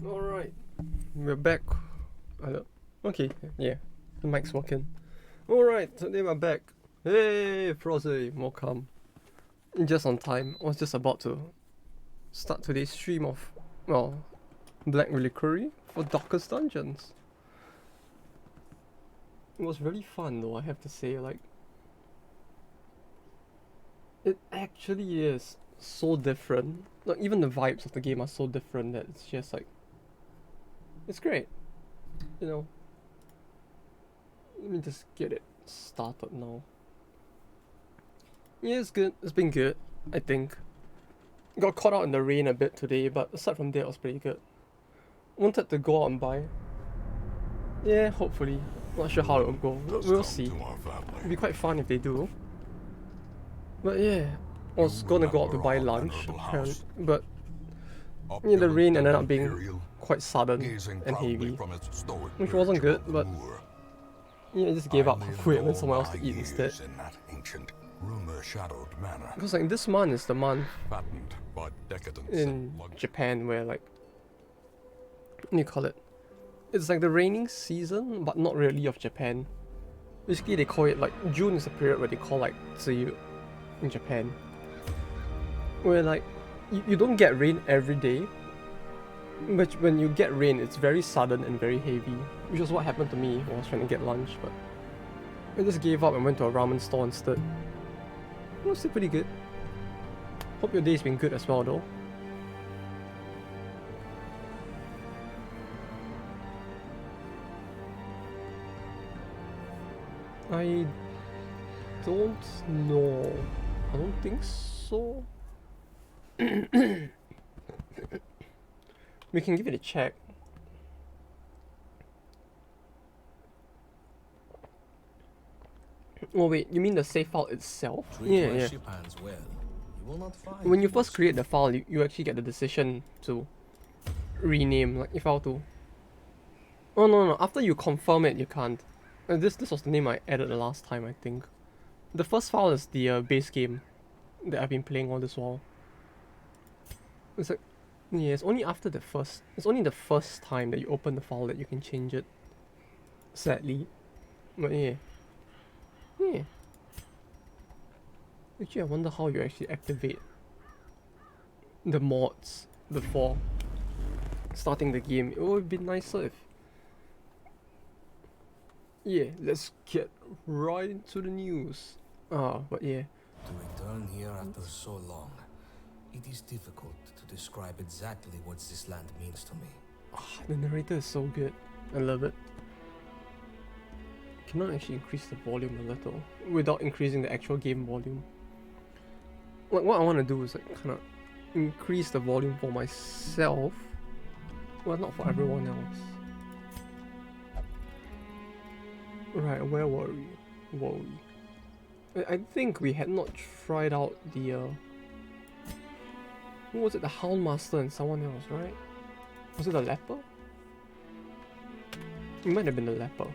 Alright, we're back. Hello? Okay, yeah, the mic's working. Alright, today we're back. Hey, Frosty, welcome. Just on time. I was just about to start today's stream of, well, Black Reliquary for Docker's Dungeons. It was really fun though, I have to say, like... It actually is so different. Like, even the vibes of the game are so different that it's just like... It's great, you know. Let me just get it started now. Yeah, it's good. It's been good, I think. Got caught out in the rain a bit today, but aside from that, it was pretty good. Wanted to go out and buy. Yeah, hopefully. Not sure how it will go. We'll see. It'll be quite fun if they do. But yeah, I was gonna go out to buy lunch, but yeah, the rain ended up being quite sudden and heavy, which wasn't good, but yeah, I just gave up halfway and went somewhere else to eat instead. Because like this month is the month in Japan where like, what do you call it? It's like the raining season, but not really of Japan. Basically they call it like, June is the period where they call like Tsuyu in Japan. Where like, you don't get rain every day, but when you get rain, it's very sudden and very heavy, which was what happened to me when I was trying to get lunch, but I just gave up and went to a ramen store instead. It was still pretty good. Hope your day's been good as well though. I don't know. I don't think so. We can give it a check. Oh wait, you mean the save file itself? Yeah. When you first create the file, you actually get the decision to rename. Like if I were to... Oh no, after you confirm it, you can't. This was the name I added the last time, I think. The first file is the base game that I've been playing all this while. It's like... Yeah, it's only after the first... It's only the first time that you open the file that you can change it. Sadly. But yeah. Yeah. Actually, I wonder how you actually activate the mods before starting the game. It would be nicer if... Yeah, let's get right into the news. But yeah. To return here after so long, it is difficult to describe exactly what this land means to me. The narrator is so good. I love it. Cannot actually increase the volume a little without increasing the actual game volume. Like what I want to do is like kind of increase the volume for myself, but not for everyone else. Right, where were we? I think we had not tried out the who was it? The Houndmaster and someone else, right? Was it the Leper? It might have been the Leper.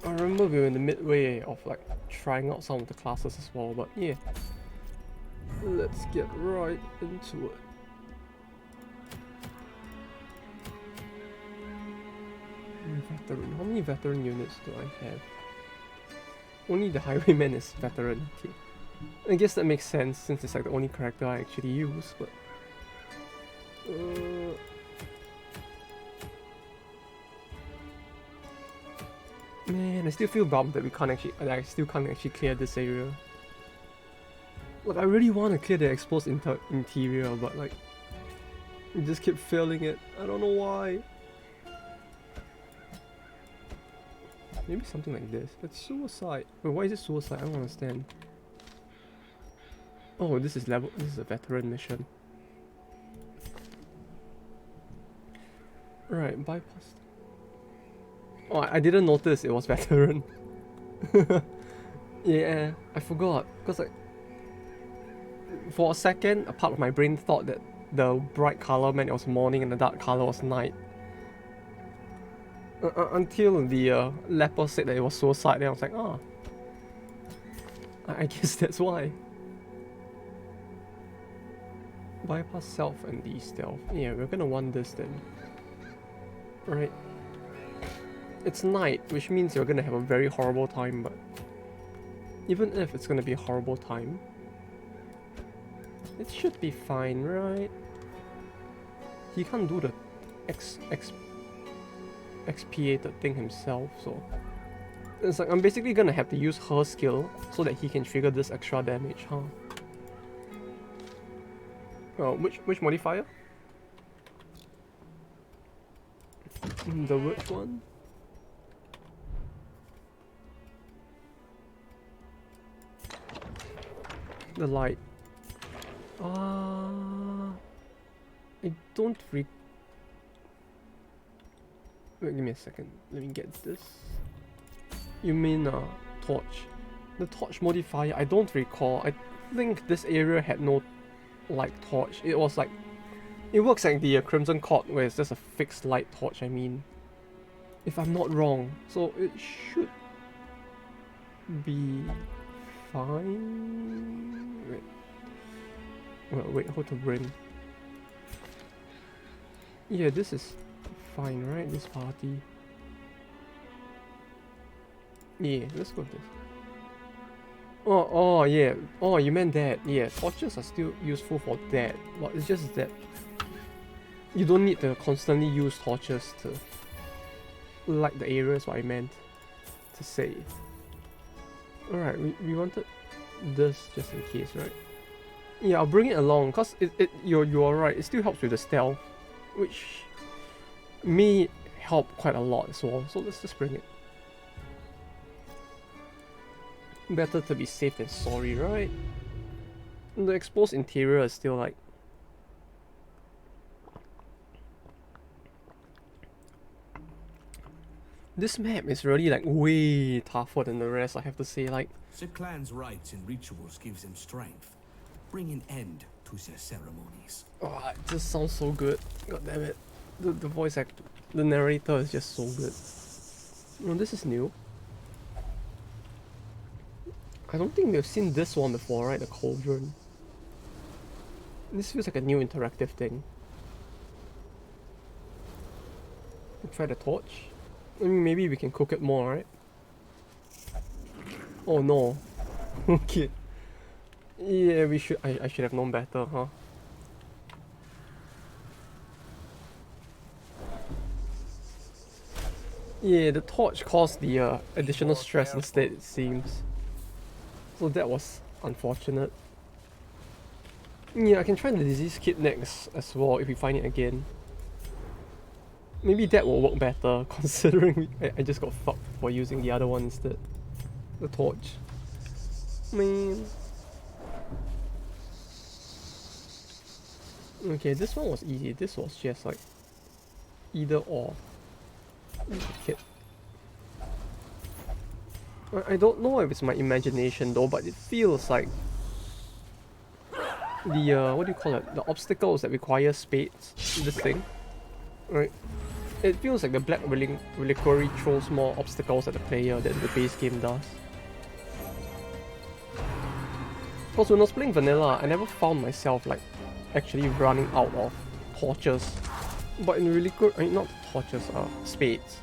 I remember we were in the midway of like trying out some of the classes as well, but yeah. Let's get right into it. Veteran. How many veteran units do I have? Only the Highwayman is veteran. Okay. I guess that makes sense since it's like the only character I actually use, but... Man, I still feel bummed that I still can't actually clear this area. Like, I really want to clear the exposed interior, but like... I just keep failing it. I don't know why. Maybe something like this. That's suicide. Wait, why is it suicide? I don't understand. Oh, this is a veteran mission. Right, bypass. Oh, I didn't notice it was veteran. Yeah, I forgot. Because like, for a second, a part of my brain thought that the bright color meant it was morning and the dark color was night. Until the leper said that it was suicide, then I was like, ah. I guess that's why. Bypass self and de-stealth. Yeah, we're gonna want this then. Right. It's night, which means you're gonna have a very horrible time, but even if it's gonna be a horrible time, it should be fine, right? He can't do the expiated thing himself, so it's like I'm basically gonna have to use her skill so that he can trigger this extra damage, huh? Which modifier? The which one? The light. I don't Wait, give me a second. Let me get this. You mean torch? The torch modifier, I don't recall. I think this area had no light torch. It was like, it works like the Crimson Court where it's just a fixed light torch, I mean. If I'm not wrong. So it should be fine. Wait, hold to bring. Yeah, this is fine, right? This party. Yeah, let's go with this. Oh, yeah. Oh, you meant that. Yeah, torches are still useful for that. But it's just that you don't need to constantly use torches to light the area, is what I meant to say. Alright, we wanted this just in case, right? Yeah, I'll bring it along, because you're right, it still helps with the stealth, which may help quite a lot as well, so let's just bring it. Better to be safe than sorry, right? And the exposed interior is still like... This map is really like way tougher than the rest, I have to say, like... The clan's rites and rituals gives them strength. Bring an end to their ceremonies. Oh, it just sounds so good. God damn it. The voice actor, the narrator is just so good. Oh, this is new. I don't think we've seen this one before, right? The cauldron. This feels like a new interactive thing. Try the torch. I mean, maybe we can cook it more, right? Oh no. Okay. Yeah, we should. I should have known better, huh? Yeah, the torch caused the additional stress instead, it seems. So that was unfortunate. Yeah, I can try the disease kit next as well if we find it again. Maybe that will work better, considering I just got fucked for using the other one instead. The torch. Man. Okay, this one was easy. This was just like either or. Kit. I don't know if it's my imagination though, but it feels like the what do you call it? The obstacles that require spades. This thing, right? It feels like the Black Reliquary throws more obstacles at the player than the base game does. Because when I was playing vanilla, I never found myself like actually running out of torches. But in Reliquary, I mean, not torches, spades.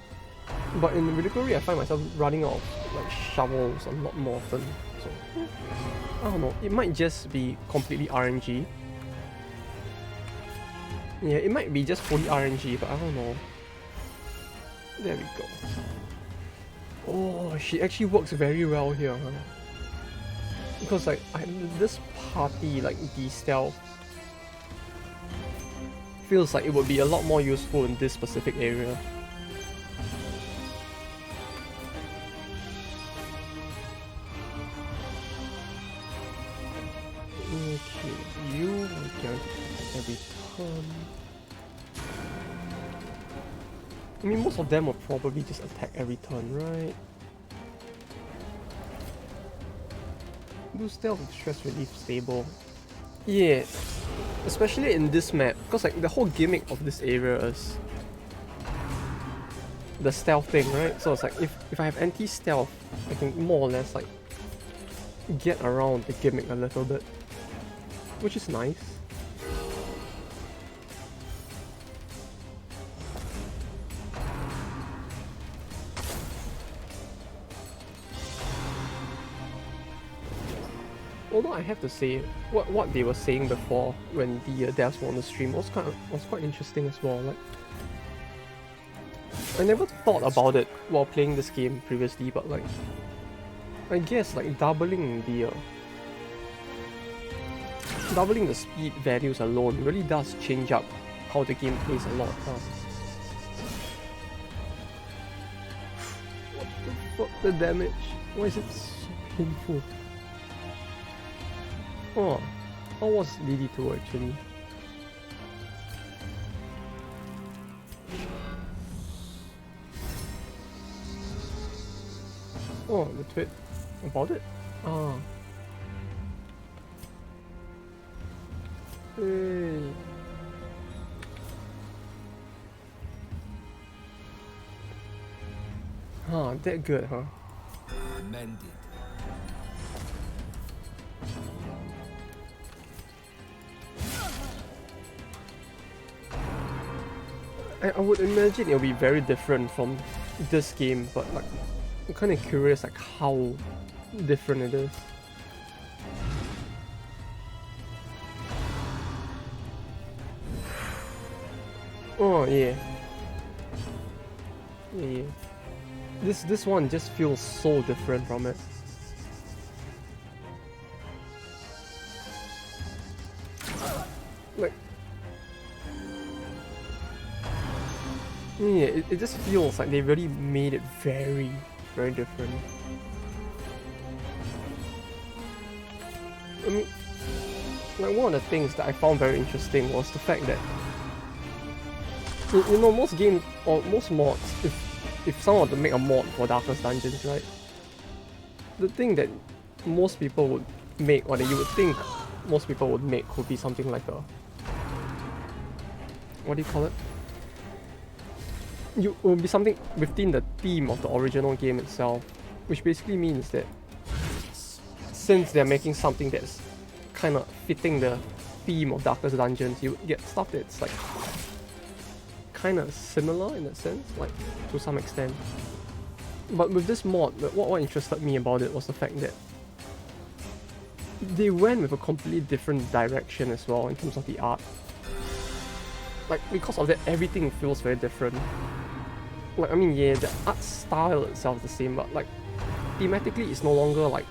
But in Reliquary, I find myself running out of like shovels a lot more often. So I don't know. It might just be completely RNG. Yeah, it might be just fully RNG, but I don't know. There we go. Oh, she actually works very well here, huh? Because like this party, like the stealth, feels like it would be a lot more useful in this specific area. Okay, you are guaranteed to attack every turn. I mean, most of them will probably just attack every turn, right? Do stealth with stress relief stable. Yeah, especially in this map, because like the whole gimmick of this area is the stealth thing, right? So it's like if I have anti-stealth, I can more or less like get around the gimmick a little bit, which is nice. although I have to say, what they were saying before when the devs were on the stream was quite interesting as well. Like, I never thought about it while playing this game previously, but like, I guess like doubling the speed values alone really does change up how the game plays a lot. Huh? What the fuck, the damage? Why is it so painful? Oh, how was DD2 actually? Oh, the tweet about it? Ah. Hey. Huh, that good, huh? Mended. I would imagine it'll be very different from this game, but like, I'm kind of curious like how different it is. Oh yeah. Yeah. This one just feels so different from it. Like, yeah, it just feels like they really made it very, very different. I mean, like one of the things that I found very interesting was the fact that you know, most games or most mods, if someone were to make a mod for Darkest Dungeons, right? The thing that most people would make, or that you would think most people would make, would be something like a, what do you call it? It would be something within the theme of the original game itself, which basically means that since they're making something that's kind of fitting the theme of Darkest Dungeons, you would get stuff that's like kind of similar in that sense, like to some extent. But with this mod, what interested me about it was the fact that they went with a completely different direction as well in terms of the art. Like, because of that, everything feels very different. Like, I mean, yeah, the art style itself is the same, but like, thematically it's no longer like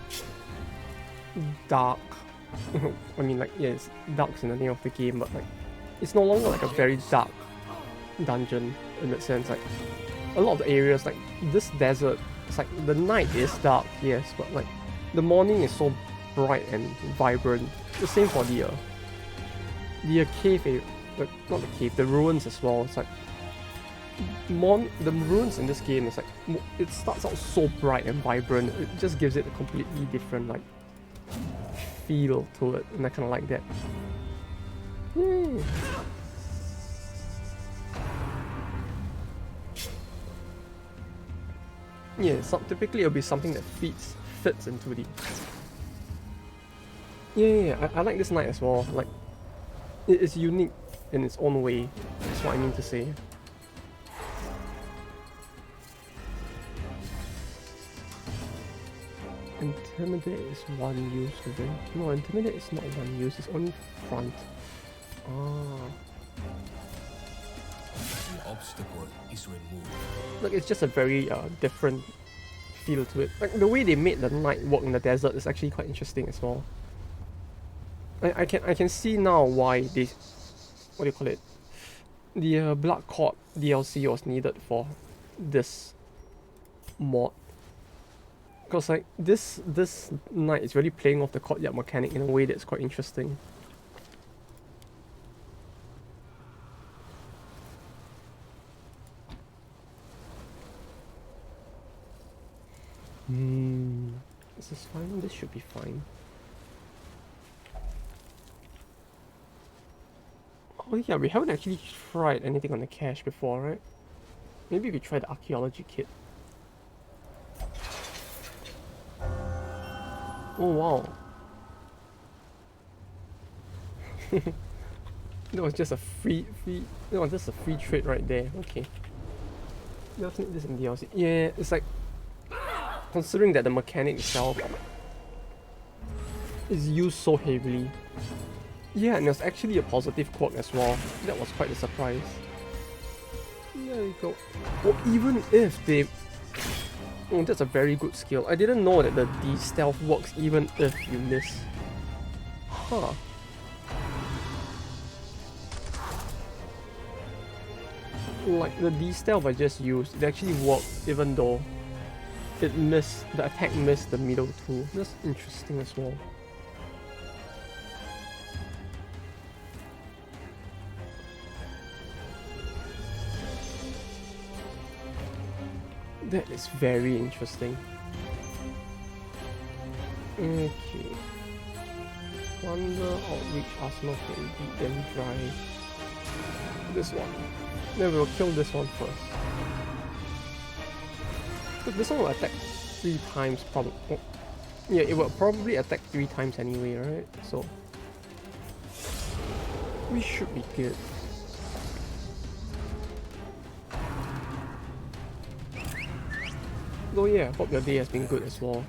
dark. I mean, like, yeah, dark's in the name of the game, but like, it's no longer like a very dark dungeon in that sense. Like, a lot of the areas, like this desert, it's like the night is dark, yes, but like the morning is so bright and vibrant. The same for the cave, like not the cave, the ruins as well. It's like the ruins in this game is like, it starts out so bright and vibrant. It just gives it a completely different like feel to it, and I kind of like that. Yay. Yeah, so typically it'll be something that fits into the. Yeah, I like this night as well. Like, it is unique in its own way. That's what I mean to say. Intimidate is one use, okay? No, Intimidate is not one use, it's only front. Ah. The obstacle is removed. Like, it's just a very different feel to it. Like, the way they made the night work in the desert is actually quite interesting as well. I can see now why they, what do you call it? The Blood Court DLC was needed for this mod. Because like this night is really playing off the courtyard mechanic in a way that's quite interesting. This is fine. This should be fine. Oh yeah, we haven't actually tried anything on the cache before, right? Maybe we try the archaeology kit. Oh wow. That was just a free trade right there. Okay. Let's need this in DLC. Yeah, it's like, considering that the mechanic itself is used so heavily. Yeah, and there's actually a positive quirk as well. That was quite a surprise. There we go. Or even if they... Oh, that's a very good skill. I didn't know that the de-stealth works even if you miss. Huh. Like the de-stealth I just used, it actually worked even though it missed, the attack missed the middle two. That's interesting as well. That is very interesting. Okay. Wonder Outreach Arsenal can beat them dry. This one. Then we'll kill this one first. But this one will attack 3 times probably. Oh. Yeah, it will probably attack 3 times anyway, right? So we should be good. Oh yeah, hope your day has been good as well.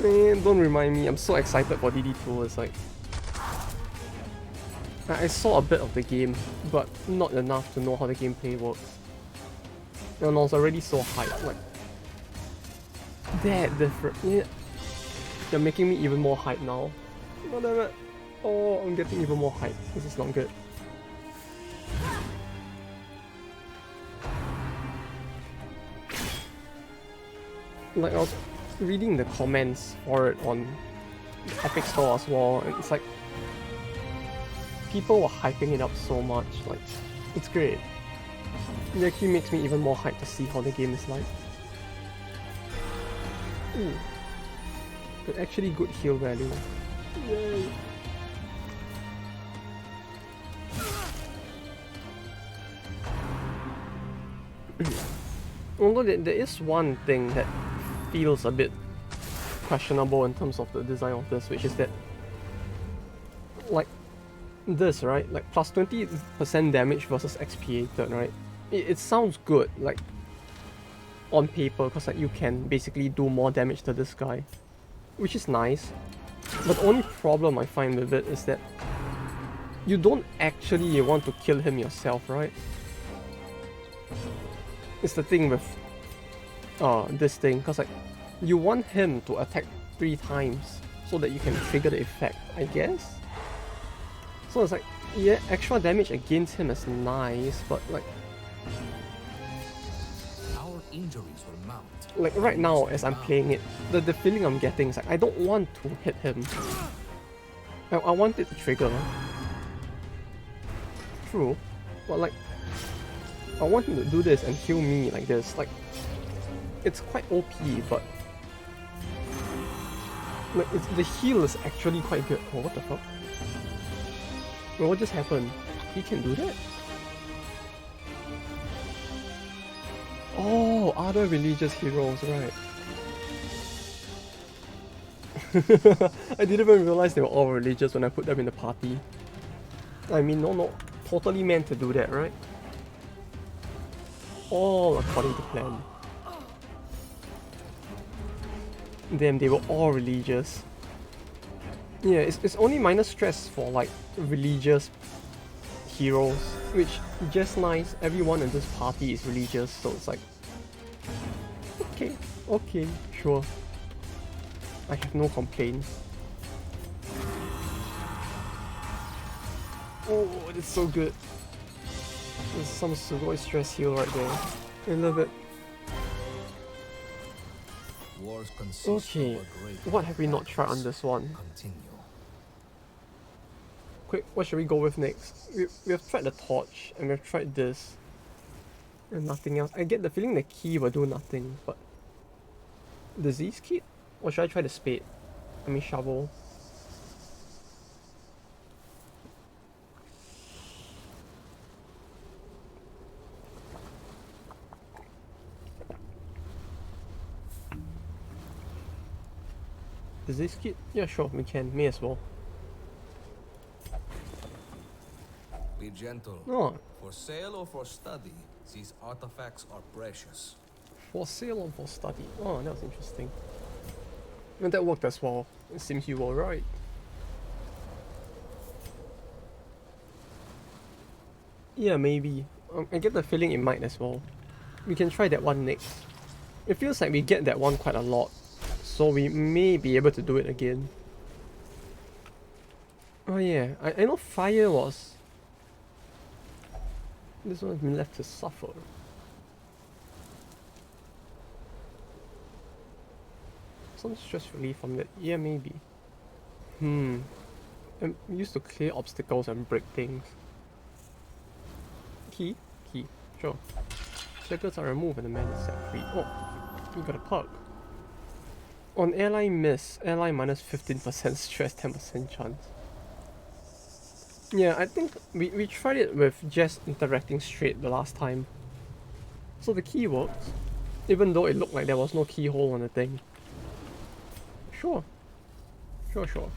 Man, don't remind me, I'm so excited for DD2, it's like... I saw a bit of the game, but not enough to know how the gameplay works. And I was already so hyped, like... That different, yeah. You're making me even more hyped now. God damn it. Oh, I'm getting even more hyped, this is not good. Like I was reading the comments for it on Epic Store as well, and it's like people were hyping it up so much, like it's great. It actually makes me even more hyped to see how the game is like. Ooh. But actually good heal value. Yay! Although there is one thing that feels a bit questionable in terms of the design of this, which is that, like this, right? Like plus 20% damage versus expiated, right? It sounds good, like on paper, because like you can basically do more damage to this guy, which is nice. But the only problem I find with it is that you don't actually want to kill him yourself, right? It's the thing with this thing, because like you want him to attack 3 times so that you can trigger the effect, I guess. So it's like, yeah, extra damage against him is nice, but like Our injuries will mount. Like right now as I'm playing it, the feeling I'm getting is like I don't want to hit him. I want it to trigger. True, but like I want him to do this and heal me like this. Like it's quite OP, but like the heal is actually quite good. Oh, what the fuck? Well, what just happened? He can do that? Oh, other religious heroes, right. I didn't even realize they were all religious when I put them in the party. I mean, no, totally meant to do that, right? All according to plan. Damn, they were all religious. Yeah, it's only minor stress for like religious heroes, which just nice. Everyone in this party is religious, so it's like okay, sure. I have no complaints. Oh, it's so good. There's some Sugoi stress heal right there. I love it. Okay, what have we not tried on this one? Quick, what should we go with next? We have tried the torch, and we've tried this. And nothing else. I get the feeling the key will do nothing, but... Disease kit? Or should I try the spade? I mean shovel. Disease kit? Yeah, sure, we can. May as well. gentle. Oh, For sale or for study, these artifacts are precious. for sale or for study. Oh, that was interesting. And that worked as well. It seems you were right. Yeah, maybe. I get the feeling it might as well. We can try that one next. It feels like we get that one quite a lot, so we may be able to do it again. Oh yeah, I know fire was... This one's been left to suffer. Some stress relief from that. Yeah, maybe. I'm used to clear obstacles and break things. Key? Key. Sure. Circuits are removed and the man is set free. Oh, you got a perk. On ally miss, ally minus 15% stress, 10% chance. Yeah, I think we tried it with just interacting straight the last time. So the key works, even though it looked like there was no keyhole on the thing. Sure. Sure.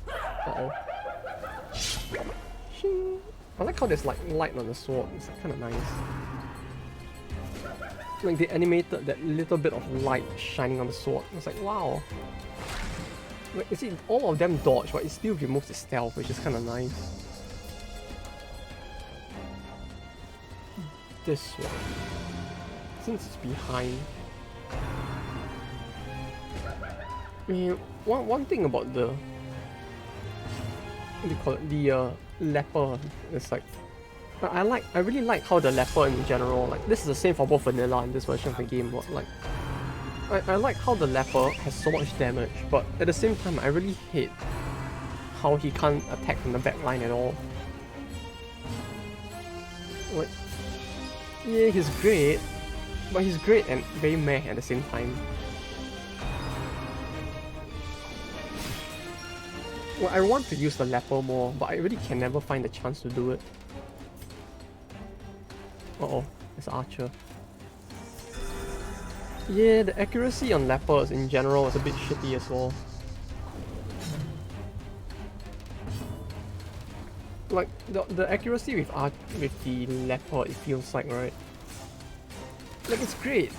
Uh-oh. Shing. I like how there's like light on the sword, it's kind of nice. Like they animated that little bit of light shining on the sword. It's like, wow. Like, you see, all of them dodge, but it still removes the stealth, which is kind of nice. This one. Since it's behind. I mean, one thing about the... What do you call it? The leper is like... I really like how the leper in general, like this is the same for both vanilla and this version of the game, but like I like how the leper has so much damage, but at the same time I really hate how he can't attack from the back line at all. Like, yeah, he's great, but he's great and very meh at the same time. Well, I want to use the leper more, but I really can never find the chance to do it. Uh-oh, it's Archer. Yeah, the accuracy on lepers in general is a bit shitty as well. Like, the accuracy with the leper, it feels like, right? Like, it's great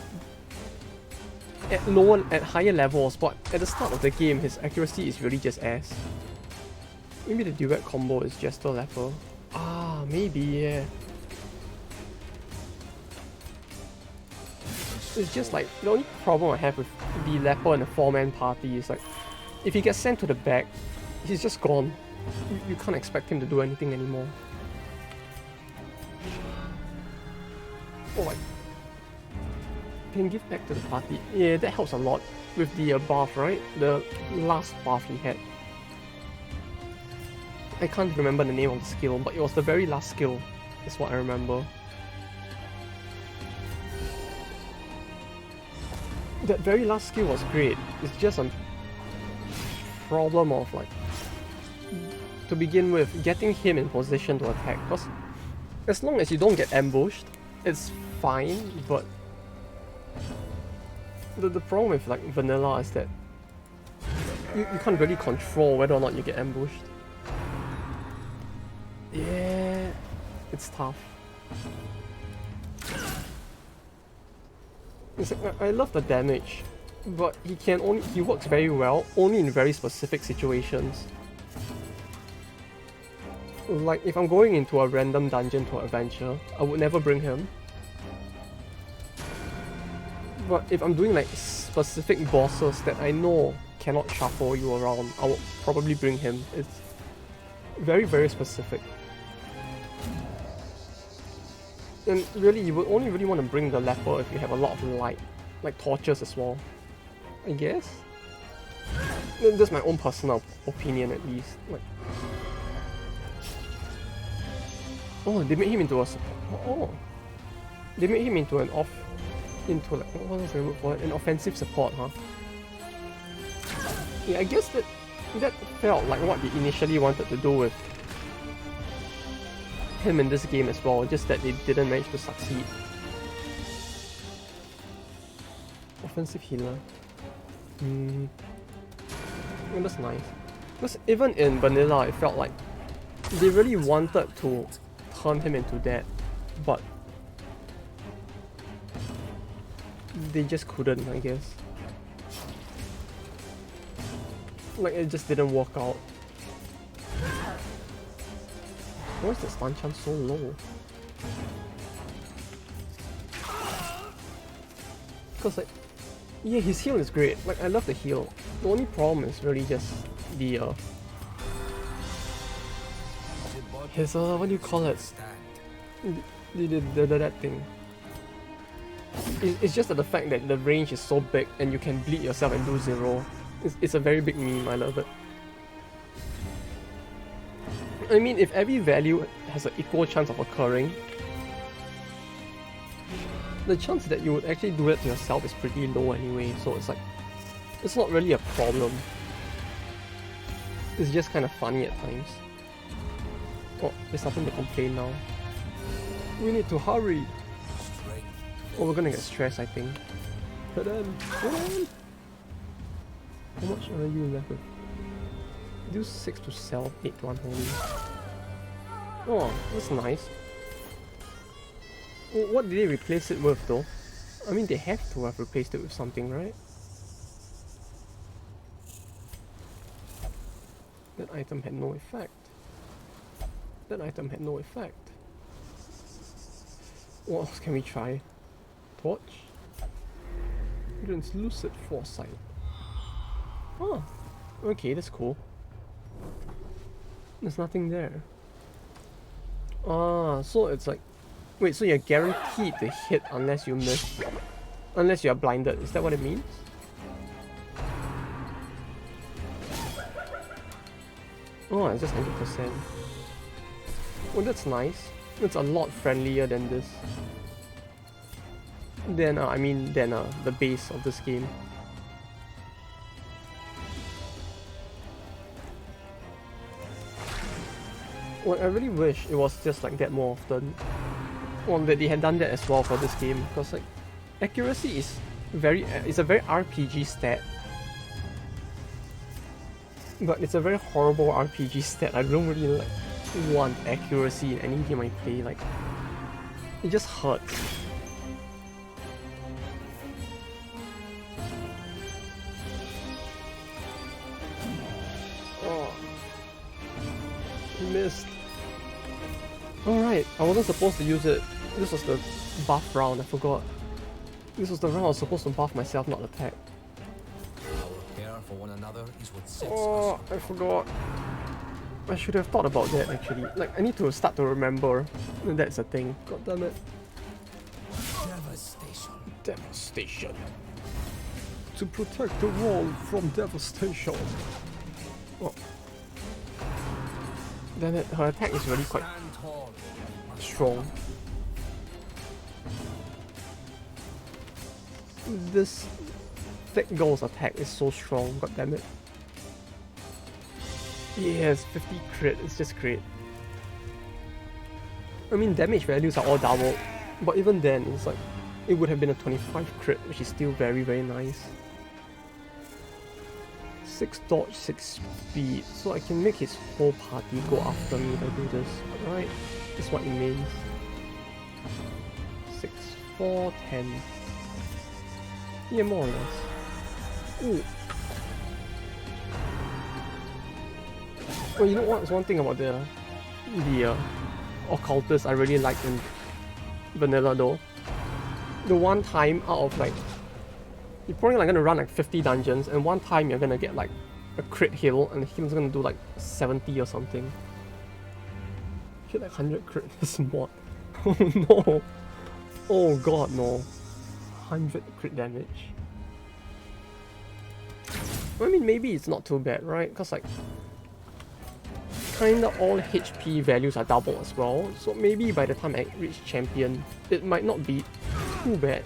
at higher levels, but at the start of the game, his accuracy is really just ass. Maybe the duet combo is just a leper. Ah, maybe, yeah. It's just like, the only problem I have with the leper and the 4-man party is like, if he gets sent to the back, he's just gone. You can't expect him to do anything anymore. Oh, like, can give back to the party. Yeah, that helps a lot with the buff, right? The last buff he had. I can't remember the name of the skill, but it was the very last skill, is what I remember. That very last skill was great. It's just a problem of like, to begin with, getting him in position to attack. Because as long as you don't get ambushed, it's fine. But the problem with like vanilla is that you can't really control whether or not you get ambushed. Yeah, it's tough. It's like, I love the damage, but he works very well only in very specific situations. Like if I'm going into a random dungeon to adventure, I would never bring him. But if I'm doing like specific bosses that I know cannot shuffle you around, I would probably bring him. It's very, very specific. And really, you would only really want to bring the leper if you have a lot of light, like torches as well, I guess. That's my own personal opinion, at least. Like, oh, they made him into a support. Oh, they made him into an into like, what was the word for it? An offensive support, huh? Yeah, I guess that felt like what they initially wanted to do with him in this game as well, just that they didn't manage to succeed. Offensive healer. Well, that's nice. Because even in vanilla, it felt like they really wanted to turn him into that, but they just couldn't, I guess. Like, it just didn't work out. Why is the stun chance so low? Because, like, yeah, his heal is great. Like, I love the heal. The only problem is really just the, his, what do you call it? That thing. It's just that the fact that the range is so big and you can bleed yourself and do 0. It's a very big meme, I love it. I mean, if every value has an equal chance of occurring, the chance that you would actually do it to yourself is pretty low anyway, so it's like, it's not really a problem. It's just kind of funny at times. Oh, there's nothing to complain now. We need to hurry! Oh, we're gonna get stressed, I think. Hit him! Hit him! How much are you left with? Do 6 to sell, 8 to unholy. Oh, that's nice. What did they replace it with though? I mean, they have to have replaced it with something, right? That item had no effect. That item had no effect. What else can we try? Torch? Translucid Foresight. Oh, okay, that's cool. There's nothing there. Ah, so it's like... Wait, so you're guaranteed to hit unless you miss... Unless you're blinded, is that what it means? Oh, it's just 100%. Well, that's nice. It's a lot friendlier than this. Than, the base of this game. Well, I really wish it was just like that more often. Well, that they had done that as well for this game, because like, accuracy is it's a very RPG stat. But it's a very horrible RPG stat. I don't really like want accuracy in any game I play. Like, it just hurts. Oh, missed. Alright, I wasn't supposed to use it. This was the buff round, I forgot. This was the round I was supposed to buff myself, not attack. Our care for one another is what sets Oh, I forgot. I should have thought about that actually. Like, I need to start to remember. That's a thing. God damn it. Devastation. Devastation. To protect the world from devastation. Oh. Damn it, her attack is really quite strong. This thick girl's attack is so strong, god damn it. Yes, 50 crit, it's just great. I mean, damage values are all doubled, but even then, it's like, it would have been a 25 crit, which is still very, very nice. 6 dodge, 6 speed, so I can make his whole party go after me if I do this. Alright, that's what it means. 6, 4, 10. Yeah, more or less. Ooh. Well, you know what? There's one thing about the occultist I really like in vanilla though. The one time out of like, you're probably like gonna run like 50 dungeons, and one time you're gonna get like a crit heal, and the heal's gonna do like 70 or something. Hit like 100 crit this mod. Oh no! Oh god, no. 100 crit damage. I mean, maybe it's not too bad, right? Because like, kinda all HP values are double as well, so maybe by the time I reach champion, it might not be too bad.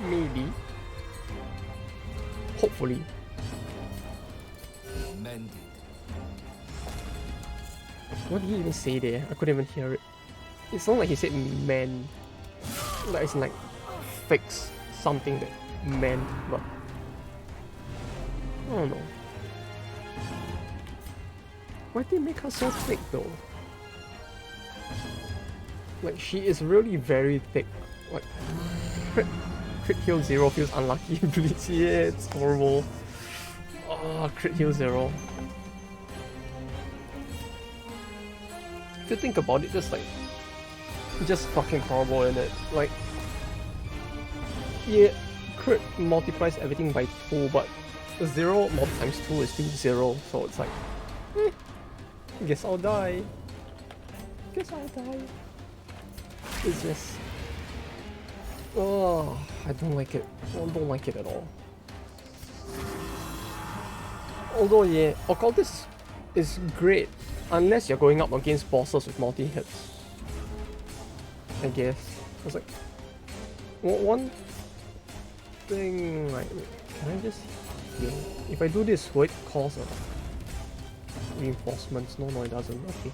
Maybe. Hopefully. Mended. What did he even say there? I couldn't even hear it. It sounded like he said man. Like it's like fix something that meant, but I don't know. Why did they make her so thick though? Like, she is really very thick. Like, crit heal 0 feels unlucky. Bleeds, yeah, it's horrible. Oh, crit heal 0. If you think about it, just fucking horrible in it. Like, yeah, crit multiplies everything by 2, but 0 times 2 is still 0, so it's like, guess I'll die. Guess I'll die. It's just, oh, I don't like it. I don't like it at all. Although, yeah, Occultist is great unless you're going up against bosses with multi-hits, I guess. It's like, one thing, like, can I just heal? If I do this, will it cause reinforcements? No, it doesn't. Okay.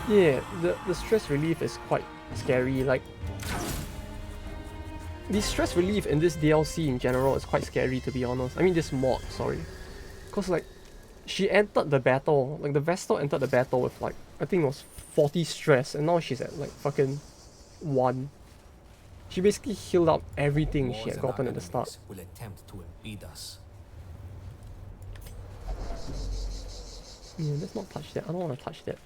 Yeah, the stress relief is quite scary. Like, the stress relief in this DLC in general is quite scary, to be honest. I mean, this mod, sorry. Because, like, she entered the battle, like, the Vestal entered the battle with, like, I think it was 40 stress, and now she's at, like, fucking 1. She basically healed up everything she had gotten at the start. Will attempt to impede us. Yeah, let's not touch that. I don't want to touch that.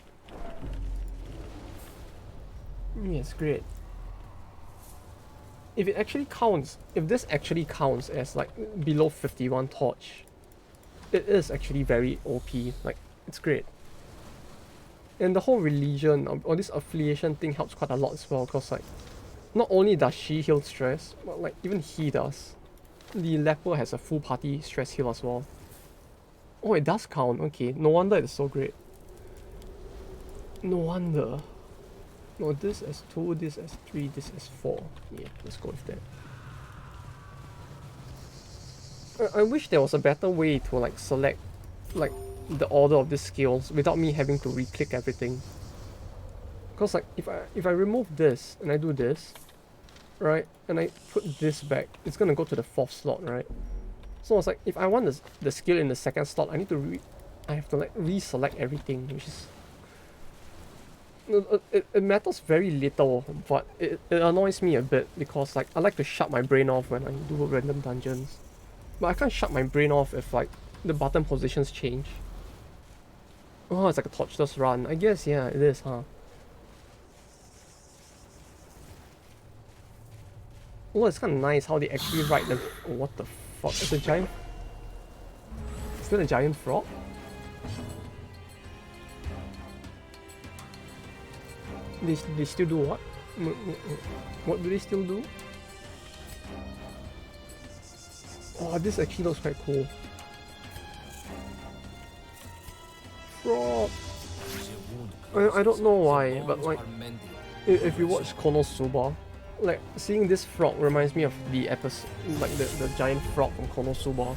Yeah, it's great. If this actually counts as like below 51 torch, it is actually very OP. Like, it's great. And the whole religion or this affiliation thing helps quite a lot as well, because like, not only does she heal stress, but like even he does. The leper has a full party stress heal as well. Oh, it does count. Okay, no wonder it's so great. No wonder. No, this as 2, this as 3, this as 4. Yeah, let's go with that. I wish there was a better way to like select like the order of the skills without me having to re-click everything. Because like if I remove this and I do this, right, and I put this back, it's gonna go to the 4th slot, right? So it's like if I want the skill in the 2nd slot, I have to like reselect everything, which is it matters very little, but it annoys me a bit, because like I like to shut my brain off when I do random dungeons, but I can't shut my brain off if like the button positions change. Oh, it's like a torchless run. I guess, yeah, it is, huh? Oh, it's kind of nice how they actually write the... Oh, what the fuck? It's a giant... Is that a giant frog? They still do what? What do they still do? Oh, this actually looks quite cool. Frog. I don't know why, but like, if you watch Konosuba, like seeing this frog reminds me of the episode, like the giant frog from Konosuba.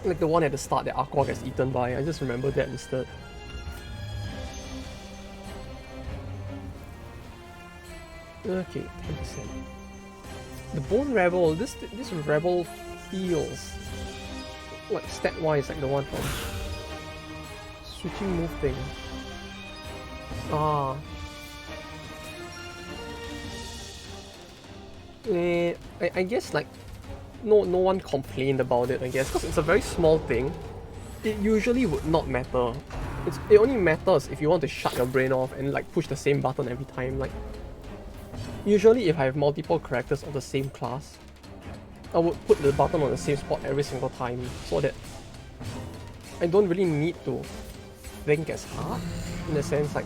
Like the one at the start that Aqua gets eaten by. I just remember that instead. Okay, 10%. The Bone Rebel, this rebel feels like stat-wise like the one from switching move thing. Ah. I guess like no one complained about it, I guess, because it's a very small thing. It usually would not matter. It only matters if you want to shut your brain off and like push the same button every time. Like, usually if I have multiple characters of the same class, I would put the button on the same spot every single time, so that I don't really need to think as hard, in the sense like,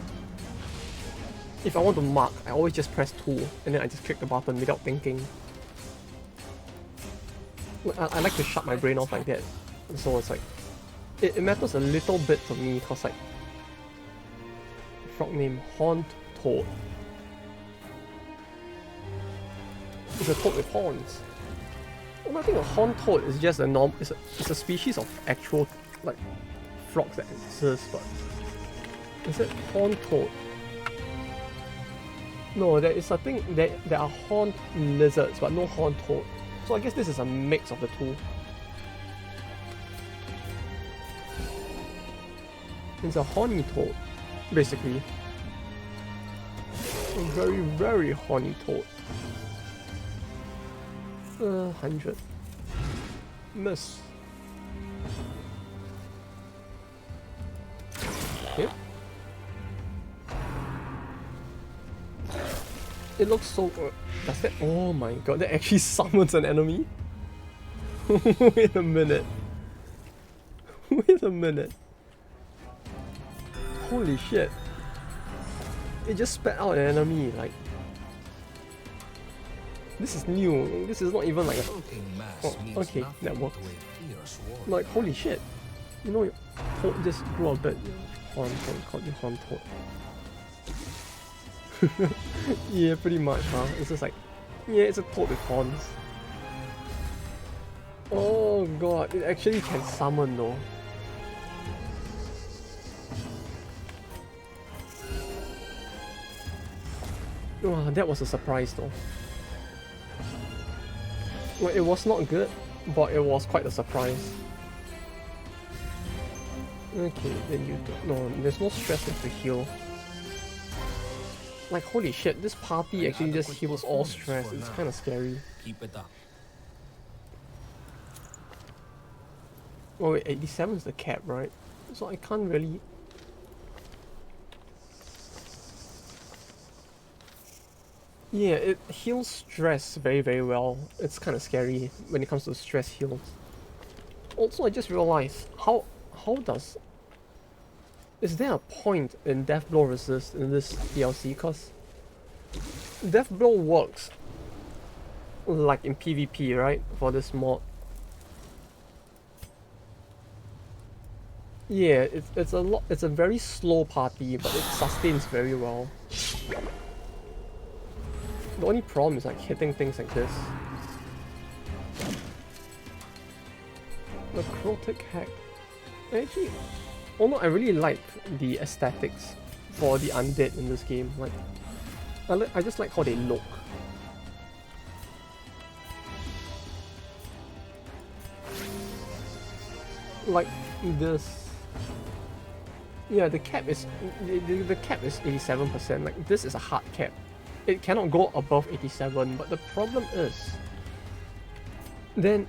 if I want to mark, I always just press 2 and then I just click the button without thinking. I like to shut my brain off like that, so it's like, it matters a little bit to me, because like, frog name Horned Toad. It's a toad with horns. Well, I think a horned toad is just a it's a species of actual like frogs that exist, but is it horned toad? No, there is a thing there are horned lizards, but no horned toad. So I guess this is a mix of the two. It's a horny toad, basically. A very, very horny toad. 100. Miss. Okay. It looks so... does that... oh my god, that actually summons an enemy? Wait a minute. Wait a minute. Holy shit. It just spat out an enemy, like... this is new. This is not even like a... oh, okay, that works. Like, holy shit. You know, your toad just grew a bit. Horn toad, called the horn toad. Yeah, pretty much, huh? It's just like... yeah, it's a toad with horns. Oh god, it actually can summon though. Wow, that was a surprise though. Well, it was not good, but it was quite a surprise. Okay, then you don't... no, there's no stress to heal. Like, holy shit, this party actually just heals all stress. It's kind of scary. Keep it up. Oh wait, 87 is the cap, right? So I can't really... yeah, it heals stress very, very well. It's kind of scary when it comes to stress heals. Also, I just realized, how does... is there a point in Death Blow resist in this DLC? Because Death Blow works like in PvP, right? For this mod. Yeah, it's a lot. It's a very slow party, but it sustains very well. The only problem is like hitting things like this. Necrotic hack. Actually, oh no, I really like the aesthetics for the undead in this game. Like, I just like how they look. Like this. Yeah, the cap is the cap is 87%. Like, this is a hard cap. It cannot go above 87. But the problem is, then,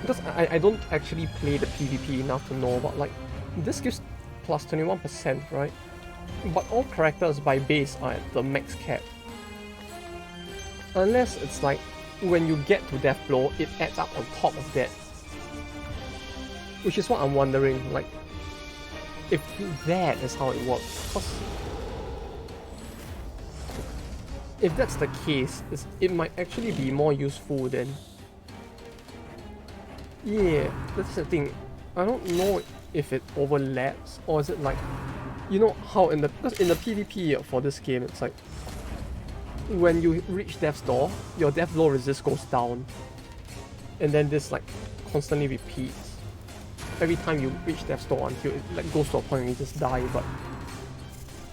because I don't actually play the PvP enough to know, but like, this gives plus 21%, right? But all characters by base are at the max cap. Unless it's like, when you get to Death Blow, it adds up on top of that. Which is what I'm wondering, like, if that is how it works. 'Cause if that's the case, it might actually be more useful than... yeah, that's the thing. I don't know if it overlaps, or is it like... you know how because in the PvP for this game, it's like... when you reach Death's Door, your Death Blow resist goes down. And then this like constantly repeats. Every time you reach Death's Door until it like goes to a point where you just die, but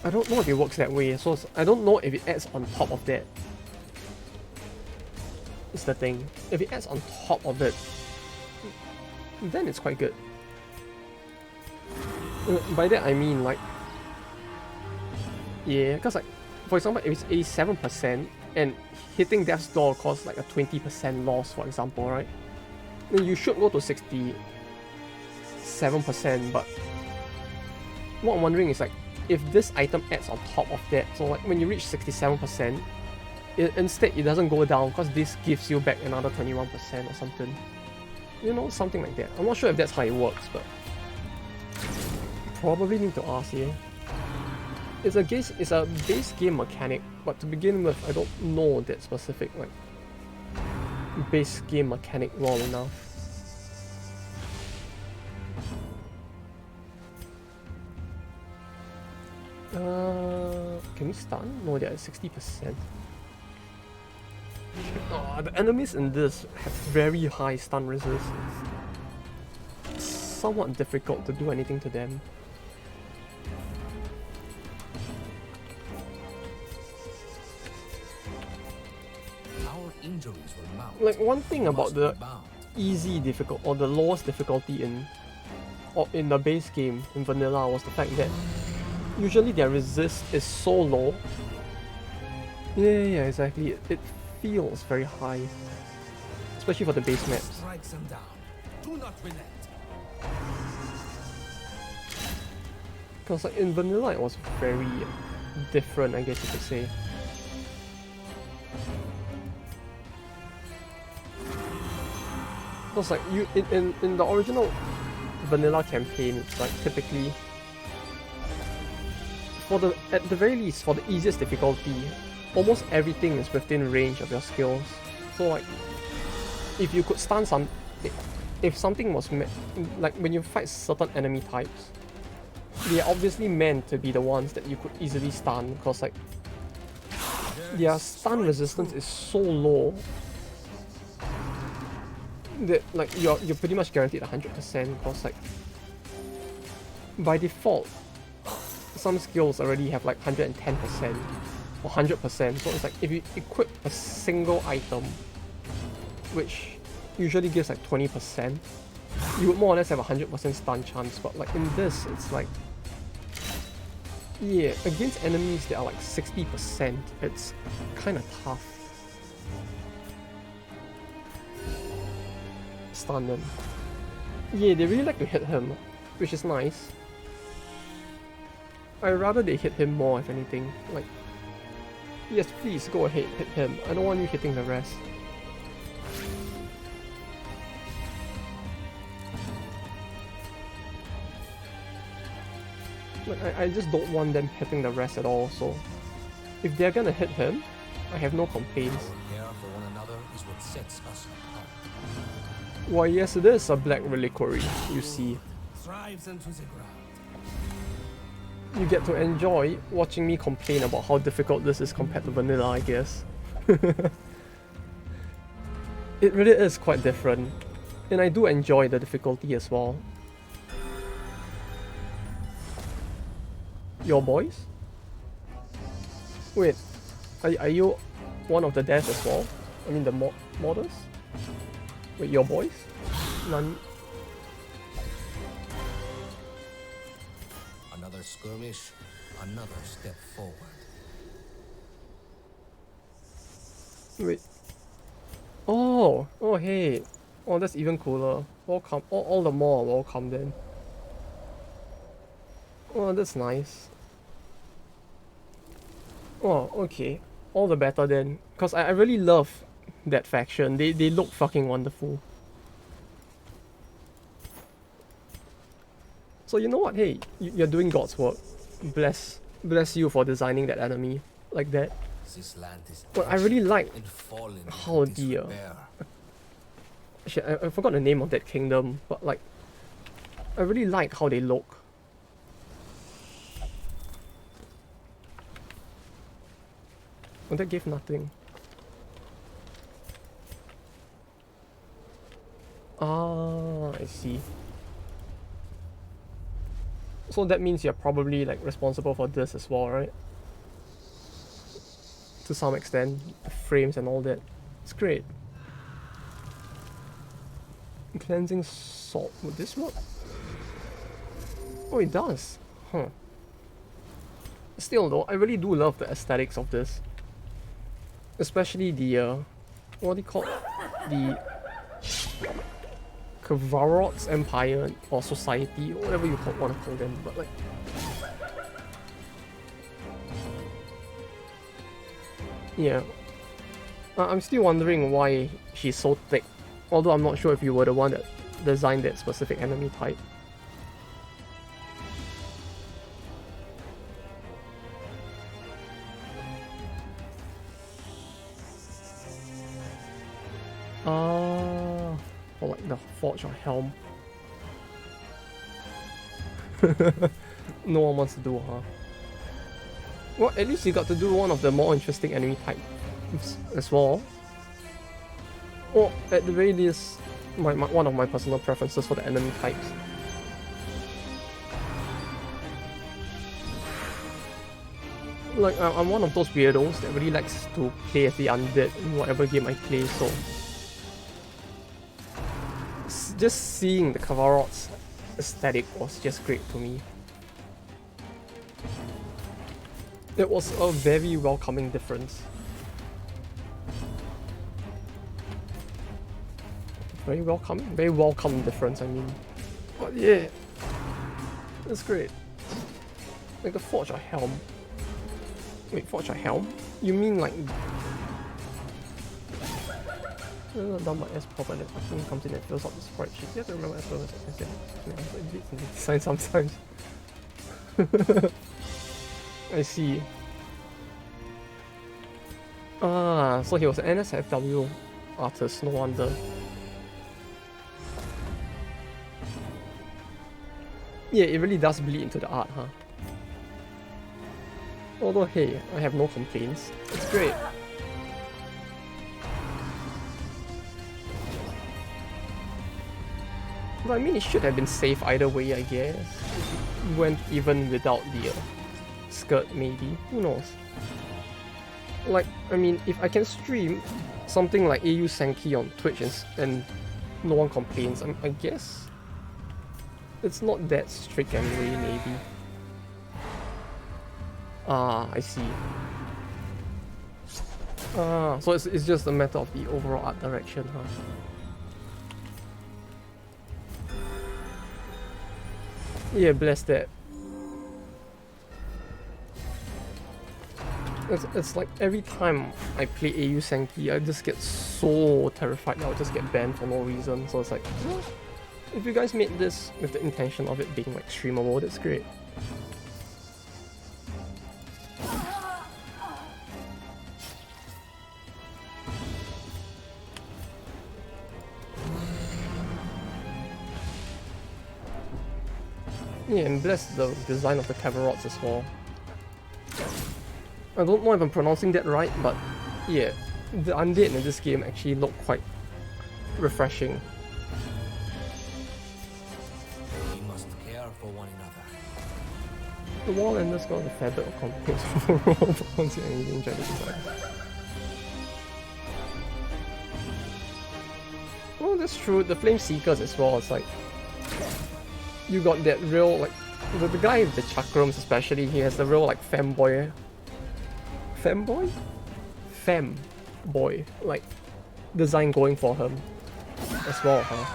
I don't know if it works that way, so I don't know if it adds on top of that. It's the thing. If it adds on top of it, then it's quite good. By that I mean like, yeah, because like, for example, if it's 87% and hitting Death's Door costs like a 20% loss, for example, right? Then you should go to 67%, but what I'm wondering is like, if this item adds on top of that, so like when you reach 67%, instead it doesn't go down because this gives you back another 21% or something. You know, something like that. I'm not sure if that's how it works, but probably need to ask here. It's a base game mechanic, but to begin with, I don't know that specific like base game mechanic well enough. Can we stun? No, they're at 60%. Oh, the enemies in this have very high stun resist. It's somewhat difficult to do anything to them. Our injuries will mount. Like, one thing about the easy difficult or the lowest difficulty in in the base game in vanilla was the fact that usually their resist is so low. Yeah, exactly. It feels very high, especially for the base maps. Strike them down. Do not relent. Because like in vanilla it was very different, I guess you could say. Because like you in the original vanilla campaign, it's like typically at the very least for the easiest difficulty, almost everything is within range of your skills. So like if you could stun if something was like when you fight certain enemy types, they are obviously meant to be the ones that you could easily stun, because like their stun resistance is so low that like you're pretty much guaranteed 100%, because like by default some skills already have like 110% or 100%, so it's like if you equip a single item which usually gives like 20%, you would more or less have a 100% stun chance. But like in this, it's like, yeah, against enemies that are like 60%, it's kind of tough. Stun them. Yeah, they really like to hit him, which is nice. I'd rather they hit him more, if anything. Like, yes, please go ahead, hit him. I don't want you hitting the rest. Like, I just don't want them hitting the rest at all, so if they're gonna hit him, I have no complaints. Our care for one another is what sets us apart. Why yes, it is a Black Reliquary, you see. Thrives into the ground. You get to enjoy watching me complain about how difficult this is compared to vanilla, I guess. It really is quite different, and I do enjoy the difficulty as well. Your boys? Wait, are you one of the devs as well? I mean the modders? Wait, your boys? None. Another skirmish, another step forward. Wait. Oh, hey. Oh, that's even cooler. Welcome. All the more welcome then. Oh, that's nice. Oh, okay. All the better then. Because I really love that faction. They look fucking wonderful. So you know what? Hey, you're doing God's work. Bless you for designing that enemy like that. This land is But I really like how the disrepair. shit, I forgot the name of that kingdom, but like I really like how they look. Oh, that gave nothing. Ah, I see. So that means you're probably like responsible for this as well, right? To some extent, the frames and all that. It's great. Cleansing salt. Would this work? Oh, it does. Huh. Still though, I really do love the aesthetics of this. Especially the, what do you call it? The Kavarot's Empire or Society, or whatever you want to call them, but like... Yeah. I'm still wondering why she's so thick, although I'm not sure if you were the one that designed that specific enemy type. Or like the forge or helm. No one wants to do, huh? Well, at least you got to do one of the more interesting enemy types as well. Or at the very least, one of my personal preferences for the enemy types. Like, I'm one of those weirdos that really likes to play as the undead in whatever game I play, so... Just seeing the Kavarots aesthetic was just great to me. It was a very welcoming difference. Very welcome difference, I mean. But yeah, it's great. Like the forge a helm. Wait, forge a helm? You mean like... down my S pop and it fucking comes in and fills up the sprite sheet. You have to remember as well as I said. It's design sometimes. I see. Ah, so he was an NSFW artist, no wonder. Yeah, it really does bleed into the art, huh? Although, hey, I have no complaints. It's great. But I mean, it should have been safe either way, I guess. It went even without the skirt, maybe. Who knows? Like, I mean, if I can stream something like AU Senki on Twitch and no one complains, I guess it's not that strict anyway, maybe. Ah, I see. Ah, so it's just a matter of the overall art direction, huh? Yeah, bless that. It's like every time I play AU Senki, I just get so terrified that I'll just get banned for no reason. So it's like, if you guys made this with the intention of it being like streamable, that's great. Yeah, and bless the design of the Caverots as well. I don't know if I'm pronouncing that right, but yeah, the undead in this game actually look quite refreshing. We must care for one another. The Wallenders got a fair bit of complaints overall, but once you really enjoy the design. Well, that's true. The Flame Seekers as well, it's like you got that real, like, the guy with the chakrams especially, he has the real, like, femboy, like, design going for him as well, huh?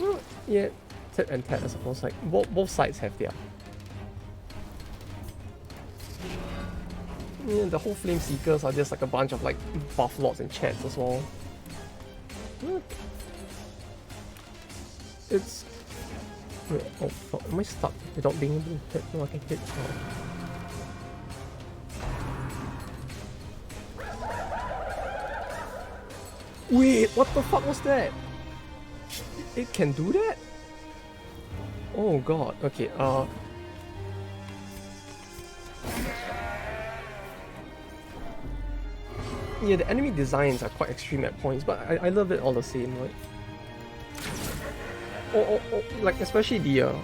Well, yeah, tit and tat, I suppose, like, both sides have their... Yeah, the whole Flame Seekers are just like a bunch of, like, buff lords and chats as well. It's... Wait, oh fuck, am I stuck without being able to hit? No, I can hit now. Wait, what the fuck was that? It can do that? Oh god, okay, yeah, the enemy designs are quite extreme at points, but I love it all the same, like... Oh, like especially the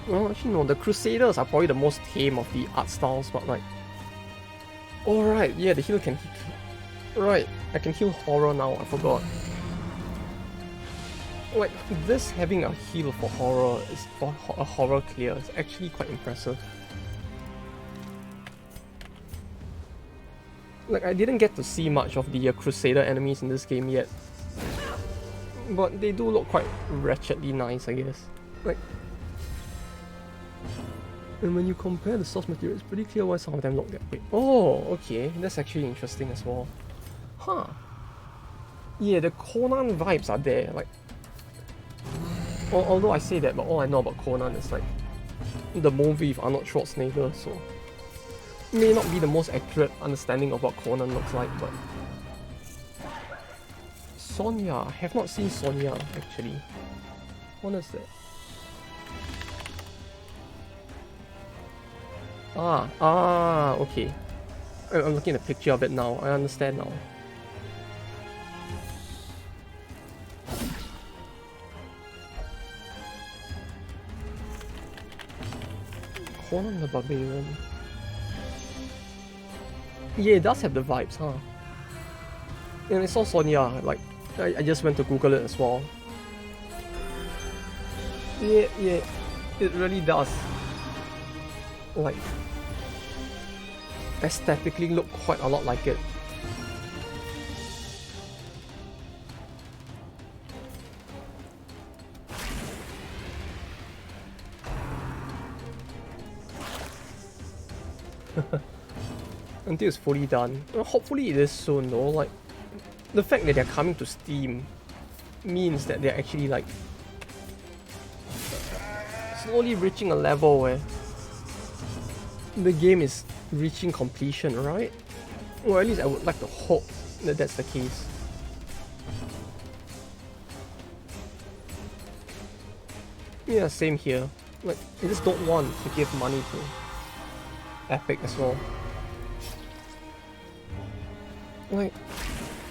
well, actually no, the Crusaders are probably the most tame of the art styles, but like, oh right, yeah, the heal can right, I can heal horror now, I forgot. Like, this having a heal for horror is for a horror clear is actually quite impressive. Like, I didn't get to see much of the Crusader enemies in this game yet, but they do look quite wretchedly nice, I guess. Like, and when you compare the source material, it's pretty clear why some of them look that way. Oh, okay, that's actually interesting as well. Huh. Yeah, the Conan vibes are there, like... Although I say that, but all I know about Conan is like the movie with Arnold Schwarzenegger, so... It may not be the most accurate understanding of what Conan looks like, but... Sonya. I have not seen Sonya, actually. What is that? Okay. I'm looking at a picture of it now. I understand now. Conan the Barbarian. Yeah, it does have the vibes, huh? And I saw Sonya, like, I just went to Google it as well. Yeah, it really does. Like, aesthetically look quite a lot like it. Until it's fully done. Well, hopefully it is soon though. Like, the fact that they're coming to Steam means that they're actually like slowly reaching a level where the game is reaching completion, right? Or at least I would like to hope that that's the case. Yeah, same here. Like, I just don't want to give money to Epic as well. Like,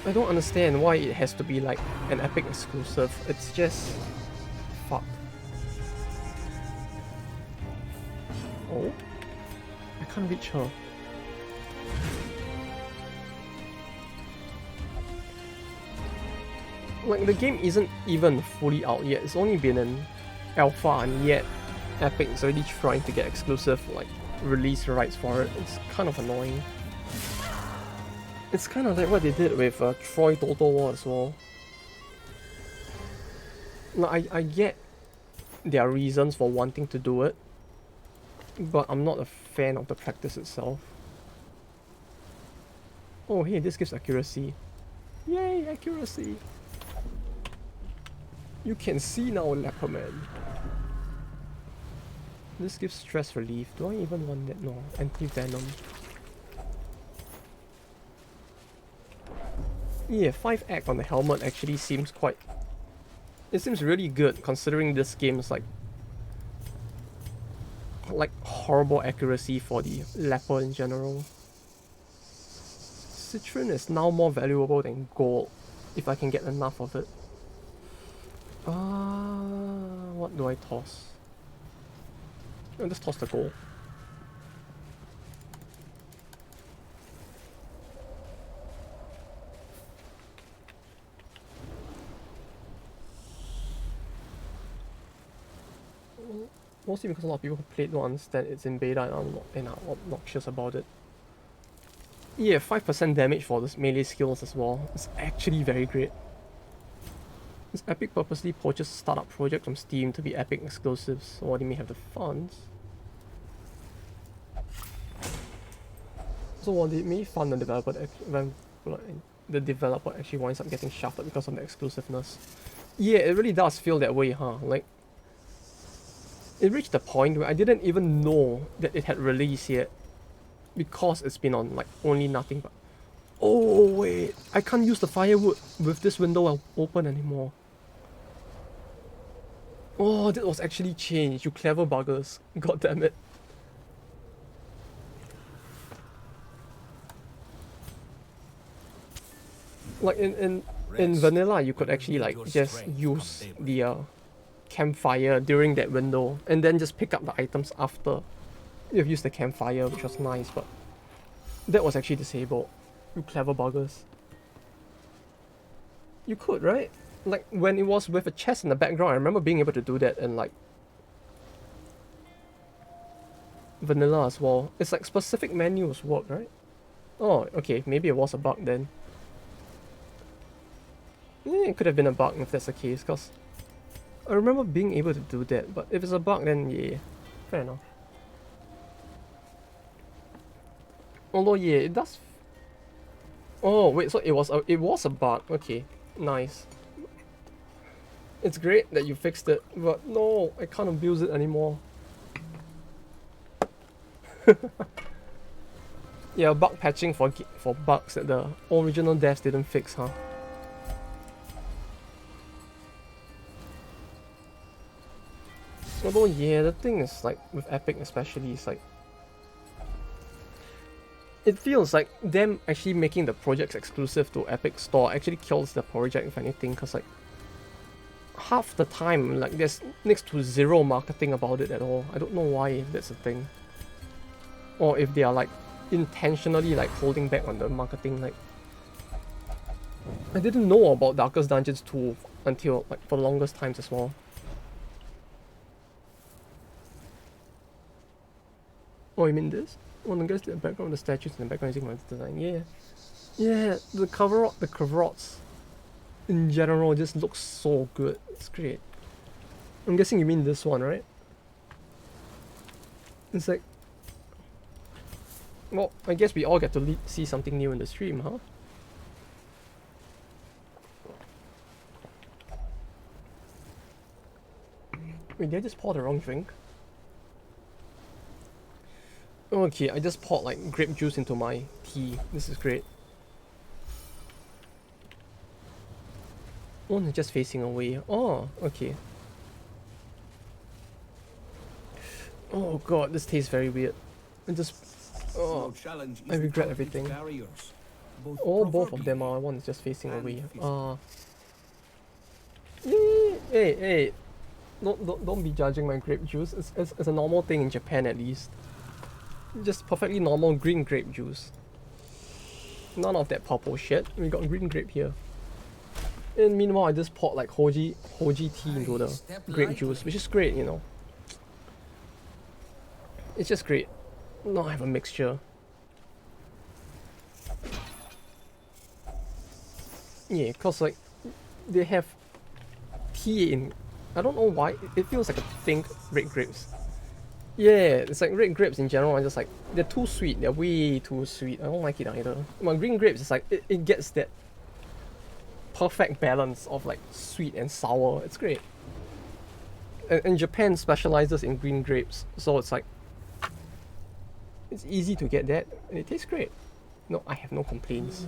I don't understand why it has to be like an Epic exclusive. It's just fuck. Oh, I can't reach her. Like, the game isn't even fully out yet. It's only been in alpha, and yet Epic is already trying to get exclusive like release rights for it. It's kind of annoying. It's kind of like what they did with Troy Total War as well. Like, I get their reasons for wanting to do it, but I'm not a fan of the practice itself. Oh hey, this gives accuracy. Yay, accuracy! You can see now, Leperman. This gives stress relief. Do I even want that? No. Anti-venom. Yeah, 5 act on the helmet actually seems quite... It seems really good considering this game is like horrible accuracy for the leper in general. Citron is now more valuable than gold if I can get enough of it. What do I toss? I'll just toss the gold. Mostly because a lot of people who played don't understand it's in beta and are obnoxious about it. Yeah, 5% damage for this melee skills as well. It's actually very great. This Epic purposely poaches startup projects from Steam to be Epic exclusives, or they may have the funds. So while they may fund the developer, the developer actually winds up getting shafted because of the exclusiveness. Yeah, it really does feel that way, huh? Like, it reached the point where I didn't even know that it had released yet, because it's been on like only nothing but... Oh wait, I can't use the firewood with this window open anymore. Oh, that was actually changed, you clever buggers. God damn it. Like in vanilla, you could actually like just use the campfire during that window and then just pick up the items after you've used the campfire, which was nice, but that was actually disabled. You clever buggers. You could, right? Like when it was with a chest in the background, I remember being able to do that in like vanilla as well. It's like specific menus work, right? Oh, okay, maybe it was a bug then. Yeah, it could have been a bug if that's the case, because I remember being able to do that, but if it's a bug then yeah, fair enough. Although yeah, it does... Oh wait, so it was a bug, okay, nice. It's great that you fixed it, but no, I can't abuse it anymore. Yeah, bug patching for bugs that the original devs didn't fix, huh? Although yeah, the thing is like with Epic especially, it's like it feels like them actually making the projects exclusive to Epic Store actually kills the project if anything, because like half the time like there's next to zero marketing about it at all. I don't know why that's a thing, or if they are like intentionally like holding back on the marketing. Like I didn't know about Darkest Dungeons 2 until like for the longest times as well. Oh, you mean this? One of the background of the statues in the background using my design. Yeah. Yeah, the cover art, the cover arts in general just looks so good. It's great. I'm guessing you mean this one, right? It's like... Well, I guess we all get to see something new in the stream, huh? Wait, did I just pour the wrong drink? Okay, I just poured like grape juice into my tea. This is great. One is just facing away. Oh, okay. Oh god, this tastes very weird. I just... Oh, I regret everything. Oh, both of them are. One is just facing away. Hey, don't be judging my grape juice. It's a normal thing in Japan at least. Just perfectly normal green grape juice. None of that purple shit. We got green grape here. And meanwhile, I just poured like hoji tea into the grape juice, which is great, you know. It's just great. Now I have a mixture. Yeah, cause like they have tea in. I don't know why. It feels like a think red grapes. Yeah, it's like red grapes in general. I'm just like they're too sweet. They're way too sweet. I don't like it either. But green grapes, it's like it gets that perfect balance of like sweet and sour. It's great. And Japan specializes in green grapes, so it's like it's easy to get that, and it tastes great. No, I have no complaints.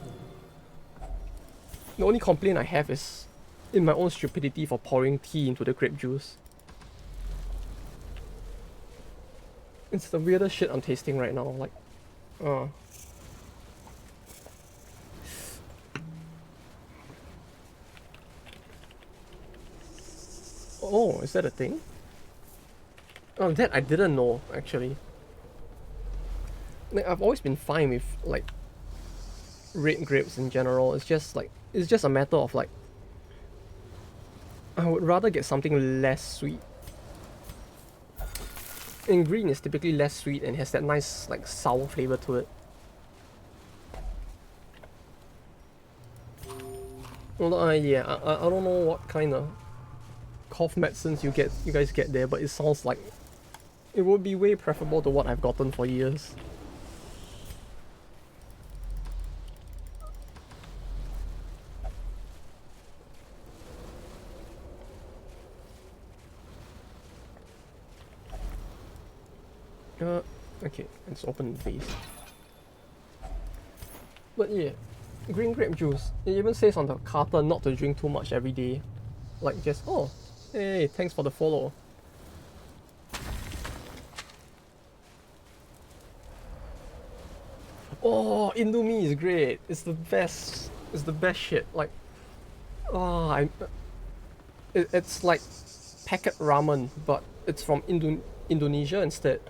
The only complaint I have is in my own stupidity for pouring tea into the grape juice. It's the weirdest shit I'm tasting right now, like, Oh, is that a thing? Oh, that I didn't know, actually. Like, I've always been fine with, like, red grapes in general. It's just a matter of, like, I would rather get something less sweet. And green is typically less sweet and has that nice, like, sour flavor to it. Well, yeah, I don't know what kind of cough medicines you guys get there, but it sounds like it would be way preferable to what I've gotten for years. Okay, let's open the base. But yeah, green grape juice. It even says on the carton not to drink too much every day. Like just, oh, hey, thanks for the follow. Oh, Indomie is great. It's the best. It's the best shit. Like, oh, it's like packet ramen, but it's from Indonesia instead.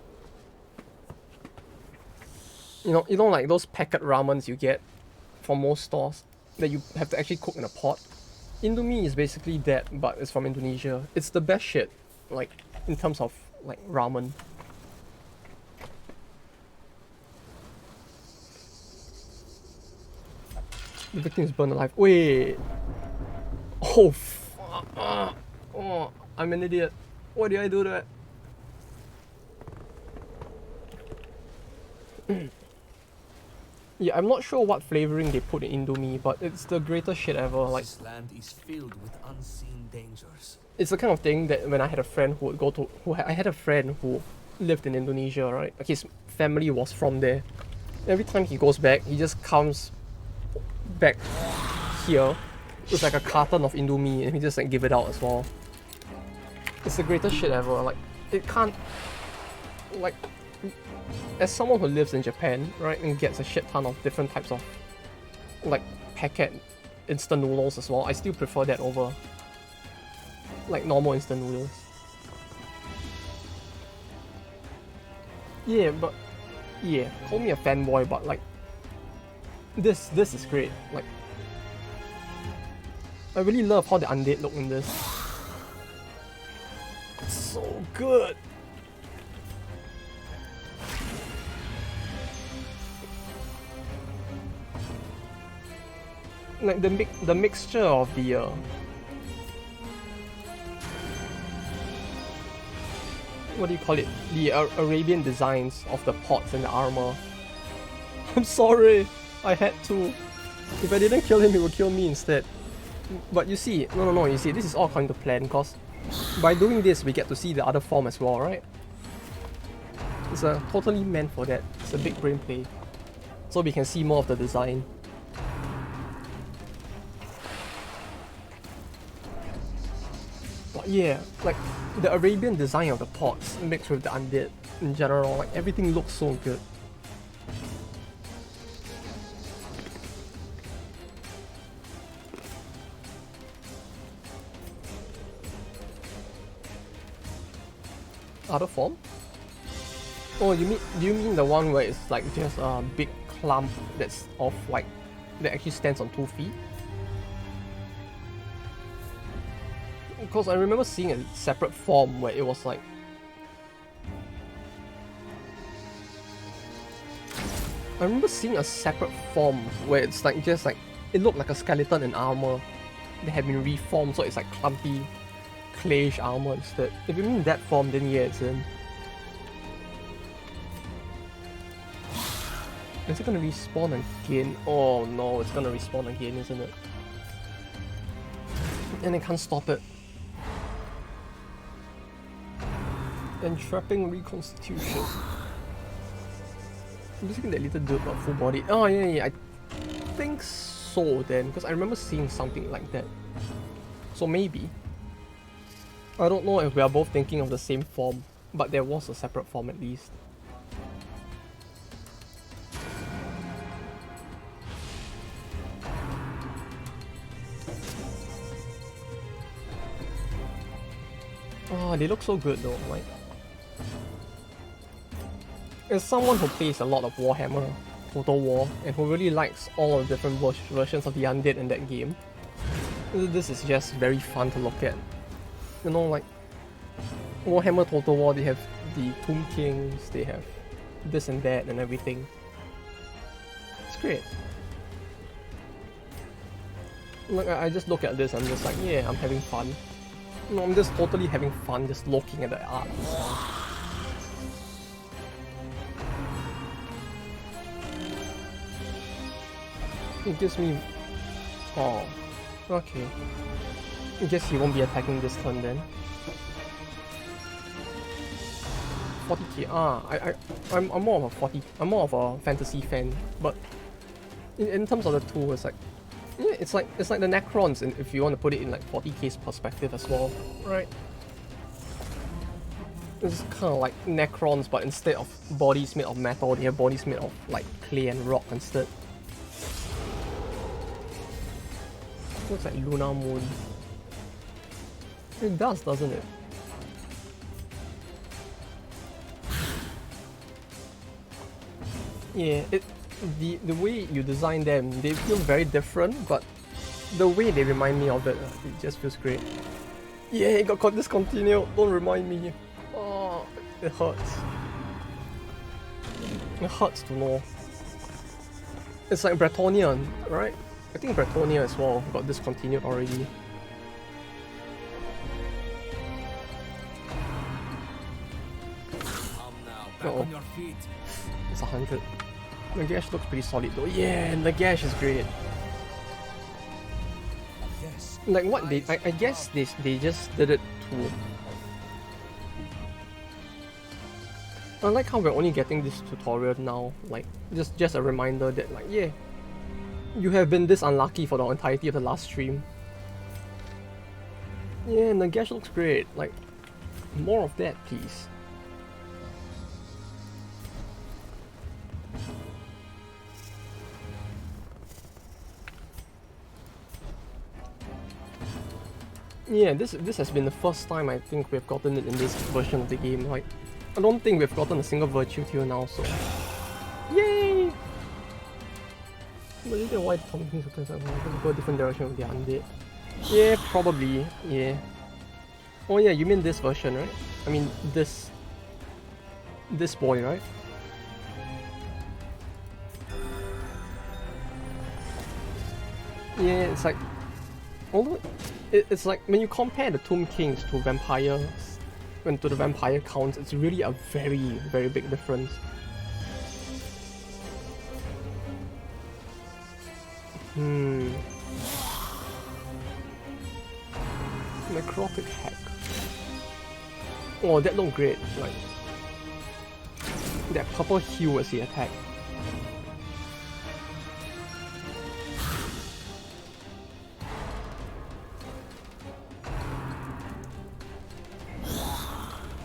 You know, like those packet ramens you get from most stores that you have to actually cook in a pot. Indomie is basically that, but it's from Indonesia. It's the best shit, like in terms of like ramen. The victim is burned alive. Wait. Oh, oh, I'm an idiot. Why did I do that? Yeah, I'm not sure what flavoring they put in Indomie, but it's the greatest shit ever. Like, This land is filled with unseen dangers. it's the kind of thing that when I had a friend who would go to, I had a friend who lived in Indonesia, right? Like his family was from there. Every time he goes back, he just comes back here with like a carton of Indomie and he just like give it out as well. It's the greatest shit ever. Like, it can't, like, as someone who lives in Japan, right, and gets a shit ton of different types of like packet instant noodles as well, I still prefer that over like normal instant noodles. Yeah, but yeah, call me a fanboy, but like this is great. Like, I really love how the undead look in this. It's so good. like the mixture of the what do you call it? The Arabian designs of the pots and the armor. I'm sorry, I had to. If I didn't kill him, he would kill me instead. But you see, no, you see, this is all according to plan, because by doing this, we get to see the other form as well, right? It's totally meant for that. It's a big brain play. So we can see more of the design. But yeah, like the Arabian design of the pots mixed with the undead in general, like everything looks so good. Other form? Oh, do you mean the one where it's like just a big clump that's of like that actually stands on 2 feet? Because I remember seeing a separate form where it was like it's like just like it looked like a skeleton in armor that had been reformed, so it's like clumpy clayish armor instead. If you mean that form, then yeah, it's in. Is it gonna respawn again? Oh no, it's gonna respawn again, isn't it? And I can't stop it. Entrapping reconstitution. I'm just thinking that little dude got full body. Oh yeah, I think so then, because I remember seeing something like that. So maybe. I don't know if we are both thinking of the same form, but there was a separate form at least. Oh, they look so good though, like. As someone who plays a lot of Warhammer, Total War, and who really likes all the different versions of the undead in that game, this is just very fun to look at. You know, like Warhammer Total War, they have the Tomb Kings, they have this and that and everything. It's great. Like I just look at this, I'm just like, yeah, I'm having fun. No, I'm just totally having fun just looking at the art and stuff. It gives me... Oh, okay. I guess he won't be attacking this turn then. 40k. I'm more of a fantasy fan, but in terms of the tool, it's like, yeah, it's like the Necrons, and if you want to put it in like 40k's perspective as well, right? It's kind of like Necrons, but instead of bodies made of metal, they have bodies made of like clay and rock instead. Looks like Lunar Moon. It does, doesn't it? Yeah, the way you design them, they feel very different, but the way they remind me of it just feels great. Yeah, it got discontinued. Don't remind me. Oh, it hurts. It hurts to know. It's like Bretonnian, right? I think Bretonnia as well got discontinued already. Back on your feet. It's 100. Nagash looks pretty solid though. Yeah, Nagash is great. Yes. Like what they, I guess they just did it to. I like how we're only getting this tutorial now. Like just a reminder that like yeah, you have been this unlucky for the entirety of the last stream. Yeah, Nagash looks great. Like more of that, please. Yeah, this has been the first time I think we've gotten it in this version of the game. Like, I don't think we've gotten a single virtue till now, so yay! But you get why Tom King's go a different direction with the undead. Yeah, probably. Yeah. Oh yeah, you mean this version, right? I mean this boy, right? Yeah, it's like, although it's like when you compare the Tomb Kings to vampires, when to the vampire counts, it's really a very, very big difference. Necrotic hack. Oh, that looked great. Like that purple hue as he attacked.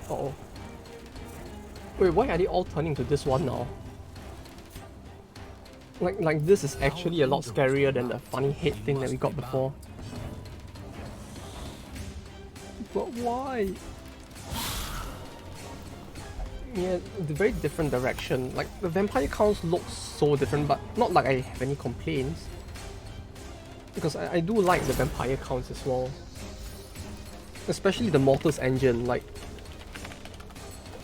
Uh-oh. Wait, why are they all turning to this one now? Like this is actually a lot scarier than the funny head thing that we got before. But why? Yeah, the very different direction. Like the vampire counts look so different, but not like I have any complaints. Because I do like the vampire counts as well. Especially the Mortis engine, like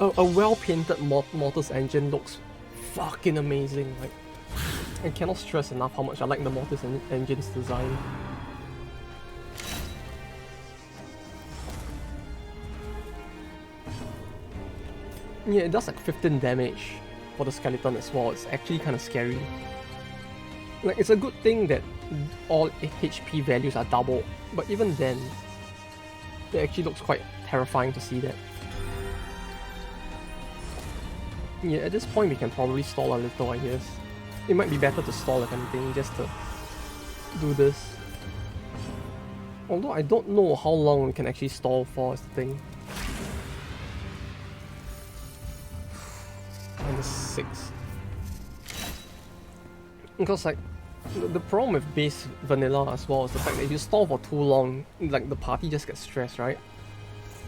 a well-painted Mortis engine looks fucking amazing. Like I cannot stress enough how much I like the Mortis engine's design. Yeah, it does like 15 damage for the skeleton as well. It's actually kind of scary. Like it's a good thing that all HP values are doubled, but even then, it actually looks quite terrifying to see that. Yeah, at this point we can probably stall a little, I guess. It might be better to stall if anything, just to do this. Although I don't know how long we can actually stall for is the thing. -6. Because like, the problem with base vanilla as well is the fact that if you stall for too long, like the party just gets stressed, right?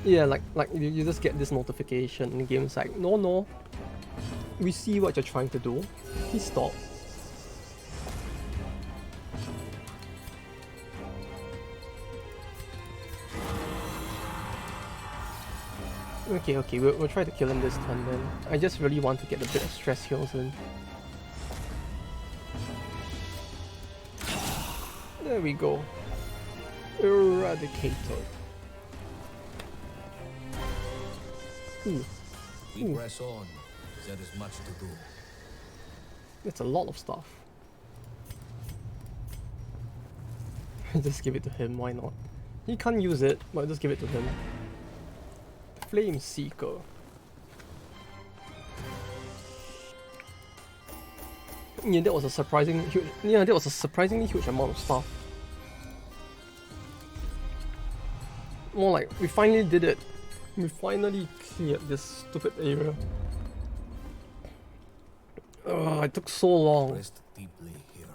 Yeah, like you just get this notification and the game's like, no, we see what you're trying to do, please stop. Okay, we'll try to kill him this turn then. I just really want to get a bit of stress heals in. There we go. Eradicator. We press on. There is much to do. That's a lot of stuff. Just give it to him, why not? He can't use it, but just give it to him. Flame Seeker. Yeah, that was a surprisingly huge amount of stuff. More like, we finally did it. We finally cleared this stupid area. It took so long. Rest deeply here.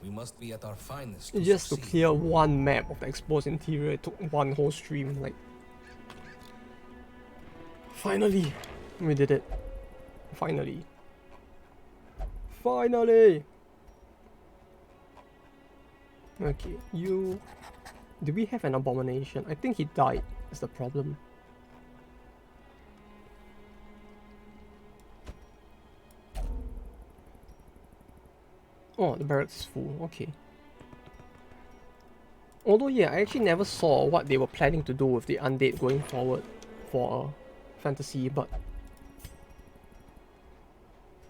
We must be at our finest Just to clear one map of the exposed interior, it took one whole stream. Like, finally, we did it. Finally. Okay, you... Do we have an abomination? I think he died, is the problem. Oh, the barracks is full, okay. Although yeah, I actually never saw what they were planning to do with the undead going forward for fantasy, but...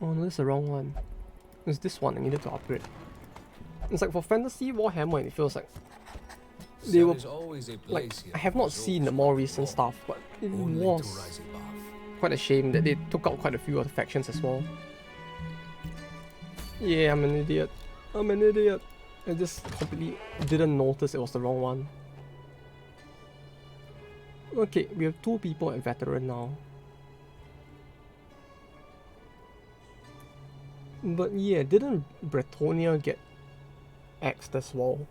Oh no, that's the wrong one. It's this one I needed to upgrade. It's like for fantasy Warhammer, it feels like they were like, I have not seen the more recent stuff, but it was quite a shame that they took out quite a few of the factions as well. Yeah, I'm an idiot. I just completely didn't notice it was the wrong one. Okay, we have 2 people at veteran now. But yeah, didn't Bretonia get axed as well?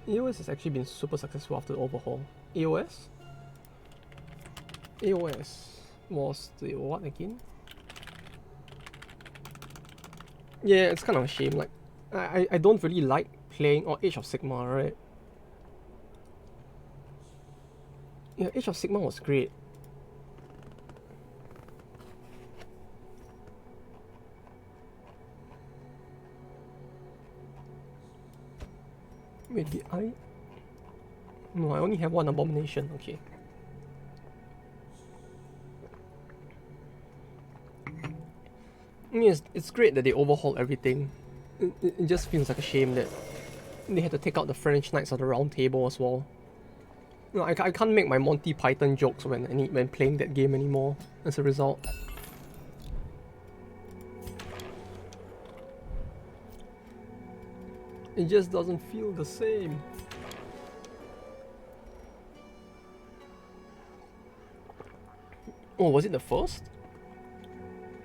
AOS has actually been super successful after the overhaul. AOS? AOS was the what again? Yeah, it's kind of a shame. Like, I don't really like playing Age of Sigma, right? Yeah, Age of Sigma was great. Wait, did I? No, I only have one abomination. Okay. I mean, it's great that they overhaul everything. It just feels like a shame that they had to take out the French Knights of the Round Table as well. No, I can't make my Monty Python jokes when playing that game anymore as a result. It just doesn't feel the same. Oh, was it the first?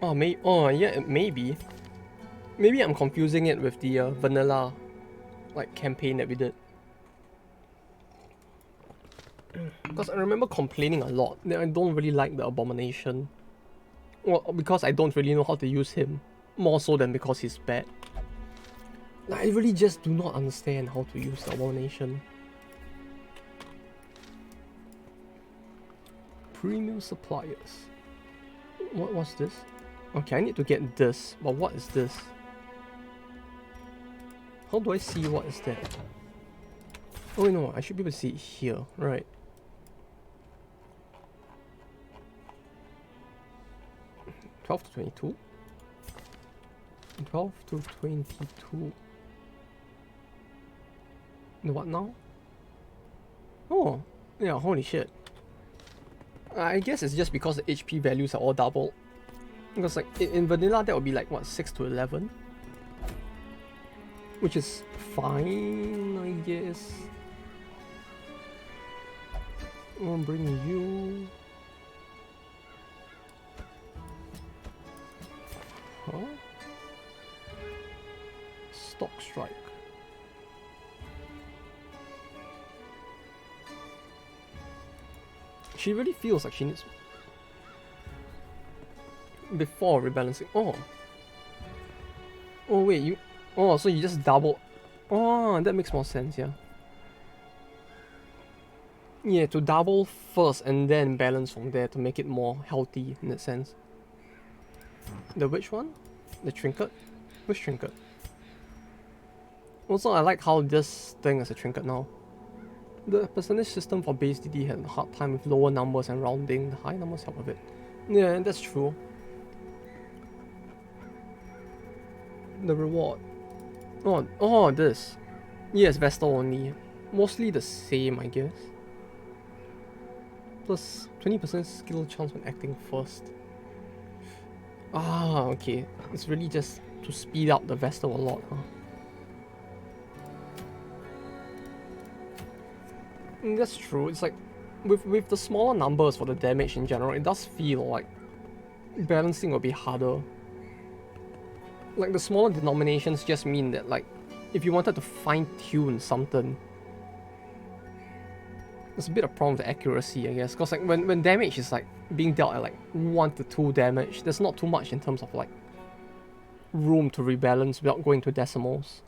Oh, yeah, maybe. Maybe I'm confusing it with the vanilla, like, campaign that we did. Because I remember complaining a lot that I don't really like the Abomination. Well, because I don't really know how to use him. More so than because he's bad. Like, I really just do not understand how to use the Abomination. Premium suppliers. What was this? Okay, I need to get this, but what is this? How do I see what is that? Oh no, I should be able to see it here, right? $12 to 22? 12 to 22. The what now? Oh, yeah, holy shit. I guess it's just because the HP values are all double. Because like in vanilla that would be like what, 6 to 11? Which is fine, I guess. I'll bring you. Huh? Stock strike. She really feels like she needs before rebalancing. Oh. Oh wait, you. Oh, so you just double. Oh, that makes more sense, yeah. Yeah, to double first and then balance from there to make it more healthy in that sense. The which one? The trinket? Which trinket? Also, I like how this thing is a trinket now. The percentage system for base DD had a hard time with lower numbers and rounding. The high numbers help a bit. Yeah, that's true. The reward. Oh, this. Yes, Vestal only. Mostly the same, I guess. Plus 20% skill chance when acting first. Ah, okay. It's really just to speed up the Vestal a lot, huh? That's true. It's like with the smaller numbers for the damage in general, it does feel like balancing will be harder. Like the smaller denominations just mean that like if you wanted to fine-tune something, there's a bit of problem with accuracy, I guess. Because like when damage is like being dealt at like 1 to 2 damage, there's not too much in terms of like room to rebalance without going to decimals.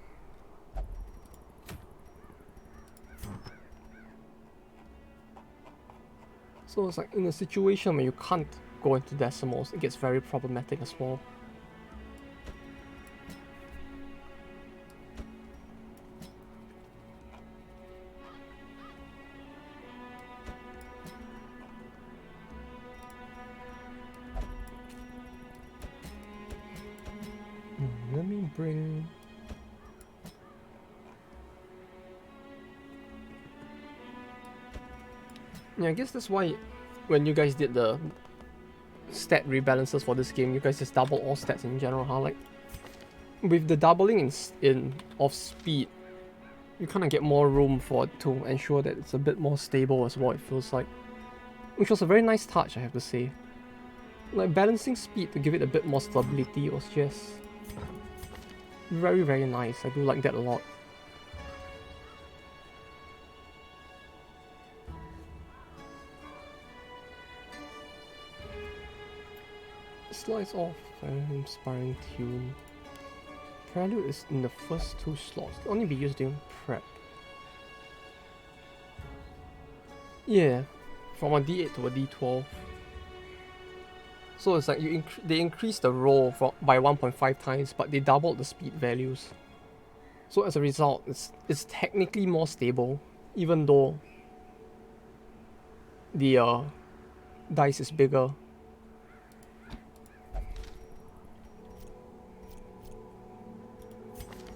So it's like in a situation where you can't go into decimals, it gets very problematic as well. Let me bring... Yeah, I guess that's why when you guys did the stat rebalances for this game, you guys just double all stats in general, huh? Like, with the doubling of speed, you kind of get more room to ensure that it's a bit more stable as well, it feels like. Which was a very nice touch, I have to say. Like, balancing speed to give it a bit more stability was just very, very nice. I do like that a lot. Slice off inspiring tune. Prelude is in the first 2 slots. Can only be used during prep. Yeah, from a D8 to a D12. So it's like they increased the roll by 1.5 times, but they doubled the speed values. So as a result, it's technically more stable, even though the dice is bigger.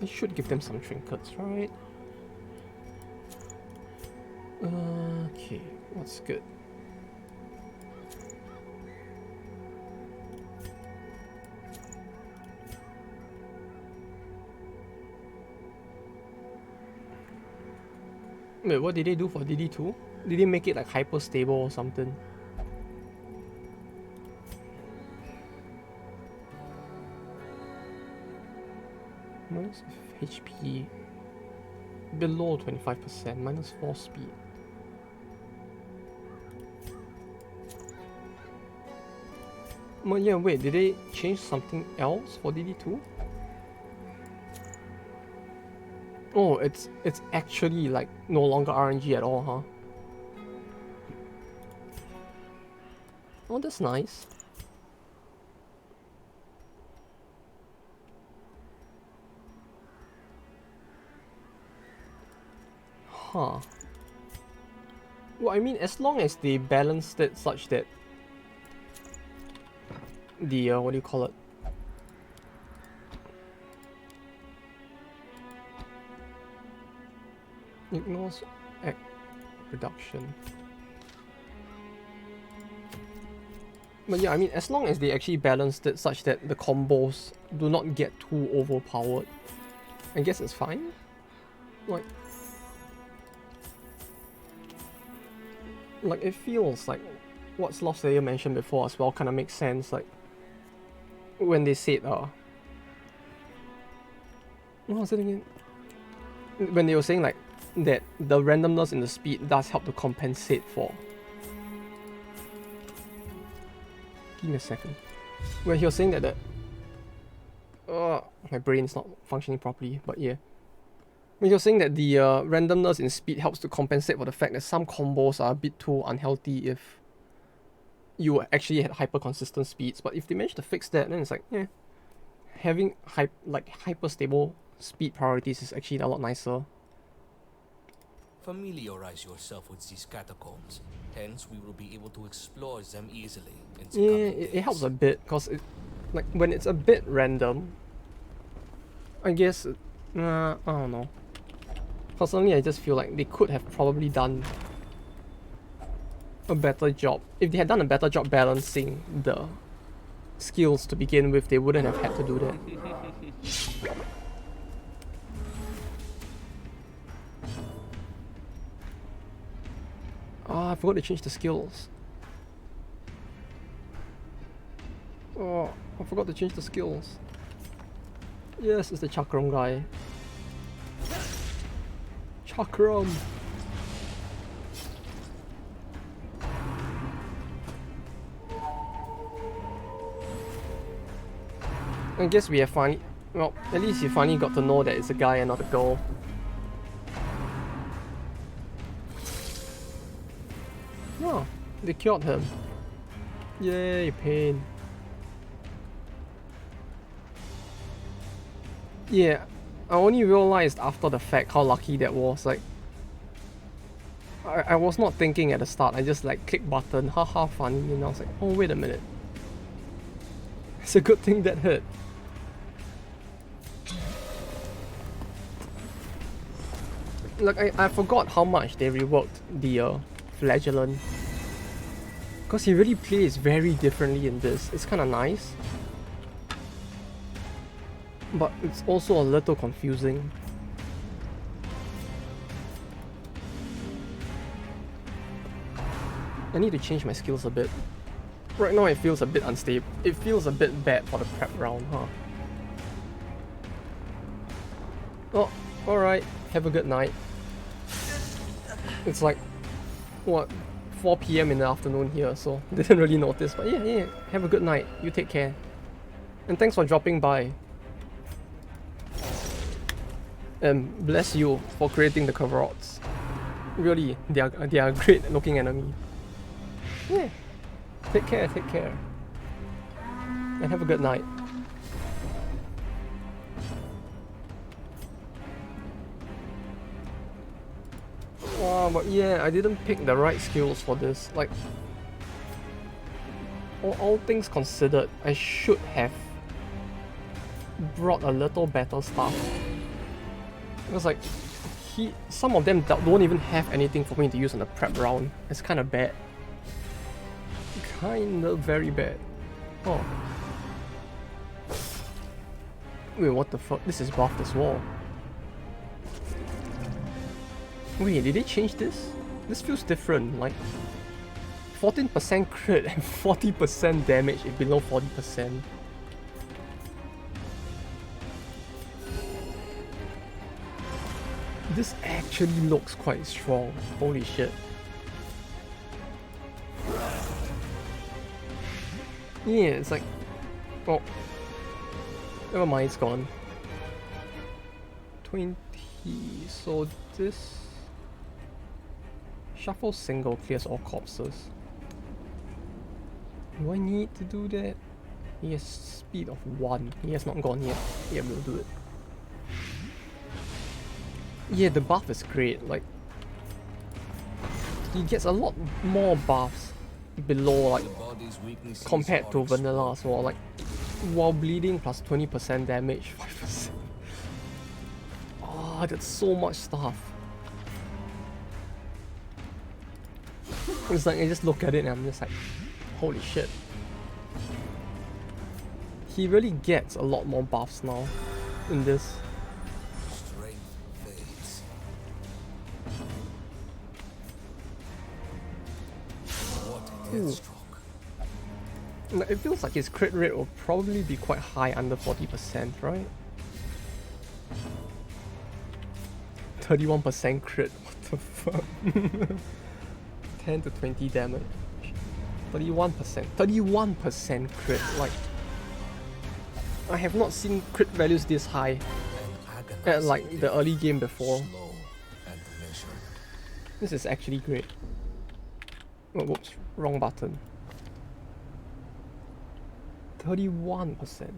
I should give them some trinkets, right? Okay, what's good? Wait, what did they do for DD2? Did they make it like hyper stable or something? Minus HP below 25%, minus 4 speed. Well, yeah, wait, did they change something else for DD2? Oh, it's actually like no longer RNG at all, huh? Oh, that's nice. Huh. Well, I mean, as long as they balanced it such that the, what do you call it? Ignores act reduction. But yeah, I mean, as long as they actually balanced it such that the combos do not get too overpowered, I guess it's fine. Like it feels like what Sloth Slayer mentioned before as well kind of makes sense. Like when they said, what was it again? When they were saying like that the randomness in the speed does help to compensate for. Give me a second. When he was saying that my brain's not functioning properly, but yeah. When you're saying that the randomness in speed helps to compensate for the fact that some combos are a bit too unhealthy if you actually had hyper consistent speeds, but if they manage to fix that, then it's like, yeah, having hyper stable speed priorities is actually a lot nicer. Familiarize yourself with these catacombs, hence we will be able to explore them easily. Yeah, it helps a bit because like when it's a bit random, I guess I don't know. Personally, I just feel like they could have probably done a better job. If they had done a better job balancing the skills to begin with, they wouldn't have had to do that. I forgot to change the skills. Oh, I forgot to change the skills. Yes, it's the Chakram guy. Chakram! I guess we have finally... Well, at least you finally got to know that it's a guy and not a girl. Oh, they killed him. Yay, pain. Yeah, I only realized after the fact how lucky that was. Like, I was not thinking at the start. I just like click button, haha, funny, and I was like, oh wait a minute. It's a good thing that hit. Like I forgot how much they reworked the Flagellant. Because he really plays very differently in this. It's kind of nice. But it's also a little confusing. I need to change my skills a bit. Right now it feels a bit unstable. It feels a bit bad for the prep round, huh? Oh, alright. Have a good night. It's like, what, 4 PM in the afternoon here, so didn't really notice. But yeah, have a good night. You take care. And thanks for dropping by. And bless you for creating the Kavarots. Really, they are great looking enemy. Yeah. Take care. And have a good night. But yeah, I didn't pick the right skills for this. Like, all things considered, I should have brought a little better stuff. Because like, some of them don't even have anything for me to use on the prep round. It's kind of bad. Kinda very bad. Oh. Wait, what the fuck? This is buffed as well. Wait, did they change this? This feels different. Like 14% crit and 40% damage if below 40%. This actually looks quite strong. Holy shit. Yeah, it's like... Oh. Never mind, it's gone. 20... So this... Shuffle single clears all corpses. Do I need to do that? He has speed of 1. He has not gone yet. Yeah, we'll do it. Yeah, the buff is great. Like, he gets a lot more buffs below, like, compared to vanilla as well. Like, while bleeding plus 20% damage, 5%. Oh, that's so much stuff. It's like I just look at it and I'm just like, holy shit. He really gets a lot more buffs now in this. Ooh. It feels like his crit rate will probably be quite high, under 40%, right? 31% crit, what the fuck? 10 to 20 damage. 31%. 31% crit, like... I have not seen crit values this high at like the early game before. This is actually great. Oh, whoops, wrong button. 31%.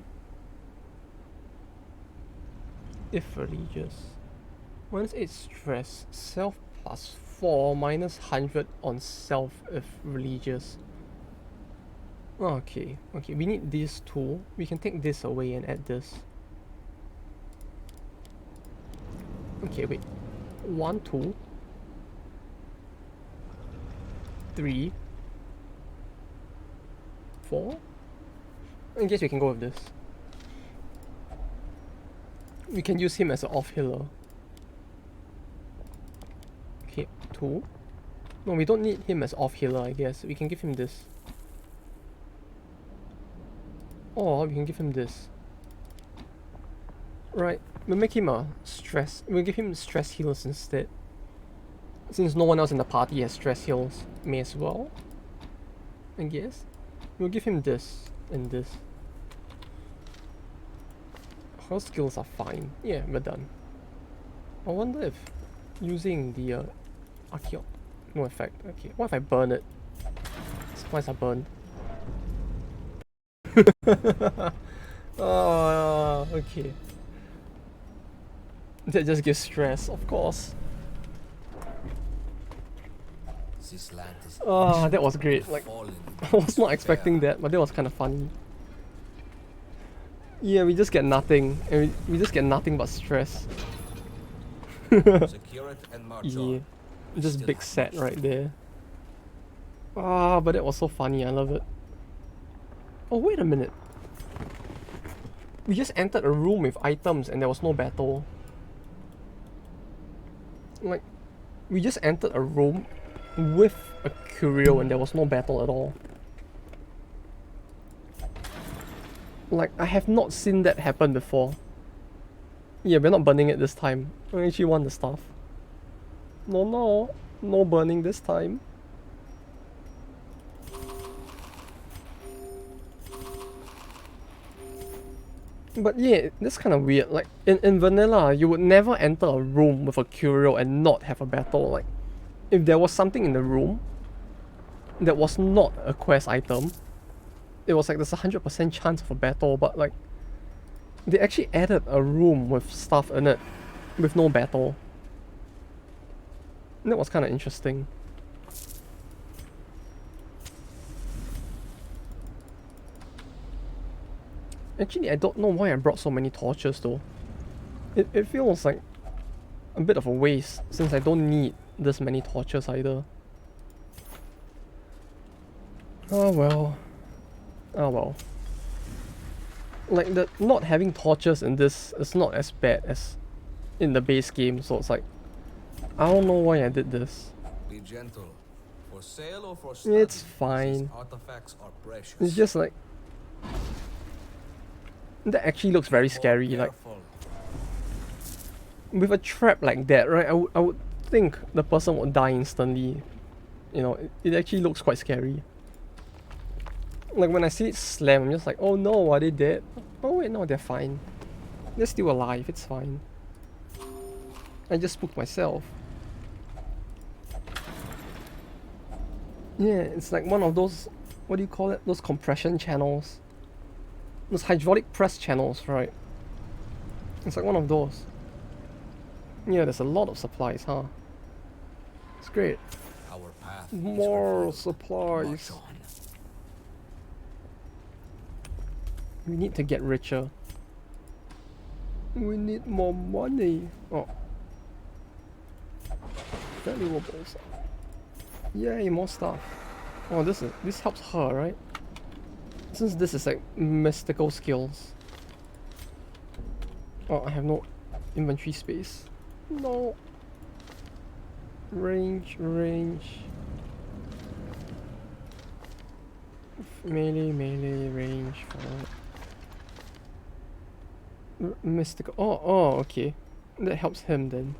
If religious. Minus 8 stress, self plus 4, minus 100 on self if religious. Okay, okay, we need these two. We can take this away and add this. Okay, wait. 1, 2, 3, 4. I guess we can go with this. We can use him as an off healer. Okay, 2. No, we don't need him as off healer, I guess. We can give him this. Or we can give him this. Right, we'll make him a stress. We'll give him stress heals instead. Since no one else in the party has stress heals, may as well. I guess. We'll give him this and this. Her skills are fine. Yeah, we're done. I wonder if using the Archeo... No effect. Okay, what if I burn it? Supplies are burned. Oh, okay. That just gives stress, of course. Oh, that was great. Like, I was not expecting that, but that was kind of funny. Yeah, we just get nothing, and we just get nothing but stress. Yeah, just big set right there. Ah, but that was so funny. I love it. Oh, wait a minute. We just entered a room with items and there was no battle. Like, we just entered a room with a curio and there was no battle at all. Like, I have not seen that happen before. Yeah, we're not burning it this time. I actually want the stuff. No, no burning this time. But yeah, that's kind of weird. Like, in vanilla, you would never enter a room with a curio and not have a battle. Like, if there was something in the room that was not a quest item, it was like there's a 100% chance of a battle, but like, they actually added a room with stuff in it with no battle. That was kind of interesting. Actually, I don't know why I brought so many torches though. It feels like a bit of a waste since I don't need this many torches either. Oh well. Oh well. Like, the not having torches in this is not as bad as in the base game, so it's like, I don't know why I did this. Be gentle. For sale or for study, it's these fine. artifacts are precious. It's just like, that actually looks very scary. Like, with a trap like that, right? I would think the person would die instantly. You know, it actually looks quite scary. Like, when I see it slam, I'm just like, oh no, are they dead? Oh wait, no, they're fine. They're still alive, it's fine. I just spooked myself. Yeah, it's like one of those, what do you call it? Those compression channels. Those hydraulic press channels, right? It's like one of those. Yeah, there's a lot of supplies, huh? It's great. Our path more supplies. We need to get richer. We need more money. Oh. Valuables. Yay, more stuff. Oh, this helps her, right? Since this is like mystical skills. Oh, I have no inventory space. No. Range. Melee, range, mystical. Oh, okay. That helps him then.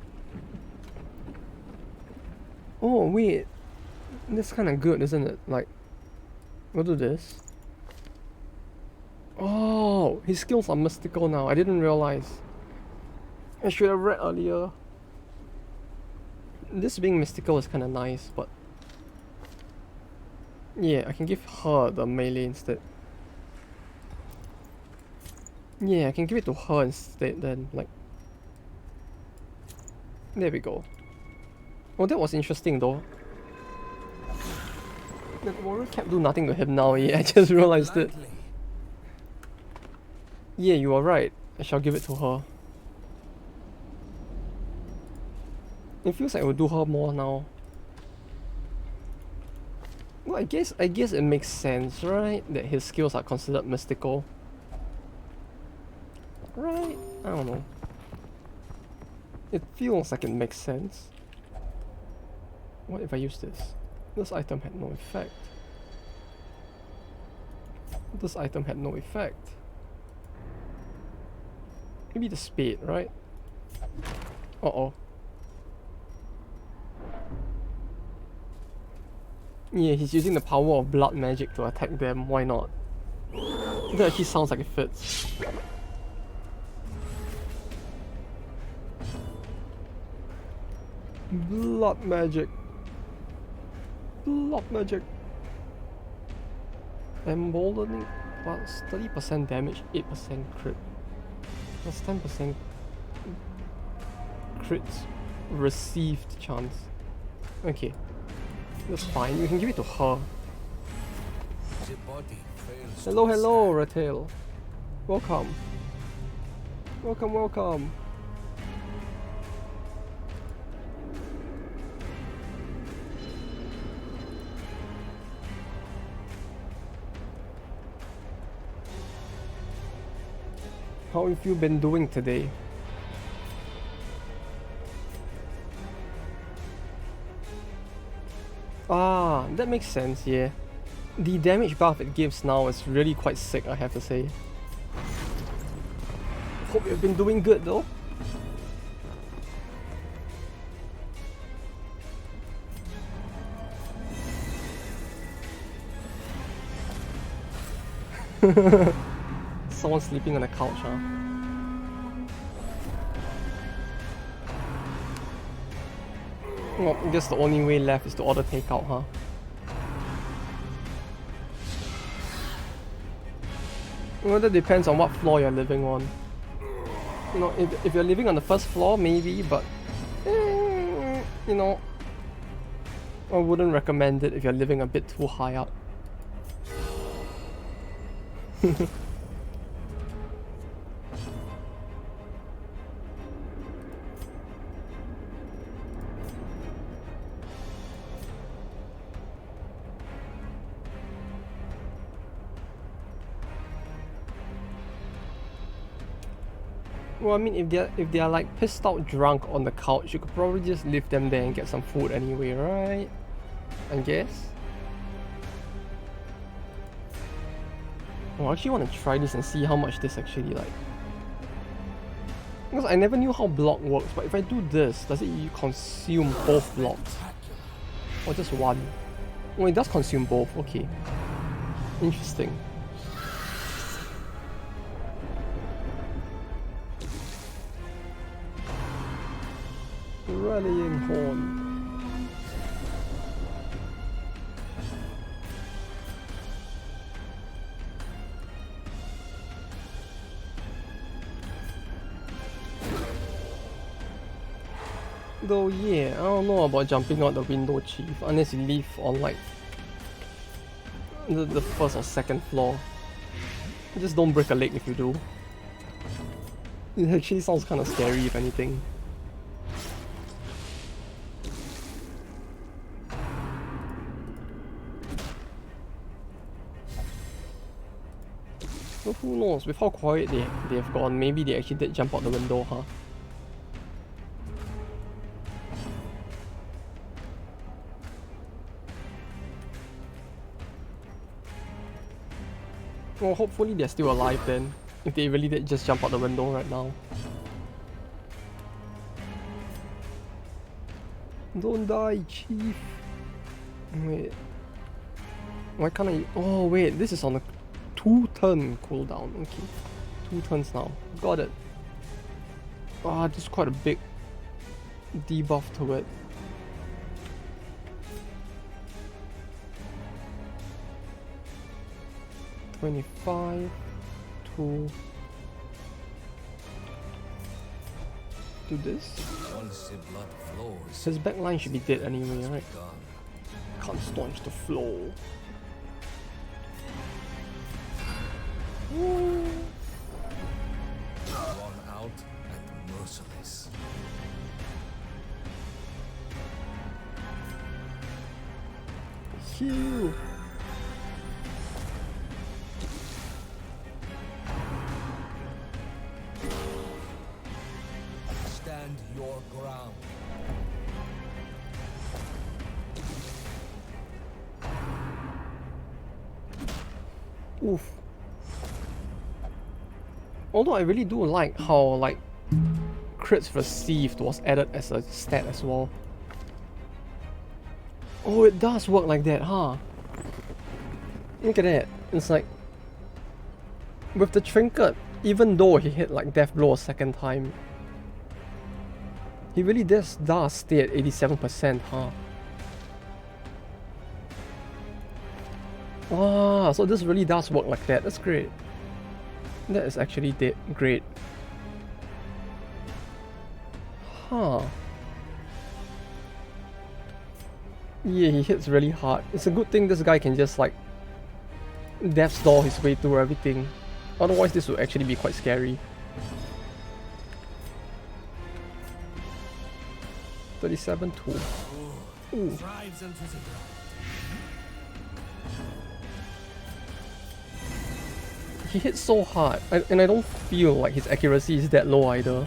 Oh, wait. That's kind of good, isn't it? Like, we'll do this. Oh, his skills are mystical now. I didn't realize. I should have read earlier. This being mystical is kind of nice, but yeah, I can give her the melee instead. Yeah, I can give it to her instead then, like. There we go. Oh, that was interesting though. The warrior cap do nothing to him now, yeah, I just realized it. Yeah, you are right. I shall give it to her. It feels like it will do her more now. Well, I guess it makes sense, right? That his skills are considered mystical. Right? I don't know. It feels like it makes sense. What if I use this? This item had no effect. This item had no effect. Maybe the spade, right? Uh-oh. Yeah, he's using the power of blood magic to attack them, why not? That actually sounds like it fits. Blood magic. Blood magic. Emboldening plus 30% damage, 8% crit. Plus 10% crits received chance. Okay. That's fine, you can give it to her. Hello, Retail. Welcome. Welcome. How have you been doing today? Ah, that makes sense, yeah. The damage buff it gives now is really quite sick, I have to say. Hope you've been doing good though. Someone sleeping on the couch, huh? Well, I guess the only way left is to order takeout, huh? Well, that depends on what floor you're living on. You know, if you're living on the first floor, maybe, but you know, I wouldn't recommend it if you're living a bit too high up. Well, I mean, if they're like pissed out drunk on the couch, you could probably just leave them there and get some food anyway, right? I guess. Oh, I actually want to try this and see how much this actually like. Because I never knew how block works, but if I do this, does it consume both blocks? Or just one? Oh, it does consume both, okay. Interesting. Rallying horn. Though yeah, I don't know about jumping out the window, Chief, unless you live on like the first or second floor. Just don't break a leg if you do. It actually sounds kind of scary if anything. So who knows, with how quiet they've gone, maybe they actually did jump out the window, huh? Well, hopefully they're still alive then, if they really did just jump out the window right now. Don't die, Chief. Wait. Why can't I... Oh wait, this is on a 2-turn cooldown. Okay. 2 turns now. Got it. Ah, this is quite a big debuff to it. $25 to do this. His backline should be dead anyway, right? Can't staunch the flow. Drawn out and merciless. Heal. Stand your ground. Oof. Although I really do like how like crits received was added as a stat as well. Oh, it does work like that, huh? Look at that. It's like with the trinket, even though he hit like death blow a second time, he really does stay at 87%, huh? Ah, so this really does work like that. That's great. That is actually great. Huh. Yeah, he hits really hard. It's a good thing this guy can just like death stall his way through everything. Otherwise this would actually be quite scary. 37 2. Ooh. He hits so hard, and I don't feel like his accuracy is that low either.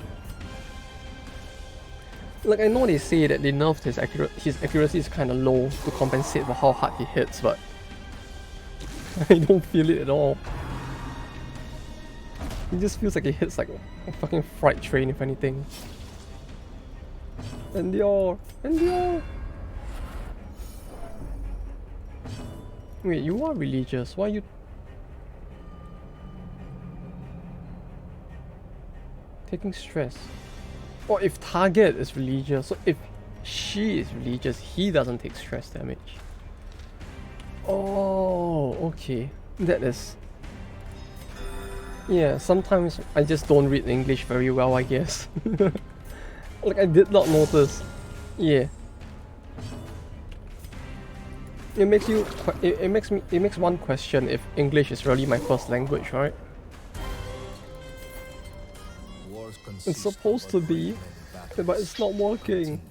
Like, I know they say that they nerfed his accuracy is kind of low to compensate for how hard he hits, but I don't feel it at all. He just feels like he hits like a fucking freight train, if anything. Endure! Endure! Wait, you are religious. Why are you... taking stress? Or if target is religious, so if she is religious, he doesn't take stress damage. Oh, okay. That is... Yeah, sometimes I just don't read English very well, I guess. Like, I did not notice. Yeah. It makes you. It makes one question if English is really my first language, right? It's supposed to be, but it's not working.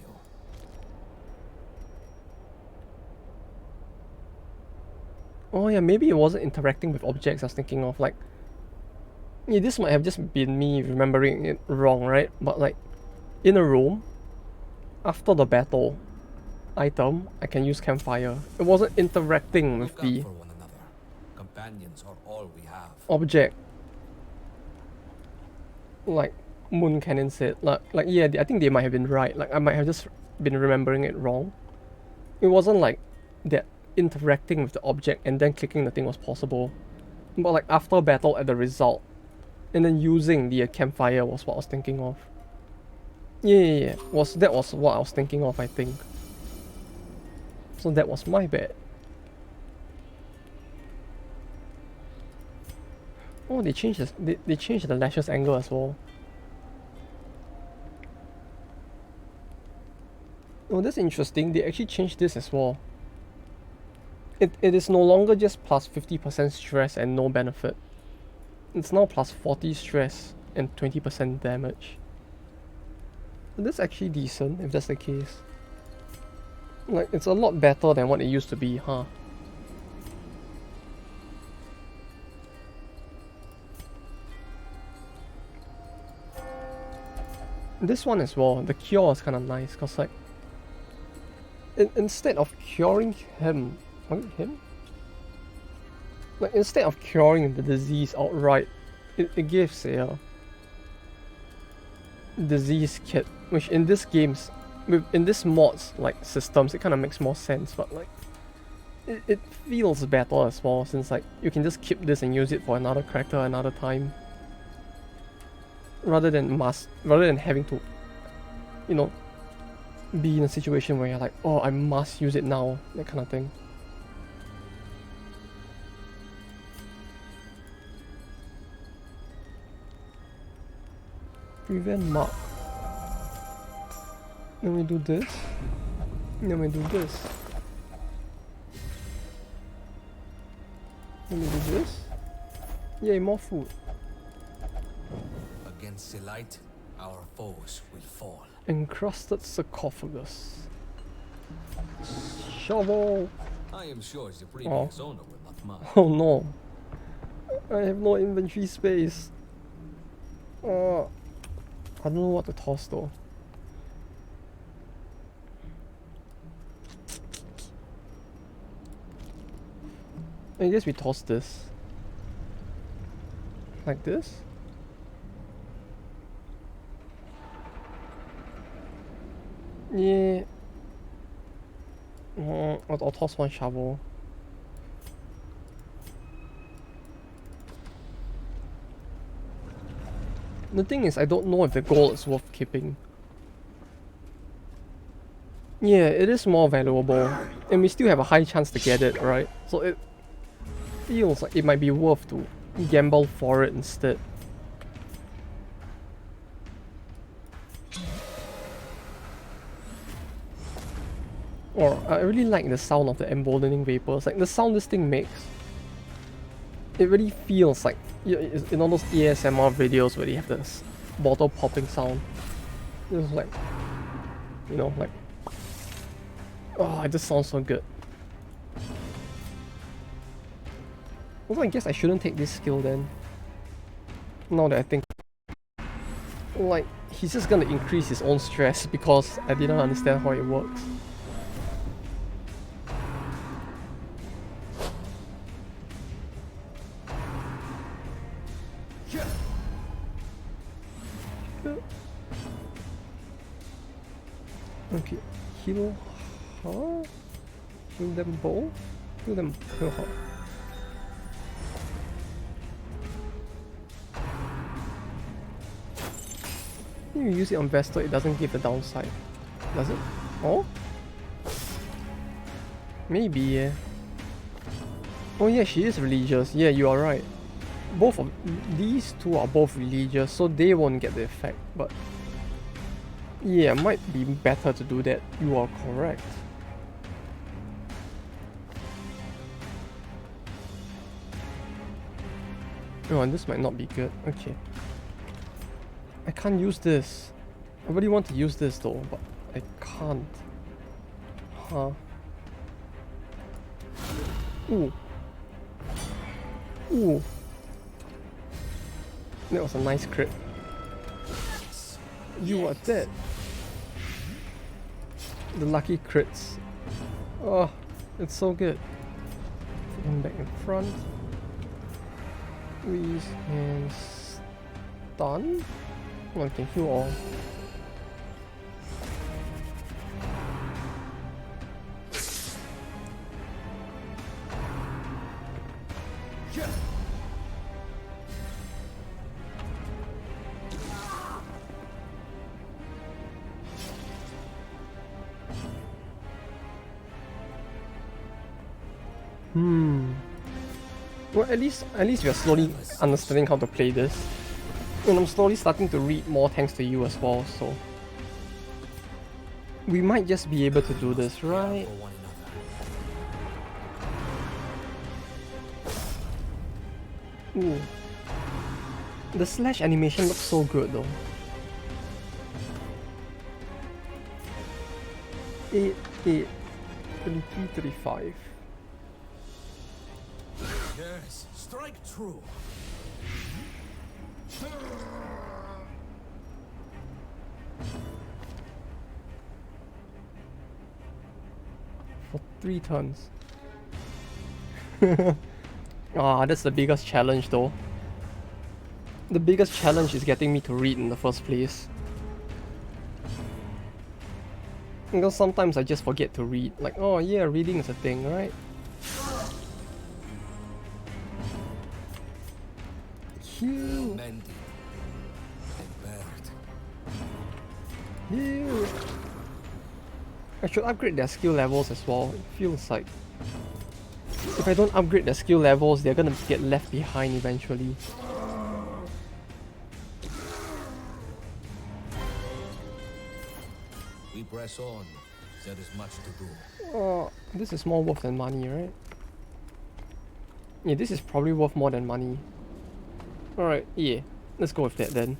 Oh yeah, maybe it wasn't interacting with objects I was thinking of. Like, yeah, this might have just been me remembering it wrong, right? But like, in a room, after the battle item, I can use campfire. It wasn't interacting with the Companions are all we have. object. Like Moon Cannon said, like yeah, I think they might have been right. Like I might have just been remembering it wrong. It wasn't like that interacting with the object and then clicking the thing was possible, but like after battle at the result, and then using the campfire was what I was thinking of. Yeah. That was what I was thinking of, I think. So that was my bad. Oh, they changed this. They changed the lashes angle as well. Oh, that's interesting. They actually changed this as well. It is no longer just plus 50% stress and no benefit. It's now plus 40 stress and 20% damage. That's actually decent if that's the case. Like, it's a lot better than what it used to be, huh? This one as well, the cure is kind of nice, because like, instead of curing him, like instead of curing the disease outright, it gives a disease kit, which in this games, in this mods like systems, it kind of makes more sense, but like, it feels better as well, since like you can just keep this and use it for another character another time. Rather than having to, you know, be in a situation where you're like, oh, I must use it now, that kind of thing. Prevent mark. Then we do this. Then we do this. Then we do this. Yay, more food. Against the light, our foes will fall. Encrusted sarcophagus. Shovel. I am sure the previous owner will not mind. Oh no. I have no inventory space. I don't know what to toss though. I guess we toss this. Like this? Yeah. I'll toss one shovel. The thing is, I don't know if the gold is worth keeping. Yeah, it is more valuable, and we still have a high chance to get it, right? So it feels like it might be worth to gamble for it instead. Or I really like the sound of the emboldening vapors. Like the sound this thing makes, it really feels like, in all those ASMR videos where they have this bottle popping sound. It's like, you know, like, oh, it just sounds so good. Also, I guess I shouldn't take this skill then. Now that I think, like, he's just gonna increase his own stress because I didn't understand how it works. Okay, heal her, heal them both, heal her. When you use it on Vestal, it doesn't give the downside, does it? Oh? Maybe, yeah. Oh yeah, she is religious, yeah, you are right. Both of these two are both religious, so they won't get the effect, but yeah, might be better to do that. You are correct. Oh, and this might not be good. Okay. I can't use this. I really want to use this though, but I can't. Huh. Ooh. Ooh. That was a nice crit. You are dead. The lucky crits. Oh, it's so good. Put him back in front. We can stun. One can heal all. Well, at least we are slowly understanding how to play this. And I'm slowly starting to read more thanks to you as well, so we might just be able to do this, right? Ooh. The slash animation looks so good though. 8, 8, 33, 35. Yes, strike true. For 3 turns. Ah, that's the biggest challenge though. The biggest challenge is getting me to read in the first place. Because sometimes I just forget to read. Like, oh yeah, reading is a thing, right? Heal! Heal! I should upgrade their skill levels as well. It feels like if I don't upgrade their skill levels, they're gonna get left behind eventually. We press on. There is much to do. Oh, this is more worth than money, right? Yeah, this is probably worth more than money. Alright, yeah. Let's go with that then.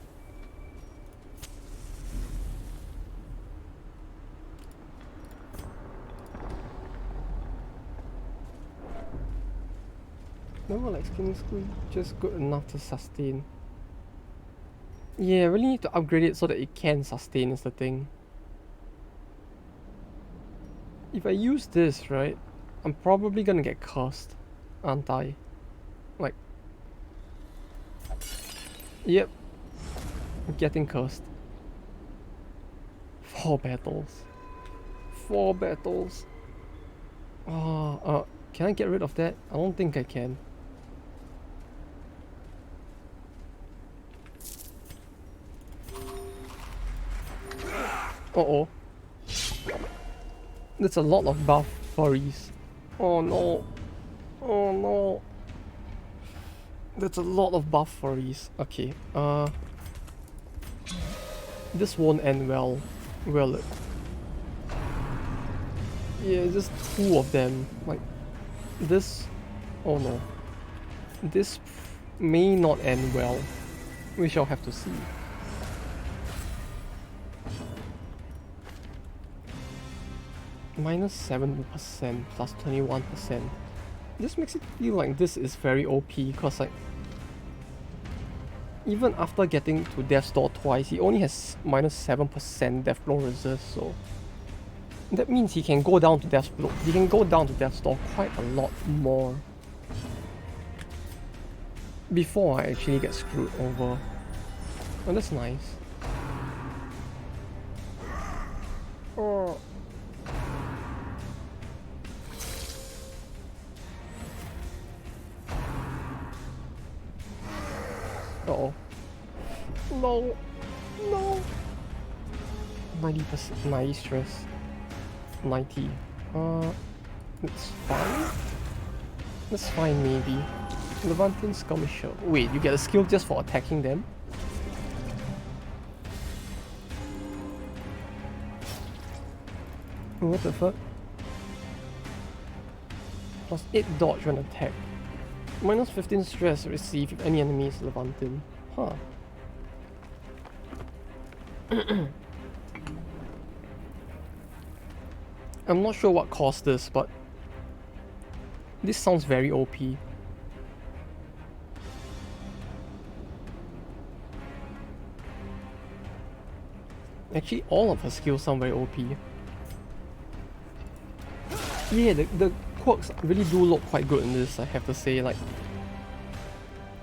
No, like skinning school, just good enough to sustain. Yeah, I really need to upgrade it so that it can sustain is the thing. If I use this, right, I'm probably gonna get cursed, aren't I? Like, yep, I'm getting cursed. 4 battles. 4 battles. Can I get rid of that? I don't think I can. Uh-oh. That's a lot of buff furries. Oh no. Oh no. That's a lot of buff furries. Okay, this won't end well, will it? Yeah, just 2 of them. Like, this... Oh no. This may not end well. We shall have to see. -7% plus 21%. This makes it feel like this is very OP because like even after getting to Death's Door twice, he only has -7% death blow resist, so that means he can go down to Death's Blow. He can go down to Death's Door quite a lot more before I actually get screwed over. Oh, that's nice. Oh. Uh-oh. No. No. 90%. 90 stress. 90. That's fine. That's fine, maybe. Levantin Skirmisher. Wait, you get a skill just for attacking them? What the fuck? +8 dodge when attacked. Minus 15 stress received if any enemy is Levantin. Huh. I'm not sure what caused this, but this sounds very OP. Actually, all of her skills sound very OP. Yeah, the quirks really do look quite good in this, I have to say. Like,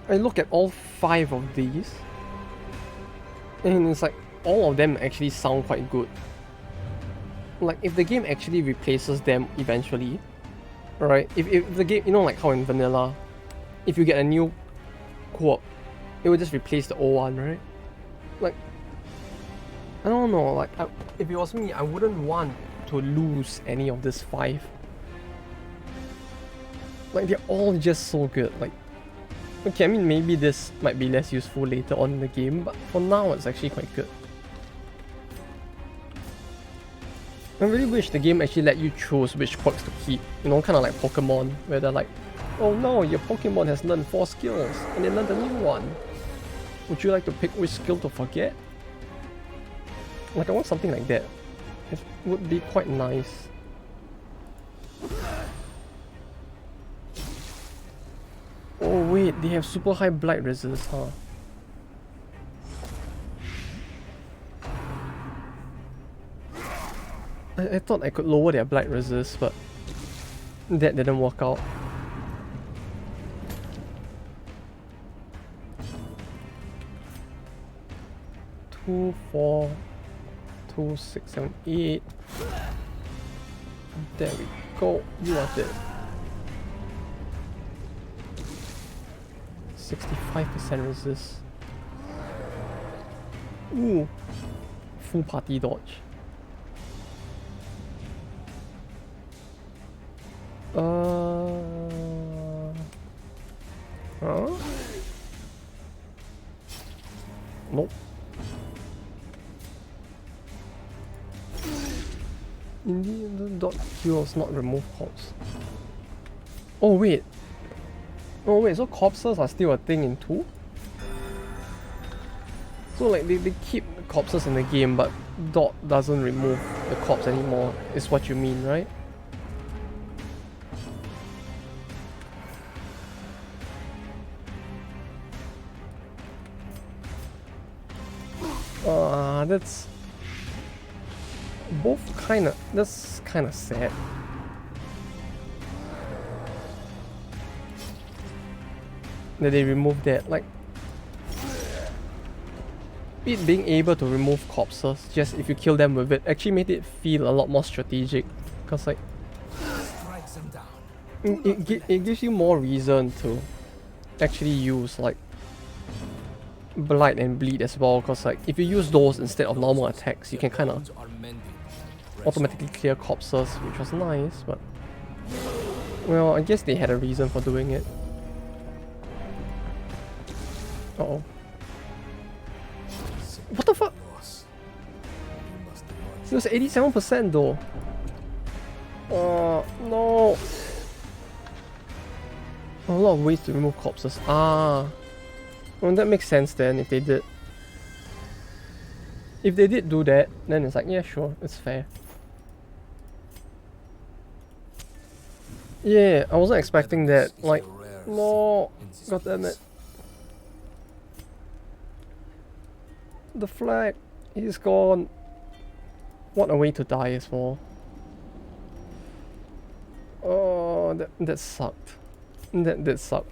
I look at all 5 of these, and it's like, all of them actually sound quite good. Like, if the game actually replaces them eventually, right? If the game, you know, like how in vanilla, if you get a new quirk, it will just replace the old one, right? Like, I don't know, like, if it was me, I wouldn't want to lose any of these 5. Like, they're all just so good. Like, okay, I mean, maybe this might be less useful later on in the game, but for now, it's actually quite good. I really wish the game actually let you choose which quirks to keep. You know, kind of like Pokemon, where they're like, oh no, your Pokemon has learned 4 skills, and they learned a new one. Would you like to pick which skill to forget? Like, I want something like that. It would be quite nice. Oh wait, they have super high blight resist, huh? I thought I could lower their blight resist, but that didn't work out. Two, 4, 2, 6, 7, 8. There we go. You want it. 65% resist. Ooh. Full party dodge. Huh? Nope. Indeed, the dot kills not remove corpse. Oh wait. Oh wait, so corpses are still a thing in 2? So like they keep corpses in the game, but dot doesn't remove the corpse anymore, is what you mean, right? That's that's kinda sad. That they removed that, like, it being able to remove corpses just if you kill them with it actually made it feel a lot more strategic, because like it gives you more reason to actually use like blight and bleed as well, because like if you use those instead of normal attacks, you can kind of automatically clear corpses, which was nice. But well, I guess they had a reason for doing it. Uh-oh. What the fuck? It was 87% though. Oh no. A lot of ways to remove corpses. Ah. Well, that makes sense then if they did. If they did do that, then it's like, yeah, sure, it's fair. Yeah, I wasn't expecting that. Like, no, god damn it. The flag, he's gone. What a way to die as well. Oh, that sucked. That did suck.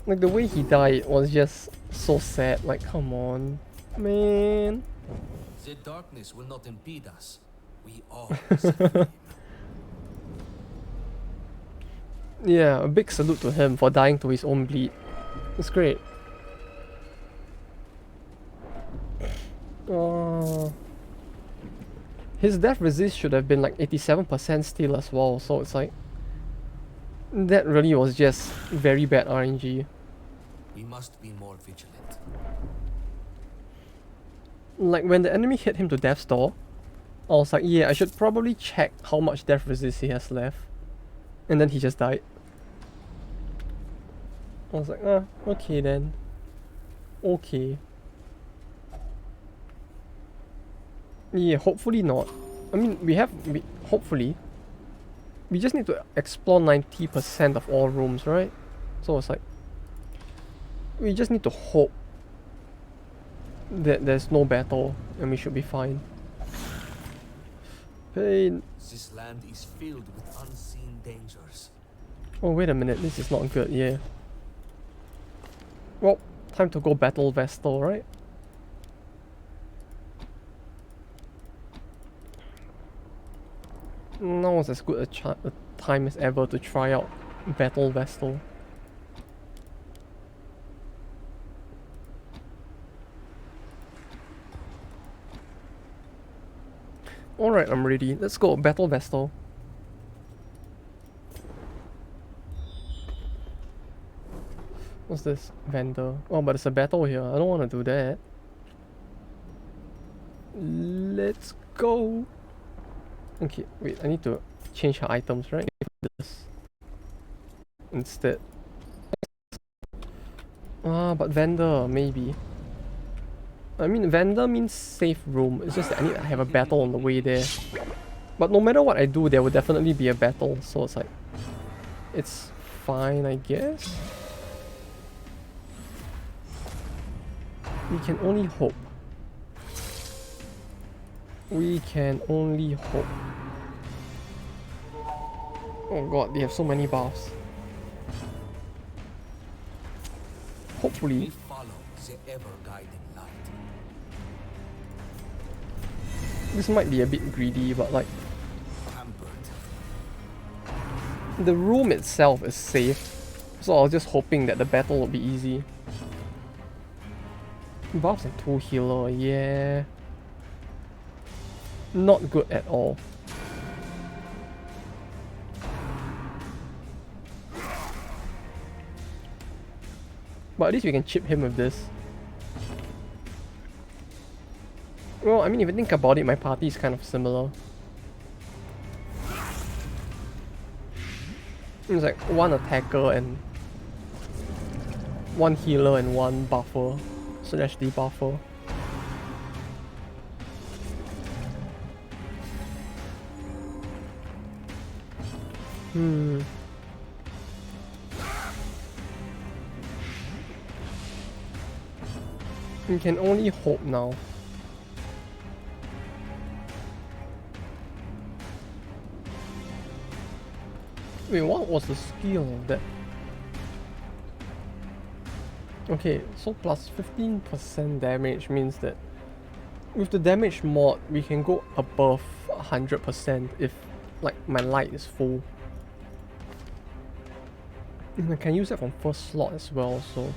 Like, the way he died was just so sad. Like, come on, man. The darkness will not impede us. We all Yeah, a big salute to him for dying to his own bleed. It's great. His death resist should have been like 87% still as well, so it's like, that really was just very bad RNG. We must be more vigilant. Like when the enemy hit him to death's door, I was like, yeah, I should probably check how much death resist he has left. And then he just died. I was like, okay then. Okay. Yeah, hopefully not. I mean, hopefully. We just need to explore 90% of all rooms, right? So it's like, we just need to hope that there's no battle and we should be fine. Pain. This land is filled with unseen dangers. Oh, wait a minute, this is not good, yeah. Well, time to go battle Vestal, right? Now is as good a time as ever to try out battle Vestal. Alright, I'm ready. Let's go battle Vestal. What's this? Vendor. Oh, but it's a battle here. I don't want to do that. Let's go. Okay, wait, I need to change her items, right? This instead. But vendor, maybe. I mean, vendor means safe room. It's just that I need to have a battle on the way there. But no matter what I do, there will definitely be a battle. So it's like, it's fine, I guess. We can only hope. We can only hope. Oh god, they have so many buffs. Hopefully. We follow the ever-guiding light. This might be a bit greedy, but like, Pampered. the room itself is safe. So I was just hoping that the battle would be easy. Buffs and 2 healer, yeah. Not good at all. But at least we can chip him with this. Well, I mean, if you think about it, my party is kind of similar. It's like one attacker and one healer and one buffer / debuffer. We can only hope now. Wait, what was the skill of that? Okay, so plus 15% damage means that with the damage mod, we can go above 100% if like my light is full. And I can use that from first slot as well, so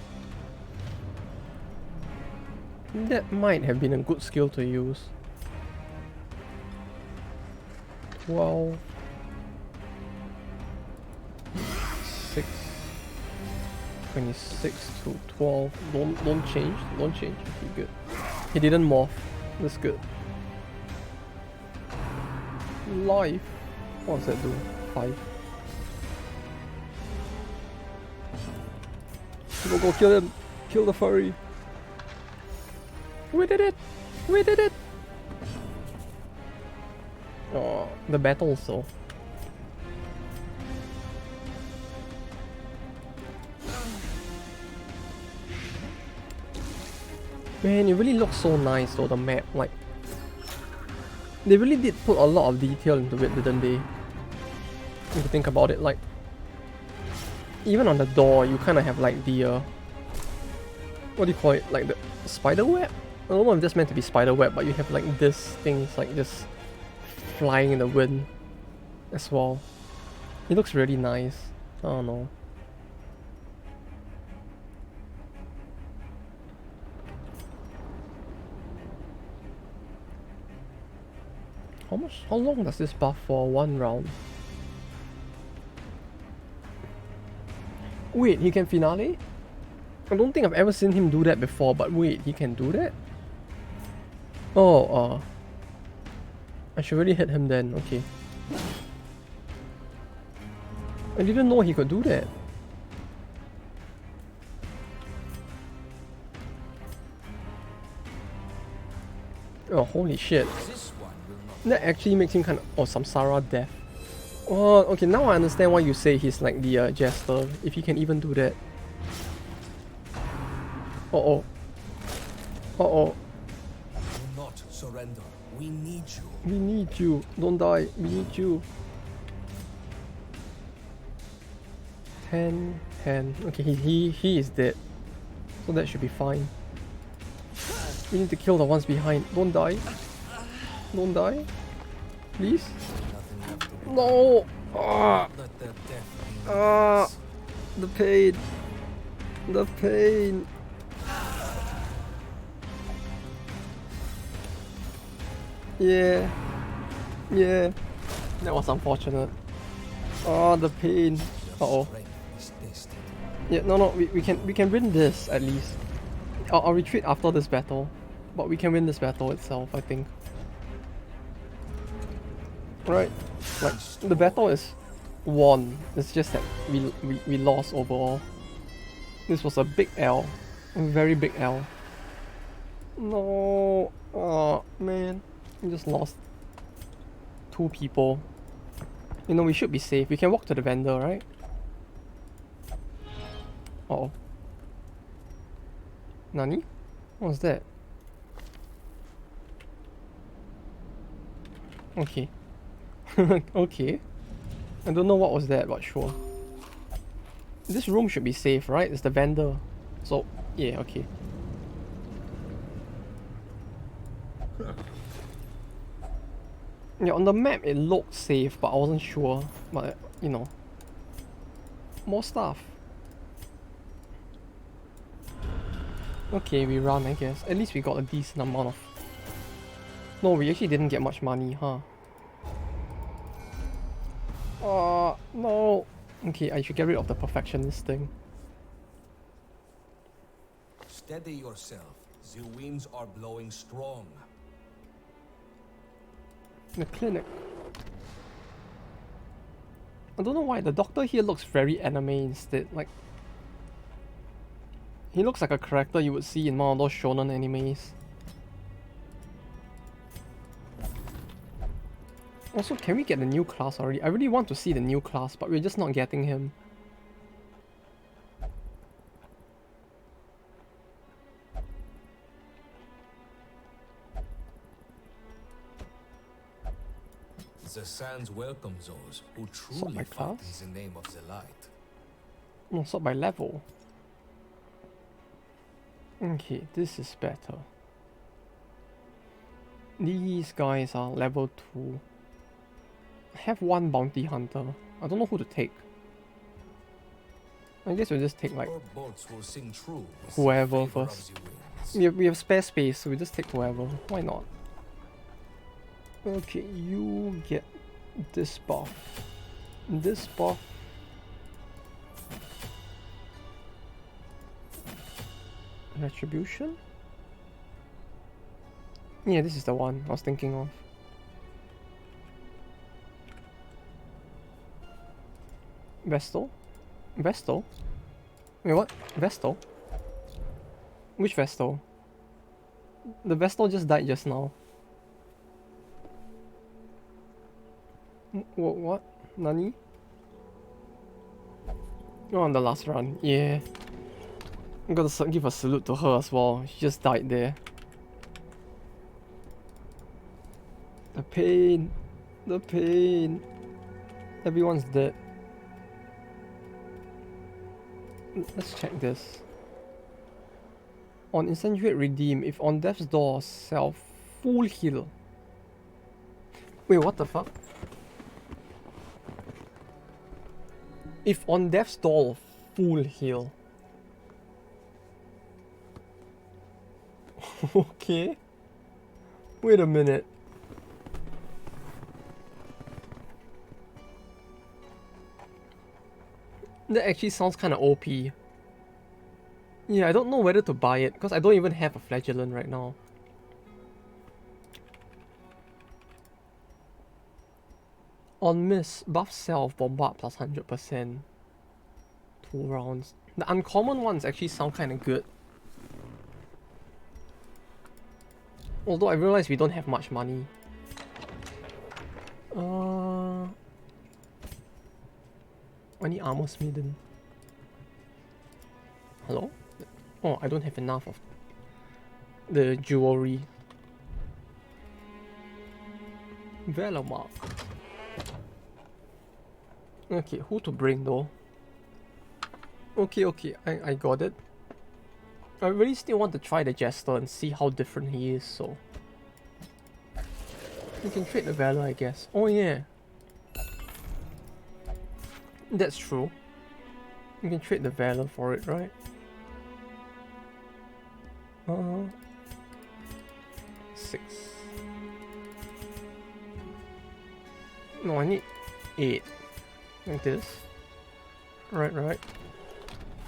that might have been a good skill to use. 12 6 26 to 12. Don't change. Okay, good. He didn't morph. That's good. Life. What does that do? 5. Go kill him. Kill the furry. We did it! We did it! Oh, the battle though. Man, it really looks so nice though, the map. Like, they really did put a lot of detail into it, didn't they? If you think about it, like, even on the door, you kind of have like the, what do you call it? Like the spider web? I don't know if that's meant to be spider web, but you have like this things like just flying in the wind as well. It looks really nice. I don't know. How long does this buff for? 1 round? Wait, he can finale? I don't think I've ever seen him do that before, but wait, he can do that? Oh, I should really hit him then, okay. I didn't know he could do that. Oh, holy shit. That actually makes him kind of... Oh, Samsara Death. Oh, okay, now I understand why you say he's like the Jester, if he can even do that. Uh-oh. Uh-oh. Do not surrender. We need you. We need you. Don't die. We need you. 10, 10. Okay, he is dead. So that should be fine. We need to kill the ones behind. Don't die. Don't die. Please. No! Ah! Let their death be Ah! The pain. The pain. Yeah. Yeah. That was unfortunate. Oh, the pain. Uh-oh. Yeah, no, we can win this at least. I'll retreat after this battle, but we can win this battle itself, I think. Right? Like, the battle is won. It's just that we lost overall. This was a big L. A very big L. No. Oh, man. We just lost 2 people. You know, we should be safe. We can walk to the vendor, right? Uh-oh. Nani? What was that? Okay. Okay. I don't know what was that, but sure. This room should be safe, right? It's the vendor. So, yeah, okay. Yeah, on the map it looked safe, but I wasn't sure. But, you know. More stuff. Okay, we run, I guess. At least we got a decent amount of... No, we actually didn't get much money, huh? No. Okay, I should get rid of the perfectionist thing. Steady yourself. The winds are blowing strong. The clinic. I don't know why the doctor here looks very anime instead. Like, he looks like a character you would see in one of those shonen animes. Also, can we get the new class already? I really want to see the new class, but we're just not getting him. The sands welcome those who Sort by truly fight class? in the name of the light. No, sort by level. Okay, this is better. These guys are level 2. I have 1 bounty hunter. I don't know who to take. I guess we'll just take like Our boats will sing true with whoever the favor of first. the winds. We have spare space, so we just take whoever. Why not? Okay, you get this buff. This buff. Retribution? Yeah, this is the one I was thinking of. Vestal? Vestal? Wait, what? Vestal? Which Vestal? The Vestal just died just now. What? Nani? Oh, on the last run. Yeah. I'm gonna give a salute to her as well. She just died there. The pain. The pain. Everyone's dead. Let's check this. On Incendiate Redeem, if on Death's Door, self full heal. Wait, what the fuck? If on Death's Door, full heal. Okay. Wait a minute. That actually sounds kind of OP. Yeah, I don't know whether to buy it because I don't even have a flagellant right now. On miss, buff self, bombard plus 100%. 2 rounds. The uncommon ones actually sound kind of good. Although I realize we don't have much money. I need armor smeden. Hello? Oh, I don't have enough of the jewelry. Valor mark. Okay, who to bring though? Okay, I got it. I really still want to try the Jester and see how different he is, so... We can trade the Valor, I guess. Oh yeah. That's true. You can trade the Valor for it, right? 6. No, I need 8. Like this. Right.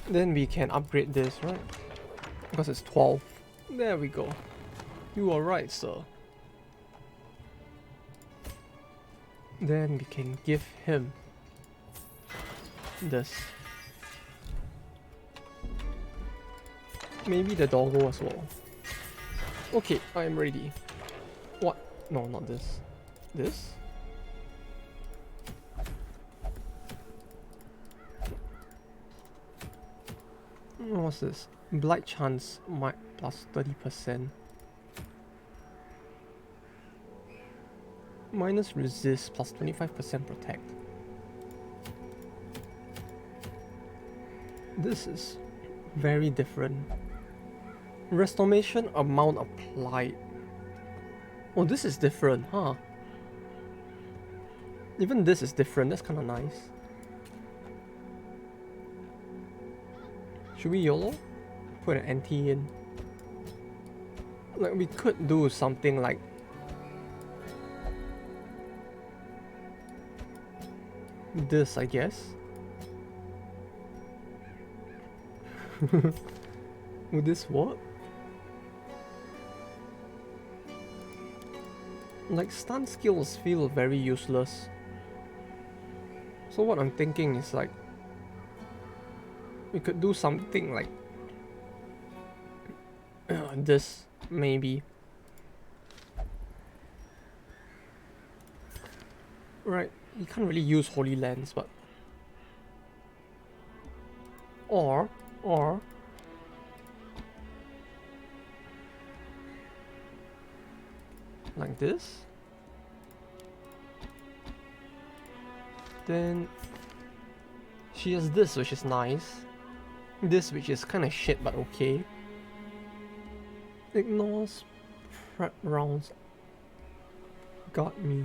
Then we can upgrade this, right? Because it's 12. There we go. You are right, sir. Then we can give him this. Maybe the doggo as well. Okay, I'm ready. What? No, not this. This? What's this? Blight chance might plus 30%. Minus resist plus 25% protect. This is very different. Restoration amount applied. Oh, this is different, huh? Even this is different, that's kinda nice. Should we YOLO? Put an anti in. Like, we could do something like this, I guess. Would this work? Like, stun skills feel very useless. So what I'm thinking is like, we could do something like this, maybe. Right, you can't really use Holy Lens, but... Or... Like this. Then... She has this, which is nice. This, which is kind of shit, but okay. Ignores prep rounds. Got me.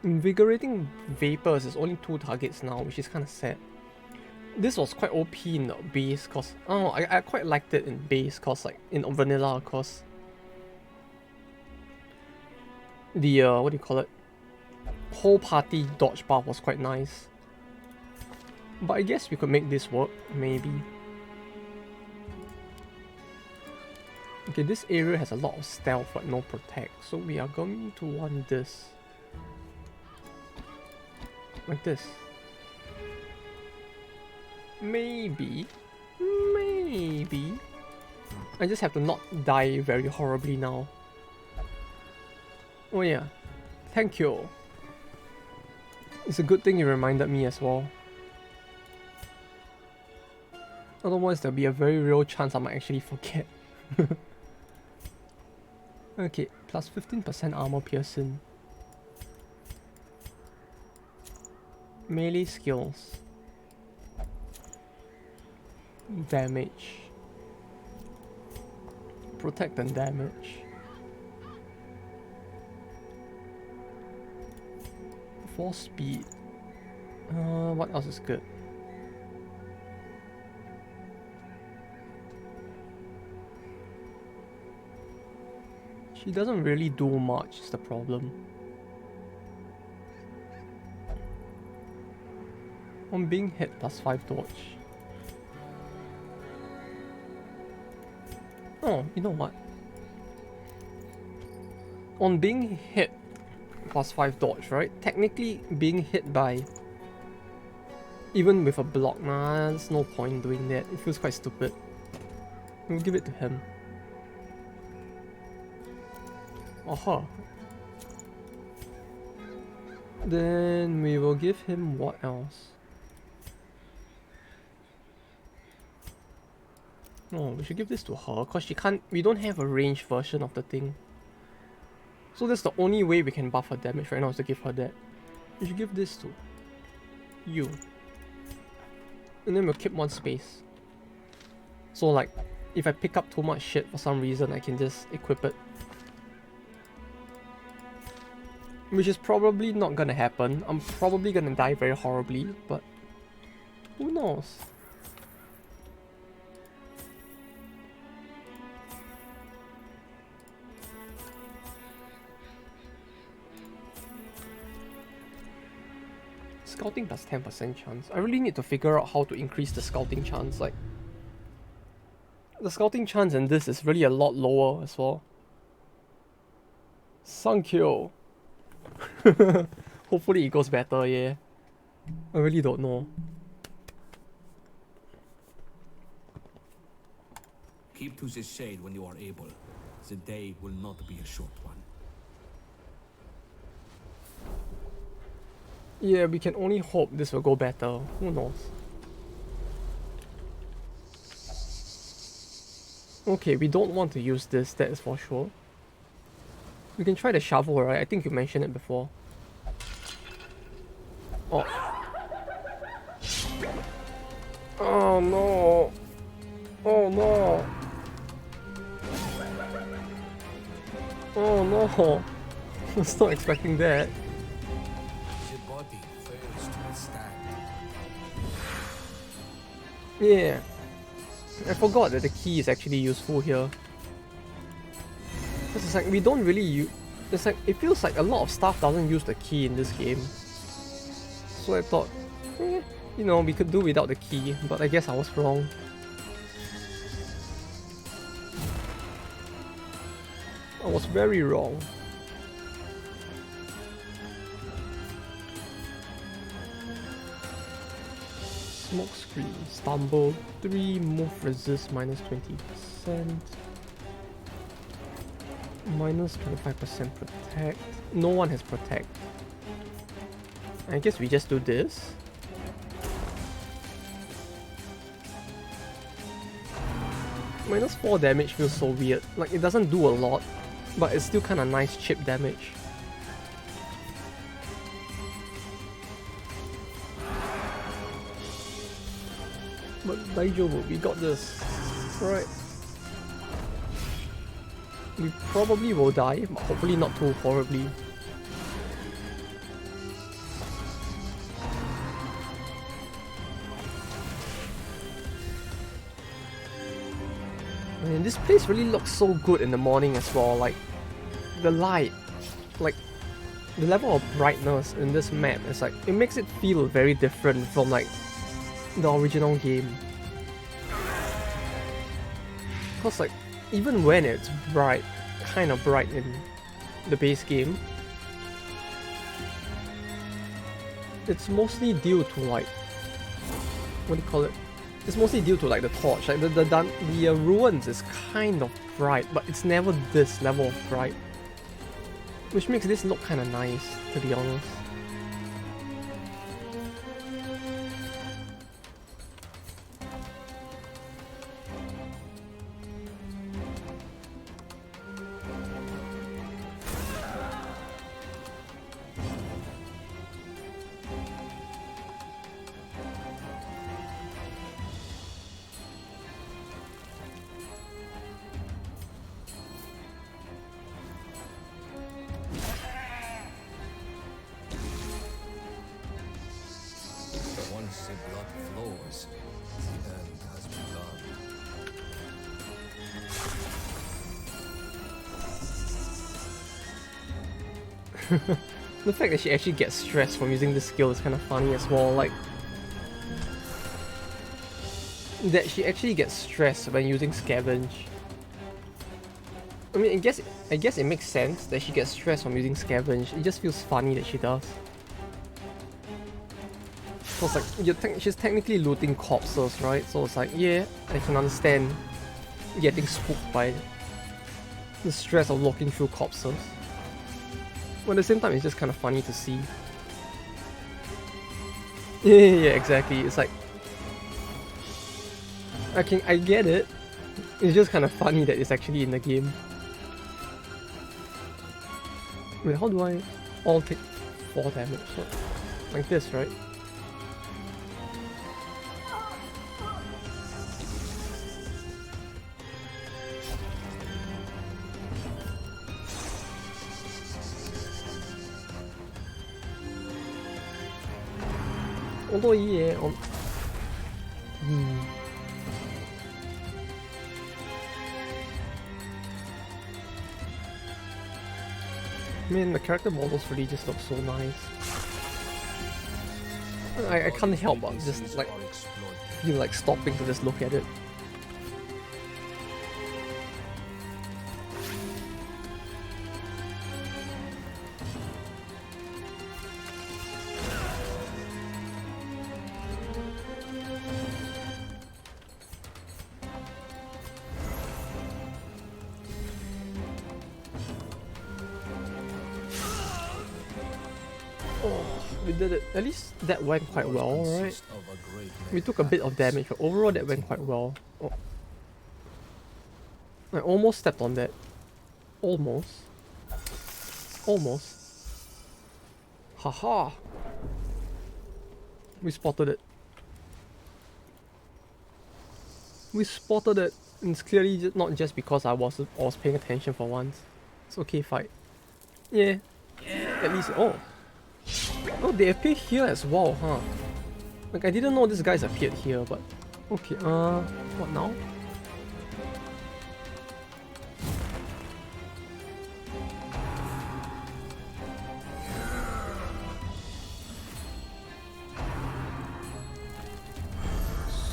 Invigorating Vapors is only 2 targets now, which is kind of sad. This was quite OP in the base, cause... Oh, I quite liked it in base, cause like, in vanilla, cause... The, what do you call it? Whole party dodge buff was quite nice. But I guess we could make this work, maybe. Okay, this area has a lot of stealth but no protect, so we are going to want this. Like this. Maybe. I just have to not die very horribly now. Oh yeah, thank you. It's a good thing you reminded me as well. Otherwise there'll be a very real chance I might actually forget. Okay, plus 15% armor piercing. Melee skills. Damage. Protect and damage. Force speed. What else is good? She doesn't really do much, is the problem. On being hit, plus 5 dodge. Oh, you know what? On being hit, +5 dodge, right? Technically, being hit by... Even with a block, nah, there's no point doing that. It feels quite stupid. We'll give it to him. Aha. Then we will give him what else? No, we should give this to her, because she can't... We don't have a ranged version of the thing. So that's the only way we can buff her damage right now, is to give her that. We should give this to you. And then we'll keep one space. So like, if I pick up too much shit for some reason, I can just equip it. Which is probably not gonna happen. I'm probably gonna die very horribly, but who knows? Scouting plus 10% chance. I really need to figure out how to increase the scouting chance. Like, the scouting chance in this is really a lot lower as well. Sankyo. Hopefully it goes better, yeah. I really don't know. Keep to the shade when you are able. The day will not be a short one. Yeah, we can only hope this will go better. Who knows? Okay, we don't want to use this, that is for sure. We can try the shovel, right? I think you mentioned it before. Oh. Oh no. Oh no. Oh no. I was not expecting that. The body fails to withstand. Yeah. I forgot that the key is actually useful here. Because it's like we don't really use... It's like, it feels like a lot of stuff doesn't use the key in this game. So I thought, you know, we could do without the key, but I guess I was wrong. I was very wrong. Smoke screen, stumble, 3, move resist, minus 20%. Minus 25% protect. No one has protect. I guess we just do this. Minus 4 damage feels so weird. Like, it doesn't do a lot, but it's still kind of nice chip damage. But Daijobu, we got this. Right. We probably will die, but hopefully not too horribly. And this place really looks so good in the morning as well, like the light, like the level of brightness in this map is like, it makes it feel very different from like the original game. Cause like, even when it's bright, kind of bright in the base game, it's mostly due to like, what do you call it? It's mostly due to like the torch. Like the ruins is kind of bright, but it's never this level of bright, which makes this look kind of nice, to be honest. Once the blood flows, the end has begun. The fact that she actually gets stressed from using this skill is kind of funny as well. Like, that she actually gets stressed when using Scavenge. I mean, I guess it makes sense that she gets stressed from using scavenge. It just feels funny that she does. So it's like, she's technically looting corpses, right? So it's like, yeah, I can understand getting spooked by the stress of walking through corpses. But at the same time, it's just kind of funny to see. Yeah, exactly. It's like, I get it. It's just kind of funny that it's actually in the game. Wait, how do I all take 4 damage? So, like this, right? Although, yeah, I mean, the character models really just look so nice. I can't help but just like feel like stopping to just look at it. We did it. At least that went quite well, right? We took a bit of damage, but overall that went quite well. Oh. I almost stepped on that. Almost. Almost. Haha! We spotted it. We spotted it. And it's clearly not just because I was paying attention for once. It's okay, fight. Yeah. At least. Oh! Oh, they appear here as well, huh? Like, I didn't know these guys appeared here, but... Okay, what now?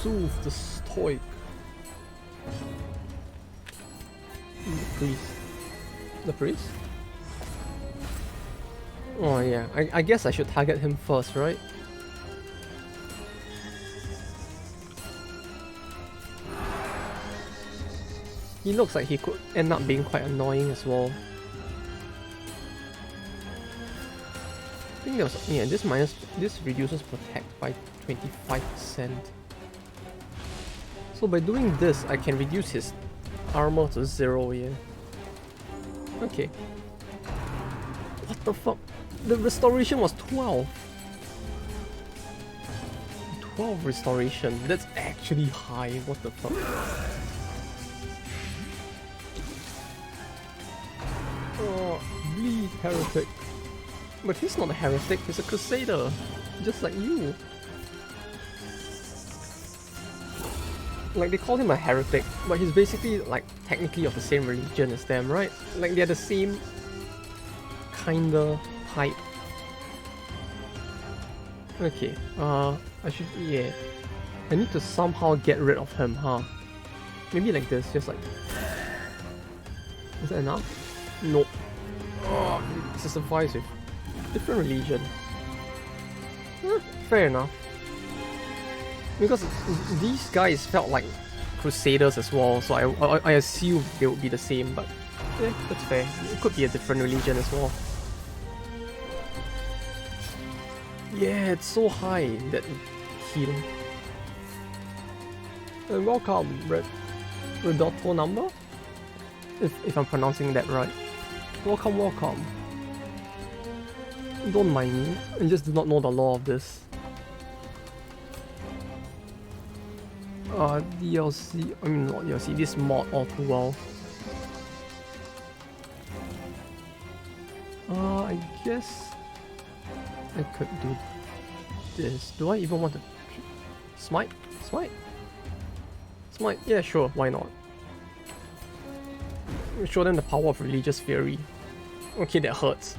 Soothe the Stoic. The priest. The priest? Oh yeah, I guess I should target him first, right? He looks like he could end up being quite annoying as well. I think there was, yeah, this reduces protect by 25%. So by doing this, I can reduce his armor to 0, yeah. Okay. What the fuck? The restoration was 12. 12 restoration. That's actually high. What the fuck? Oh, bleed heretic. But he's not a heretic, he's a crusader. Just like you. Like, they call him a heretic, but he's basically, like, technically of the same religion as them, right? Like, they're the same kinda type. Okay, I should, yeah. I need to somehow get rid of him, huh? Maybe like this, just like... Is that enough? Nope. Oh, it's a surprise with different religion. Fair enough. Because these guys felt like crusaders as well, so I assume they would be the same, but yeah, that's fair. It could be a different religion as well. Yeah, it's so high, that heal. And welcome, Redotto number? If I'm pronouncing that right. Welcome, welcome. Don't mind me, I just do not know the law of this. DLC, I mean not DLC, this mod all too well. I guess I could do this. Do I even want to... Smite? Smite? Smite? Yeah, sure, why not? Show them the power of religious fury. Okay, that hurts.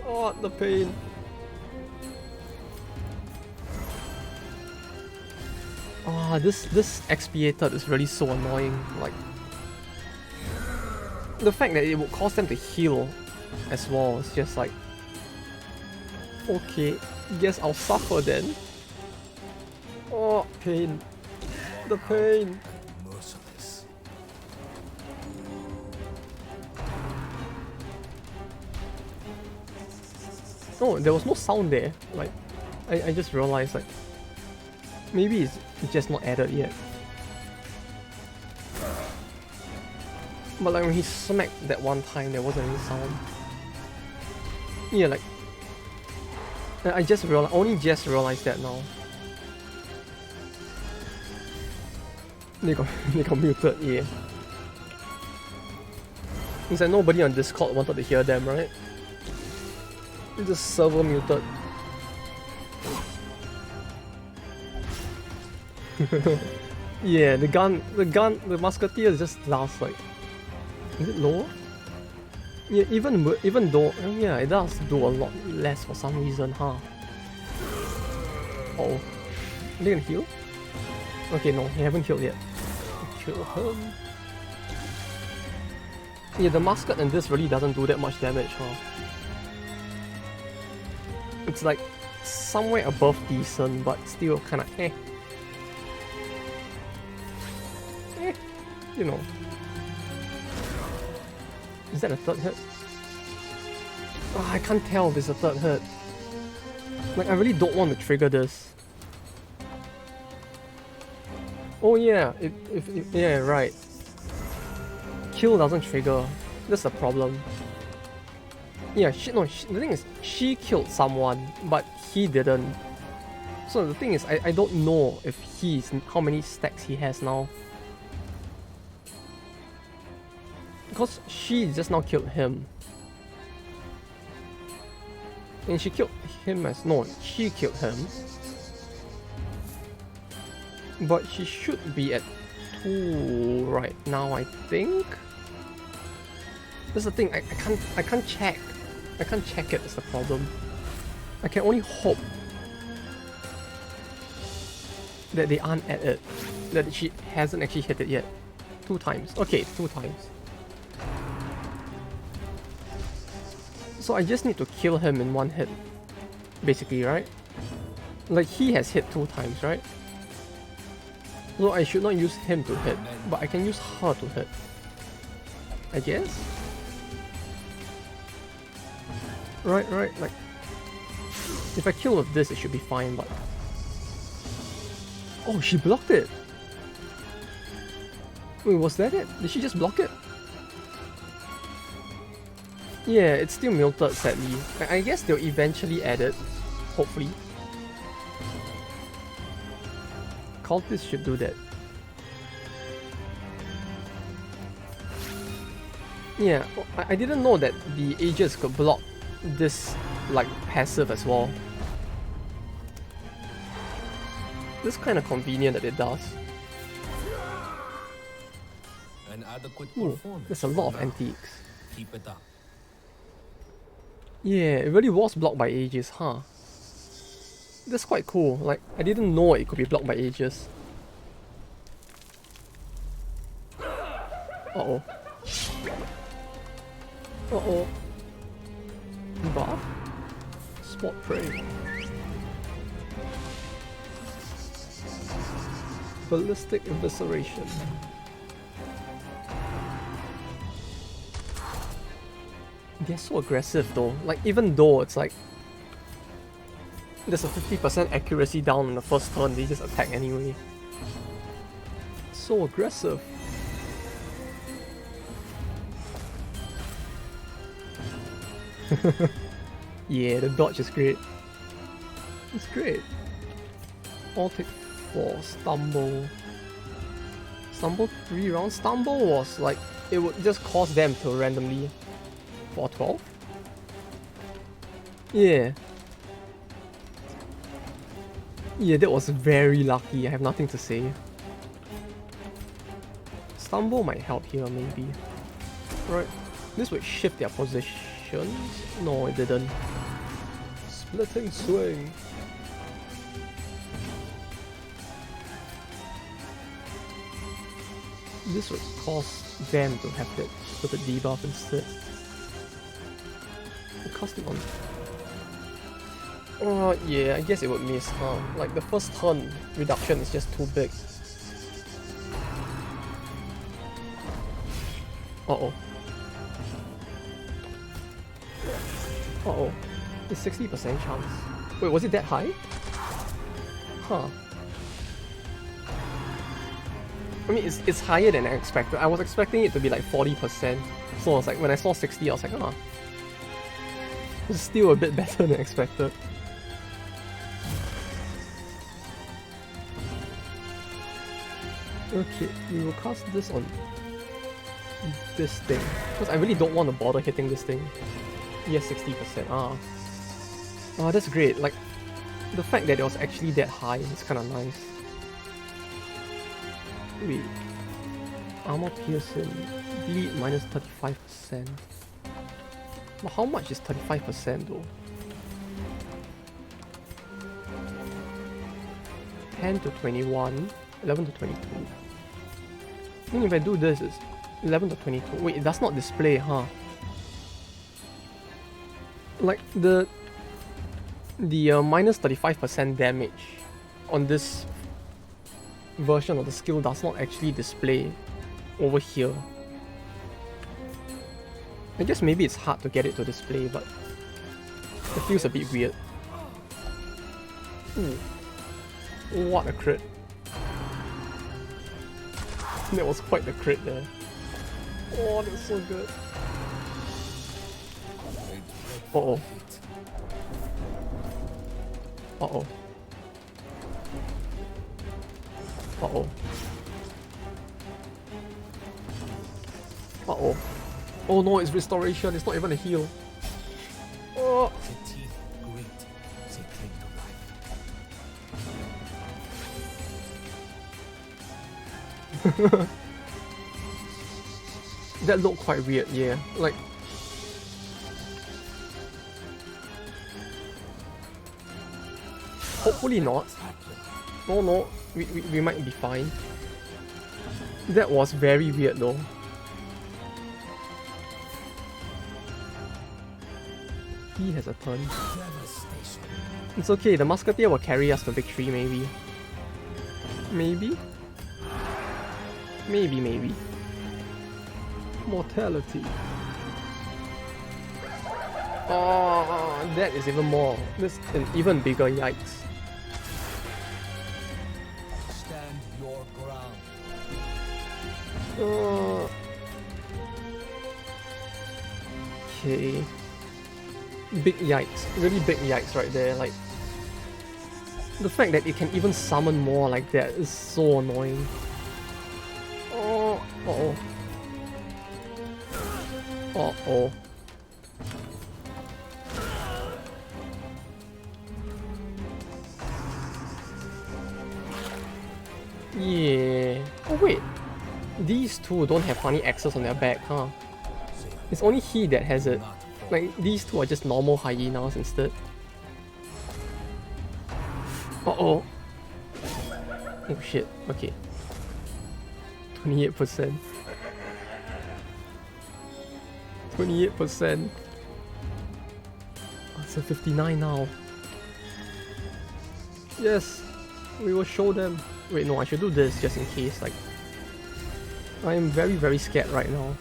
Oh, the pain. Ah, this expiated is really so annoying. Like, the fact that it would cause them to heal as well is just like, okay, guess I'll suffer then. Oh, pain. The pain. Merciless. Oh, there was no sound there. Like, I just realized, like, maybe it's just not added yet. But like when he smacked that one time, there wasn't any sound. Yeah, like, I just realized, only just realized that now. They got muted, yeah. It's like nobody on Discord wanted to hear them, right? It's just server muted. Yeah, the musketeer just lasts like, is it lower? Yeah, even though, yeah, it does do a lot less for some reason, huh? Oh, are they gonna heal? Okay, no, they haven't healed yet. Kill him. Yeah, the musket in this really doesn't do that much damage, huh? It's like somewhere above decent, but still kind of you know. Is that a third hit? Oh, I can't tell if it's a third hit. Like, I really don't want to trigger this. Oh yeah, yeah, right. Kill doesn't trigger. That's the problem. Yeah, the thing is, she killed someone, but he didn't. So the thing is, I don't know if how many stacks he has now. Because she just now killed him. And she killed him she killed him. But she should be at 2 right now, I think. That's the thing, I can't check. I can't check it, is the problem. I can only hope that they aren't at it. That she hasn't actually hit it yet. 2 times. Okay, 2 times. So I just need to kill him in 1 hit. Basically, right? Like, he has hit 2 times, right? So I should not use him to hit, but I can use her to hit. I guess? Right, like... If I kill with this, it should be fine, but... Oh, she blocked it! Wait, was that it? Did she just block it? Yeah, it's still muted, sadly. I guess they'll eventually add it. Hopefully. Cultists should do that. Yeah, I didn't know that the Aegis could block this, like, passive as well. This is kind of convenient that it does. An adequate Ooh, performance. there's a lot of antiques. Keep it up. Yeah, it really was blocked by Aegis, huh? That's quite cool. Like, I didn't know it could be blocked by Aegis. Uh-oh. Uh-oh. Buff? Spot prey. Ballistic evisceration. They're so aggressive though. Like, even though it's like there's a 50% accuracy down in the first turn, they just attack anyway. So aggressive. Yeah, the dodge is great. It's great. All take 4. Stumble. Stumble 3 rounds. Stumble was like, it would just cause them to randomly... For 12? Yeah. Yeah, that was very lucky. I have nothing to say. Stumble might help here, maybe. Right. This would shift their positions. No, it didn't. Splitting swing. This would cause them to have that stupid debuff instead. Cast it on. Oh yeah, I guess it would miss, huh? Like the first turn reduction is just too big. Uh-oh. Uh-oh. It's 60% chance. Wait, was it that high? Huh. I mean, it's higher than I expected. I was expecting it to be like 40%. So I was like, when I saw 60, I was like, ah. It's still a bit better than expected. Okay, we will cast this on this thing. Because I really don't want to bother hitting this thing. Yes, 60%. Ah. Oh, that's great. Like, the fact that it was actually that high is kind of nice. Wait. Armor piercing. Bleed minus 35%. But how much is 35% though? 10 to 21. 11 to 22. I think if I do this, it's 11 to 22. Wait, it does not display, huh? Like, the minus 35% damage on this version of the skill does not actually display over here. I guess maybe it's hard to get it to display, but it feels a bit weird. Ooh. What a crit. That was quite the crit there. Oh, that's so good. Uh-oh. Uh-oh. Uh-oh. Uh-oh. Oh no, it's restoration, it's not even a heal. Oh. That looked quite weird, yeah. Like, hopefully not. Oh no, we might be fine. That was very weird though. He has a turn. It's okay, the musketeer will carry us to victory maybe. Maybe? Maybe. Mortality. Oh, that is even more. That's an even bigger yikes. Stand your ground. Okay. Big yikes. Really big yikes right there. Like, the fact that it can even summon more like that is so annoying. Oh, uh-oh. Uh-oh. Yeah. Oh wait. These two don't have funny axes on their back, huh? It's only he that has it. Like, these two are just normal hyenas instead. Uh-oh. Oh shit, okay. 28%. 28%. Oh, it's a 59 now. Yes! We will show them. Wait, no, I should do this just in case. Like, I am very, very scared right now.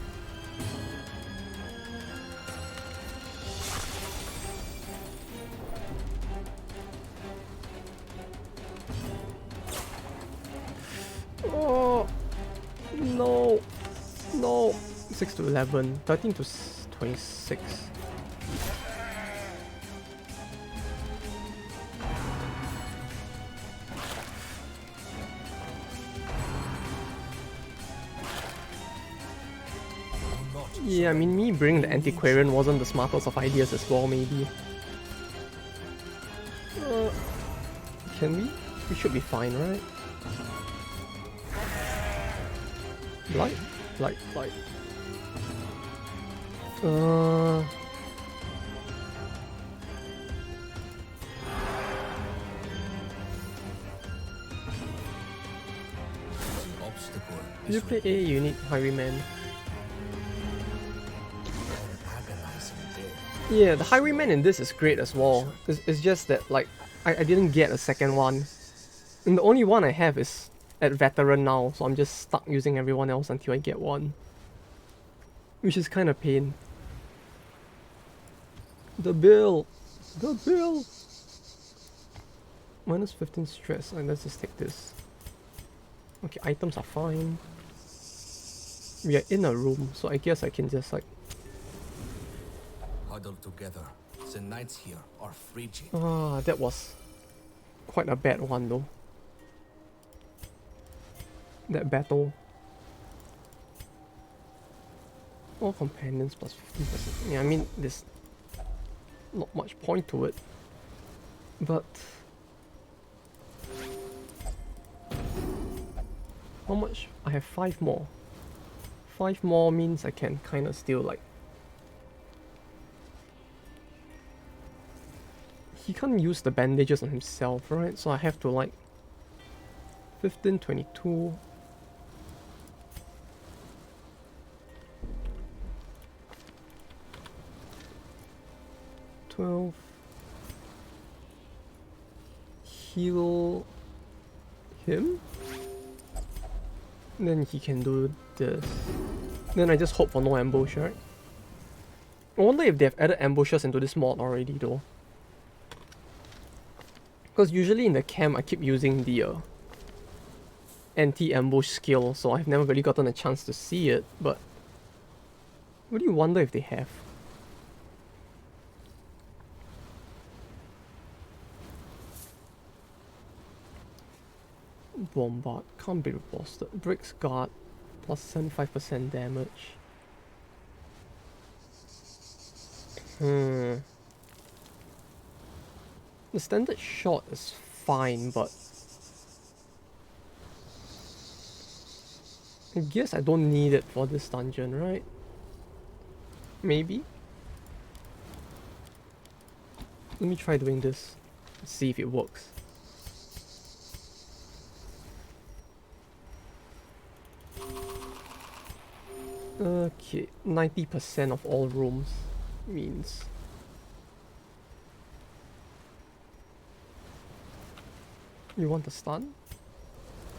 Oh no, no. 6 to 11, 13 to 26. Yeah, I mean, me bringing the Antiquarian wasn't the smartest of ideas as well, maybe. Can we? We should be fine, right? Light? Light. Obstacle If you play A, you need Highwayman. Yeah, the Highwayman in this is great as well. It's just that like I didn't get a second one. And the only one I have is at Veteran now, so I'm just stuck using everyone else until I get one. Which is kind of pain. The bill! The bill! Minus 15 stress. Let's just take this. Okay, items are fine. We are in a room, so I guess I can just like... Huddled together. The knights here are frigid. Ah, that was quite a bad one though. That battle. All companions plus 15%. Yeah, I mean, there's not much point to it. But... how much? I have 5 more. 5 more means I can kind of still like... he can't use the bandages on himself, right? So I have to like... 15, 22... 12... heal... him? Then he can do this. Then I just hope for no ambush, right? I wonder if they have added ambushes into this mod already though. Because usually in the camp I keep using the anti-ambush skill, so I've never really gotten a chance to see it, but I really wonder if they have. Bombard, can't be riposted. Bricks guard, plus 75% damage. The standard shot is fine, but I guess I don't need it for this dungeon, right? Maybe? Let me try doing this, see if it works. Okay, 90% of all rooms means... you want a stun?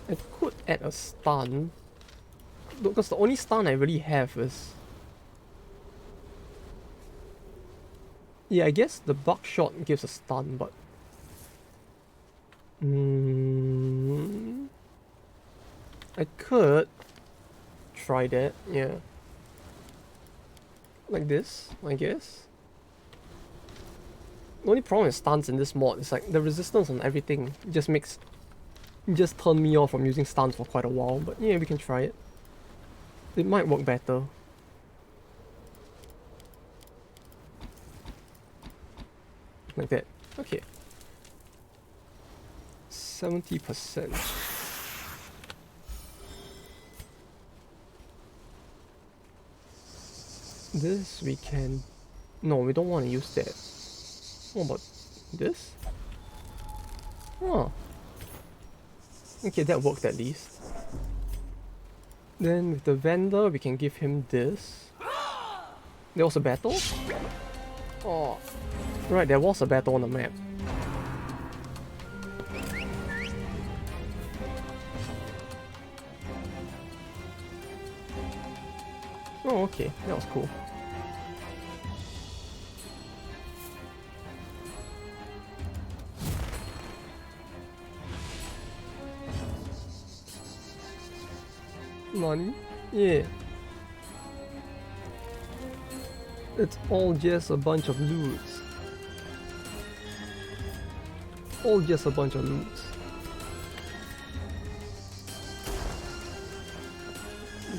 I could add a stun, because the only stun I really have is... yeah, I guess the buckshot gives a stun, but... I could try that, yeah. Like this, I guess. The only problem with stuns in this mod is like the resistance on everything just turned me off from using stuns for quite a while, but yeah, we can try it. It might work better. Like that. Okay. 70%. This we can... no, we don't want to use that. What about this? Oh. Okay, that worked at least. Then with the vendor, we can give him this. There was a battle? Oh. Right, there was a battle on the map. Oh, okay. That was cool. Money? Yeah. It's all just a bunch of loot. All just a bunch of loot.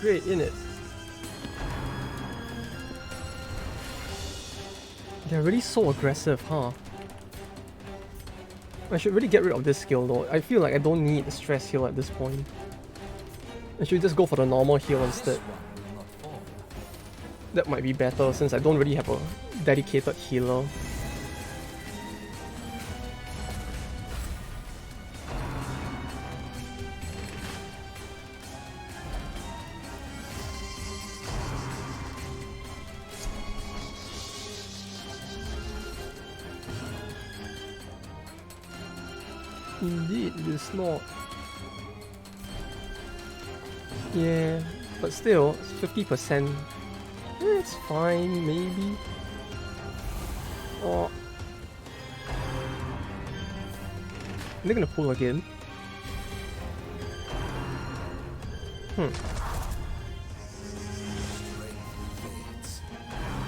Great, innit? They're really so aggressive, huh? I should really get rid of this skill though. I feel like I don't need the stress heal at this point. I should just go for the normal heal instead. That might be better since I don't really have a dedicated healer. Indeed, it is not. Yeah, but still, it's 50%. It's fine, maybe. Oh. They're gonna pull again.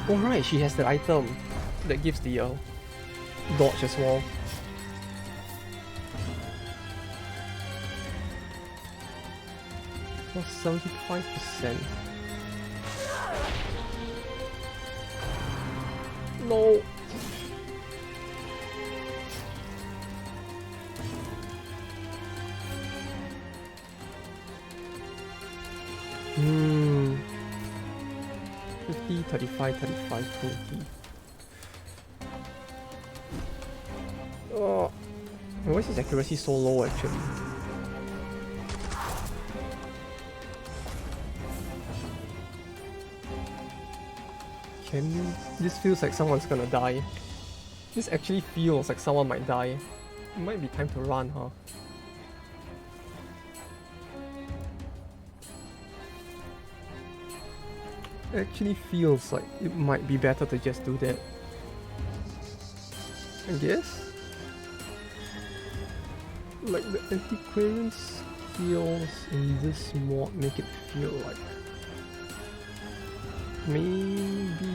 Oh right, she has the item that gives the dodge as well. Oh, 75%. No. Hmm. 50, 35, 35, 20. Oh. Why is his accuracy so low actually? Can you? This feels like someone's gonna die. This actually feels like someone might die. It might be time to run, huh? It actually feels like it might be better to just do that. I guess? Like the antiquarian skills in this mod make it feel like maybe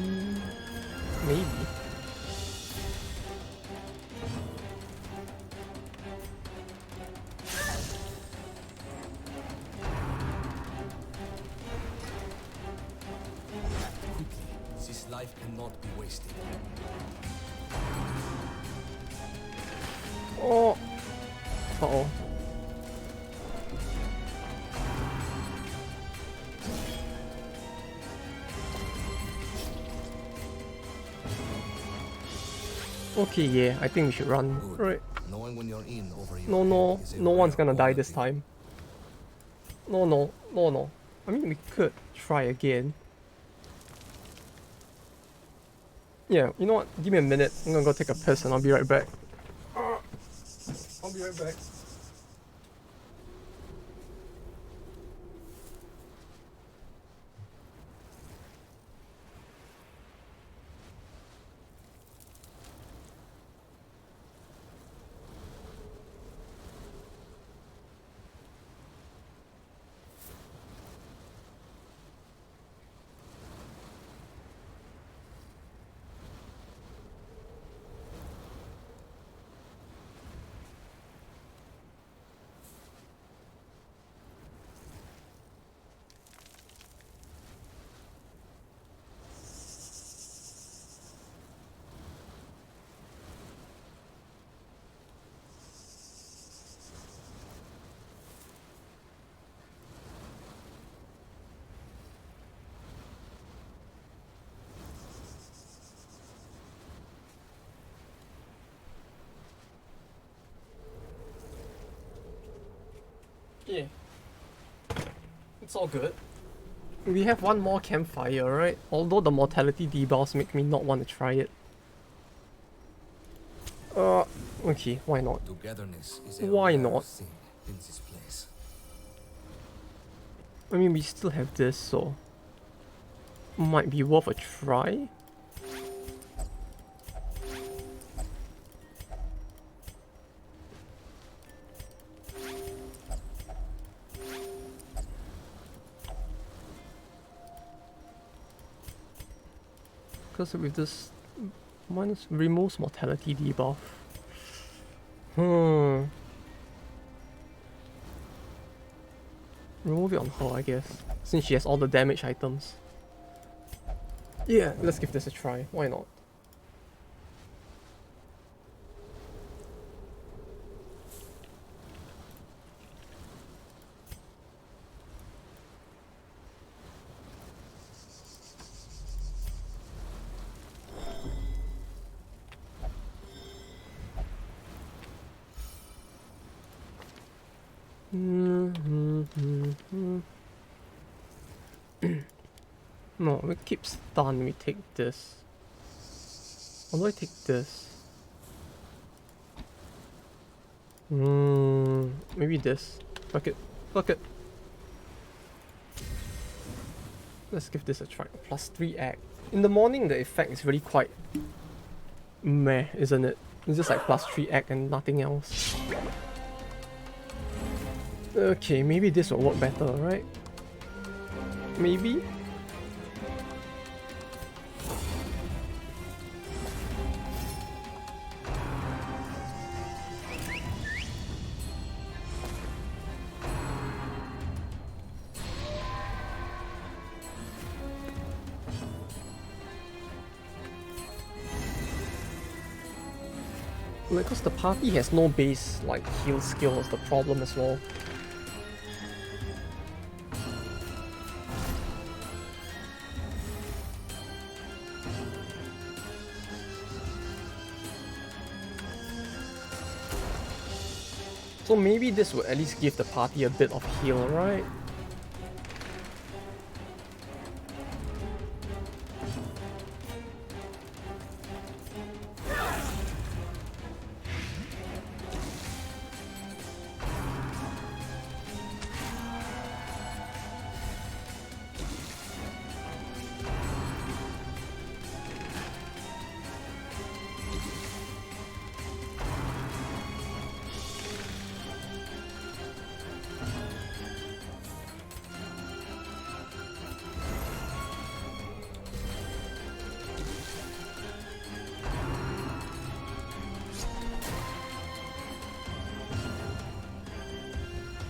This life cannot be wasted. oh. Uh-oh. Okay, yeah, I think we should run. Good. Right. Knowing when you're in over your No, head is a no one's rare gonna die this quality. time. No. I mean, we could try again. Yeah, you know what? Give me a minute. I'm gonna go take a piss and I'll be right back. I'll be right back. Yeah. It's all good. We have one more campfire, right? Although the mortality debuffs make me not want to try it. Okay, why not? Togetherness is a Why rare not? thing in this place. I mean, we still have this, so might be worth a try. Because with this minus removes mortality debuff. Remove it on her, I guess, since she has all the damage items. Yeah, let's give this a try. Why not? No, we keep stun, we take this. Or do I take this? Maybe this. Fuck it. Fuck it. Let's give this a try. Plus 3 act. In the morning, the effect is really quite meh, isn't it? It's just like plus 3 act and nothing else. Okay, maybe this will work better, right? Maybe? Because the party has no base like heal skill is the problem as well. So maybe this would at least give the party a bit of heal, right?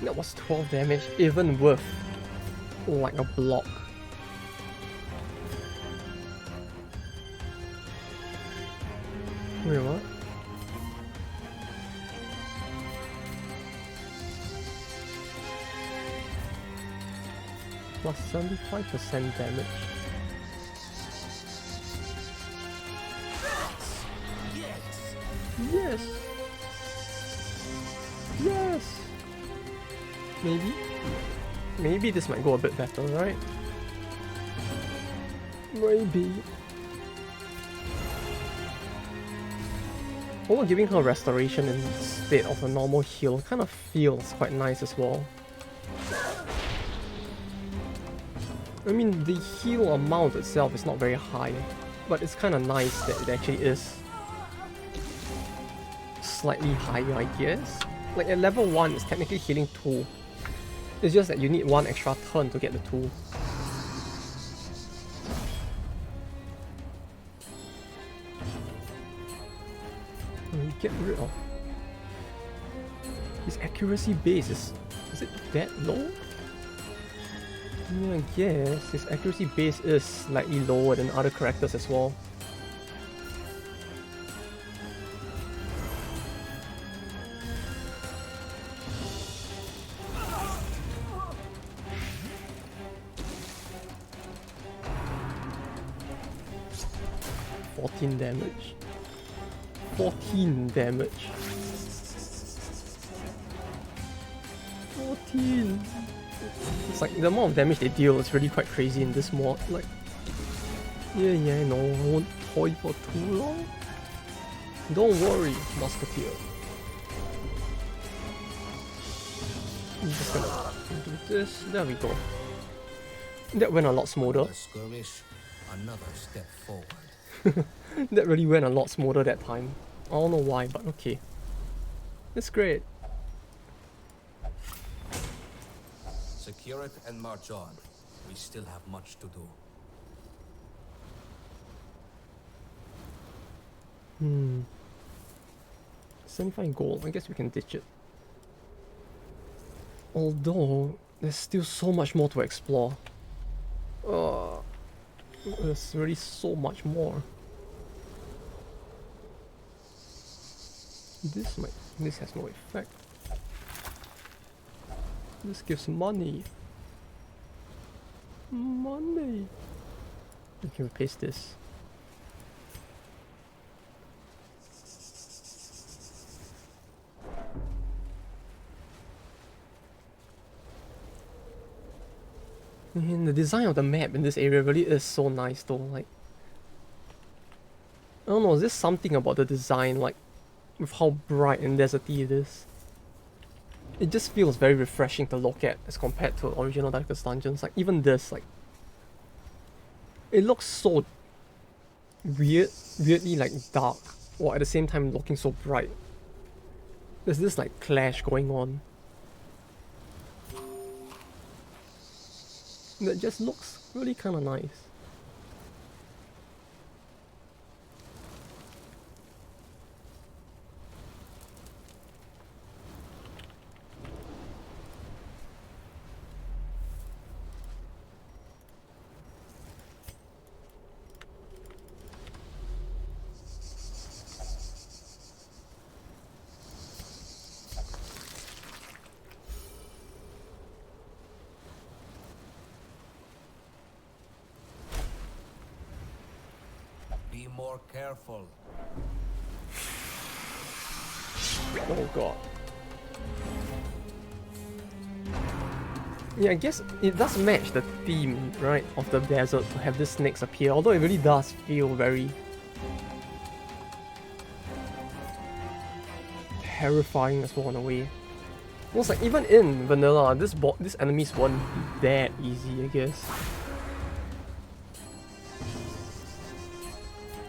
That was 12 damage, even with like a block. Wait, what? Plus 75% damage. Yes! Yes! Maybe? Maybe this might go a bit better, right? Maybe. Although giving her restoration instead of a normal heal kind of feels quite nice as well. I mean, the heal amount itself is not very high, but it's kind of nice that it actually is slightly higher, I guess. Like at level 1, it's technically healing 2. It's just that you need 1 extra turn to get the 2. Get rid of... His accuracy base is it that low? Yeah, I guess his accuracy base is slightly lower than other characters as well. Damage. 14 damage. 14. It's like the amount of damage they deal is really quite crazy in this mod. Like, yeah, I know. I won't toy for too long. Don't worry, Musketeer. I'm just gonna do this. There we go. That went a lot smoother. Skirmish, another step forward. That really went a lot smoother that time. I don't know why, but okay. It's great. Secure it and march on. We still have much to do. 75 gold. I guess we can ditch it. Although, there's still so much more to explore. There's really so much more. This has no effect. This gives money. Money. We can replace this. And the design of the map in this area really is so nice though. Like, I don't know, is there something about the design, like with how bright and deserty it is? it just feels very refreshing to look at as compared to original Darkest Dungeons. Like even this, like it looks so weirdly like dark, while at the same time looking so bright. There's this like clash going on that just looks really kind of nice. Be more careful. Oh god. Yeah, I guess it does match the theme, right, of the desert to have these snakes appear, although it really does feel very terrifying as well in a way. Almost like even in vanilla, these enemies weren't that easy, I guess.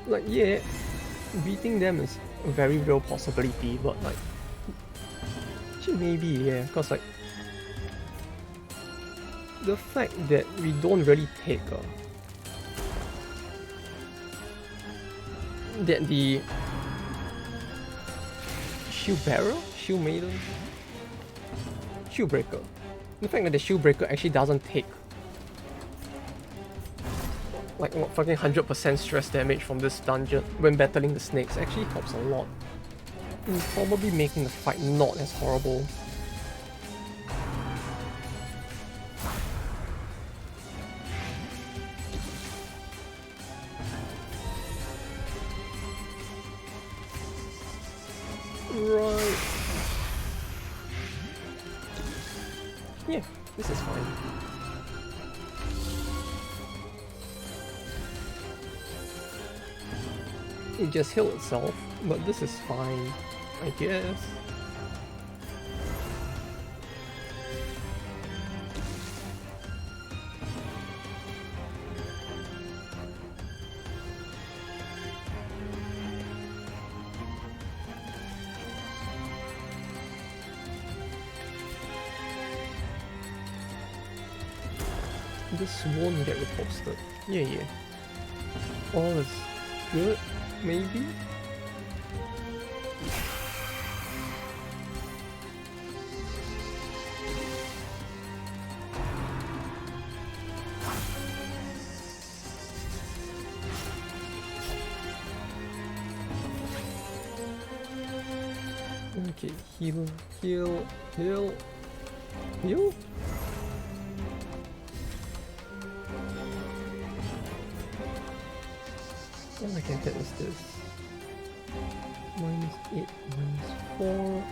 Like yeah, beating them is a very real possibility, but like actually maybe yeah, cause like the fact that we don't really take that the shield bearer, shield maiden, shield breaker. The fact that the shield breaker actually doesn't take like what fucking 100% stress damage from this dungeon when battling the snakes actually helps a lot in probably making the fight not as horrible. Right. Yeah, this is fine. It just healed itself, but this is fine, I guess. This won't get reposted. Yeah. All is good, maybe? Okay, heal. All I can hit is this. -8, -4.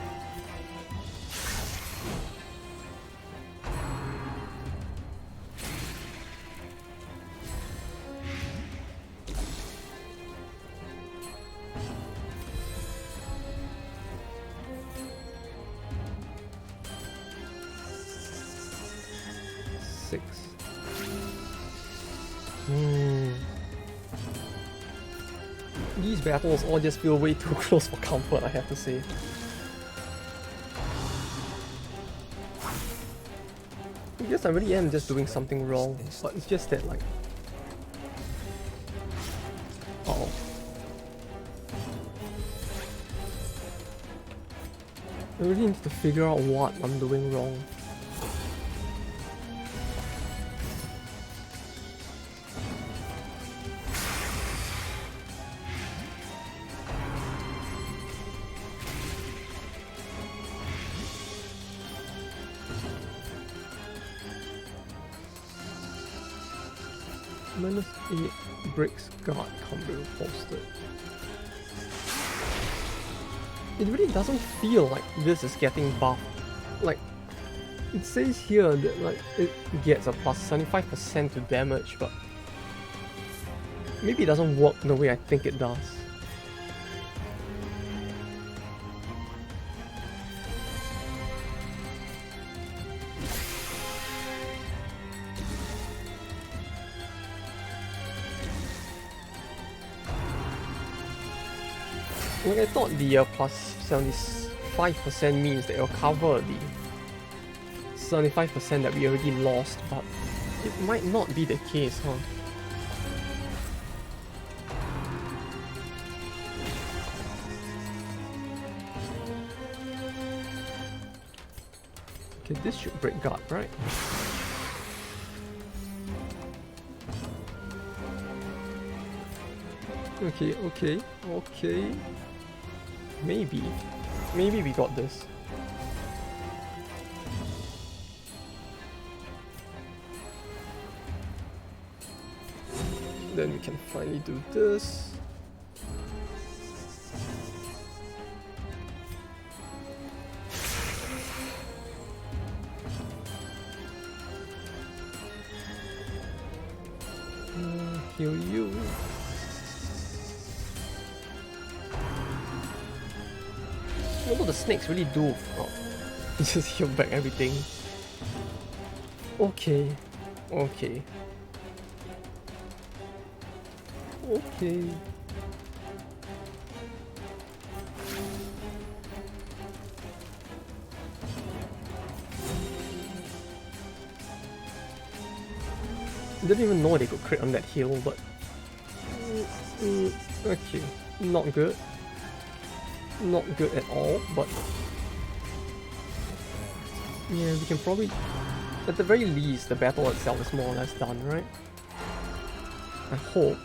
These battles all just feel way too close for comfort, I have to say. I guess I really am just doing something wrong, but it's just that like... Uh-oh. I really need to figure out what I'm doing wrong. -8 bricks guard can't be reposted. It really doesn't feel like this is getting buffed. Like, it says here that like it gets a plus 75% to damage, but maybe it doesn't work the way I think it does. Like I thought the plus 75% means that it'll cover the 75% that we already lost, but it might not be the case, huh? Okay, this should break guard, right? Okay, okay, okay. Maybe we got this. Then we can finally do this. Heal you. Although the snakes really do, just heal back everything. Okay, okay. Okay. Didn't even know they could crit on that heal, but okay, not good. Not good at all, but yeah, we can probably, at the very least, the battle itself is more or less done, right? I hope.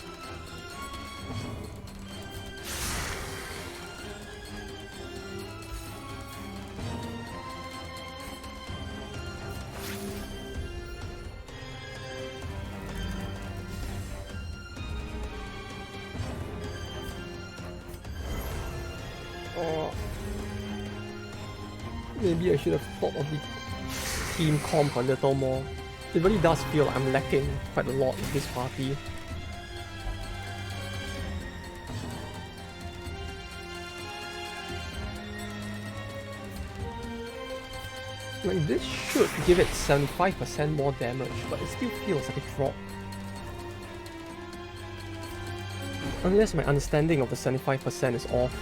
Maybe I should have thought of the team comp a little more. It really does feel like I'm lacking quite a lot with this party. Like, this should give it 75% more damage, but it still feels like a drop. Unless my understanding of the 75% is off.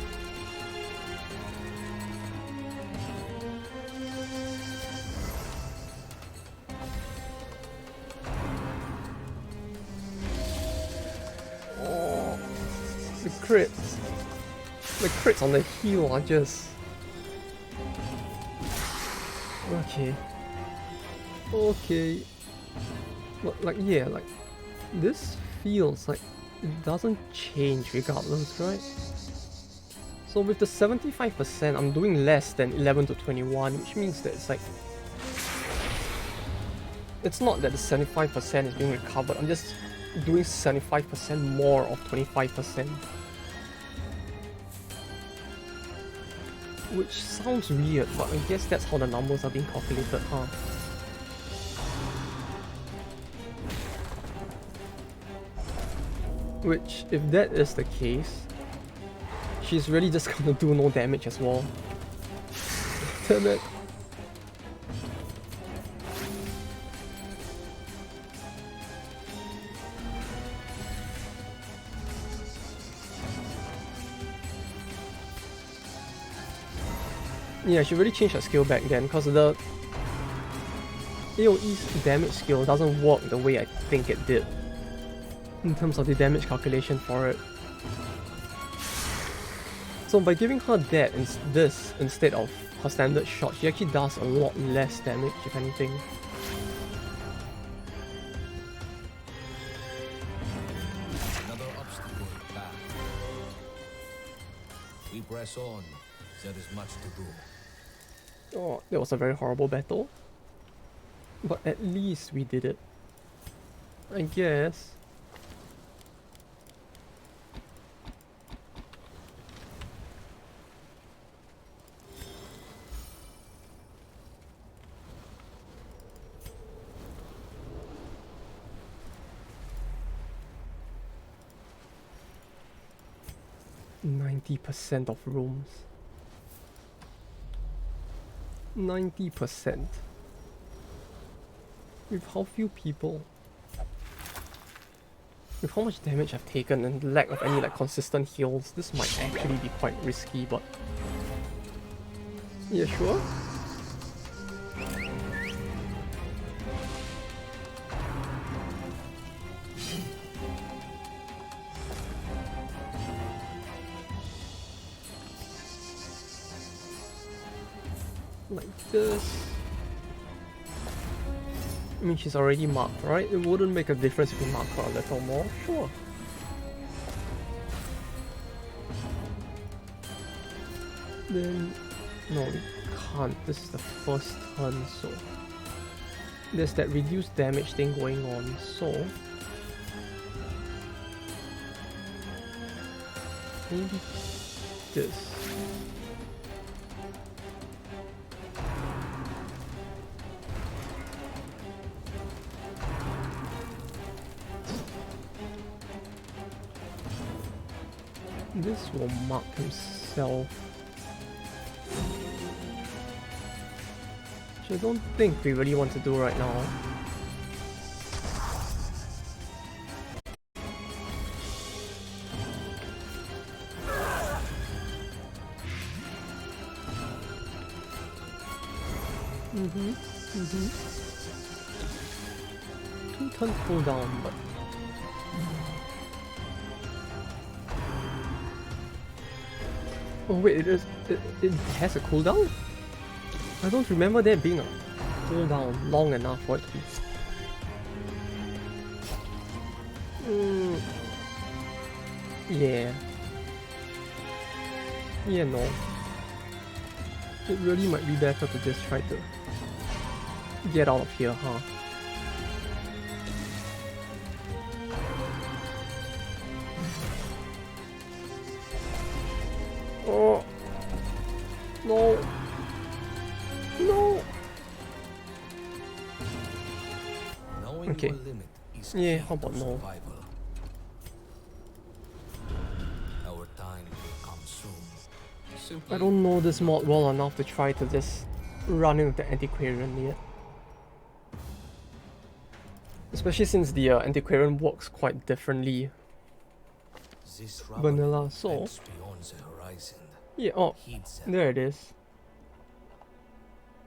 The crits on the heal are just... Okay. Okay. But like, yeah, like, this feels like it doesn't change regardless, right? So with the 75%, I'm doing less than 11 to 21, which means that it's like... It's not that the 75% is being recovered, I'm just doing 75% more of 25%. Which sounds weird, but I guess that's how the numbers are being calculated, huh? Which, if that is the case, she's really just gonna do no damage as well. Damn it. Yeah, she really changed her skill back then, because the AoE's damage skill doesn't work the way I think it did in terms of the damage calculation for it. So by giving her that this instead of her standard shot, she actually does a lot less damage, if anything. Another obstacle back. We press on. There is much to do. Oh, that was a very horrible battle. But at least we did it. I guess. %90 of rooms. 90%. With how few people? With how much damage I've taken and the lack of any like consistent heals, this might actually be quite risky, but yeah, sure. Like this. I mean, she's already marked, right? It wouldn't make a difference if we mark her a little more, sure. Then, no, we can't. This is the first turn, so there's that reduced damage thing going on, so maybe this. This will mark himself. Which I don't think we really want to do right now. Two-turn cooldown, but oh wait, it has a cooldown? I don't remember there being a cooldown long enough for it to be. Yeah. Yeah, no. It really might be better to just try to get out of here, huh? Oh. No. No. Okay. Yeah, how about no? Our time will come soon. I don't know this mod well enough to try to just run into the Antiquarian yet. Especially since the Antiquarian works quite differently. Vanilla, so yeah, oh, there it is.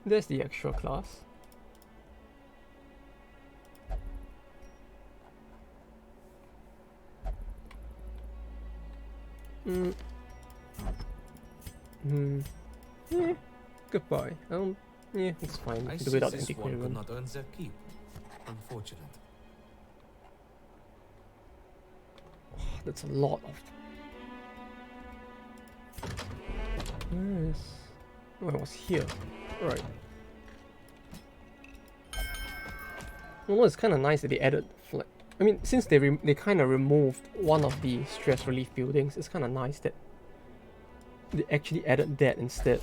There's the extra class. Yeah, goodbye. Yeah, it's fine. I do without Antiquarian. Not earn their keep. Unfortunate. That's a lot of. Where is? Oh, it was here. Right. Well, it's kind of nice that they added. Like, I mean, since they kind of removed one of the stress relief buildings, it's kind of nice that they actually added that instead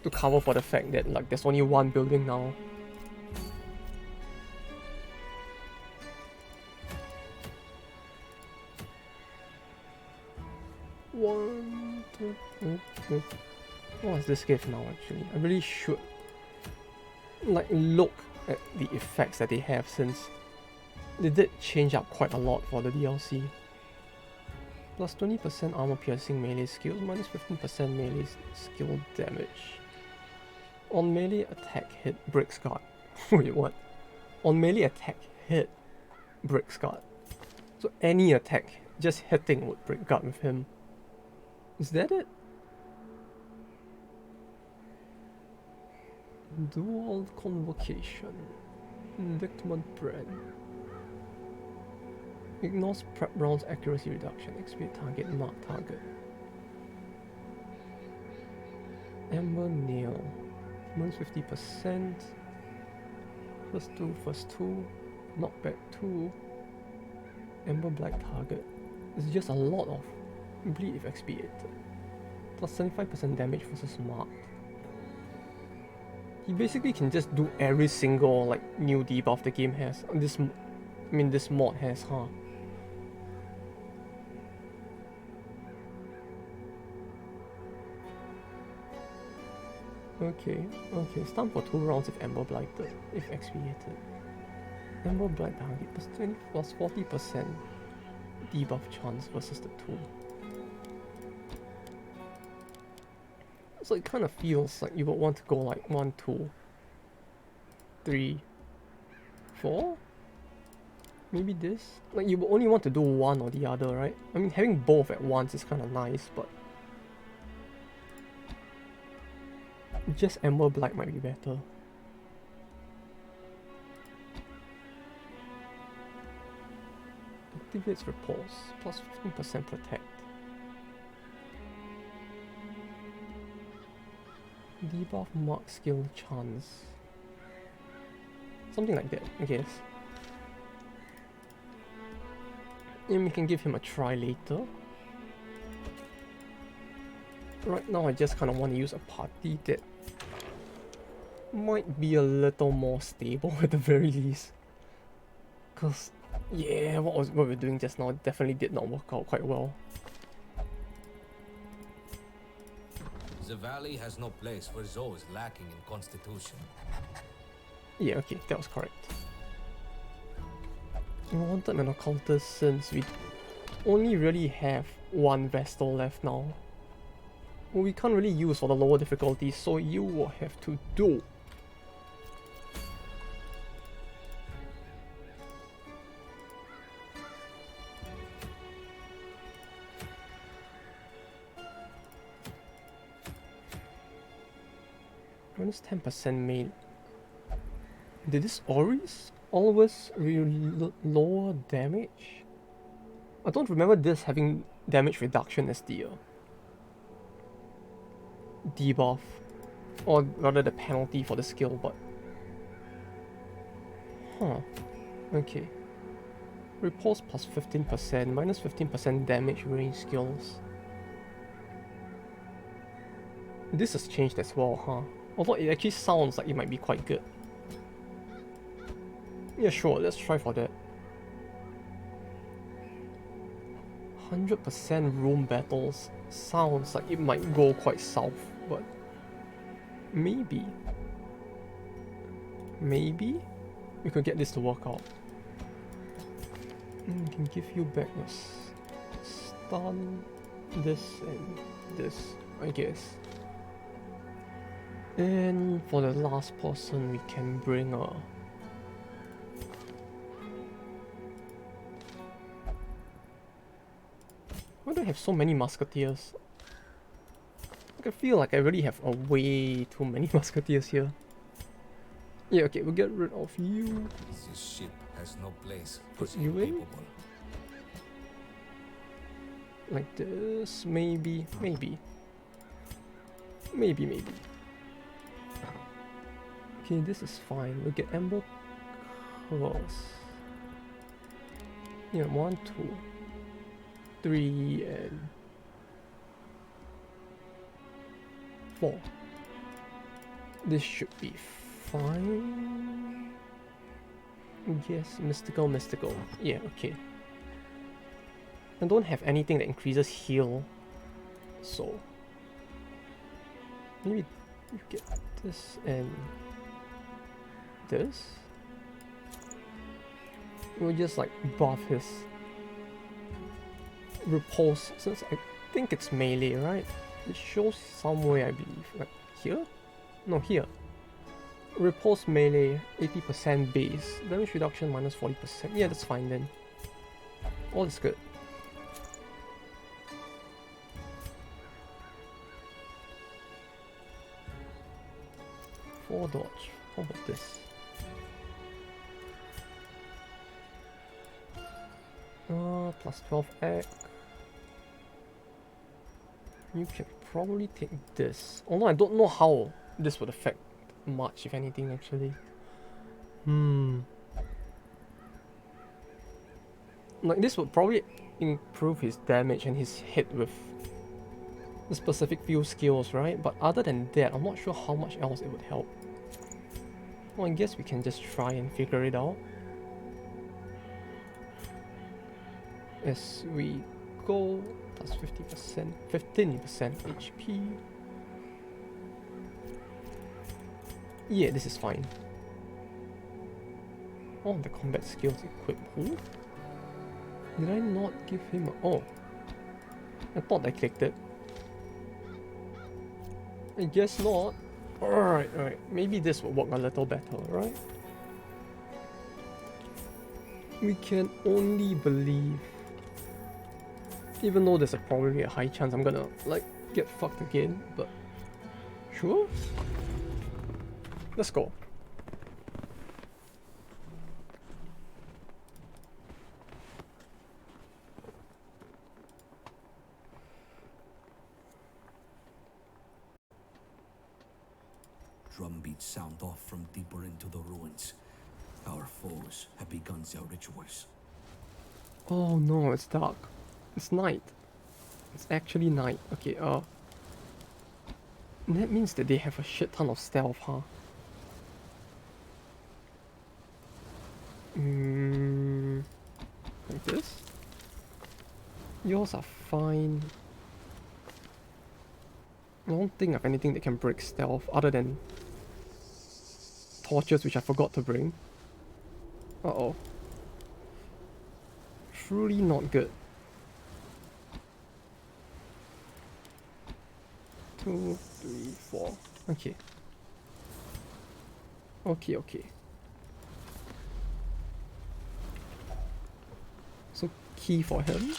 to cover for the fact that like there's only one building now. One, two, what is this gift now actually? I really should like look at the effects that they have since they did change up quite a lot for the DLC. Plus 20% armor piercing melee skills, minus 15% melee skill damage. On melee attack hit, breaks guard. Wait, what? On melee attack hit, breaks guard. So any attack, just hitting would break guard with him. Is that it? Dual Convocation. Indictment Brand. Ignores prep rounds accuracy reduction. XP target, mark target. Amber Nail. Minus 50%. First two. Knockback 2. Amber Black target. It's just a lot of bleed if expiated. Plus 75% damage versus marked. He basically can just do every single like new debuff the game has. This mod has, huh? Okay. Stun for 2 rounds if Amber Blighted, if expiated. Amber Black target plus 20 plus 40% debuff chance versus the 2. So it kind of feels like you would want to go like 1, 2, 3, 4? Maybe this? Like you would only want to do one or the other, right? I mean, having both at once is kind of nice, but just Amber Black might be better. Activates Repulse, plus 15% protect. Debuff mark skill chance. Something like that, I guess. And we can give him a try later. Right now I just kind of want to use a party that might be a little more stable at the very least. Cause yeah, what we're doing just now definitely did not work out quite well. The valley has no place for those lacking in constitution. Yeah, okay, that was correct. We wanted an occultist since we only really have one Vestal left now. We can't really use for the lower difficulty, so you will have to do. Minus 10% main. Did this Oris always lower damage? I don't remember this having damage reduction as the debuff, or rather the penalty for the skill, but okay. Repulse plus 15%, minus 15% damage range skills. This has changed as well, huh? Although it actually sounds like it might be quite good. Yeah, sure, let's try for that. 100% room battles sounds like it might go quite south, but maybe we could get this to work out. We can give you back your stun, this and this, I guess. And for the last person, we can bring a why do I have so many musketeers? I feel like I really have a way too many musketeers here. Yeah, okay, we'll get rid of you. This ship has no place. Put you in. Like this, maybe. Okay, this is fine. We'll get Amber Cross. Yeah, 1, 2, 3, and 4. This should be fine. Yes, mystical. Yeah, okay. I don't have anything that increases heal, so maybe you get this and this. We'll just like buff his repulse, since I think it's melee, right? It shows somewhere, I believe. Like here? No, here. Repulse melee, 80% base. Damage reduction minus 40%. Yeah, that's fine then. All is good. Dodge. How about this? Plus 12 egg. You can probably take this. Although I don't know how this would affect much, if anything, actually. Like, this would probably improve his damage and his hit with the specific few skills, right? But other than that, I'm not sure how much else it would help. Well, I guess we can just try and figure it out as we go. Plus 50%, 15% HP. Yeah, this is fine. Oh, the combat skills equipped. Who? Did I not give him a... Oh. I thought I clicked it. I guess not. Alright, alright. Maybe this will work a little better, right? We can only believe. Even though there's probably a high chance I'm gonna, like, get fucked again, but... Sure? Let's go. Drumbeats sound off from deeper into the ruins. Our foes have begun their rituals. Oh no, it's dark. It's night. It's actually night. Okay, that means that they have a shit ton of stealth, huh? Like this? Yours are fine. I don't think of anything that can break stealth other than torches, which I forgot to bring. Uh-oh. Truly not good. 2, 3, 4. Okay. Okay. So, key for him.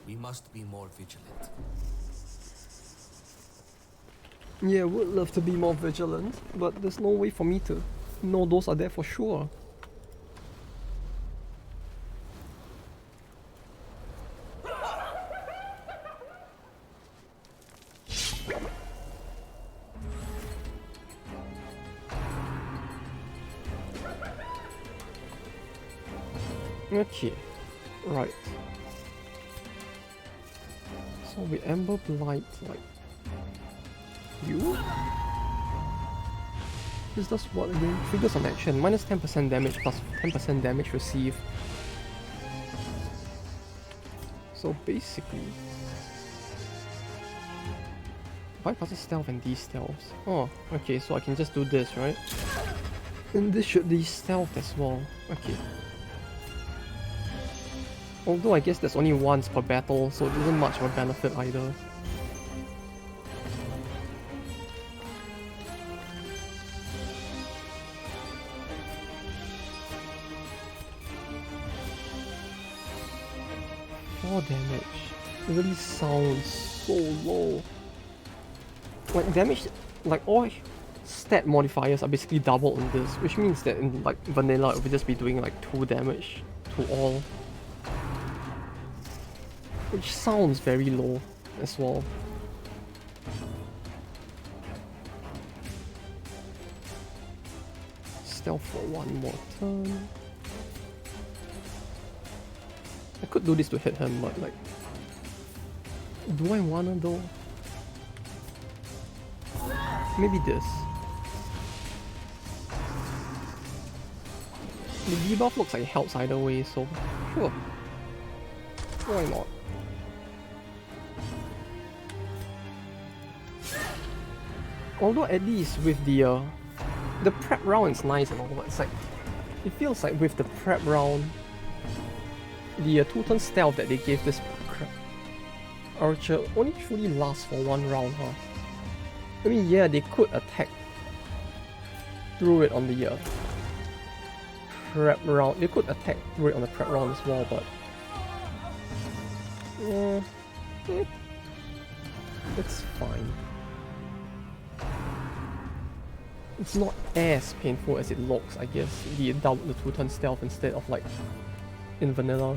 We must be more vigilant. Yeah, would love to be more vigilant, but there's no way for me to know those are there for sure. Okay, right. So with Ember Blight, like you? This does what again? Triggers on action, minus 10% damage plus 10% damage received. So basically, bypasses stealth and de-stealths. Oh, okay, so I can just do this, right? And this should de-stealth as well. Okay. Although I guess there's only once per battle, so it isn't much of a benefit either. Damage. It really sounds so low. Like damage, like all stat modifiers are basically doubled on this, which means that in like vanilla it would just be doing like 2 damage to all. Which sounds very low as well. Stealth for 1 more turn. I could do this to hit him, but like, do I wanna though? Maybe this. The debuff looks like it helps either way, so sure. Why not? Although at least with the prep round is nice and all, but it's like, it feels like with the prep round, the 2-turn stealth that they gave this archer only truly lasts for 1 round, huh? I mean, yeah, they could attack through it on the prep round. They could attack through it on the prep round as well, but it's fine. It's not as painful as it looks, I guess. The 2-turn stealth instead of like in vanilla.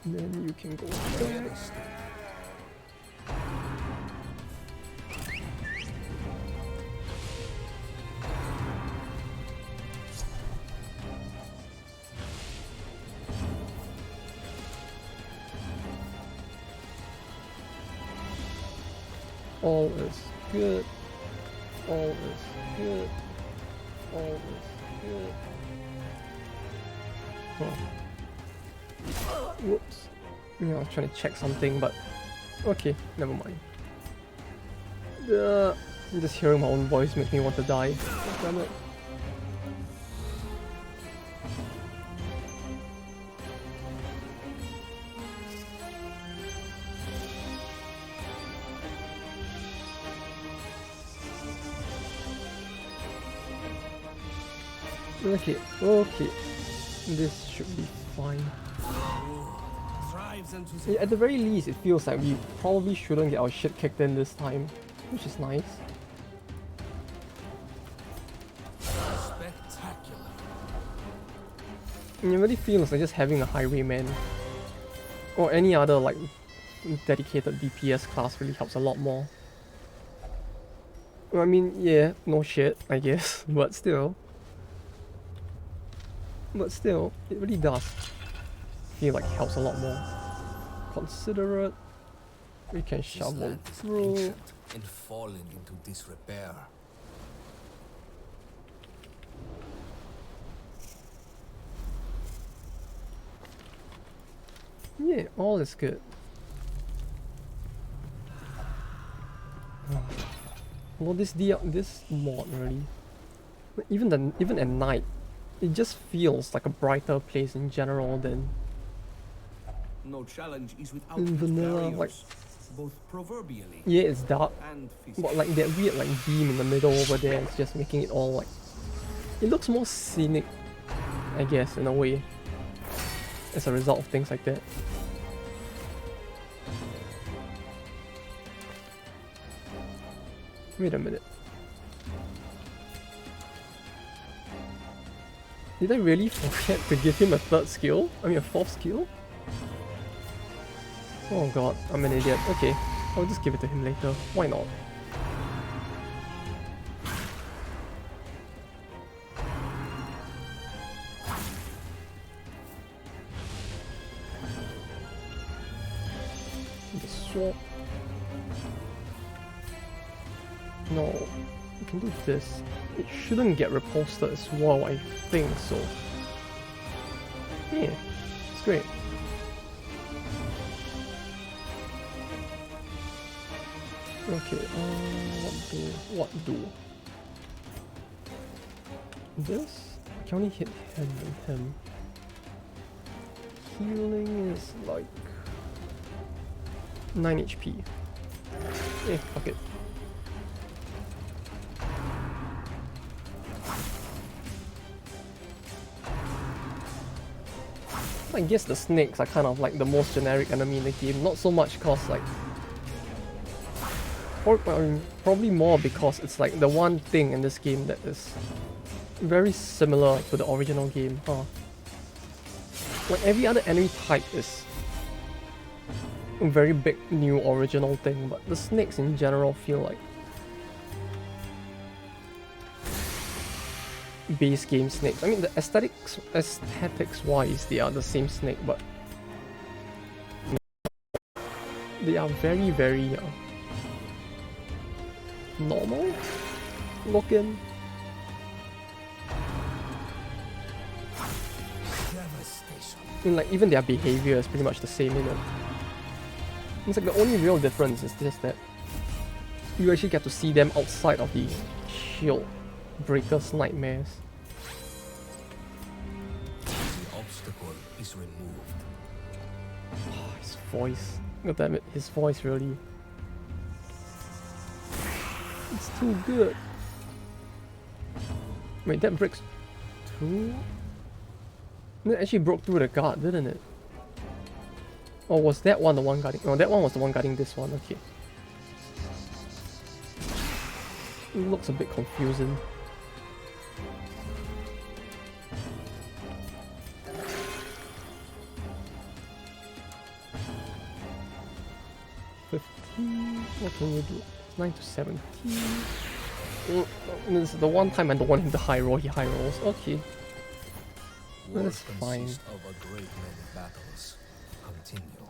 Then you can go there. All is good. All is good. All is good. Oh. Whoops. Yeah, I was trying to check something, but okay, never mind. Just hearing my own voice makes me want to die. Damn it. Okay, okay. This should be fine. Yeah, at the very least, it feels like we probably shouldn't get our shit kicked in this time, which is nice. Spectacular. And it really feels like just having a highwayman or any other like dedicated DPS class really helps a lot more. Well, I mean, yeah, no shit, I guess, but still. But still, it really does feel like it helps a lot more. Considerate. We can shovel through. And fallen into disrepair. Yeah, all is good. Well, this mod really, even at night, it just feels like a brighter place in general than No challenge is without in vanilla. barriers, Like, both proverbially yeah, it's dark, and but like that weird like beam in the middle over there is just making it all like, it looks more scenic, I guess, in a way, as a result of things like that. Wait a minute. Did I really forget to give him a third skill? I mean a fourth skill? Oh god, I'm an idiot. Okay, I'll just give it to him later. Why not? The sword. No, we can do this. It shouldn't get reposted as well, I think so. Yeah, it's great. Okay, what do? This? I can only hit him and him. Healing is like 9 HP. Eh, fuck it. I guess the snakes are kind of like the most generic enemy in the game, not so much cause like... Or, I mean, probably more because it's like the one thing in this game that is very similar to the original game, huh? Like every other enemy type is a very big new original thing, but the snakes in general feel like base game snakes. I mean, the aesthetics wise, they are the same snake, but they are very, very normal looking. And like even their behavior is pretty much the same, you know. It's like the only real difference is just that you actually get to see them outside of the shield breaker's nightmares. the obstacle is removed. Oh, his voice. God damn it, his voice really. It's too good. Wait, that breaks through? It actually broke through the guard, didn't it? Or was that one the one guarding? Oh, that one was the one guarding this one, okay. It looks a bit confusing. What can we do? 9 to 17. This is the one time I don't want him to high roll, he high rolls. Okay. That's fine.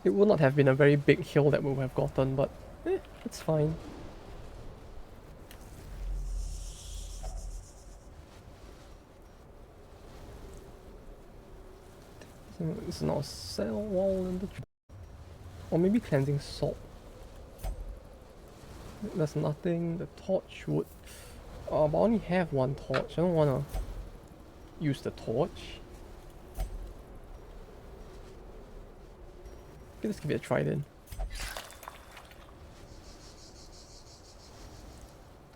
It would not have been a very big hill that we would have gotten, but it's fine. So it's not a cell wall in the... Or maybe cleansing salt. There's nothing. The torch would... but I only have one torch. I don't wanna use the torch. Okay, let's give it a try then.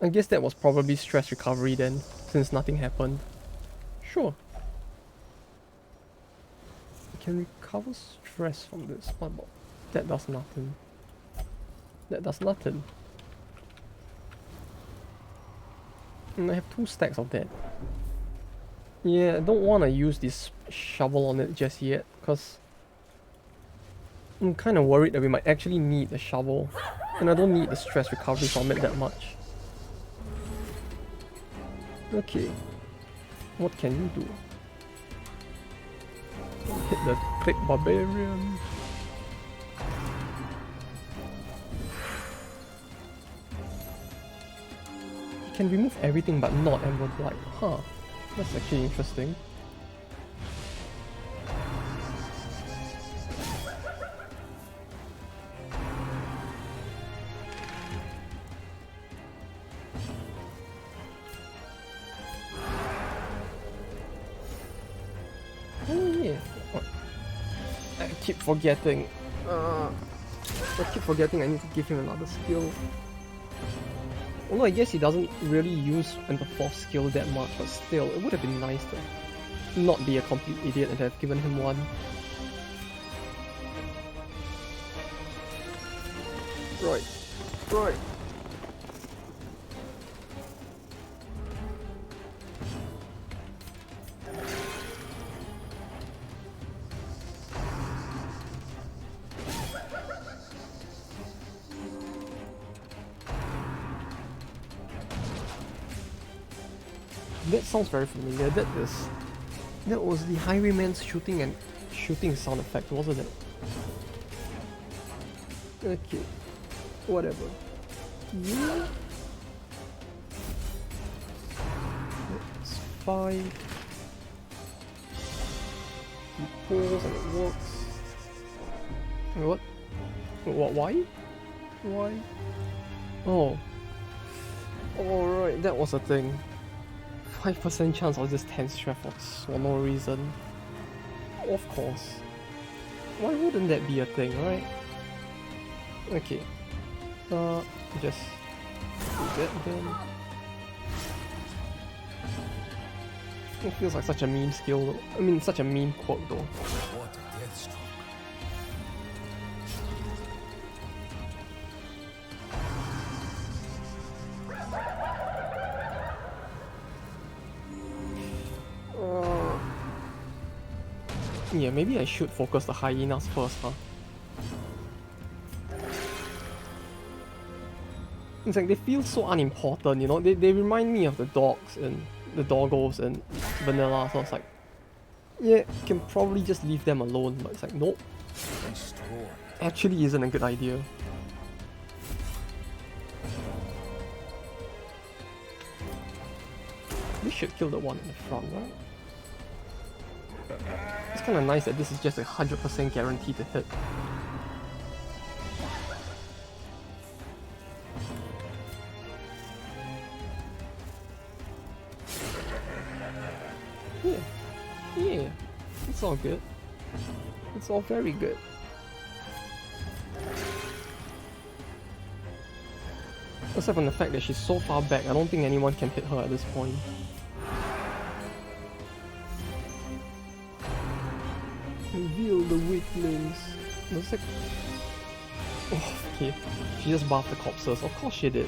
I guess that was probably stress recovery then, since nothing happened. Sure. I can recover stress from this, but that does nothing. That does nothing. And I have 2 stacks of that. Yeah, I don't want to use this shovel on it just yet, because I'm kind of worried that we might actually need the shovel, and I don't need the stress recovery from it that much. Okay, what can you do? Hit the thick barbarian. You can remove everything but not Ember Blight. Huh, that's actually interesting. I keep forgetting. I keep forgetting I need to give him another skill. Although I guess he doesn't really use the 4th skill that much, but still, it would have been nice to not be a complete idiot and have given him one. Right. Right. That sounds very familiar. That was the highwayman's shooting sound effect, wasn't it? Okay, whatever. Yeah. It's 5. He pulls and it works. What? What? Why? Why? Oh. Alright, that was a thing. 5% chance of just 10 stress for no reason. Of course. Why wouldn't that be a thing, right? Okay. Just do that then. It feels like such a mean skill though. I mean, such a mean quirk though. What a death stroke. Yeah, maybe I should focus the hyenas first, huh? It's like they feel so unimportant, you know? They remind me of the dogs and the doggos and vanilla, so it's like, yeah, you can probably just leave them alone, but it's like, nope. Actually isn't a good idea. We should kill the one in the front, right? It's kinda nice that this is just 100% guaranteed to hit. Yeah, it's all good. It's all very good. Except from the fact that she's so far back, I don't think anyone can hit her at this point. Reveal the weaklings. Looks like... Oh, okay. She just buffed the corpses. Of course she did.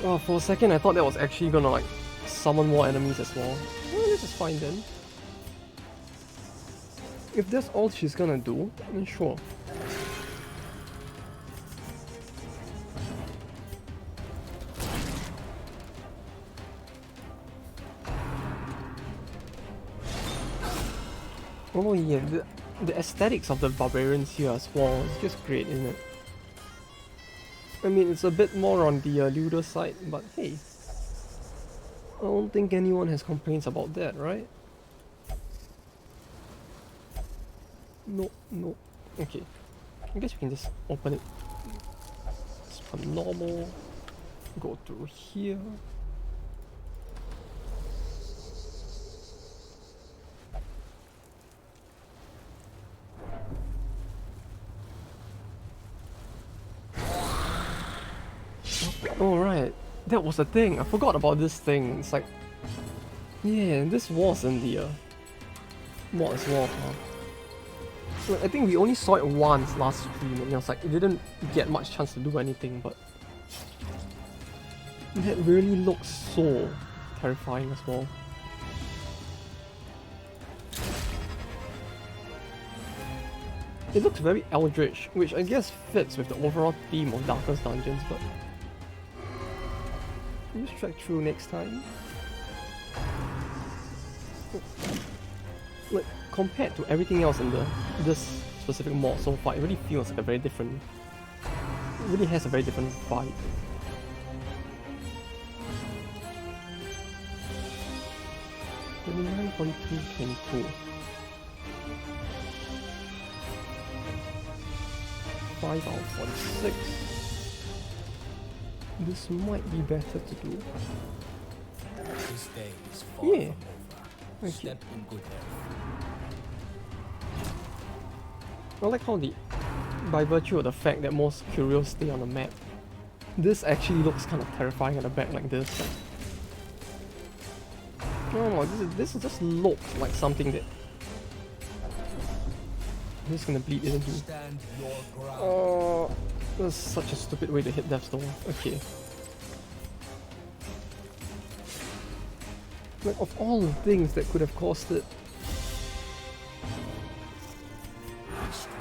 Oh, for a second I thought that was actually gonna like summon more enemies as well. Well, this is fine then. If that's all she's gonna do, then sure. Oh yeah, the aesthetics of the barbarians here as well is just great, isn't it? I mean, it's a bit more on the looter side, but hey, I don't think anyone has complaints about that, right? No, no. Okay. I guess we can just open it. Just put normal. Go through here. Alright, that was the thing. I forgot about this thing. It's like, yeah, this was in the mod as well. Huh? Like, I think we only saw it once last stream, and it was like it didn't get much chance to do anything, but that really looks so terrifying as well. It looks very eldritch, which I guess fits with the overall theme of Darkest Dungeons, but let's track through next time. Like, compared to everything else in this specific mod so far, it really feels like a very different... It really has a very different vibe. $29, $42, $22. 5 out of 46. This might be better to do. This day is far Yeah. from over. Thank you. Step in good health. I like how by virtue of the fact that most curios stay on the map, this actually looks kind of terrifying at the back like this. I don't know, this just looks like something that... I'm just gonna bleed, isn't he? Stand your ground. Oh, that's such a stupid way to hit Death's Door. Okay. Like, of all the things that could have caused it, Be strong.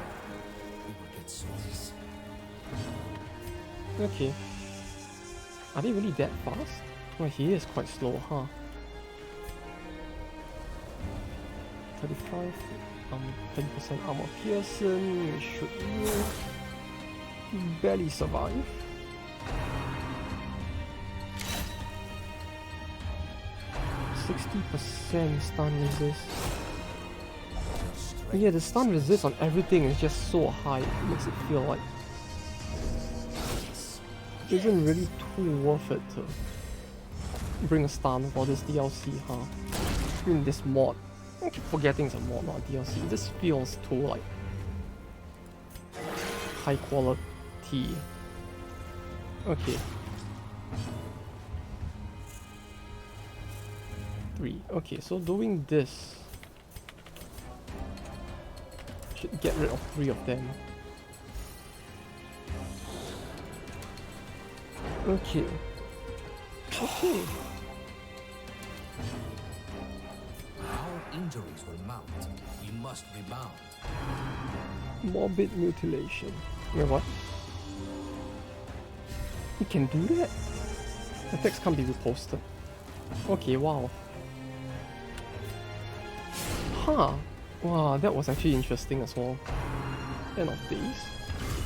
We will get through this. okay. Are they really that fast? Well, he is quite slow, huh? 35, 30% armor piercing, we should barely survive. %60 stun resist. Yeah, the stun resist on everything is just so high, it makes it feel like it isn't really too worth it to bring a stun for this DLC, huh? In this mod. I keep forgetting it's a mod, not a DLC. It just feels too like high quality. Okay. 3. Okay, so doing this should get rid of 3 of them. Okay. Okay. Our injuries will mount. We must rebound. Morbid mutilation. Wait, what? You can do that? Attacks can't be reposted. Okay, wow. Huh. Wow, that was actually interesting as well. End of days.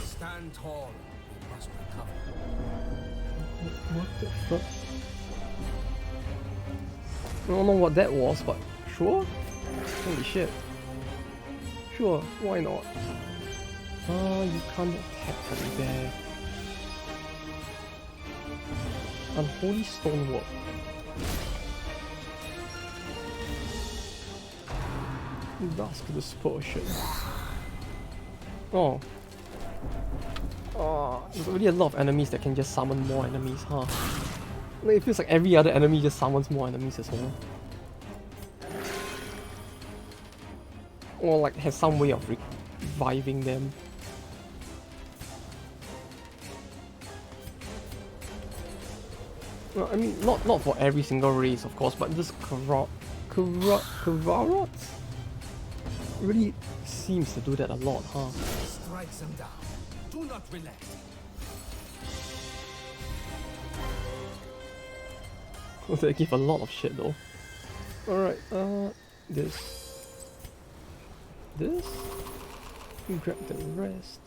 Stand tall. We must recover. What the fuck? I don't know what that was, but sure? Holy shit. Sure, why not? You can't attack from there. Unholy stonework. Dusk dispersion. Oh. Oh, there's already a lot of enemies that can just summon more enemies, huh? Like, it feels like every other enemy just summons more enemies as well. Or like has some way of reviving them. Well, I mean, not for every single race, of course, but this Kavarots really seems to do that a lot, huh? Strike them down. Do not relent. They give a lot of shit though. Alright, this. We grab the rest.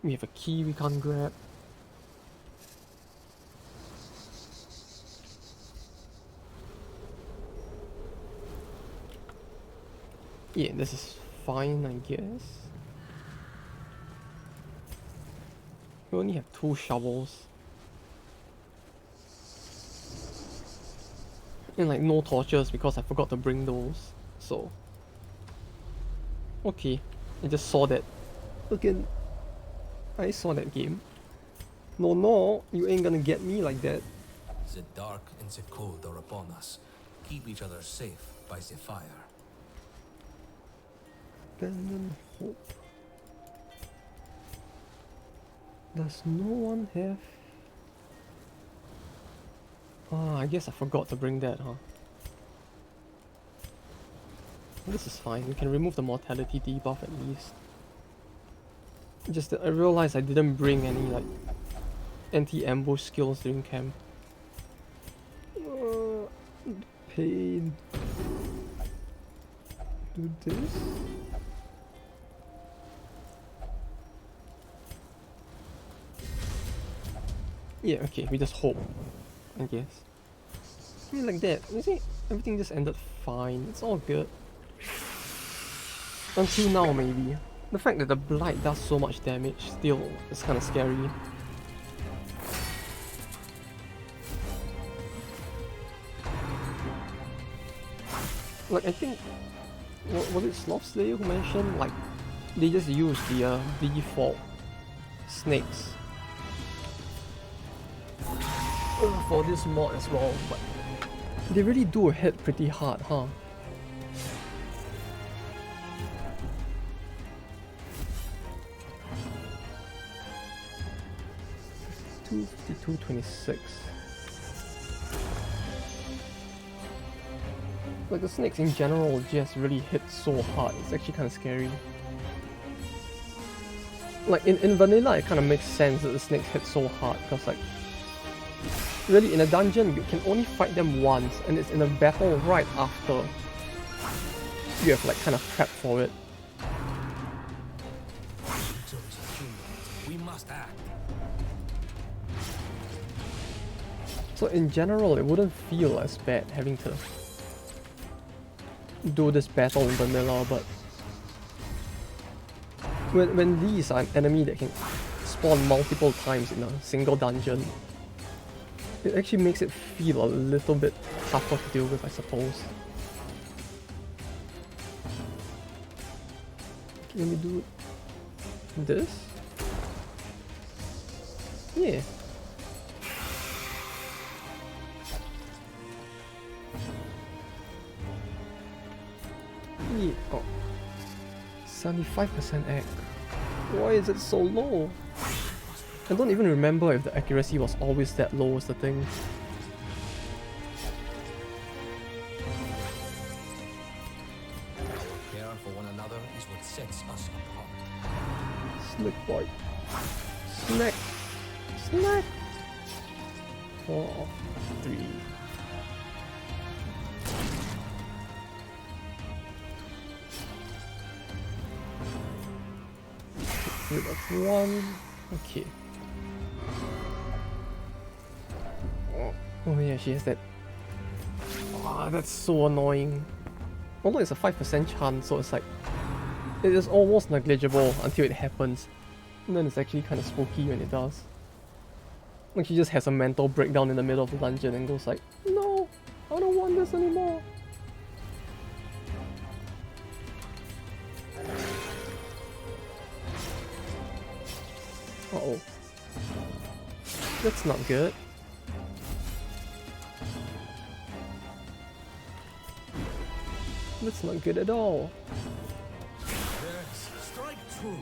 We have a key we can't grab. Yeah, this is fine, I guess. We only have 2 shovels. And like no torches because I forgot to bring those. So okay, I just saw that. Again, I saw that game. No, you ain't gonna get me like that. The dark and the cold are upon us. Keep each other safe by the fire. Abandon hope. Does no one have... Ah, I guess I forgot to bring that, huh? This is fine, we can remove the mortality debuff at least. Just that I realized I didn't bring any like anti-ambush skills during camp. Pain. Do this? Yeah, okay, we just hope, I guess. I mean, like that, you see, everything just ended fine, it's all good. Until now, maybe. The fact that the blight does so much damage still is kind of scary. Like, I think, was it Sloth Slayer who mentioned, like, they just use the default snakes for this mod as well, but they really do hit pretty hard, huh? 52-26. Like the snakes in general just really hit so hard, it's actually kind of scary. Like in vanilla it kind of makes sense that the snakes hit so hard because like really in a dungeon you can only fight them once and it's in a battle right after you have like kind of prepped for it. We must act. So in general it wouldn't feel as bad having to do this battle in vanilla, but when these are an enemy that can spawn multiple times in a single dungeon, it actually makes it feel a little bit tougher to deal with, I suppose. Can we do this? Yeah. Yeah. Oh. 75% egg. Why is it so low? I don't even remember if the accuracy was always that low is the thing. Care for one another is what sets us apart. Slick boy. Snack. Snack. 4, 3. Rid of 1. Okay. Oh yeah, she has that. Ah, that's so annoying. Although it's a 5% chance, so it's like it is almost negligible until it happens. And then it's actually kind of spooky when it does. Like she just has a mental breakdown in the middle of the dungeon and goes like, no, I don't want this anymore. Uh-oh. That's not good. That's not good at all. Yes, strike true.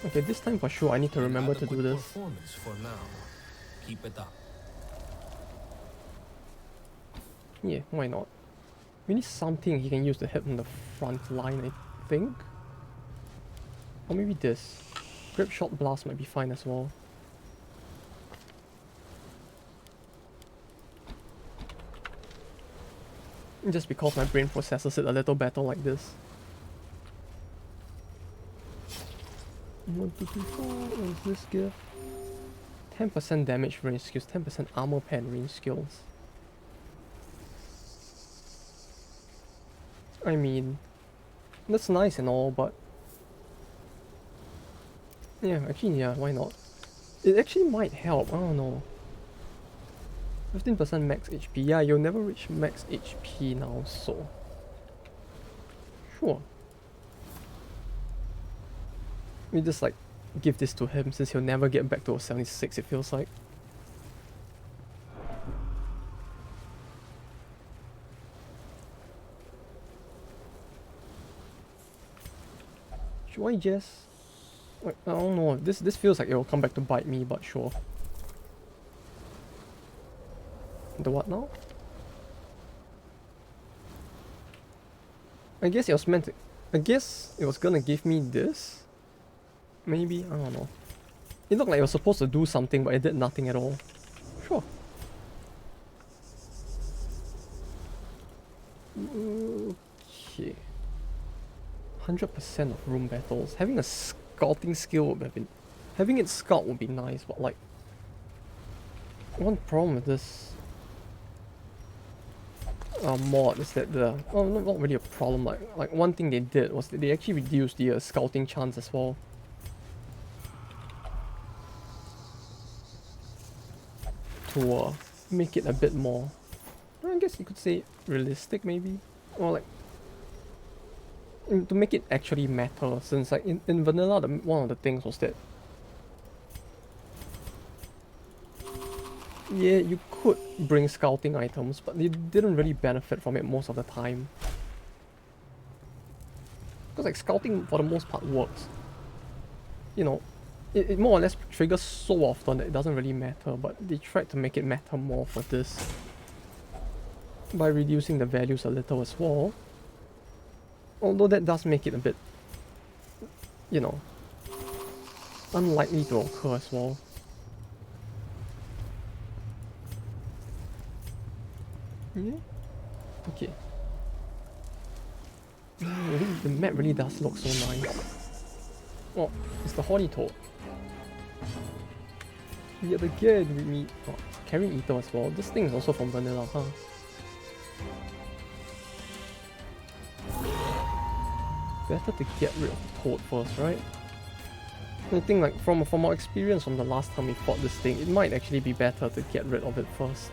Okay, this time for sure I need to remember to do this. Performance for now. Keep it up. Yeah, why not? We need something he can use to hit from the front line, I think. Or maybe this. Grip Shot Blast might be fine as well. Just because my brain processes it a little better like this. 1, 2, 3, 4. What does this give? 10% damage range skills, 10% armor pen range skills. I mean, that's nice and all, but yeah, actually, yeah, why not? It actually might help, I don't know. 15% max HP, yeah, you'll never reach max HP now, so sure. We just like give this to him since he'll never get back to a 76, it feels like. Should I just... Wait, I don't know, this feels like it will come back to bite me, but sure. The what now? I guess it was meant to... I guess it was gonna give me this? Maybe? I don't know. It looked like it was supposed to do something, but it did nothing at all. Sure. Okay. 100% of room battles. Having a scouting skill would have been... Having it scout would be nice, but like... One problem with this... mod is that the... Oh, not really a problem, like one thing they did was that they actually reduced the scouting chance as well. To make it a bit more... I guess you could say realistic maybe? Or like... To make it actually matter, since like in vanilla one of the things was that... Yeah, you could bring scouting items, but you didn't really benefit from it most of the time. Because like scouting for the most part works. You know, it more or less triggers so often that it doesn't really matter, but they tried to make it matter more for this. By reducing the values a little as well. Although that does make it a bit, you know, unlikely to occur as well. Yeah? Okay. The map really does look so nice. Oh, it's the Horny Toad. Yet again we meet... Oh, Carrion Eater as well. This thing is also from vanilla, huh? Better to get rid of the Toad first, right? I think like from our experience from the last time we fought this thing, it might actually be better to get rid of it first.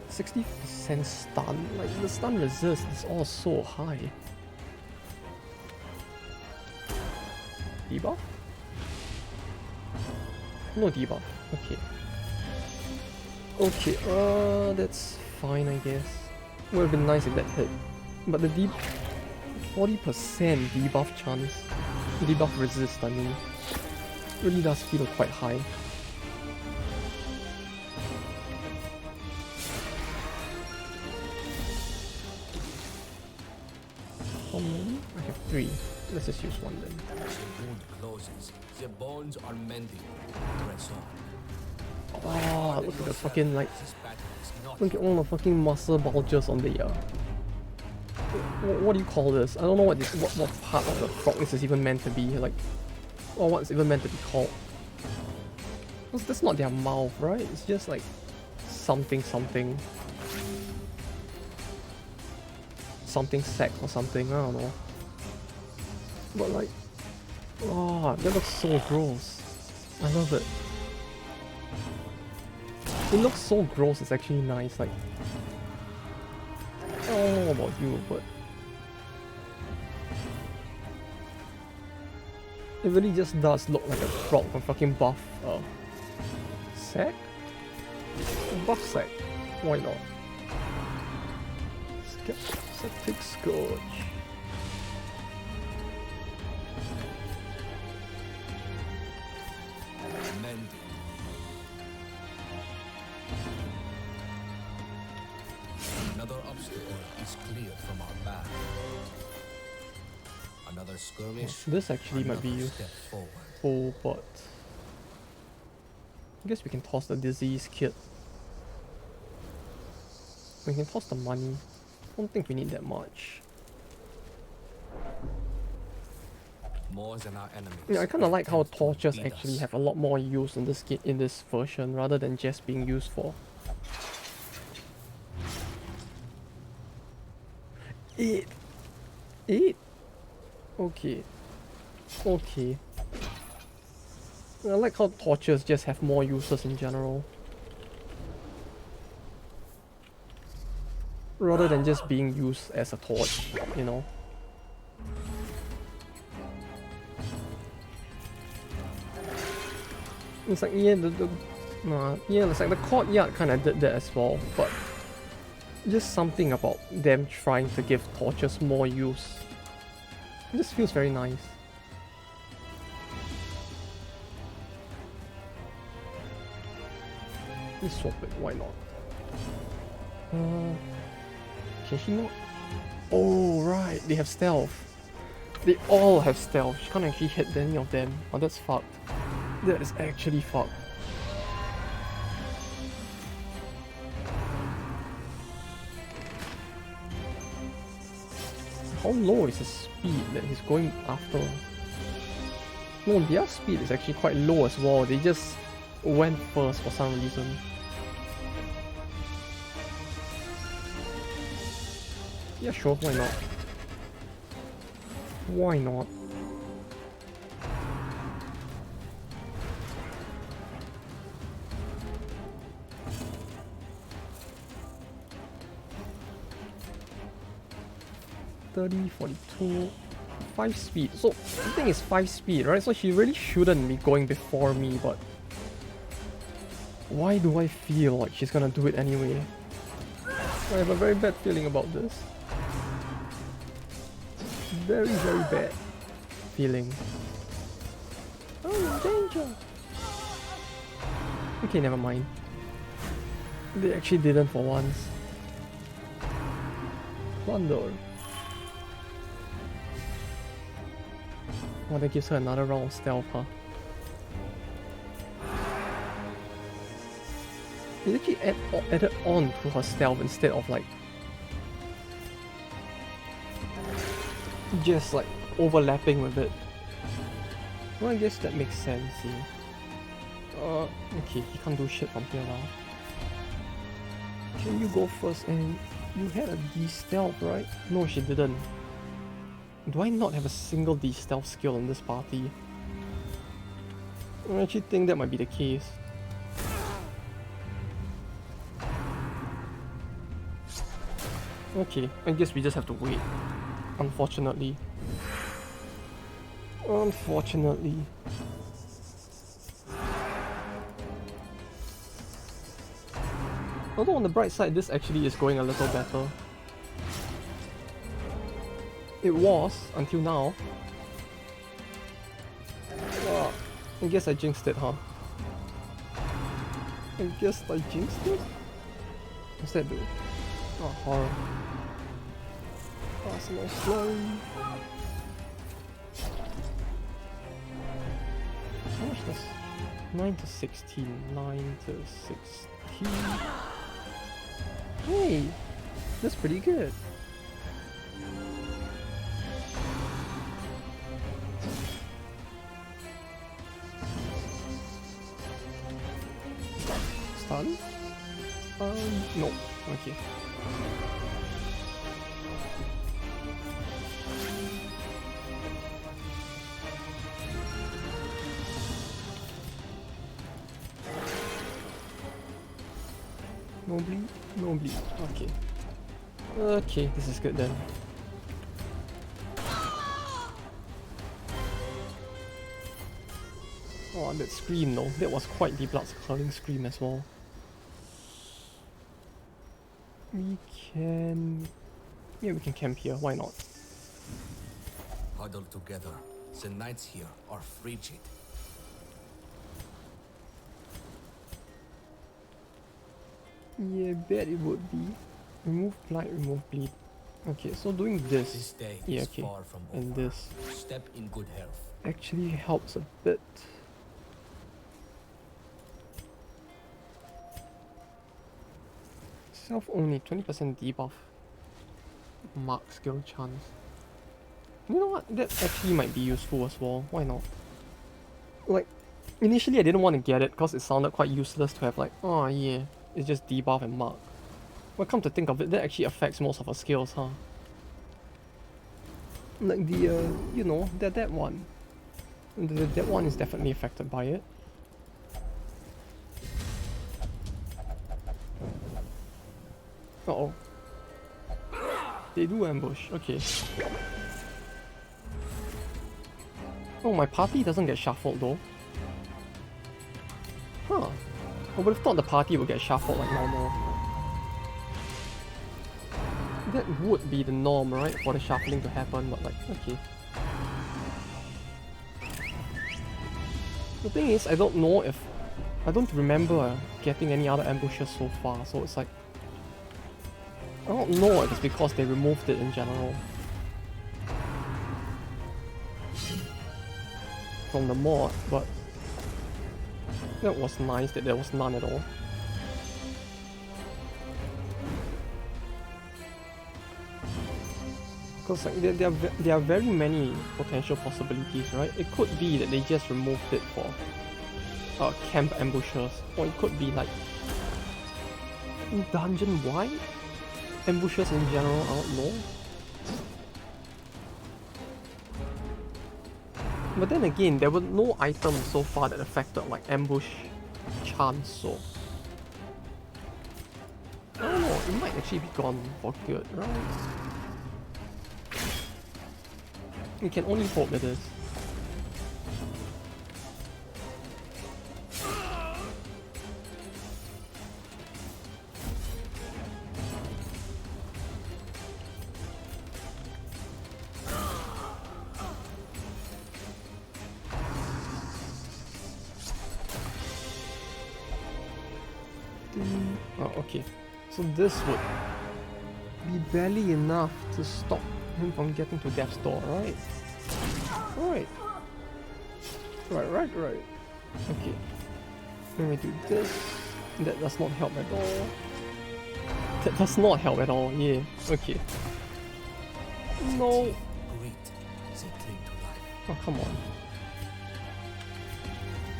60% stun, like the stun resist is all so high. Debuff? No debuff, okay. Okay, that's fine I guess. Would have been nice if that hit. But the 40% debuff chance, debuff resist I mean, really does feel quite high. How many? I have 3. Let's just use one then. The wound closes. The bones are mending. Press on. Oh, look at the fucking like... Look at all the fucking muscle bulges on the... What do you call this? I don't know what part of the frog this is even meant to be, like... Or what's even meant to be called. Because that's not their mouth, right? It's just like... Something something. Something sack or something, I don't know. But like... Oh, that looks so gross. I love it. It looks so gross, it's actually nice, like... I don't know about you, but... It really just does look like a frog from fucking buff, sack? Buff sack. Why not? Septic Scourge. Another obstacle is cleared from our path. Another skirmish. This actually might be useful, but I guess we can toss the disease kit. We can toss the money. I don't think we need that much. More than our enemies. Yeah, I kind of like how torches actually have a lot more use in this version rather than just being used for 8. 8? Okay. Okay. I like how torches just have more uses in general. Rather than just being used as a torch, you know. It's like, yeah, yeah, it's like the courtyard kind of did that as well, but just something about them trying to give torches more use. It just feels very nice. Let's swap it, why not? Can she not? Oh, right, they have stealth. They all have stealth. She can't actually hit any of them. Oh, that's fucked. That is actually fucked. How low is his speed that he's going after? No, their speed is actually quite low as well. They just went first for some reason. Yeah, sure, why not? Why not? $30, $42, 5 speed. So the thing is 5 speed, right? So she really shouldn't be going before me, but why do I feel like she's gonna do it anyway? I have a very bad feeling about this. Very, very bad feeling. Oh, danger! Okay, never mind. They actually didn't for once. Plunder. Oh, that gives her another round of stealth, huh? It actually added on to her stealth instead of like just like overlapping with it. Well, I guess that makes sense, yeah. Okay, he can't do shit from here now. Can you go first? And you had a de-stealth, right? No, she didn't. Do I not have a single de-stealth skill in this party? I actually think that might be the case. Okay, I guess we just have to wait. Unfortunately. Unfortunately. Although on the bright side, this actually is going a little better. It was, until now. I guess I jinxed it, huh? I guess I jinxed it? What's that do? Oh, horror. Arsenal flurry. How much does 9 to 16? 9 to 16. Hey! That's pretty good. Stun? No. Okay. No bleed? No bleed. Okay. Okay, this is good then. Oh, that scream though. That was quite the blood-curdling scream as well. We can... Yeah, we can camp here. Why not? Huddled together, the knights here are frigid. Yeah, bet it would be. Remove blight, remove bleed. Okay, so doing this. This day yeah, is okay. far from And over. this Step in good health. actually helps a bit. Self only 20% debuff. Mark skill chance. You know what? That actually might be useful as well. Why not? Like, initially I didn't want to get it because it sounded quite useless to have like, oh yeah, it's just debuff and mark. But come to think of it, that actually affects most of her skills, huh? Like the, you know, that one. That one is definitely affected by it. Uh-oh. They do ambush, okay. Oh, my party doesn't get shuffled though. Huh. I would have thought the party would get shuffled like normal. That would be the norm, right? For the shuffling to happen, but like, okay. The thing is, I don't know if... I don't remember getting any other ambushes so far, so it's like... I don't know if it's because they removed it in general. From the mod, but... That was nice that there was none at all. Because like, there are very many potential possibilities, right? It could be that they just removed it for camp ambushers, or it could be like dungeon-wide ambushes in general, I don't know. But then again, there were no items so far that affected like ambush chance, so I don't know, it might actually be gone for good, right? We can only hope it is. Oh, okay. So this would be barely enough to stop him from getting to death's door, right? Right. Right. Okay. Let me do this. That does not help at all. That does not help at all, yeah. Okay. No. Oh, come on.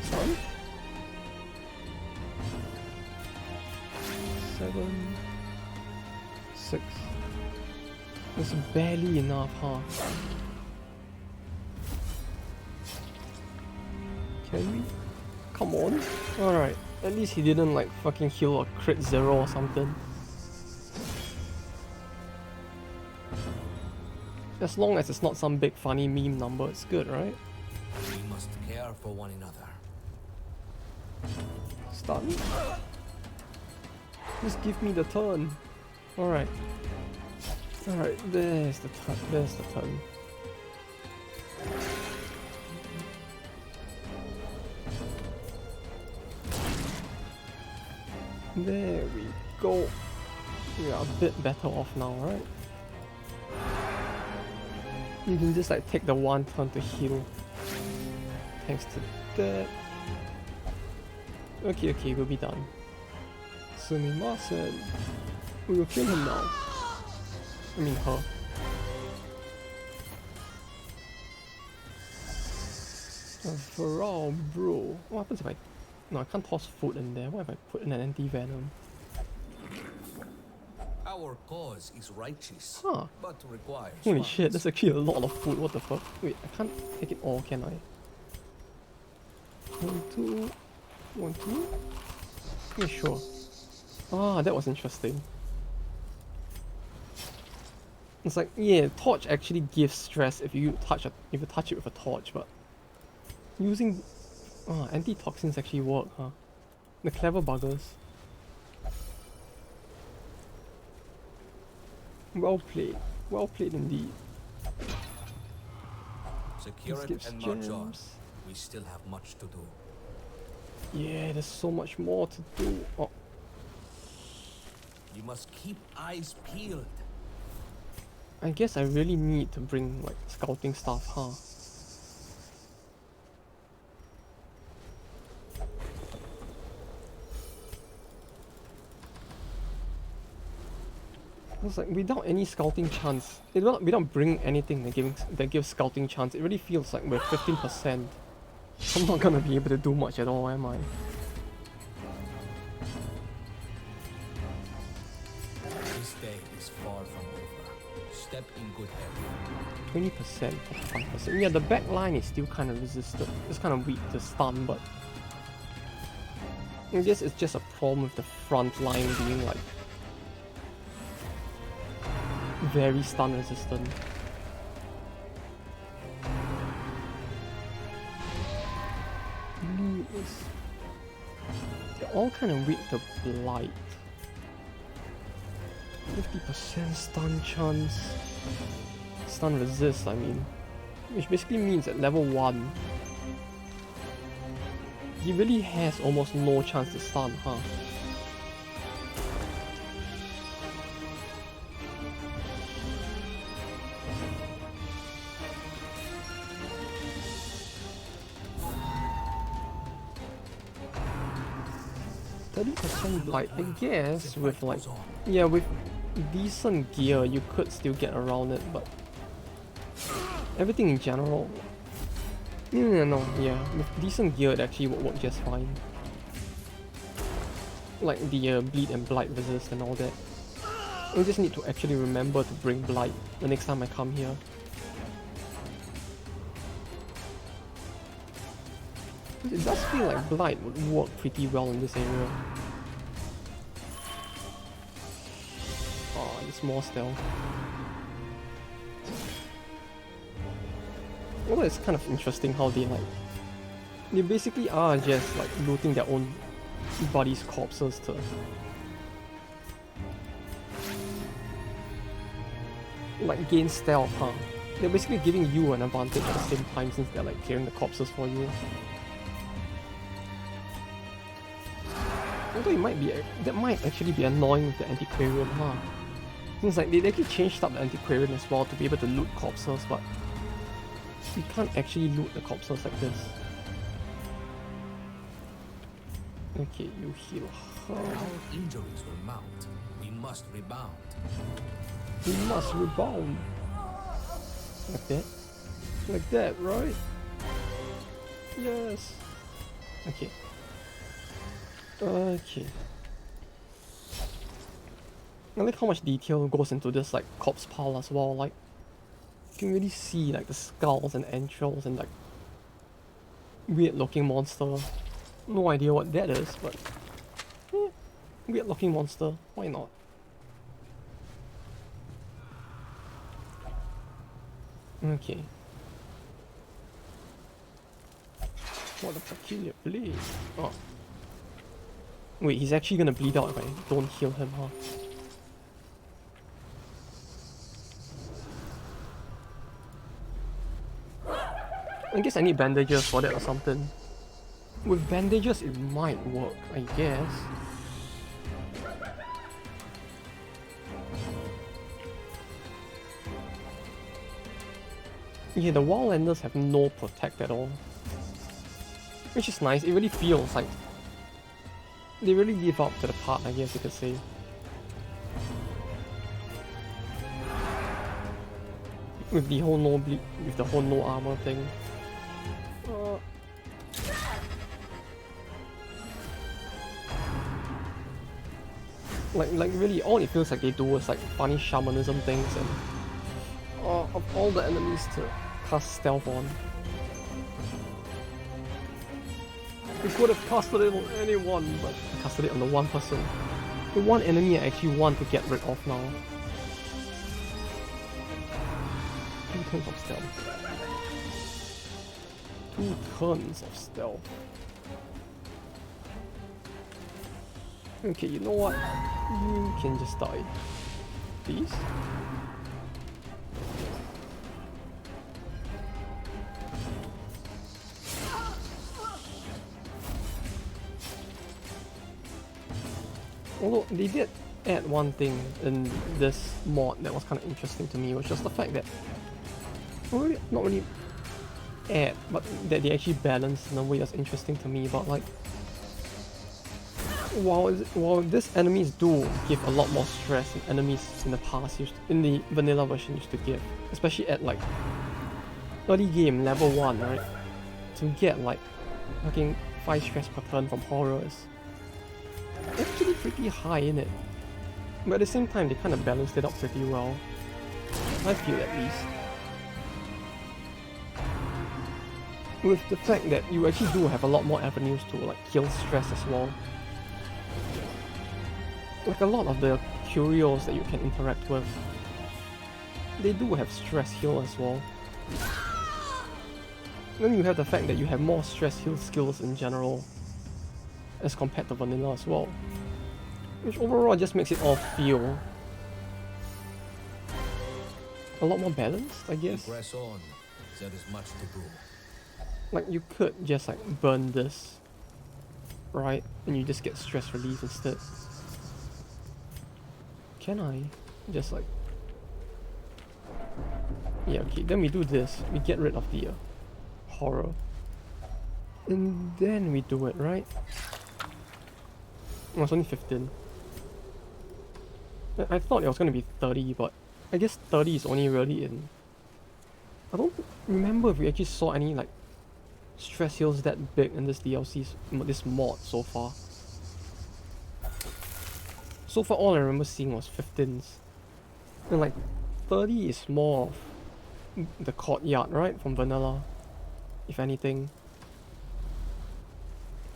Sorry? 7, 6. It's barely enough, huh? Can we? Come on. Alright. At least he didn't like fucking heal or crit 0 or something. As long as it's not some big funny meme number, it's good, right? We must care for one another. Stun? Just give me the turn. Alright. Alright, there's the turn. There's the turn. There we go. We are a bit better off now, right? You can just like take the one turn to heal. Thanks to that. Okay, we'll be done. Sumimasen. We will kill him now. I mean her. For all, bro. What happens if I... No, I can't toss food in there. What if I put in an anti-venom? Our cause is righteous, Huh. but requires Holy funds. shit, that's actually a lot of food. What the fuck? Wait, I can't take it all, can I? 1, 2... 1, 2? Yeah, sure. Ah, that was interesting. It's like, yeah, torch actually gives stress if you touch it with a torch, but using anti-toxins actually work, huh? The clever buggers. Well played indeed. Secure This it gives and march on. gems. We still have much to do. Yeah, there's so much more to do. Oh, You must keep eyes peeled. I guess I really need to bring like scouting stuff, huh? It's like without any scouting chance, without bringing anything that gives scouting chance, it really feels like we're 15%. I'm not gonna be able to do much at all, am I? This day is far from over. Step in good health. 20%, 45%. Yeah, the back line is still kind of resistant. It's kind of weak to stun, but I guess it's just a problem with the front line being like very stun resistant. Blue is... they're all kind of weak to blight. 50% stun chance. Stun resist, I mean. Which basically means at level 1, he really has almost no chance to stun, huh? Blight, I guess with like, yeah, with decent gear you could still get around it, but everything in general, no, yeah, with decent gear it actually would work just fine. Like the bleed and blight resist and all that. I just need to actually remember to bring blight the next time I come here. It does feel like blight would work pretty well in this area. Oh, it's more stealth. Although it's kind of interesting how they basically are just like looting their own buddies' corpses to like gain stealth, huh? They're basically giving you an advantage at the same time since they're like clearing the corpses for you. Although it might be, that might actually be annoying with the antiquarian, huh? Seems like they actually changed up the antiquarian as well to be able to loot corpses, but you can't actually loot the corpses like this. Okay, you heal her. Our injuries will mount. We must rebound. We must rebound. Like that? Like that, right? Yes. Okay. Okay. I like how much detail goes into this like corpse pile as well. Like you can really see like the skulls and entrails and like weird looking monster. No idea what that is, but weird looking monster. Why not? Okay. What a peculiar blade. Oh. Wait, he's actually gonna bleed out if I don't heal him, huh? I guess I need bandages for that or something. With bandages it might work, I guess. Yeah, the Wildlanders have no protect at all. Which is nice, it really feels like they really live up to the part, I guess you could say. With the whole no armor thing. Like really all it feels like they do is like funny shamanism things and of all the enemies to cast stealth on. We could have casted it on anyone, but I casted it on the one person. The one enemy I actually want to get rid of now. 2 turns of stealth. 2 turns of stealth. Okay, you know what? You can just die. Please? Although they did add one thing in this mod that was kind of interesting to me, which was the fact that not really add, but that they actually balanced in a way that's interesting to me. But like, while these enemies do give a lot more stress than enemies in the past in the vanilla version used to give, especially at like early game level 1, right? To get like fucking 5 stress per turn from horrors. Actually pretty high in it, but at the same time they kind of balanced it out pretty well. I feel at least. With the fact that you actually do have a lot more avenues to like heal stress as well. Like a lot of the curios that you can interact with, they do have stress heal as well. Then you have the fact that you have more stress heal skills in general as compared to vanilla as well. Which overall just makes it all feel a lot more balanced, I guess. Press on. There is much to do. Like you could just like burn this, right? And you just get stress relief instead. Can I just like... Yeah, okay, then we do this. We get rid of the horror. And then we do it, right? Oh, it's only 15. I thought it was going to be 30, but I guess 30 is only really in... I don't remember if we actually saw any like stress heals that big in this DLC's, this mod so far. So far all I remember seeing was 15s. And like 30 is more of the courtyard, right? From vanilla. If anything.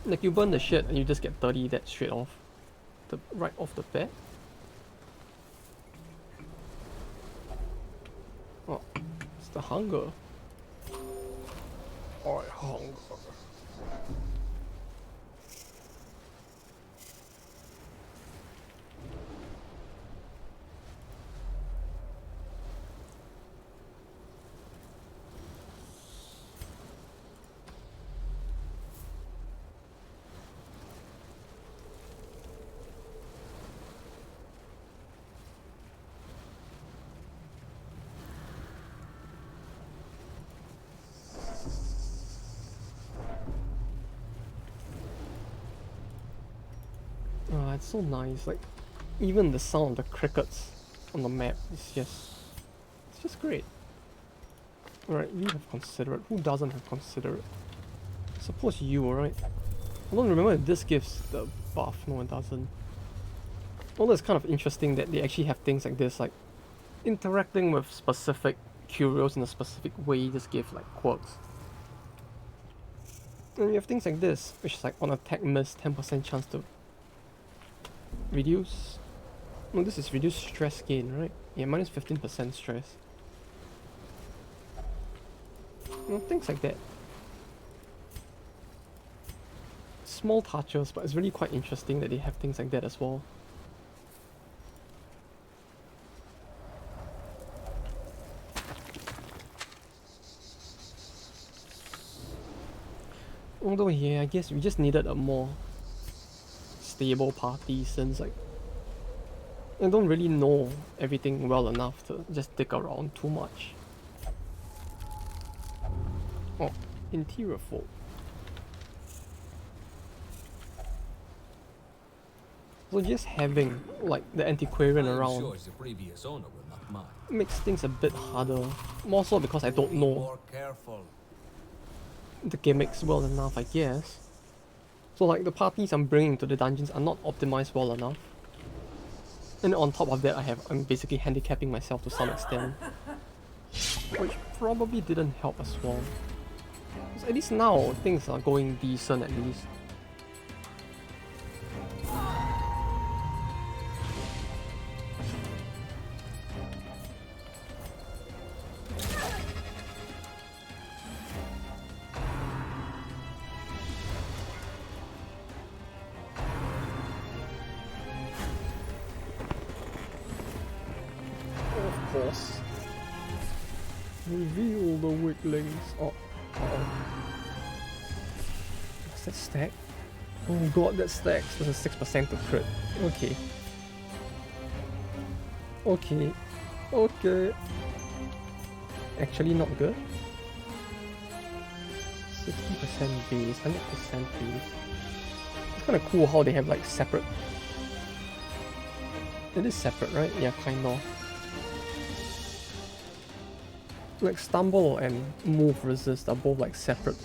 Like you burn the shit and you just get 30 that straight off. Right off the bat. Oh, it's the hunger. I hunger. It's so nice, like even the sound of the crickets on the map is just great. Alright, you have considerate. Who doesn't have considerate? Suppose you, right? I don't remember if this gives the buff. No, it doesn't. Although it's kind of interesting that they actually have things like this, like interacting with specific curios in a specific way just give like quirks. And you have things like this, which is like on attack miss, 10% chance to reduce. No, this is reduce stress gain, right? Yeah, minus 15% stress. You know, things like that. Small touches, but it's really quite interesting that they have things like that as well. Although yeah, I guess we just needed a more stable party since like I don't really know everything well enough to just dig around too much. Oh, interior folk. So just having like the antiquarian around makes things a bit harder. More so because I don't know the gimmicks well enough, I guess. So like the parties I'm bringing to the dungeons are not optimized well enough. And on top of that I'm basically handicapping myself to some extent. Which probably didn't help as well. At least now things are going decent at least. Reveal the weaklings. Oh, what's that stack? Oh god, that stacks. There's a 6% to crit. Okay. Okay. Okay. Actually not good. 60% base, 100% base. It's kinda cool how they have like separate. It is separate, right? Yeah, kind of. Like stumble and move resist are both like separate.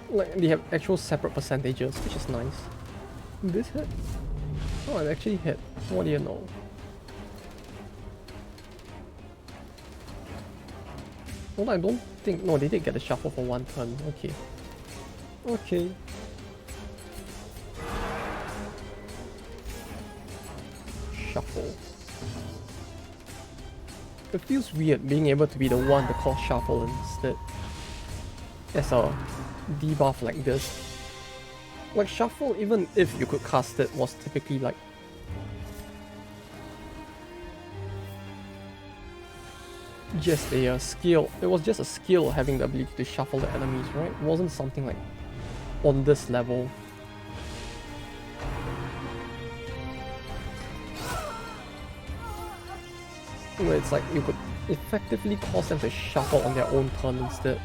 Like they have actual separate percentages, which is nice. This hit? Oh, it actually hit. What do you know? Well, I don't think... No, they did get a shuffle for 1 turn. Okay. Okay. Shuffle. It feels weird being able to be the one to call shuffle instead. As a debuff like this. Like shuffle, even if you could cast it, was typically like just a skill. It was just a skill having the ability to shuffle the enemies, right? It wasn't something like on this level. Where it's like you could effectively cause them to shuffle on their own turn instead.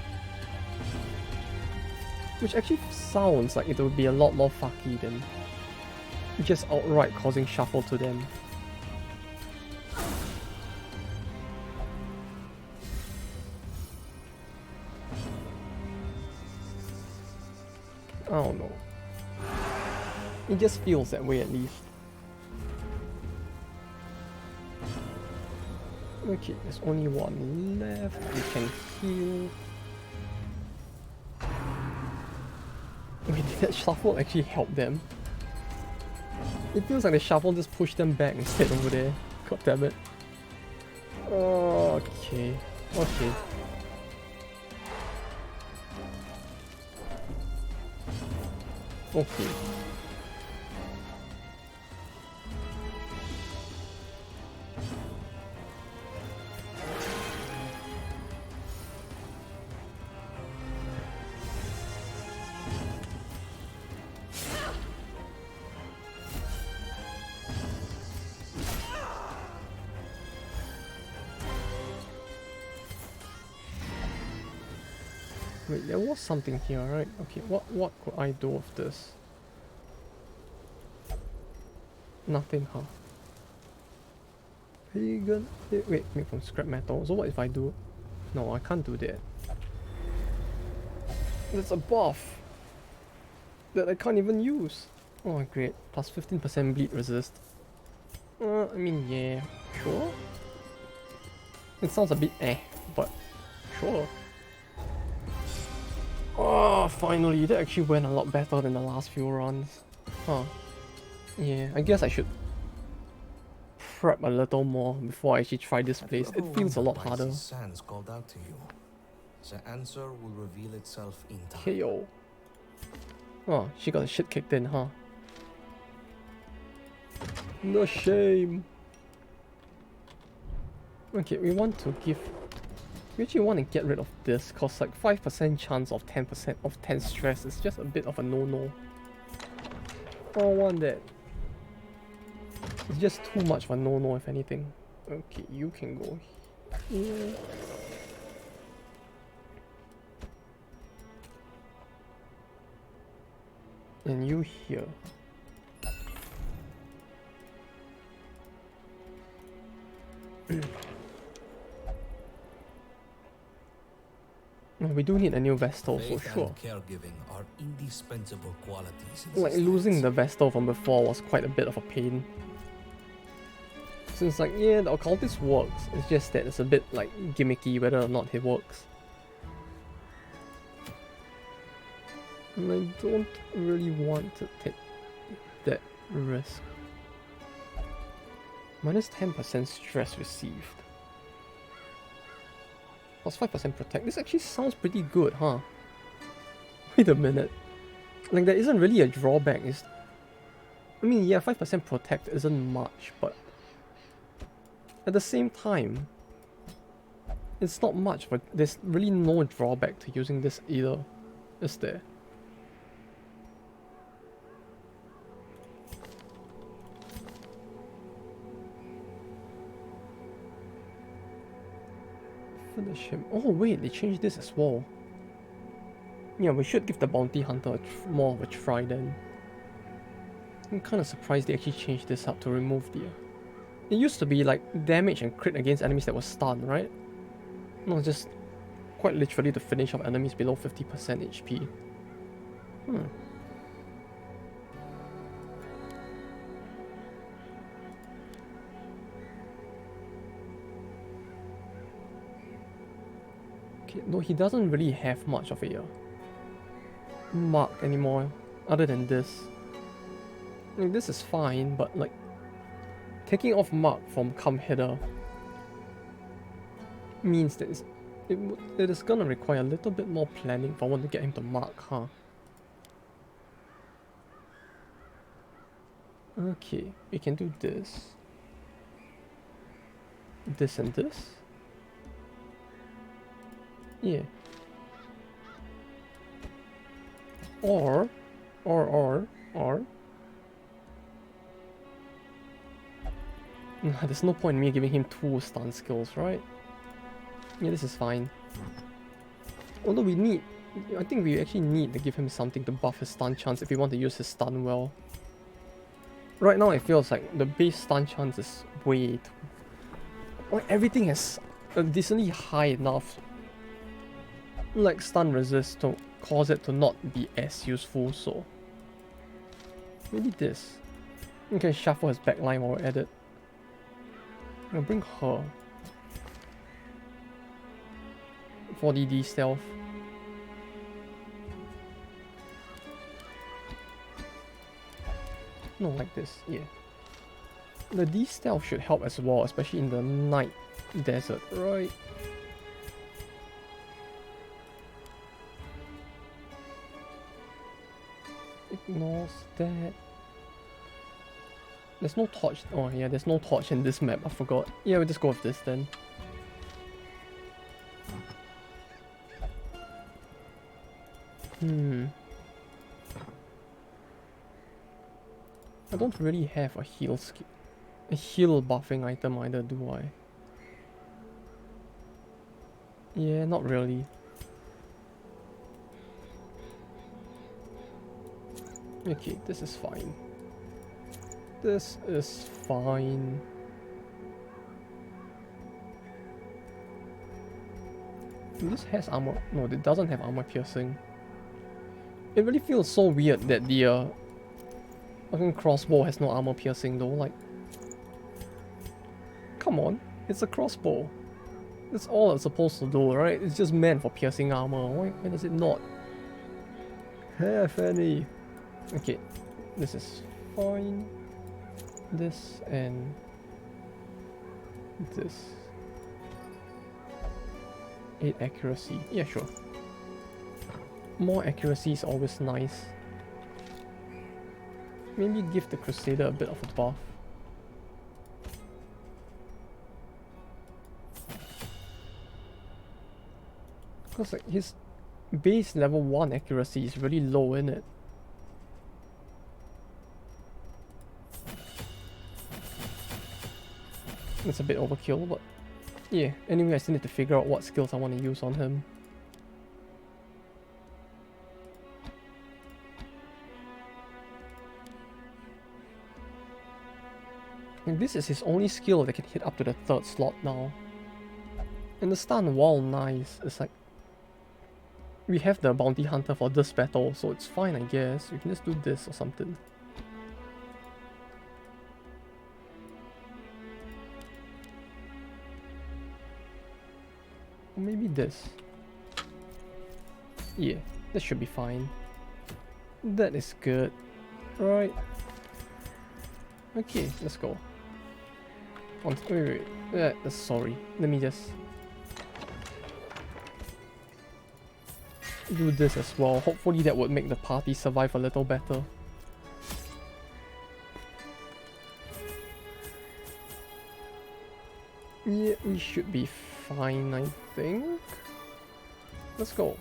Which actually sounds like it would be a lot more fucky than just outright causing shuffle to them. I don't know. It just feels that way at least. Okay, there's only one left. We can heal. Okay, did that shuffle actually help them? It feels like the shuffle just pushed them back instead over there. God damn it. Okay. Okay. Okay. Wait, there was something here, right? Okay, what could I do with this? Nothing, huh? Pagan... Wait, make from scrap metal. So what if I do... No, I can't do that. There's a buff that I can't even use. Oh, great. Plus 15% bleed resist. I mean, yeah, sure. It sounds a bit but sure. Oh, finally, that actually went a lot better than the last few runs. Huh. Yeah, I guess I should prep a little more before I actually try this place. It feels a lot harder. Sands called out to you. The answer will reveal itself in time. KO. Oh, she got a shit kicked in, huh? No shame. Okay, we want to give... We actually want to get rid of this, cause like 5% chance of 10% of 10 stress is just a bit of a no-no. I don't want that. It's just too much of a no-no if anything. Okay, you can go here. And you here. We do need a new Vestal for sure. Caregiving are indispensable qualities. Like losing the Vestal from before was quite a bit of a pain. Since like, yeah, the occultist works, it's just that it's a bit like gimmicky whether or not he works. And I don't really want to take that risk. Minus 10% stress received. Plus 5% protect. This actually sounds pretty good, huh? Wait a minute. Like there isn't really a drawback. I mean, yeah, 5% protect isn't much, but at the same time, it's not much, but there's really no drawback to using this either, is there? Finish him. Oh wait, they changed this as well. Yeah, we should give the bounty hunter more of a try then. I'm kind of surprised they actually changed this up to remove the... It used to be like damage and crit against enemies that were stunned, right? No, just quite literally to finish off enemies below 50% HP. Okay, no, he doesn't really have much of a mark anymore, other than this. Like, this is fine, but like, taking off mark from come hither means that it is gonna require a little bit more planning if I want to get him to mark, huh? Okay, we can do this. This and this. Yeah. Or... There's no point in me giving him 2 stun skills, right? Yeah, this is fine. Although we need... I think we actually need to give him something to buff his stun chance if we want to use his stun well. Right now it feels like the base stun chance is way too... Like, everything is decently high enough, like stun resist, to cause it to not be as useful, so... Maybe this. Okay, shuffle his backline while we're at it. I'm gonna bring her. 4DD stealth. No, like this, yeah. The D stealth should help as well, especially in the night desert, right? Ignores that. There's no torch. Oh yeah, there's no torch in this map, I forgot. Yeah, we'll just go with this then. I don't really have a heal skill, a heal buffing item either, do I? Yeah, not really. Okay, this is fine. This is fine. This has armor. No, it doesn't have armor piercing. It really feels so weird that the fucking crossbow has no armor piercing though. Like, come on, it's a crossbow. That's all it's supposed to do, right? It's just meant for piercing armor. Why does it not have any? Okay, this is fine. This and this. 8 accuracy. Yeah, sure. More accuracy is always nice. Maybe give the Crusader a bit of a buff. Because like his base level 1 accuracy is really low, isn't it? It's a bit overkill, but yeah, anyway I still need to figure out what skills I want to use on him. And this is his only skill that can hit up to the 3rd slot now. And the stun, while nice, it's like... We have the bounty hunter for this battle, so it's fine I guess. We can just do this or something. Or maybe this. Yeah, this should be fine. That is good. Right. Okay, let's go. Wait. Sorry. Let me just do this as well. Hopefully that would make the party survive a little better. Yeah, we should be fine, I think. Let's go.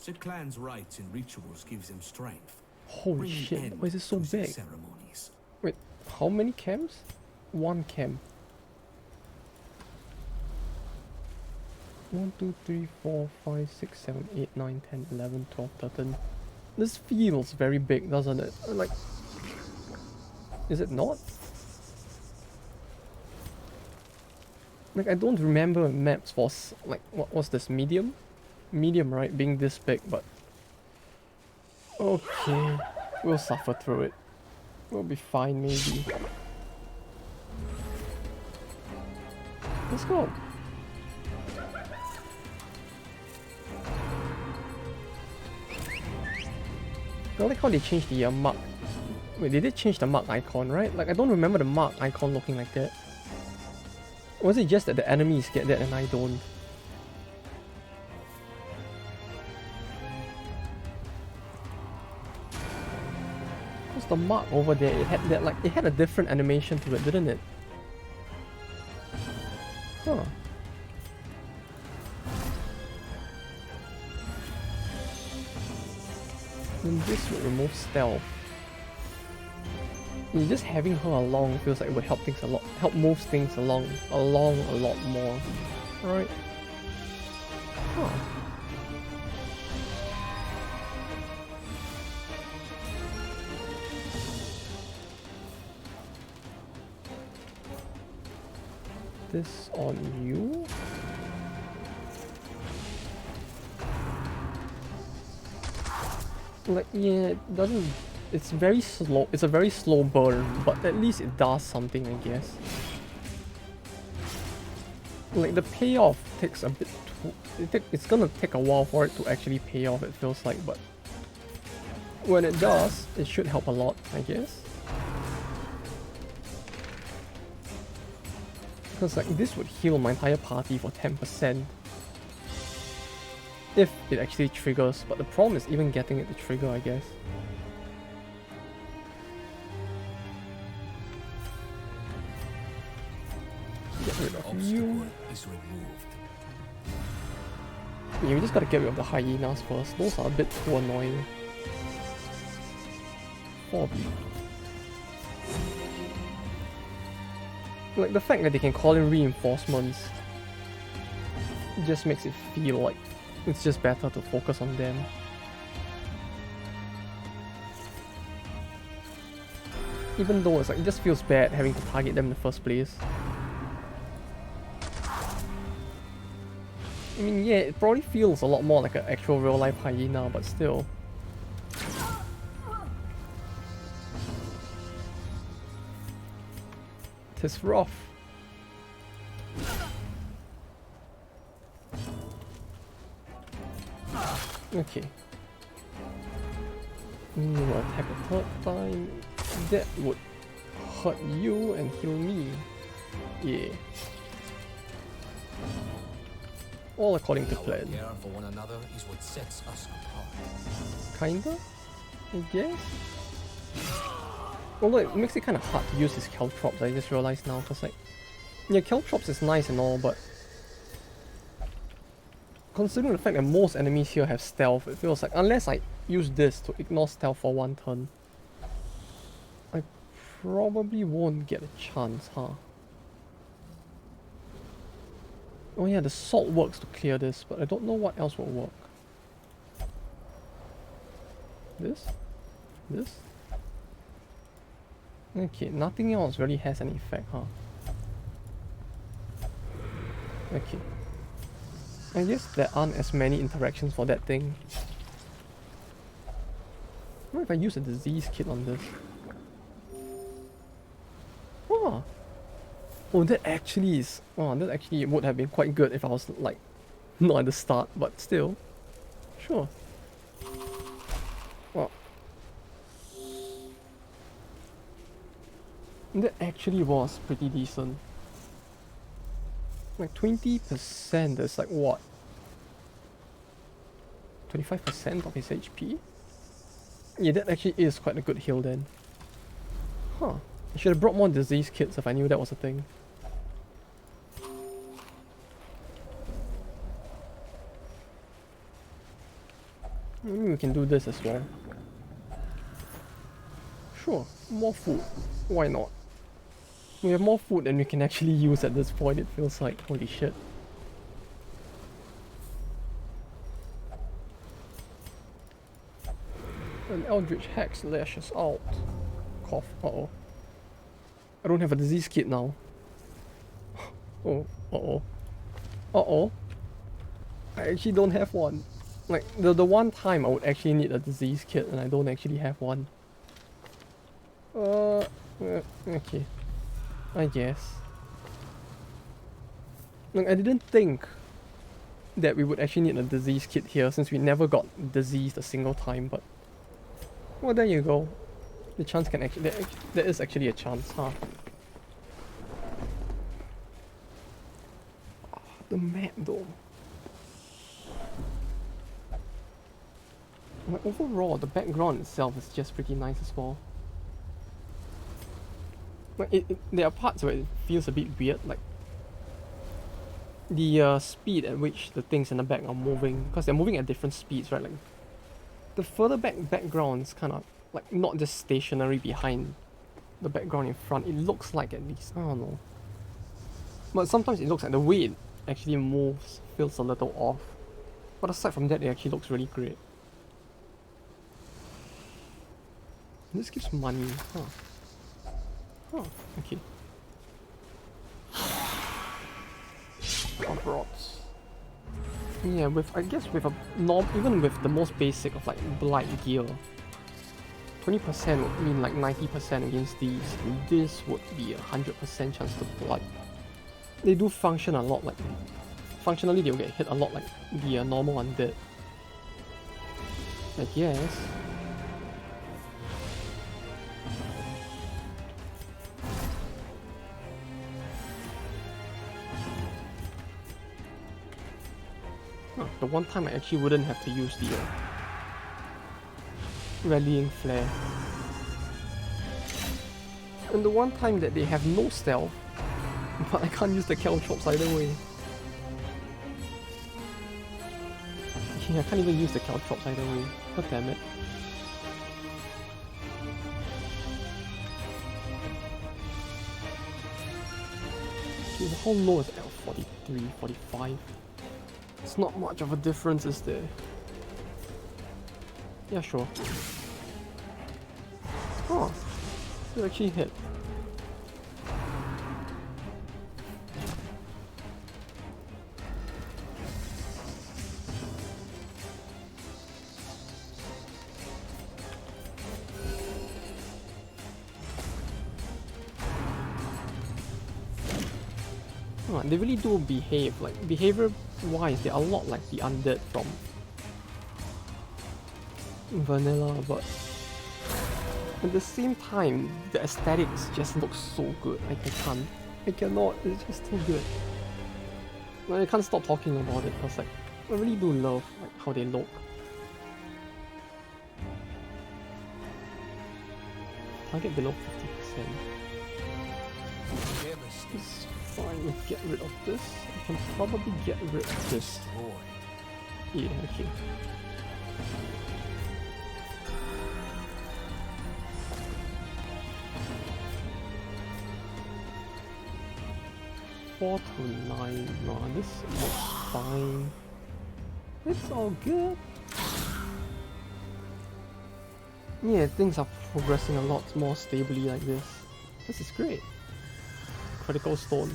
The clan's rites and rituals gives him strength. Holy shit, why is it so big? Ceremonies. Wait, how many camps? 1 camp. 1, 2, 3, 4, 5, 6, 7, 8, 9, 10, 11, 12, 13. This feels very big, doesn't it? Like, is it not? Like, I don't remember maps for, like, what was this, medium? Medium, right? Being this big, but... Okay, we'll suffer through it. We'll be fine, maybe. Let's go. I like how they changed the mark. Wait, they did change the mark icon, right? Like, I don't remember the mark icon looking like that. Or was it just that the enemies get that and I don't? Because the mark over there, it had that, like, it had a different animation to it, didn't it? Huh. Then this would remove stealth. And just having her along feels like it would help things a lot, help move things along a lot more. Right? Huh. This on you? Like, yeah, it doesn't... It's very slow. It's a very slow burn, but at least it does something, I guess. Like, the payoff takes a bit... It's gonna take a while for it to actually pay off, it feels like, but... when it does, it should help a lot, I guess. Because, like, this would heal my entire party for 10%. If it actually triggers, but the problem is even getting it to trigger, I guess. Get rid of you. Yeah, we just gotta get rid of the hyenas first. Those are a bit too annoying. 4 bleed. Like, the fact that they can call in reinforcements just makes it feel like it's just better to focus on them. Even though it's like, it just feels bad having to target them in the first place. I mean, yeah, it probably feels a lot more like an actual real life hyena, but still. It's rough. Okay. You will attack a third time. That would hurt you and heal me. Yeah. All according to plan. Care for one another is what sets us apart. Kinda? I guess? Although it makes it kind of hard to use his Caltrops, I just realized now, because like... yeah, Caltrops is nice and all, but... considering the fact that most enemies here have stealth, it feels like unless I use this to ignore stealth for one turn, I probably won't get a chance, huh? Oh yeah, the salt works to clear this, but I don't know what else will work. This? This? Okay, nothing else really has any effect, huh? Okay. I guess there aren't as many interactions for that thing. What if I use a disease kit on this? Oh! Oh, that actually is... oh, that actually would have been quite good if I was, like, not at the start, but still. Sure. Well. That actually was pretty decent. Like 20%, that's like what? 25% of his HP? Yeah, that actually is quite a good heal then. Huh. I should have brought more disease kits if I knew that was a thing. Maybe we can do this as well. Sure, more food. Why not? We have more food than we can actually use at this point, it feels like. Holy shit. An Eldritch Hex lashes out. Cough. Uh-oh. I don't have a disease kit now. Oh. Uh-oh. Uh-oh. I actually don't have one. Like, the one time I would actually need a disease kit and I don't actually have one. Okay. I guess. Like, I didn't think that we would actually need a disease kit here since we never got diseased a single time, but... Well, there you go. The chance can actually... There is actually a chance, huh? Oh, the map though. Like, overall, the background itself is just pretty nice as well. Like, there are parts where it feels a bit weird, like the speed at which the things in the back are moving, because they're moving at different speeds, right? Like the further background's kind of like not just stationary behind the background in front. It looks like, at least, I don't know. But sometimes it looks like the way it actually moves feels a little off. But aside from that, it actually looks really great. This gives money, huh? Oh, okay. Rods. Yeah, I guess with a even with the most basic of like blight gear, 20% would mean like 90% against these, and this would be 100% chance to blight. They do function a lot like, functionally they'll get hit a lot like the normal undead, I guess. The one time I actually wouldn't have to use the rallying flare. And the one time that they have no stealth, but I can't use the caltrops either way. Yeah, I can't even use the caltrops either way. God damn it. Okay, how low is L? 43, 45? It's not much of a difference, is there? Yeah, sure. Oh, it actually hit. Oh, they really do behave, like, behavior-wise, they're a lot like the undead from vanilla, but at the same time, the aesthetics just look so good. I cannot, it's just too good. I can't stop talking about it because like, I really do love like how they look. Target below 50%. It's fine, get rid of this. I can probably get rid of this. Yeah, okay. Four to 9, no, this looks fine. It's all good. Yeah, things are progressing a lot more stably like this. This is great. Critical stone.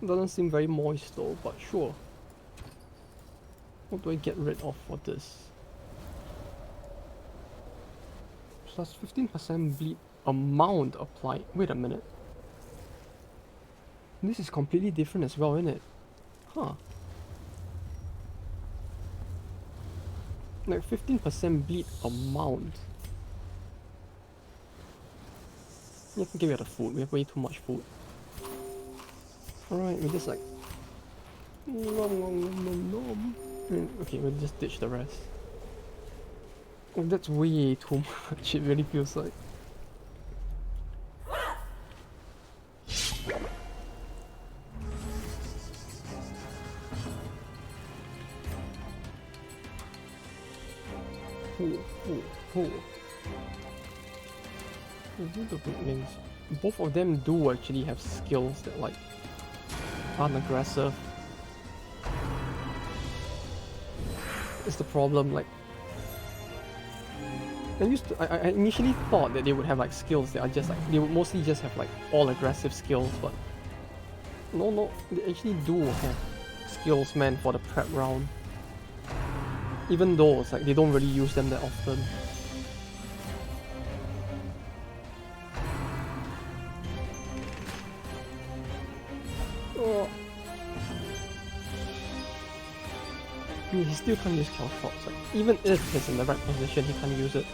Doesn't seem very moist though, but sure. What do I get rid of for this? Plus 15% bleed amount applied. Wait a minute. This is completely different as well, isn't it? Huh. Like 15% bleed amount. You have to get rid of the food. We have way too much food. Alright, we just like... Okay, we'll just ditch the rest. Oh, that's way too much, it really feels like. The Brooklyn's. Both of them do actually have skills that like aren't aggressive. It's the problem, like I initially thought that they would have like skills that are just like, they would mostly just have like all aggressive skills, but no, they actually do have skills meant for the prep round. Even though it's like they don't really use them that often. Oh. I mean, he still can't use Kill Shots. Like, even if he's in the right position, he can't use it.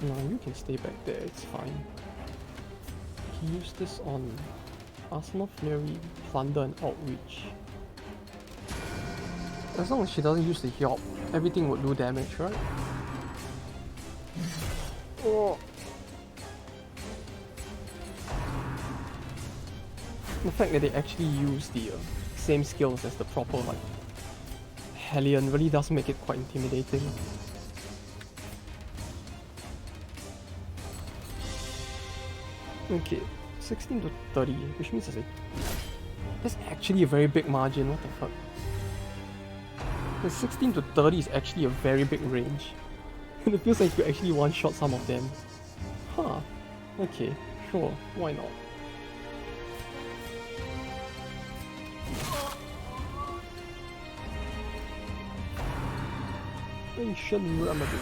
No, you can stay back there, it's fine. He used this on Arsenal Fury, Plunder and Outreach. As long as she doesn't use the Hyop, everything would do damage, right? Oh. The fact that they actually use the same skills as the proper like Hellion really does make it quite intimidating. Okay, 16 to 30, which means that's actually a very big margin, what the fuck? The 16 to 30 is actually a very big range. And it feels like you could actually one-shot some of them. Huh, okay, sure, why not? Ancient Remedy.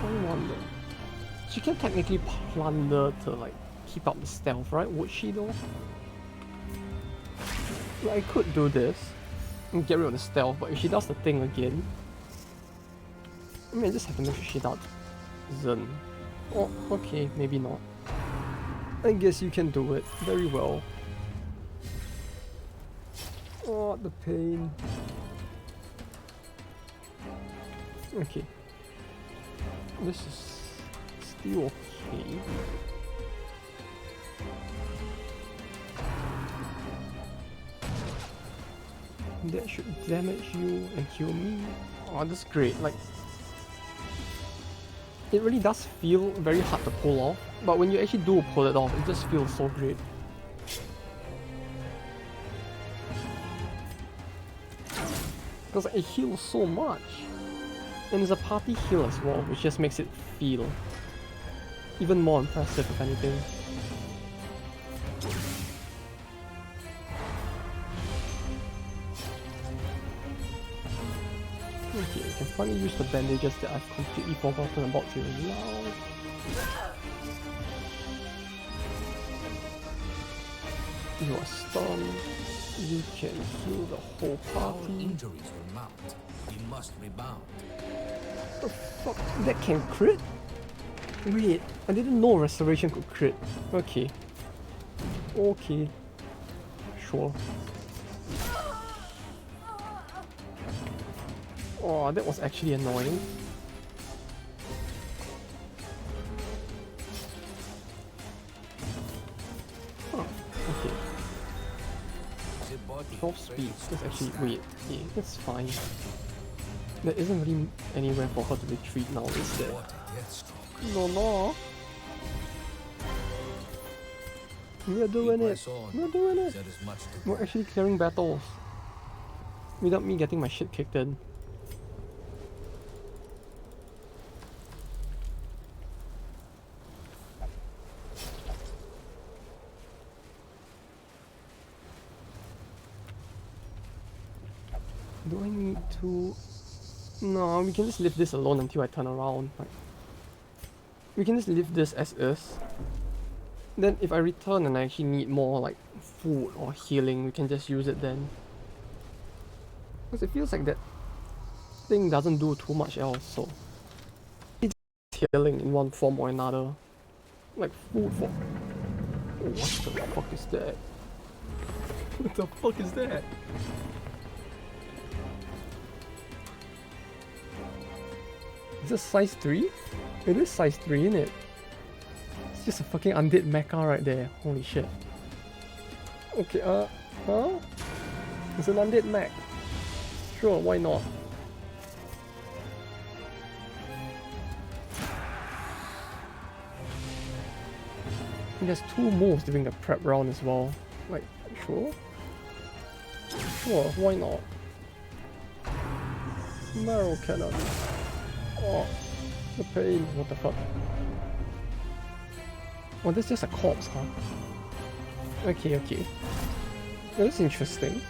I wonder. She can technically plunder to like keep up the stealth, right? Would she though? Like, I could do this and get rid of the stealth, but if she does the thing again, I mean, I just have to make sure she doesn't. Oh, okay, maybe not. I guess you can do it very well. Oh, the pain. Okay. This is still okay. That should damage you and kill me. Oh, that's great. Like, it really does feel very hard to pull off, but when you actually do pull it off, it just feels so great. Because it heals so much. And it's a party heal as well, which just makes it feel even more impressive if anything. Okay, I can finally use the bandages that I've completely forgotten about till now. You are stunned. You can heal the whole party. Our injuries will mount. We must rebound. The fuck? That can crit? Wait, I didn't know restoration could crit. Okay. Okay. Sure. Oh, that was actually annoying. Huh, okay. 12 speed. That's actually. Wait, yeah, that's fine. There isn't really anywhere for her to retreat now, is there? No. We're doing it. We're doing it. We're actually clearing battles. Without me getting my shit kicked in. Do I need to... No, we can just leave this alone until I turn around. Like, we can just leave this as is. Then if I return and I actually need more like food or healing, we can just use it then. Because it feels like that thing doesn't do too much else, so... It's healing in one form or another. Like food for... Oh, what the fuck is that? What the fuck is that? Is this size 3? It is size 3, isn't it? It's just a fucking undead mecha right there. Holy shit. Okay, huh? It's an undead mech. Sure, why not? And there's 2 moves during the prep round as well. Like, sure? Sure, why not? Marrow cannon. Oh, the pain. What the fuck? Oh, that's just a corpse, huh? Okay, okay. That's interesting.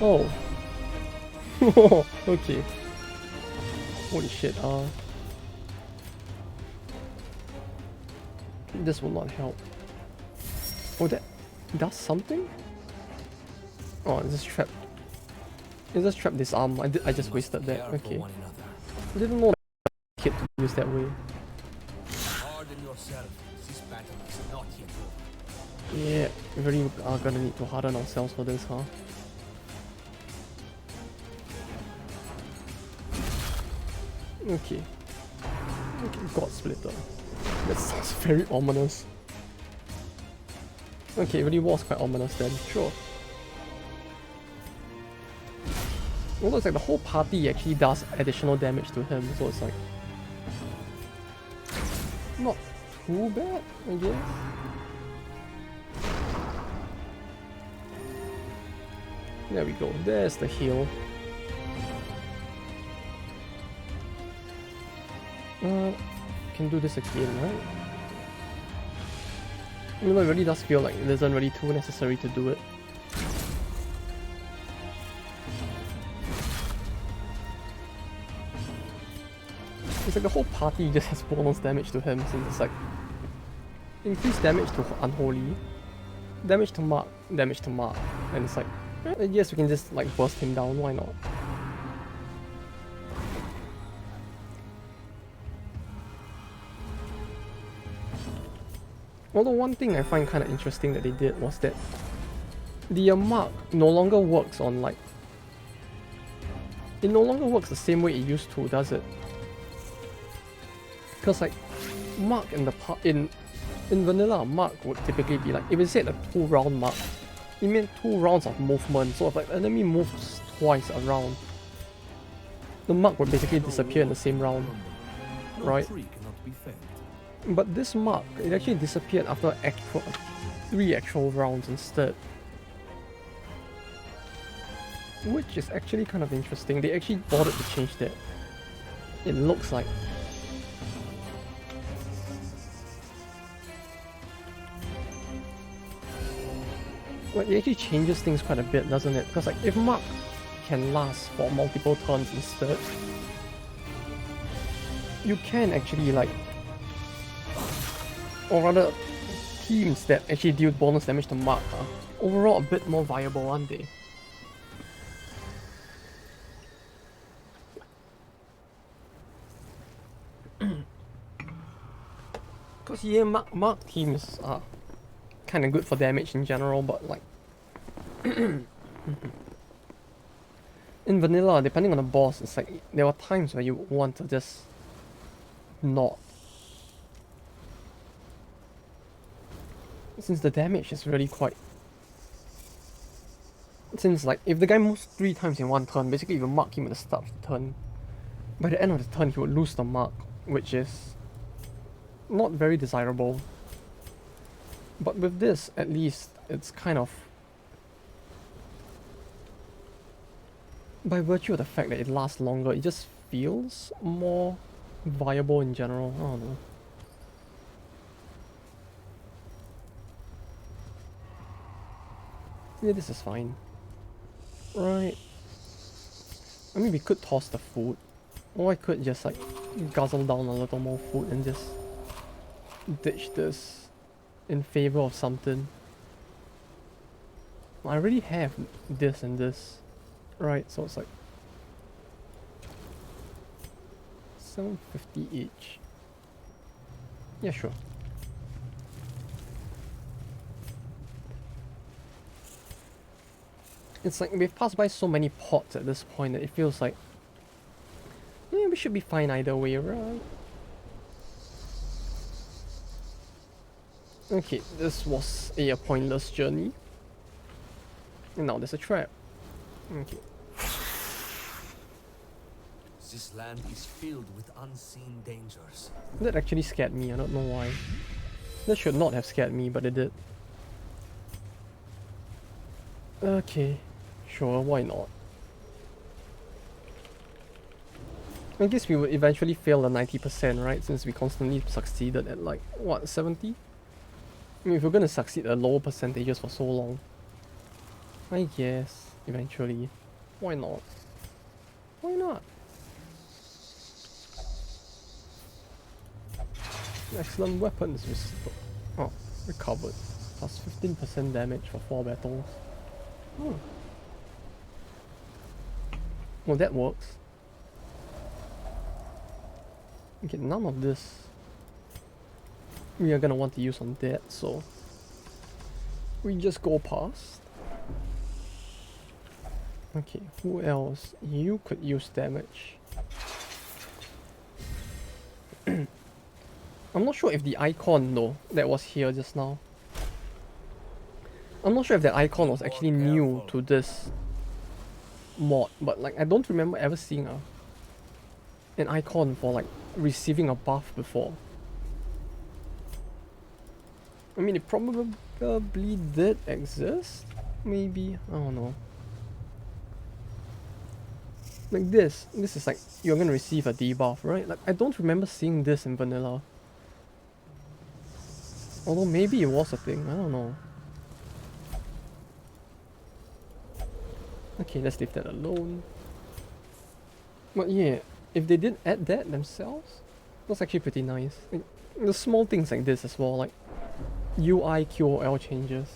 Oh. Okay. Holy shit, this will not help. Oh, that does something? Oh, it's just trapped. It's just trapped this arm. I just wasted that. Okay. I didn't know that kid to use that way. Harden yourself. This battle is not yet over. Yeah, we really are gonna need to harden ourselves for this, huh? Okay. Okay, God Splitter. That sounds very ominous. Okay, it really was quite ominous then, sure. It looks like the whole party actually does additional damage to him, so it's like... not too bad, I guess. There we go, there's the heal. Can do this again, right? You know, it really does feel like it isn't really too necessary to do it. It's like the whole party just has bonus damage to him, since it's like increased damage to Unholy, damage to Mark, and it's like, I guess we can just like burst him down, why not? Although one thing I find kind of interesting that they did was that the mark no longer works on like... it no longer works the same way it used to, does it? Because like, mark in the in vanilla, mark would typically be like, if it said a 2-round mark, it meant 2 rounds of movement, so if like the enemy moves twice around, the mark would basically disappear in the same round, right? But this mark, it actually disappeared after 3 actual rounds instead. Which is actually kind of interesting. They actually bothered to change that. It looks like. Well, it actually changes things quite a bit, doesn't it? Because like, if mark can last for multiple turns instead, you can actually like... or rather, teams that actually deal bonus damage to mark are overall a bit more viable, aren't they? Because yeah, mark teams are kind of good for damage in general, but like... in vanilla, depending on the boss, it's like there are times where you want to just not. Since the damage is really quite... since like, if the guy moves 3 times in one turn, basically if you mark him at the start of the turn, by the end of the turn he would lose the mark, which is not very desirable. But with this, at least, it's kind of... by virtue of the fact that it lasts longer, it just feels more viable in general, I don't know. Yeah, this is fine. Right. I mean, we could toss the food. Or I could just like guzzle down a little more food and just ditch this in favor of something. I already have this and this. Right, so it's like 750 each. Yeah, sure. It's like we've passed by so many pots at this point that it feels like, yeah, we should be fine either way, right? Okay, this was a pointless journey. And now there's a trap. Okay. This land is filled with unseen dangers. That actually scared me, I don't know why. That should not have scared me, but it did. Okay, sure, why not? I guess we would eventually fail the 90%, right? Since we constantly succeeded at like, what, 70? I mean, if we're gonna succeed at lower percentages for so long, I guess, eventually. Why not? Why not? Excellent weapons recovered. Plus 15% damage for 4 battles. Oh. Well, that works. Okay, none of this we are gonna want to use on that, so we just go past. Okay, who else? You could use damage. I'm not sure if the icon though that was here just now. I'm not sure if that icon was actually new to this mod, but like I don't remember ever seeing an icon for like receiving a buff before. I mean, it probably did exist, maybe, I don't know. Like this is like, you're gonna receive a debuff, right? Like, I don't remember seeing this in vanilla. Although maybe it was a thing, I don't know. Okay, let's leave that alone. But yeah, if they did add that themselves, that's actually pretty nice. Like, the small things like this as well, like UI QOL changes.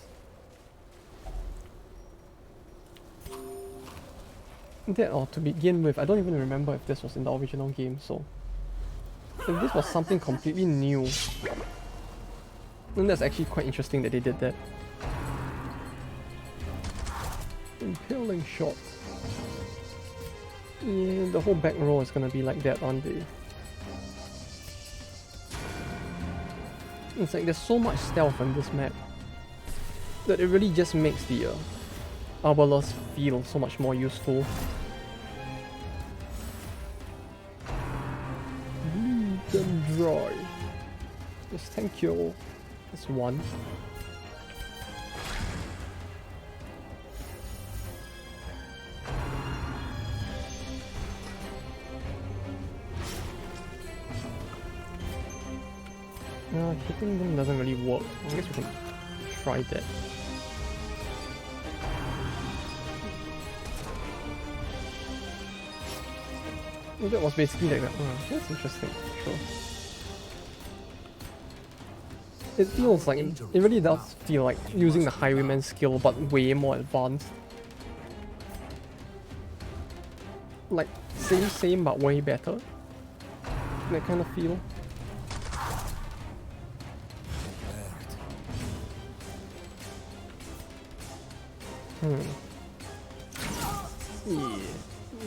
That, or to begin with, I don't even remember if this was in the original game, so if this was something completely new, then that's actually quite interesting that they did that. Impaling shot. Yeah, the whole back row is gonna be like that, aren't they? It's like there's so much stealth on this map that it really just makes the Arbalest feel so much more useful. Bleed them dry. Yes, thank you. That's one. Hitting them doesn't really work. I guess we can try that. Well, that was basically like that. That's interesting. Sure. It feels like, it really does feel like using the Highwayman skill, but way more advanced. Like, same but way better. That kind of feel. Yeah,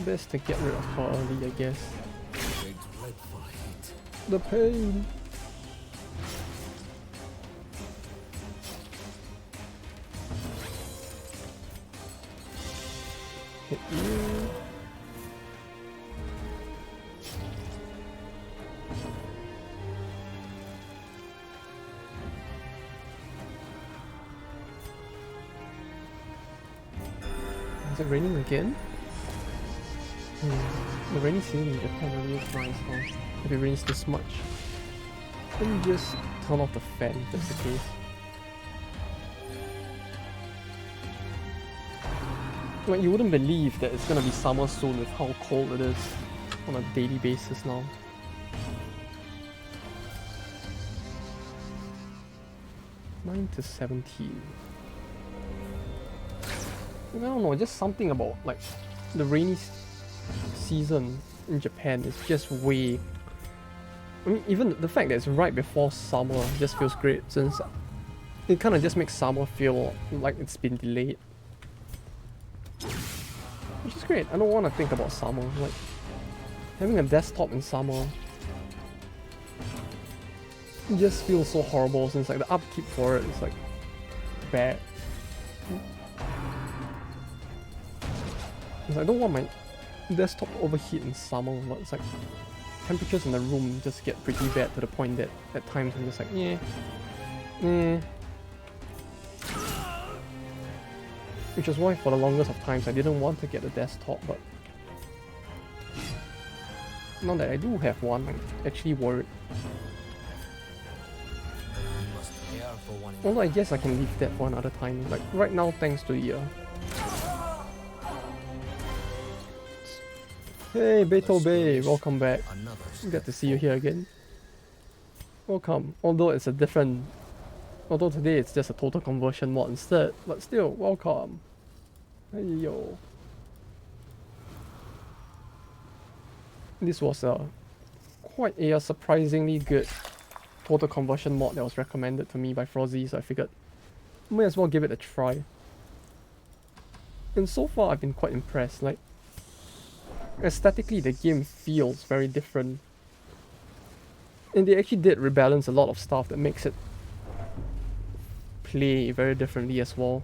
best to get rid of her early, I guess. The pain. Hit you. Is it raining again? The rainy season in Japan really is nice, huh? If it rains this much. Let me just turn off the fan if that's the case. Like, you wouldn't believe that it's gonna be summer soon with how cold it is on a daily basis now. Nine to 17. I don't know, just something about like the rainy season in Japan is just way... I mean, even the fact that it's right before summer just feels great, since it kind of just makes summer feel like it's been delayed. Which is great. I don't want to think about summer. Like, having a desktop in summer just feels so horrible, since like the upkeep for it is like bad. I don't want my desktop to overheat in summer, but it's like temperatures in the room just get pretty bad to the point that at times I'm just like, yeah. Which is why for the longest of times I didn't want to get a desktop, but now that I do have one, I'm actually worried. We must care for one another. Although I guess I can leave that for another time. Like right now, thanks to the Hey Beto Bay, welcome back. Another Good to step see you here again. Welcome. Although today it's just a total conversion mod instead, but still, welcome. Hey yo. This was quite a surprisingly good total conversion mod that was recommended to me by Frozzy, so I figured may as well give it a try. And so far I've been quite impressed. Like aesthetically the game feels very different. And they actually did rebalance a lot of stuff that makes it play very differently as well.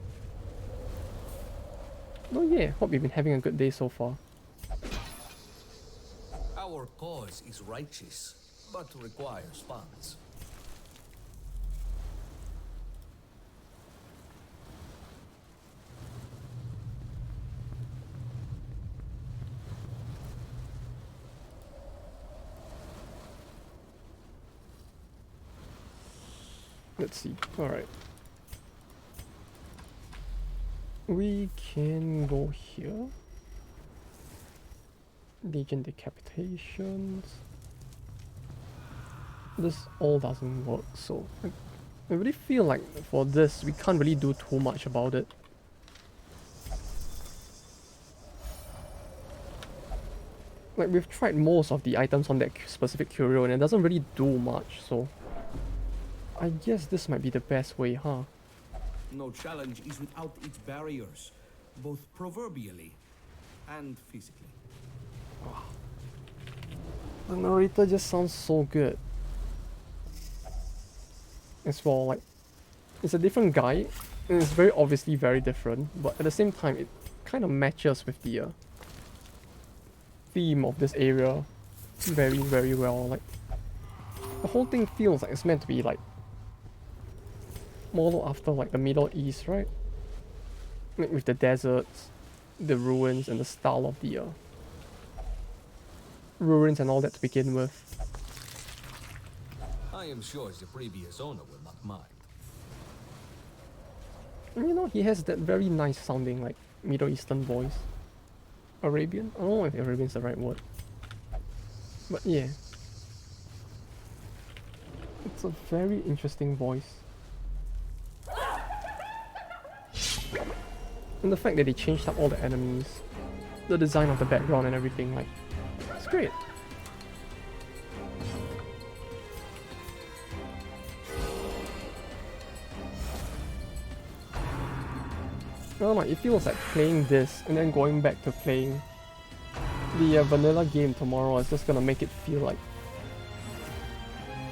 Oh yeah, hope you've been having a good day so far. Our cause is righteous, but requires funds. Let's see. Alright. We can go here. Legion decapitations. This all doesn't work, so I really feel like for this we can't really do too much about it. Like we've tried most of the items on that specific curio and it doesn't really do much, so I guess this might be the best way, huh? No challenge is without its barriers, both proverbially and physically. The narrator just sounds so good. As well, like, it's a different guy, and it's very obviously very different, but at the same time it kind of matches with the theme of this area very, very well. Like, the whole thing feels like it's meant to be like modeled after like the Middle East, right? Like with the deserts, the ruins, and the style of the ruins and all that to begin with. I am sure the previous owner will not mind. And you know, he has that very nice sounding like Middle Eastern voice. Arabian? I don't know if Arabian's the right word. But yeah. It's a very interesting voice. And the fact that they changed up all the enemies, the design of the background and everything, like, it's great. I don't know, it feels like playing this and then going back to playing the vanilla game tomorrow is just gonna make it feel like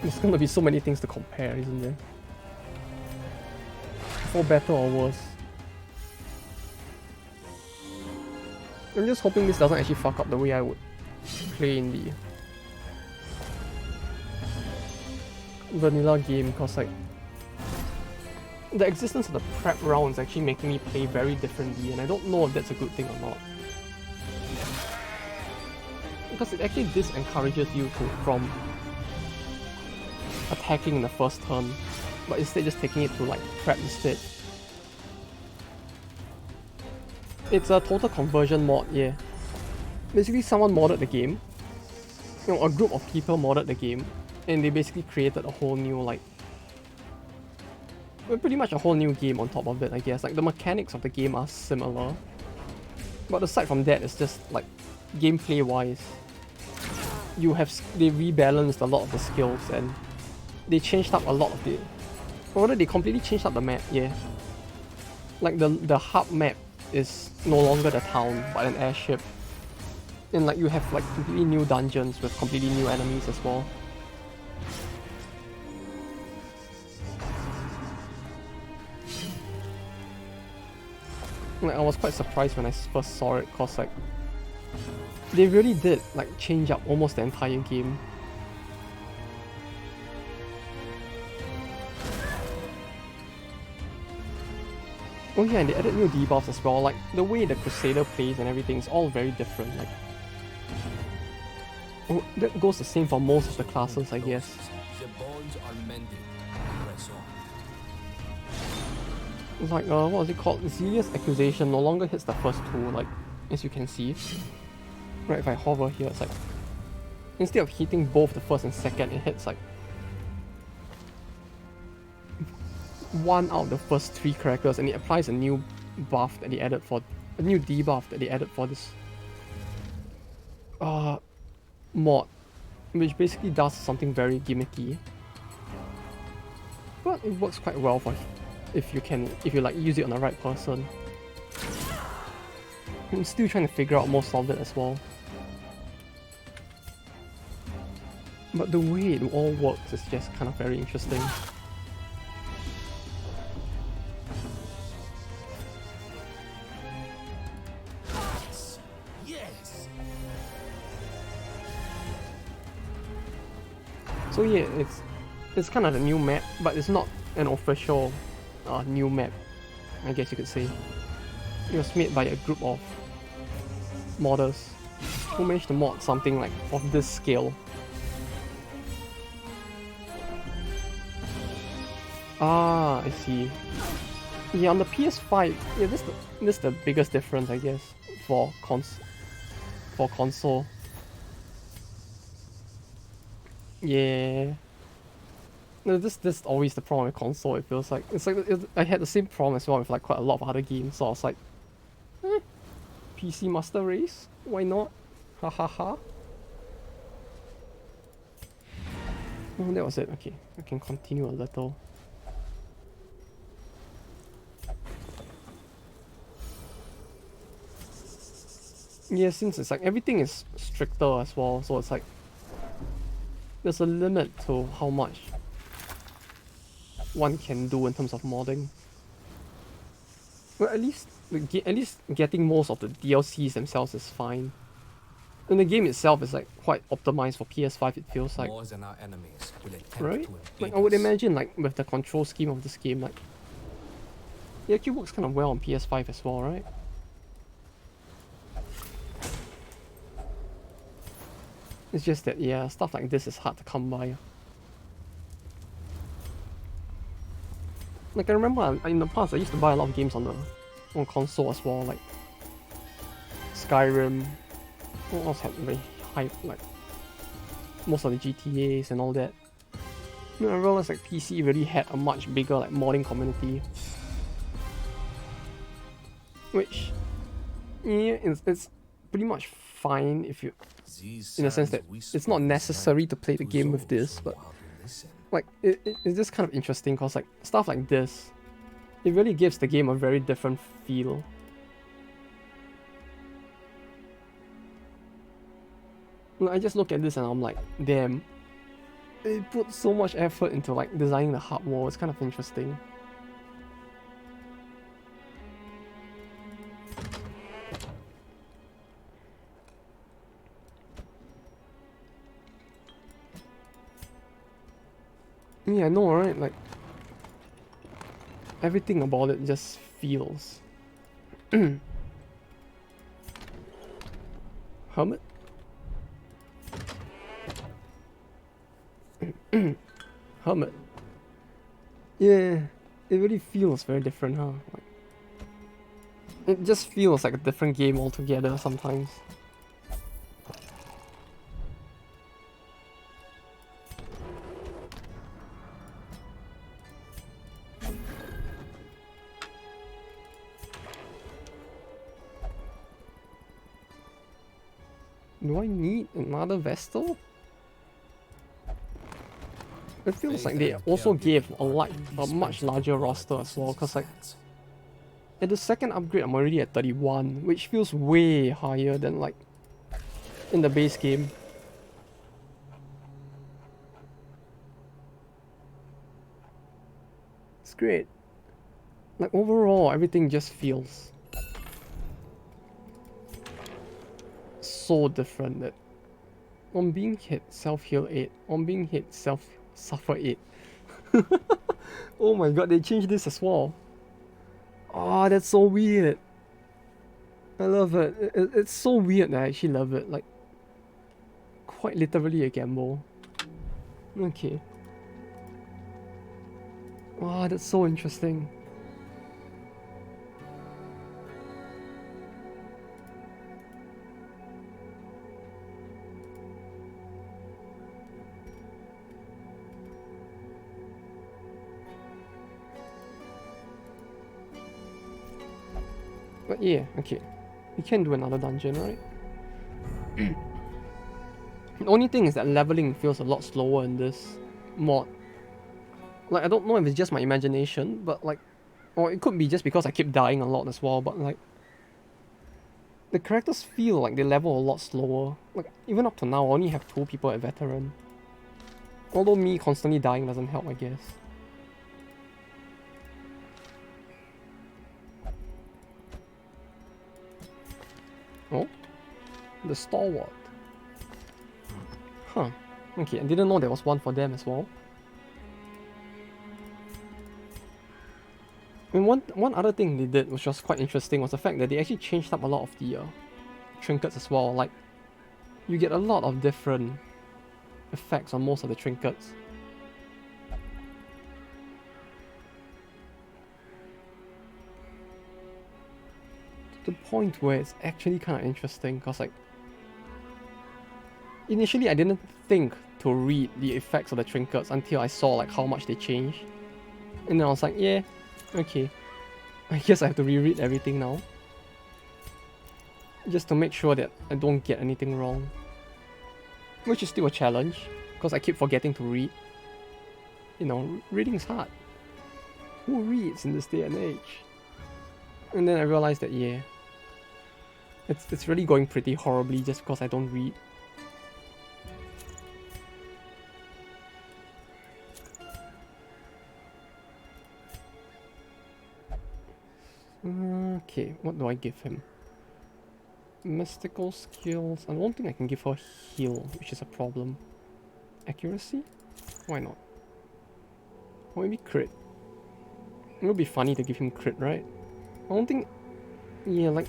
there's gonna be so many things to compare, isn't there? For better or worse. I'm just hoping this doesn't actually fuck up the way I would play in the vanilla game, because like the existence of the prep round is actually making me play very differently, and I don't know if that's a good thing or not. Because it actually disencourages you from attacking in the first turn, but instead just taking it to like prep instead. It's a total conversion mod, yeah. Basically someone modded the game. You know, a group of people modded the game, and they basically created a whole new like pretty much a whole new game on top of it, I guess. Like the mechanics of the game are similar, but aside from that, it's just like gameplay wise, they rebalanced a lot of the skills and they changed up a lot of the, or rather they completely changed up the map, yeah. Like the hub map is no longer the town but an airship, and like you have like completely new dungeons with completely new enemies as well. Like, I was quite surprised when I first saw it, cause like they really did like change up almost the entire game. Oh yeah, and they added new debuffs as well, like the way the Crusader plays and everything is all very different. Like, oh, that goes the same for most of the classes, I guess. The bonds are mending. Press on. Like, what was it called? Zelia's accusation no longer hits the first two, like, as you can see. Right, if I hover here, it's like, instead of hitting both the first and second, it hits like one out of the first three characters, and it applies a new buff that they added for, a new debuff that they added for this mod, which basically does something very gimmicky. But it works quite well for if you like use it on the right person. I'm still trying to figure out most of it as well. But the way it all works is just kind of very interesting. Yes. So yeah, it's kind of a new map, but it's not an official new map, I guess you could say. It was made by a group of modders who managed to mod something like of this scale. Ah, I see. Yeah, on the PS5, yeah, this is the biggest difference, I guess, for console. Yeah. No, this is always the problem with console. It feels like I had the same problem as well with like quite a lot of other games. So I was like, PC Master Race, why not? Ha ha ha. Oh, that was it. Okay, I can continue a little. Yeah, since it's like everything is stricter as well, so it's like there's a limit to how much one can do in terms of modding. But at least getting most of the DLCs themselves is fine. And the game itself is like quite optimized for PS5, it feels like. More than our enemies will attempt Right? to Like invade I would us. imagine like with the control scheme of this game, like it actually works kind of well on PS5 as well, right? It's just that yeah, stuff like this is hard to come by. Like I remember in the past I used to buy a lot of games on console as well, like Skyrim. What else had very hype, like most of the GTAs and all that. Then I realized like PC really had a much bigger like modding community, which yeah, it's pretty much fine if you, These in a sense that sounds we it's not spoke necessary tonight to play the to game with those this, who but are to listen. like it's just kind of interesting because like stuff like this, it really gives the game a very different feel. Like, I just look at this and I'm like, damn, they put so much effort into like designing the hub wall. It's kind of interesting. Yeah, I know, right? Like everything about it just feels. Hermit? Hermit. Yeah, it really feels very different, huh? Like, it just feels like a different game altogether sometimes. Do I need another Vestal? It feels like they also gave a much larger roster as well, cause like at the second upgrade I'm already at 31, which feels way higher than like in the base game. It's great. Like overall everything just feels so different that on being hit self-heal 8, on being hit self-suffer 8. Oh my god, they changed this as well. Oh, that's so weird. I love it. It's so weird that I actually love it. Like, quite literally a gamble. Okay. Wow, that's so interesting. But yeah, okay. We can do another dungeon, right? The only thing is that leveling feels a lot slower in this mod. Like, I don't know if it's just my imagination, but like, or it could be just because I keep dying a lot as well, but like, the characters feel like they level a lot slower. Like, even up to now, I only have 2 people at veteran. Although me constantly dying doesn't help, I guess. Oh? The stalwart. Huh. Okay, I didn't know there was one for them as well. I mean, one other thing they did, which was quite interesting, was the fact that they actually changed up a lot of the trinkets as well. Like, you get a lot of different effects on most of the trinkets. To the point where it's actually kind of interesting, because like, initially I didn't think to read the effects of the trinkets until I saw like how much they changed. And then I was like, yeah, okay. I guess I have to reread everything now. Just to make sure that I don't get anything wrong. Which is still a challenge, because I keep forgetting to read. You know, reading is hard. Who reads in this day and age? And then I realized that, yeah, it's really going pretty horribly just because I don't read. Okay, what do I give him? Mystical skills. I don't think I can give her heal, which is a problem. Accuracy? Why not? Or maybe crit. It would be funny to give him crit, right? I don't think... Yeah, like...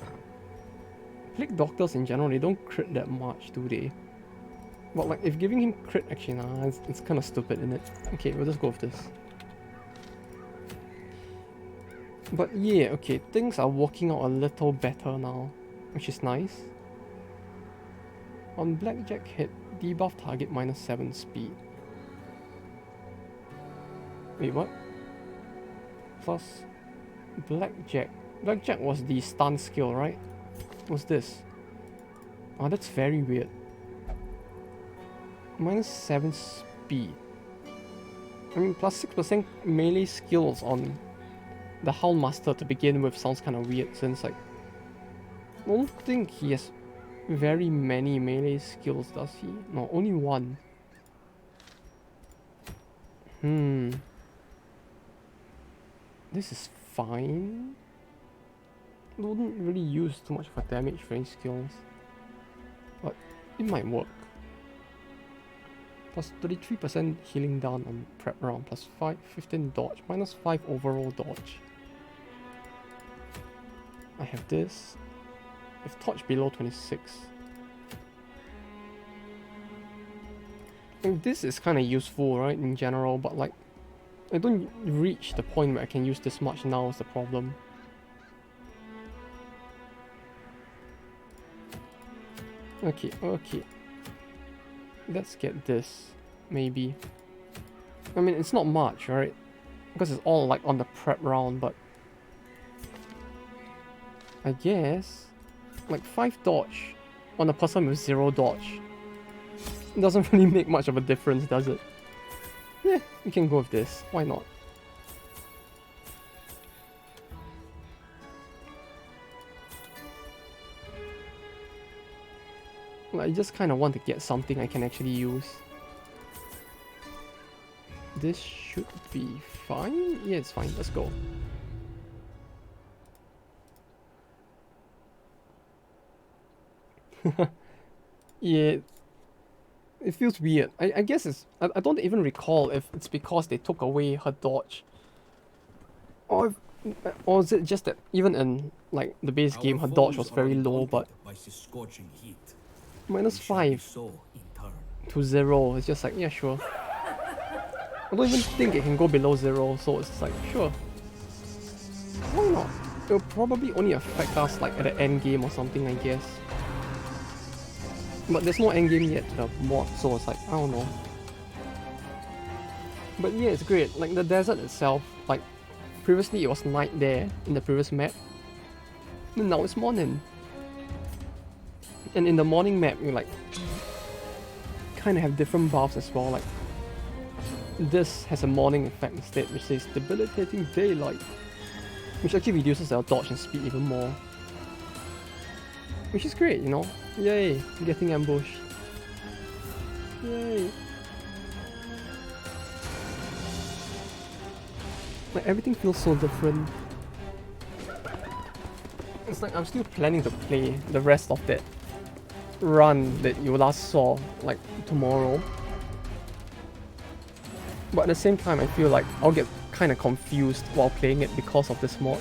Plague Doctors in general, they don't crit that much, do they? But like, if giving him crit, actually, nah, it's kind of stupid, isn't it? Okay, we'll just go with this. But yeah, okay, things are working out a little better now, which is nice. On Blackjack hit, debuff target -7 speed. Wait, what? Plus Blackjack. Blackjack was the stun skill, right? What's this? Oh, that's very weird. -7 speed. I mean, plus 6% melee skills on the Houndmaster to begin with sounds kind of weird, since like, I don't think he has very many melee skills, does he? No, only one. This is fine. Don't really use too much for damage range skills, but it might work. Plus 33% healing down on prep round, plus 15 dodge, -5 overall dodge. I have this. If touch below 26. And this is kind of useful, right, in general, but like, I don't reach the point where I can use this much now is the problem. Okay, okay. Let's get this, maybe. I mean, it's not much, right? Because it's all like on the prep round, but I guess like 5 dodge on a person with 0 dodge. It doesn't really make much of a difference, does it? Yeah, we can go with this. Why not? I just kind of want to get something I can actually use. This should be fine. Yeah, it's fine. Let's go. Yeah, it feels weird. I guess it's... I don't even recall if it's because they took away her dodge, or if Or is it just that even in like the base game, her dodge was very low, but by this scorching heat. -5 So in turn. to 0, it's just like, yeah, sure. I don't even think it can go below 0, so it's like, sure. Why not? It'll probably only affect us like at the end game or something, I guess. But there's no end game yet to the mod, so it's like, I don't know. But yeah, it's great. Like the desert itself, like previously it was night there in the previous map. And now it's morning. And in the morning map, you like kind of have different buffs as well. Like this has a morning effect instead, which says debilitating daylight, which actually reduces our dodge and speed even more. Which is great, you know? Yay, getting ambushed. Yay. Like everything feels so different. It's like I'm still planning to play the rest of that run that you last saw, like tomorrow. But at the same time, I feel like I'll get kind of confused while playing it because of this mod.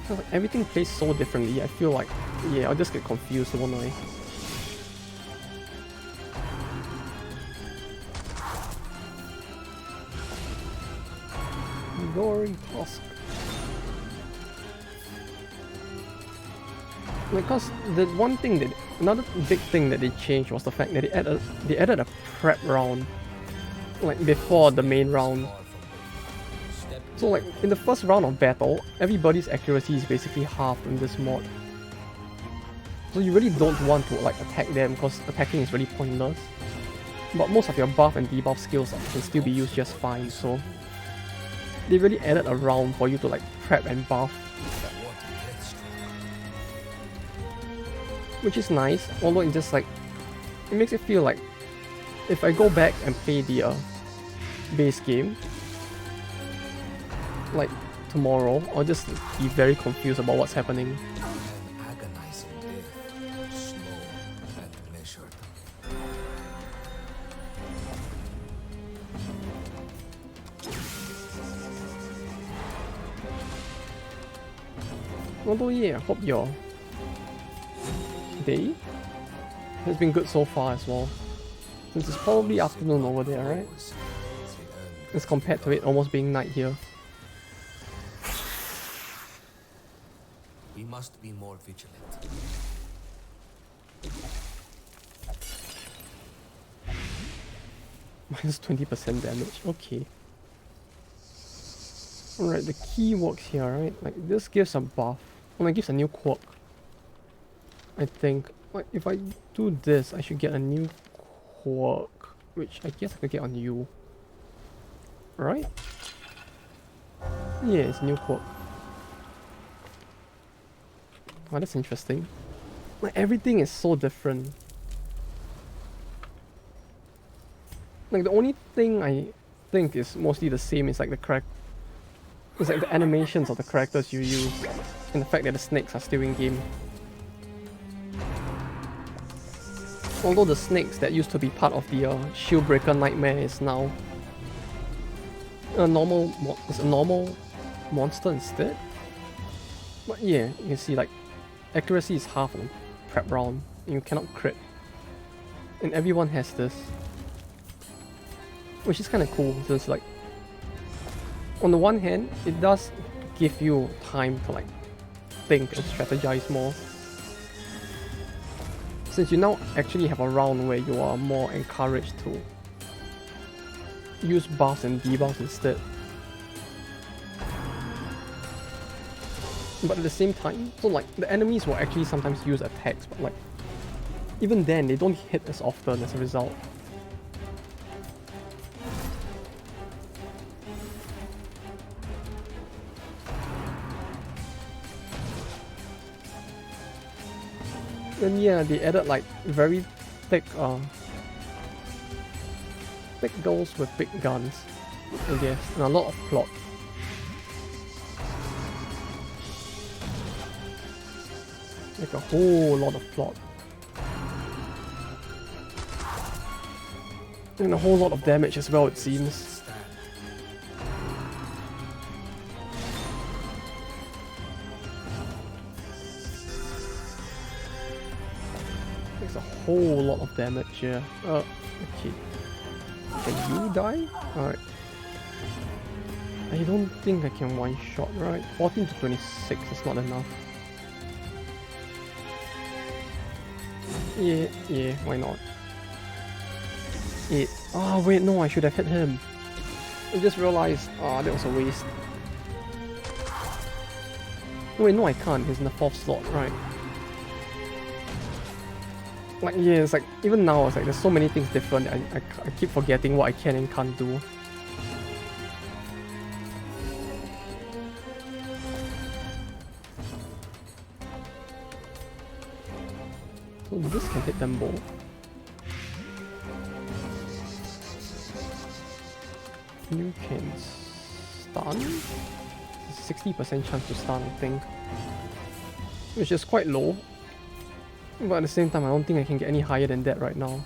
Like, everything plays so differently, I feel like, yeah, I'll just get confused, won't I? Gory Tusk. Because the one thing that, another big thing that they changed was the fact that they added a prep round, like before the main round. So like in the first round of battle, everybody's accuracy is basically half in this mod. So you really don't want to like attack them because attacking is really pointless. But most of your buff and debuff skills can still be used just fine, so they really added a round for you to like prep and buff. Which is nice, although it just like, it makes it feel like if I go back and play the base game, like tomorrow, I'll just be very confused about what's happening. An agonizing death, slow and measured. Although yeah, hope your day has been good so far as well. Since it's probably afternoon over there, right? As compared to it almost being night here. We must be more vigilant. Minus 20% damage, okay. Alright, the key works here, right? Like this gives a buff. Well, it gives a new quirk. I think. Like if I do this, I should get a new quirk, which I guess I could get on you. Right? Yeah, it's a new quirk. Oh, that's interesting. Like everything is so different. Like the only thing I think is mostly the same is like it's like the animations of the characters you use and the fact that the snakes are still in game. Although the snakes that used to be part of the Shieldbreaker Nightmare is now a normal monster instead. But yeah, you can see like accuracy is half on prep round and you cannot crit. And everyone has this. Which is kinda cool, since like on the one hand, it does give you time to like think and strategize more. Since you now actually have a round where you are more encouraged to use buffs and debuffs instead. But at the same time, so like the enemies will actually sometimes use attacks, but like even then they don't hit as often as a result. And yeah, they added like very thick girls with big guns, I guess, and a lot of plot. Like a whole lot of plot. And a whole lot of damage as well, it seems. There's a whole lot of damage here. Okay. Can you die? Alright. I don't think I can one-shot, right? 14 to 26 is not enough. Yeah, why not? Oh wait, no, I should have hit him. I just realized, that was a waste. Wait, no I can't, he's in the 4th slot, right? Like, yeah, it's like, even now, it's like, there's so many things different, I keep forgetting what I can and can't do. So this can hit them both. You can stun? 60% chance to stun, I think. Which is quite low. But at the same time, I don't think I can get any higher than that right now.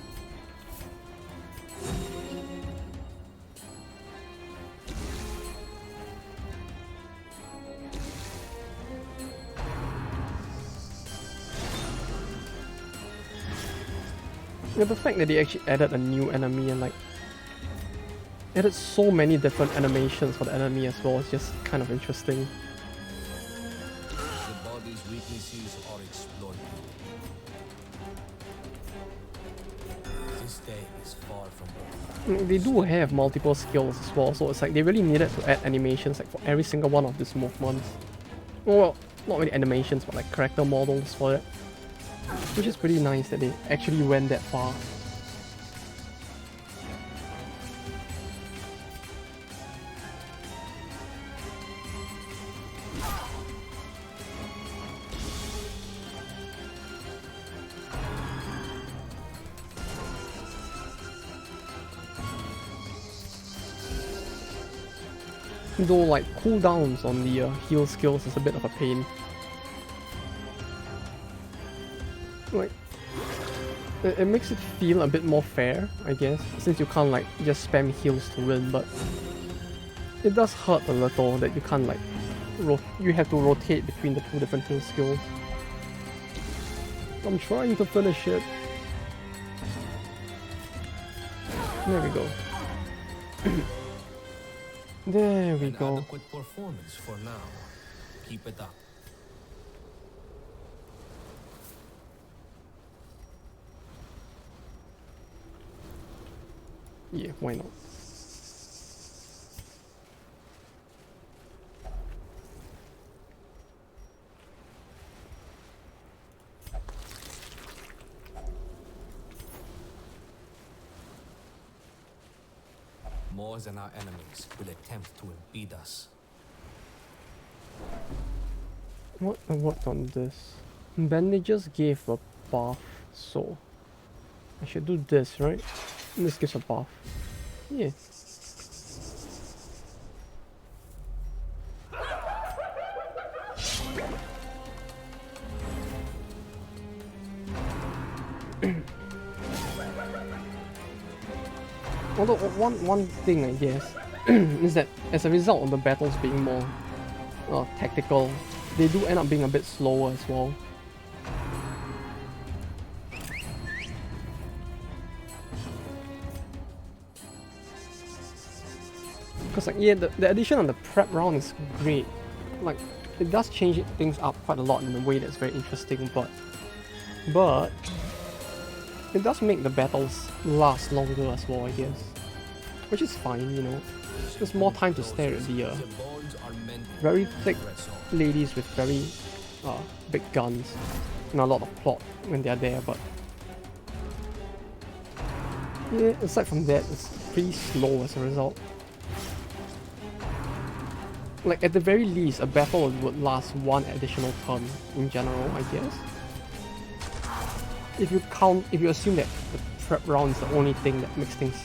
Yeah, the fact that they actually added a new enemy and like added so many different animations for the enemy as well is just kind of interesting. The body's weaknesses are exploited. This day is far from over. They do have multiple skills as well, so it's like they really needed to add animations like for every single one of these movements. Well, not really animations, but like character models for it. Which is pretty nice that they actually went that far. Though like cooldowns on the heal skills is a bit of a pain. Like, it makes it feel a bit more fair, I guess, since you can't like just spam heals to win, but it does hurt a little that you can't like you have to rotate between the two different heal skills. I'm trying to finish it. There we go. There we go. An adequate performance for now. Keep it up. Yeah, why not? More than our enemies will attempt to impede us. What I worked on this? Bandages gave a buff, so I should do this, right? And this gives a buff. Yeah. Although one thing I guess is that as a result of the battles being more tactical, they do end up being a bit slower as well. Because like yeah, the addition of the prep round is great. Like it does change things up quite a lot in a way that's very interesting, but it does make the battles last longer as well, I guess. Which is fine, you know. There's more time to stare at the very thick ladies with very big guns and a lot of plot when they're there, but yeah, aside from that, it's pretty slow as a result. Like at the very least, a battle would last one additional turn in general, I guess. If you assume that the prep round is the only thing that makes things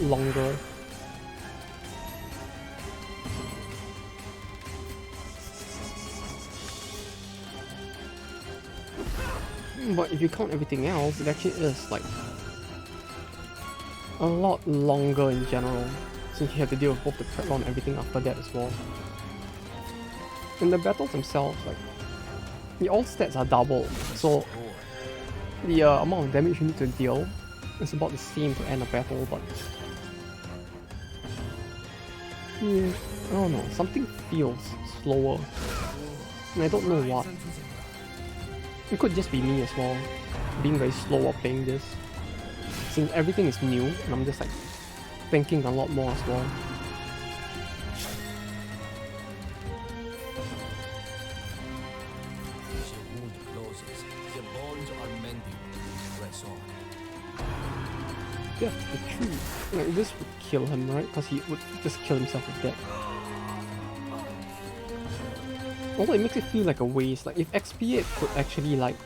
longer. But if you count everything else, it actually is like a lot longer in general, since you have to deal with both the prep round and everything after that as well. In the battles themselves, like, all stats are doubled, so the amount of damage you need to deal is about the same to end a battle, but yeah, I don't know, something feels slower, and I don't know what. It could just be me as well, being very slow while playing this, since everything is new, and I'm just like thinking a lot more as well. Yeah, the tree. Like, this would kill him, right? Because he would just kill himself with that. Although it makes it feel like a waste. Like, if XP8 could actually, like,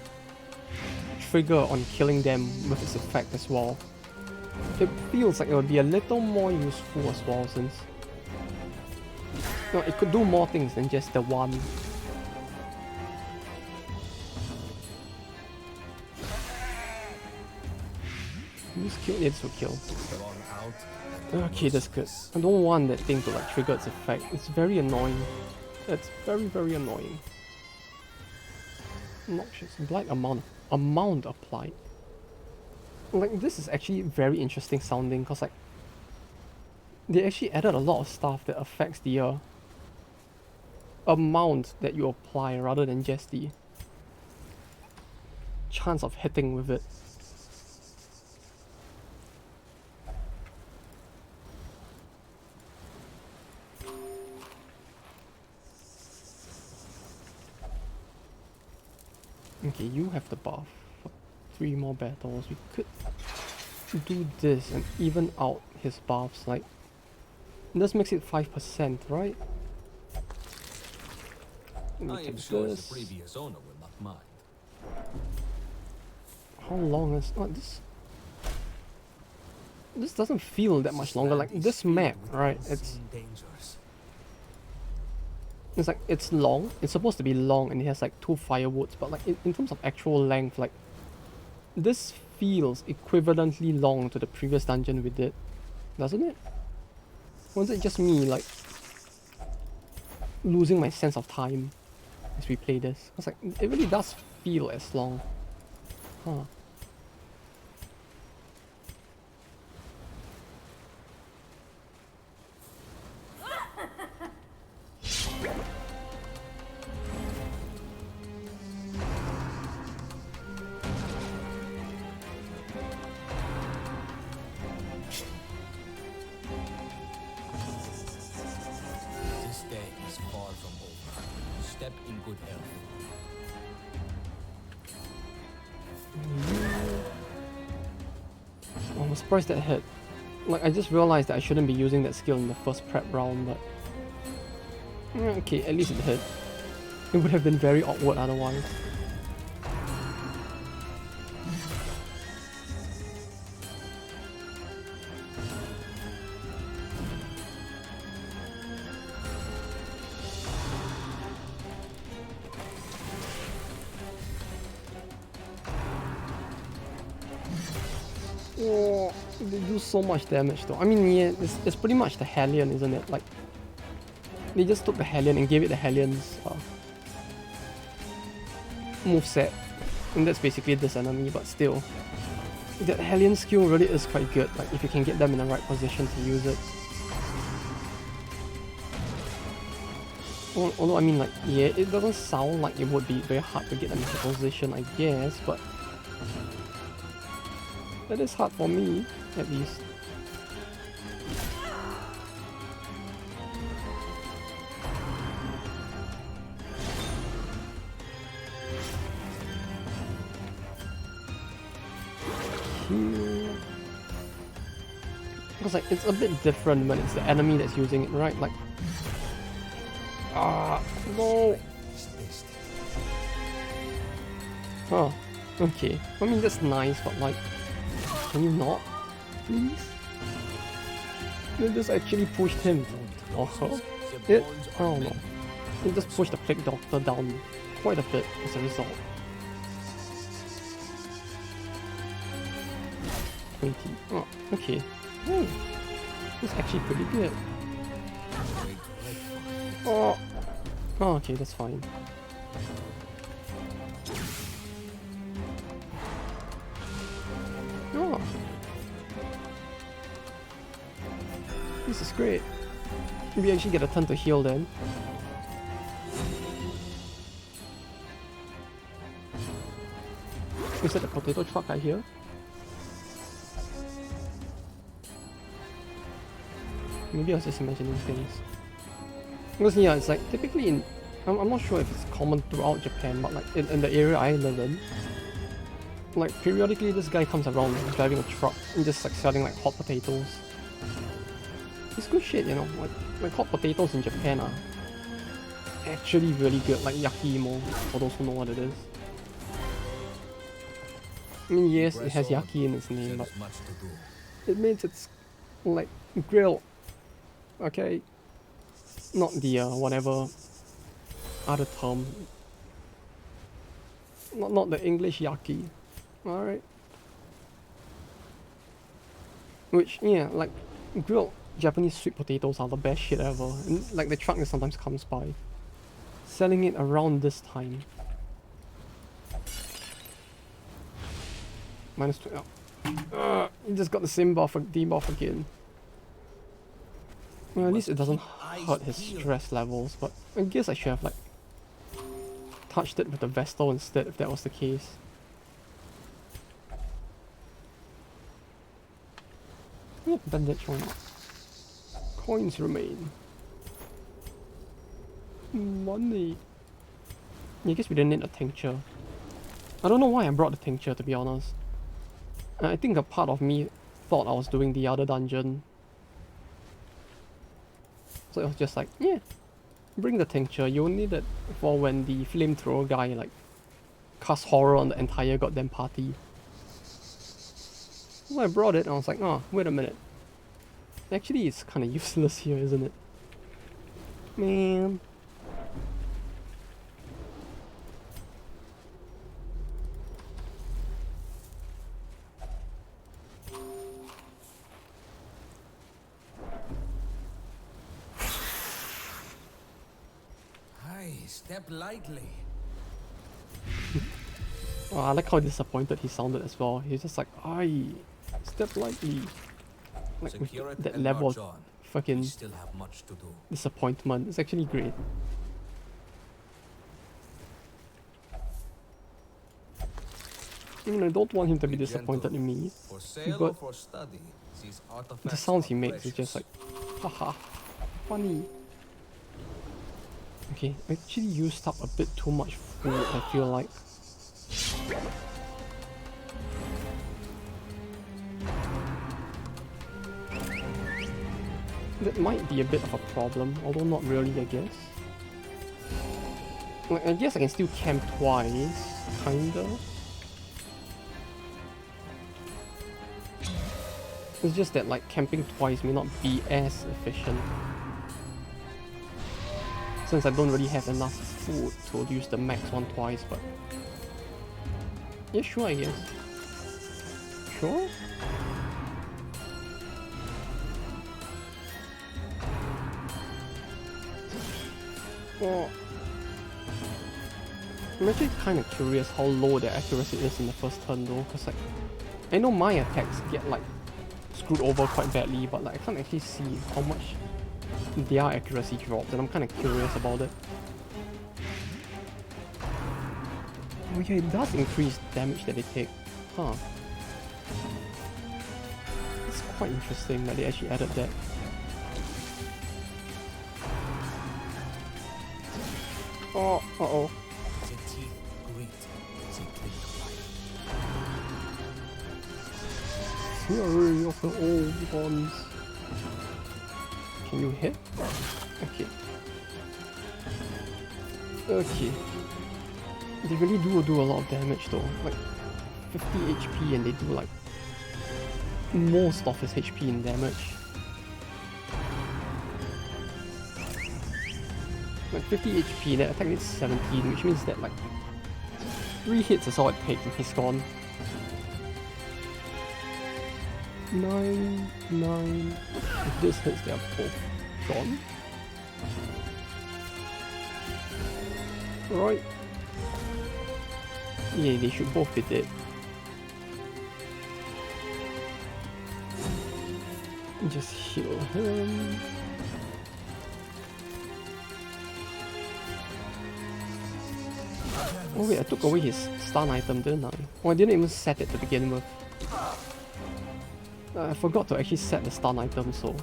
trigger on killing them with its effect as well, it feels like it would be a little more useful as well, since it could do more things than just the one. This kill, yeah, this will kill. Okay, that's good. I don't want that thing to like trigger its effect. It's very annoying. It's very, very annoying. Noxious. Blight amount applied. Like, this is actually very interesting sounding, because like they actually added a lot of stuff that affects the amount that you apply rather than just the chance of hitting with it. Okay, you have the buff for 3 more battles. We could do this and even out his buffs. Like, this makes it 5%, right? I am sure the previous owner will not mind. How long is this? This doesn't feel that much longer. Like, this map, right? It's like, it's long, it's supposed to be long, and it has like 2 firewoods, but like in terms of actual length, like, this feels equivalently long to the previous dungeon we did, doesn't it? Or is it just me, like, losing my sense of time as we play this? Because like, it really does feel as long. Huh. I'm surprised that hit. Like, I just realized that I shouldn't be using that skill in the first prep round, but okay, at least it hit. It would have been very awkward otherwise. Oh, they do so much damage though. I mean, yeah, it's pretty much the Hellion, isn't it? Like, they just took the Hellion and gave it the Hellion's moveset. And that's basically this enemy, but still. That Hellion skill really is quite good, like, if you can get them in the right position to use it. Although, I mean, like, yeah, it doesn't sound like it would be very hard to get them into position, I guess, but that is hard for me, at least. Because like, it's a bit different when it's the enemy that's using it, right? Like, no. Huh. Okay. I mean, that's nice, but like, can you not, please? They just actually pushed him. Or her. I don't know. It just pushed the Plague Doctor down quite a bit as a result. 20. Oh, okay. Oh, that's actually pretty good. Oh, oh, okay, that's fine. Oh, this is great. We actually get a turn to heal then. Is that a potato truck I hear? Maybe I was just imagining things. Because yeah, it's like typically in... I'm not sure if it's common throughout Japan, but like in the area I live in, like periodically this guy comes around driving a truck and just like selling like hot potatoes. It's good shit, you know, like hot potatoes in Japan are actually really good, like yakimo, for those who know what it is. I mean, yes, it has yaki in its name, but it means it's like grilled, okay? Not the whatever other term. Not the English yaki. Alright. Which, yeah, like grilled Japanese sweet potatoes are the best shit ever. And, like the truck that sometimes comes by, selling it around this time. Minus 12. You just got the same buff, debuff again. Well, at least it doesn't hurt his stress levels, but I guess I should have like touched it with the Vestal instead if that was the case. Yeah, bandage one. Coins remain. Money. I guess we didn't need a tincture. I don't know why I brought the tincture, to be honest. I think a part of me thought I was doing the other dungeon. So it was just like, yeah, bring the tincture. You'll need it for when the flamethrower guy like casts horror on the entire goddamn party. So I brought it and I was like, oh, wait a minute. Actually, it's kind of useless here, isn't it? Man. Step lightly. Oh, I like how disappointed he sounded as well. He's just like, "Aye, step lightly." Like with that level of fucking disappointment. It's actually great. I mean, I don't want him to be disappointed in me, but the sounds he makes is just like, haha, funny. Okay, I actually used up a bit too much food, I feel like. That might be a bit of a problem, although not really, I guess. Like, I guess I can still camp twice, kinda. It's just that like camping twice may not be as efficient, since I don't really have enough food to use the max one twice, but yeah, sure, I guess. Sure? Well, I'm actually kind of curious how low their accuracy is in the first turn though, because like, I know my attacks get like screwed over quite badly, but like I can't actually see how much their accuracy drops, and I'm kind of curious about it. Oh yeah, it does increase damage that they take. Huh. It's quite interesting that they actually added that. Oh, uh-oh. Fury of the old ones. Can you hit? Okay. Okay. They really do a lot of damage though. Like 50 HP and they do like most of his HP in damage. Like 50 HP, that attack is 17, which means that like 3 hits is all it takes and he's gone. 9, 9. If this hits, they are both gone. Right. Yeah, they should both be dead. Just heal him. Oh wait, I took away his stun item, didn't I? Oh, I didn't even set it to begin with. I forgot to actually set the stun item, so...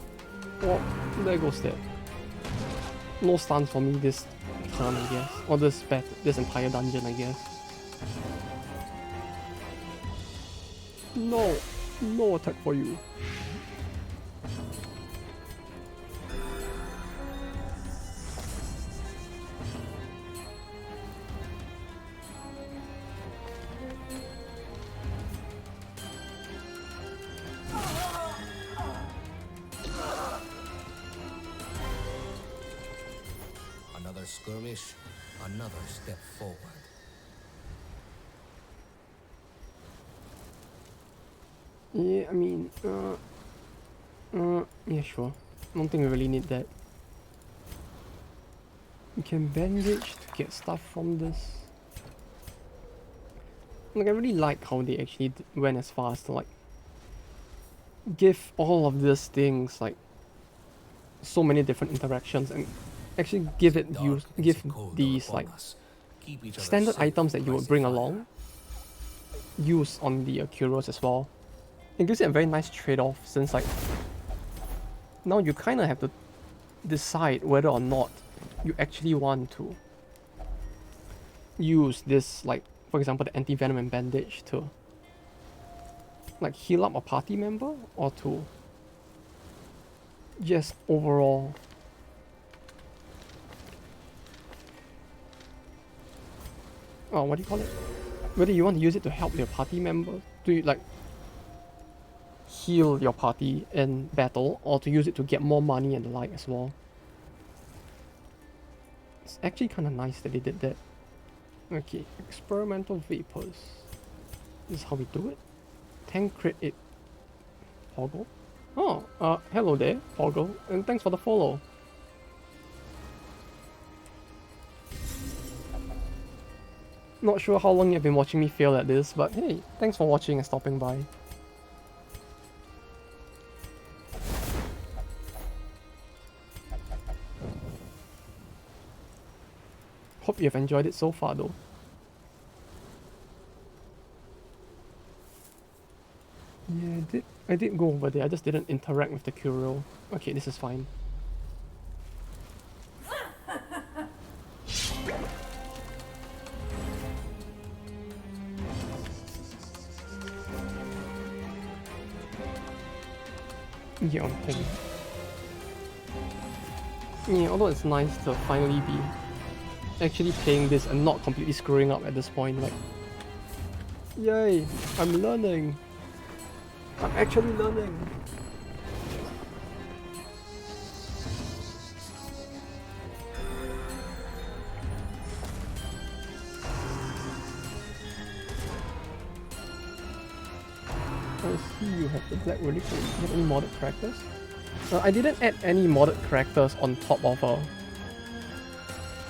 Well, there goes that. No stuns for me this turn, I guess. Or this entire dungeon, I guess. No! No attack for you. Another skirmish, another step forward. Yeah, I mean, yeah, sure. I don't think we really need that. You can bandage to get stuff from this. Like, I really like how they actually went as far as to, like, give all of these things, like, so many different interactions and actually give these, like, standard items that you would bring along, use on the Curios as well. It gives it a very nice trade-off, since like now you kind of have to decide whether or not you actually want to use this, like for example the anti-venom and bandage, to like heal up a party member, or to just overall what do you call it? Whether you want to use it to help your party members, to like heal your party in battle, or to use it to get more money and the like as well. It's actually kind of nice that they did that. Okay, experimental vapors. This is how we do it. Tank crit it. Poggle. Oh, hello there, Poggle, and thanks for the follow. Not sure how long you've been watching me fail at this, but hey, thanks for watching and stopping by. Hope you've enjoyed it so far though. Yeah, I did go over there, I just didn't interact with the Curio. Okay, this is fine. Yeah, on thing. Yeah, although it's nice to finally be actually playing this and not completely screwing up at this point, like, yay, I'm learning. I'm actually learning. I see you have the Black Reliquary. Do you have any modded characters? I didn't add any modded characters on top of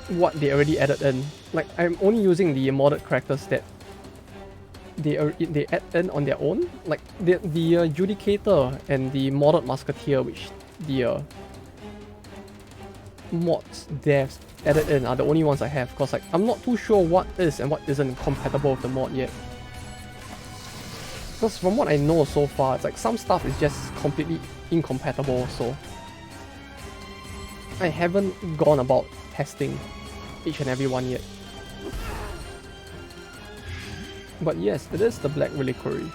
what they already added in. Like, I'm only using the modded characters that they add in on their own. Like the Judicator and the modded Musketeer, which the mods devs added in, are the only ones I have. Cause like I'm not too sure what is and what isn't compatible with the mod yet. Because from what I know so far, it's like some stuff is just completely incompatible, so I haven't gone about testing each and every one yet. But yes, it is the Black Reliquary.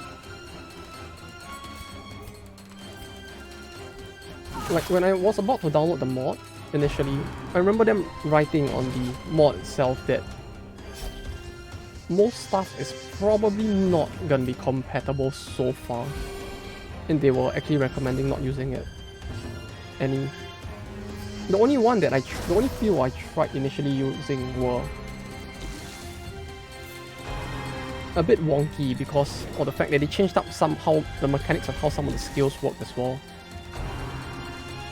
Like when I was about to download the mod initially, I remember them writing on the mod itself that most stuff is probably not gonna be compatible so far, and they were actually recommending not using it any. The only few I tried initially using were a bit wonky because of the fact that they changed up somehow the mechanics of how some of the skills work as well.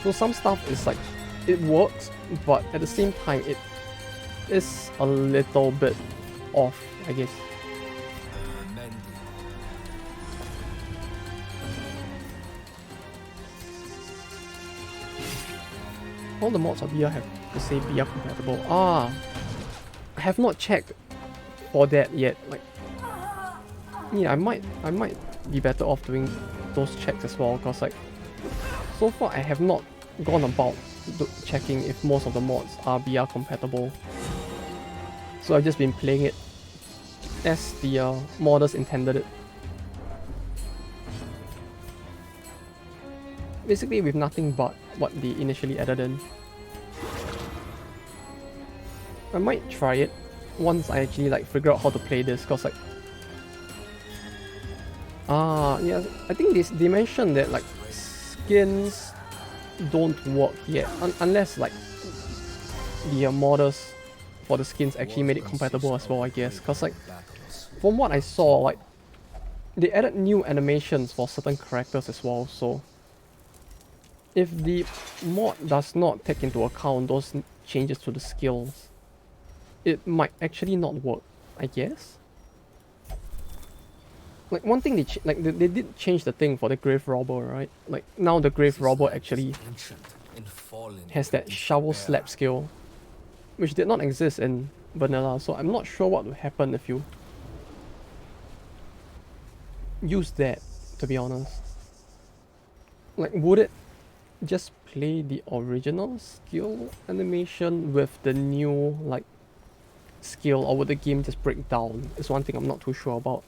So some stuff is like, it works, but at the same time it is a little bit off, I guess. All the mods of VR have to say VR compatible. Ah, I have not checked for that yet. Like, yeah, I might be better off doing those checks as well, because like, so far I have not gone about checking if most of the mods are VR compatible. So I've just been playing it as the modders intended it. Basically with nothing but what they initially added in. I might try it once I actually like figure out how to play this, cause like, yeah, I think they mentioned that like skins don't work yet unless like the modders for the skins actually made it compatible as well, I guess, cause like from what I saw, like they added new animations for certain characters as well, so if the mod does not take into account those changes to the skills, it might actually not work, I guess. Like one thing they did change the thing for the Grave Robber, right? Like now the Grave Robber actually has that shovel slap skill, which did not exist in vanilla, so I'm not sure what would happen if you use that, to be honest. Like, would it just play the original skill animation with the new like skill, or would the game just break down? Is one thing I'm not too sure about.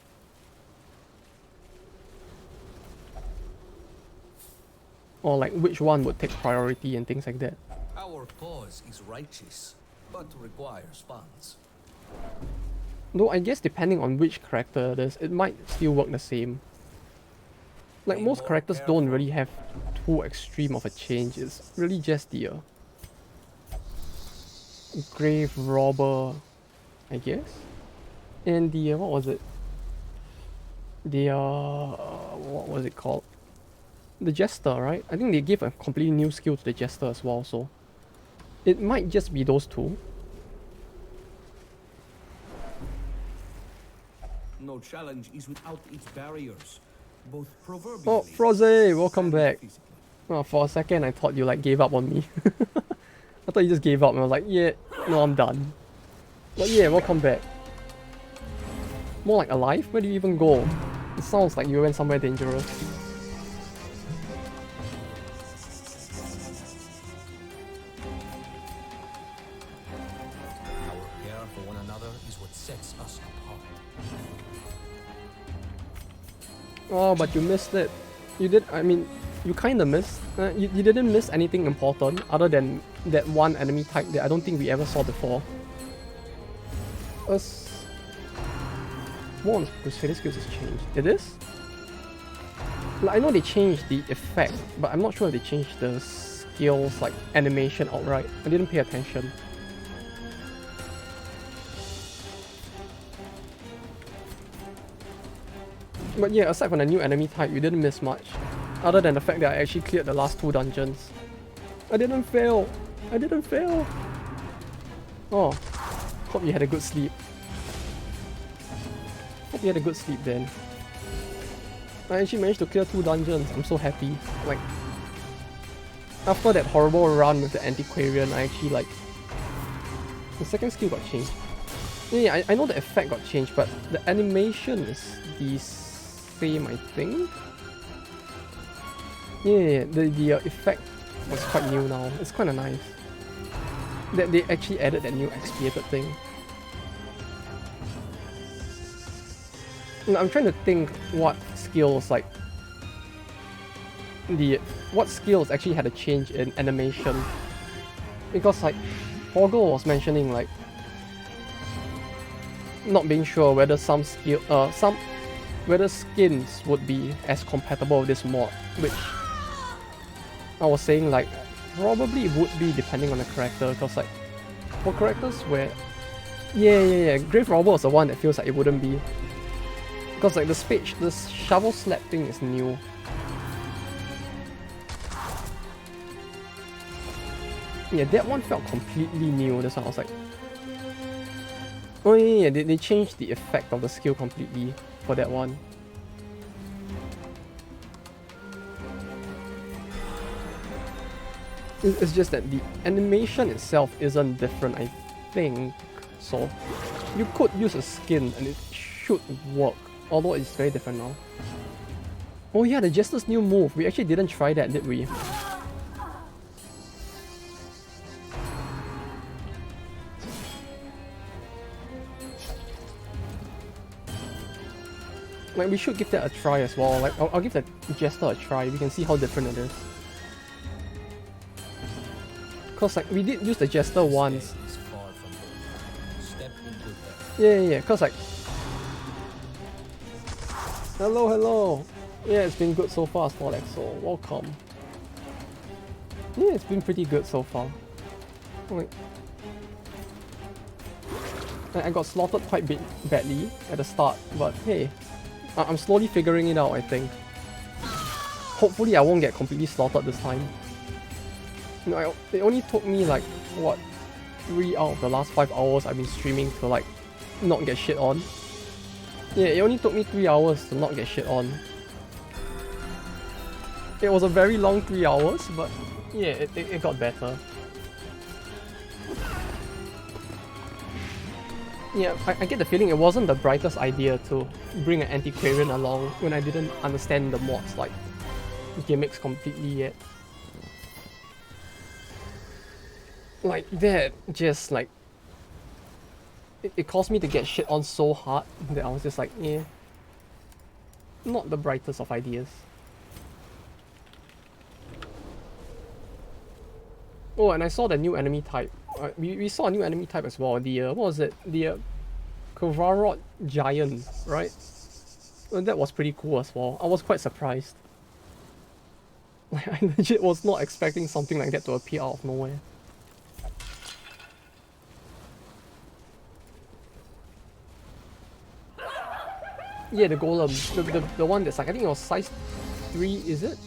Or like which one would take priority and things like that. Our cause is righteous, but requires funds. Though I guess depending on which character it is, it might still work the same. Like most characters don't really have too extreme of a change, it's really just the Grave Robber, I guess? And the, what was it? The, what was it called? The Jester, right? I think they gave a completely new skill to the Jester as well, so it might just be those two. No challenge is without its barriers, both proverbially. Oh, Froze, welcome and back. physically. Oh, for a second I thought you like gave up on me. I thought you just gave up and I was like, yeah, no, I'm done. But yeah, welcome back. More like alive? Where do you even go? It sounds like you went somewhere dangerous. Our care for one another is what sets us apart. Oh, but you missed it. You did, I mean, you kinda missed. You didn't miss anything important other than that one enemy type that I don't think we ever saw before. More on Crusader skills has changed. It is? Like, I know they changed the effect, but I'm not sure if they changed the skills, like animation outright. I didn't pay attention. But yeah, aside from the new enemy type, you didn't miss much. Other than the fact that I actually cleared the last 2 dungeons. I didn't fail! I didn't fail! Oh, hope you had a good sleep. Hope you had a good sleep then. I actually managed to clear 2 dungeons, I'm so happy. Like, after that horrible run with the Antiquarian, I actually like... The second skill got changed. Yeah, I know the effect got changed, but the animation is the same, I think? Yeah, the effect was quite new now. It's kinda nice. That they actually added that new expiated thing. I'm trying to think what skills like what skills actually had a change in animation, because like Hoggle was mentioning like not being sure whether whether skins would be as compatible with this mod, which I was saying like probably would be depending on the character, because like for characters where yeah Grave Robber was the one that feels like it wouldn't be. Because like the shovel slap thing is new. Yeah, that one felt completely new. That's why I was like, oh yeah, they changed the effect of the skill completely for that one. It's just that the animation itself isn't different, I think. So you could use a skin and it should work, although it's very different now. Oh yeah, the Jester's new move. We actually didn't try that, did we? Like, we should give that a try as well. Like, I'll give that Jester a try. We can see how different it is. Cause like, we did use the Jester once. Yeah. Cause like... Hello. Yeah, it's been good so far, Sportexo. Welcome. Yeah, it's been pretty good so far. Like... I got slaughtered quite badly at the start, but hey. I'm slowly figuring it out, I think. Hopefully I won't get completely slaughtered this time. You know, it only took me like, what, 3 out of the last 5 hours I've been streaming to like, not get shit on. Yeah, it only took me 3 hours to not get shit on. It was a very long 3 hours, but yeah, it got better. Yeah, I get the feeling it wasn't the brightest idea to bring an antiquarian along when I didn't understand the mods like gimmicks completely yet. Like that just like it caused me to get shit on so hard that I was just like, yeah, not the brightest of ideas. Oh, and I saw the new enemy type. We saw a new enemy type as well. The what was it? The Kavarot Giant, right? Well, that was pretty cool as well. I was quite surprised. Like, I legit was not expecting something like that to appear out of nowhere. Yeah, the golem. The one that's like, I think it was size 3, is it?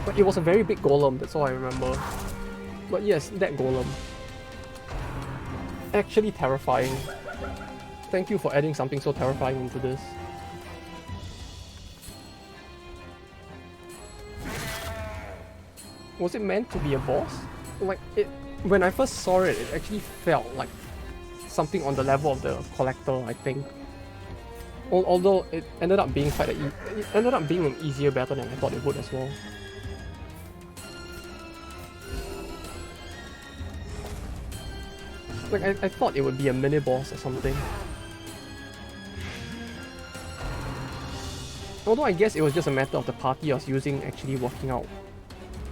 But it was a very big golem, that's all I remember. But yes, that golem. Actually terrifying. Thank you for adding something so terrifying into this. Was it meant to be a boss? Like, when I first saw it, it actually felt like something on the level of the collector, I think. Although it ended up being it ended up being an easier battle than I thought it would as well. Like, I thought it would be a mini-boss or something. Although I guess it was just a matter of the party I was using actually working out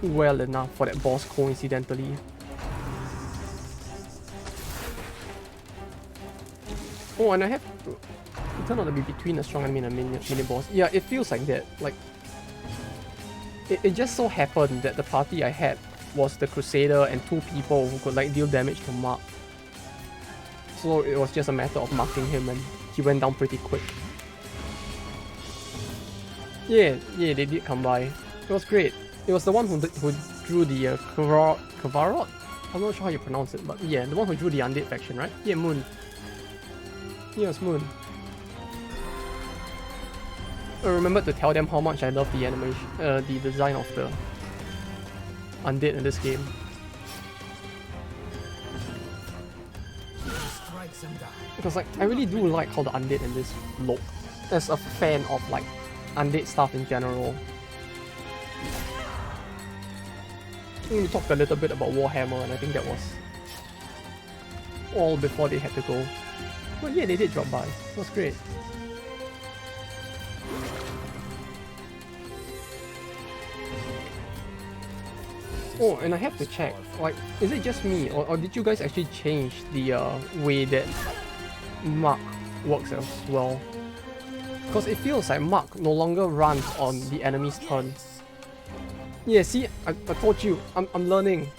well enough for that boss coincidentally. Oh, and I have to... It turned out to be between a strong enemy and a mini-boss. Yeah, it feels like that. Like, it just so happened that the party I had was the Crusader and 2 people who could like deal damage to Mark. So it was just a matter of marking him and he went down pretty quick. Yeah, they did come by. It was great. It was the one who drew the Kavarot? I'm not sure how you pronounce it, but yeah, the one who drew the undead faction, right? Yeah, Moon. Yes, Moon. I remembered to tell them how much I love the animation, the design of the undead in this game. Because like, I really do like how the undead in this look. As a fan of like undead stuff in general. We talked a little bit about Warhammer, and I think that was all before they had to go. But yeah, they did drop by. It was great. Oh, and I have to check, like, is it just me, or did you guys actually change the way that Mark works as well? Because it feels like Mark no longer runs on the enemy's turn. Yeah, see, I told you, I'm learning.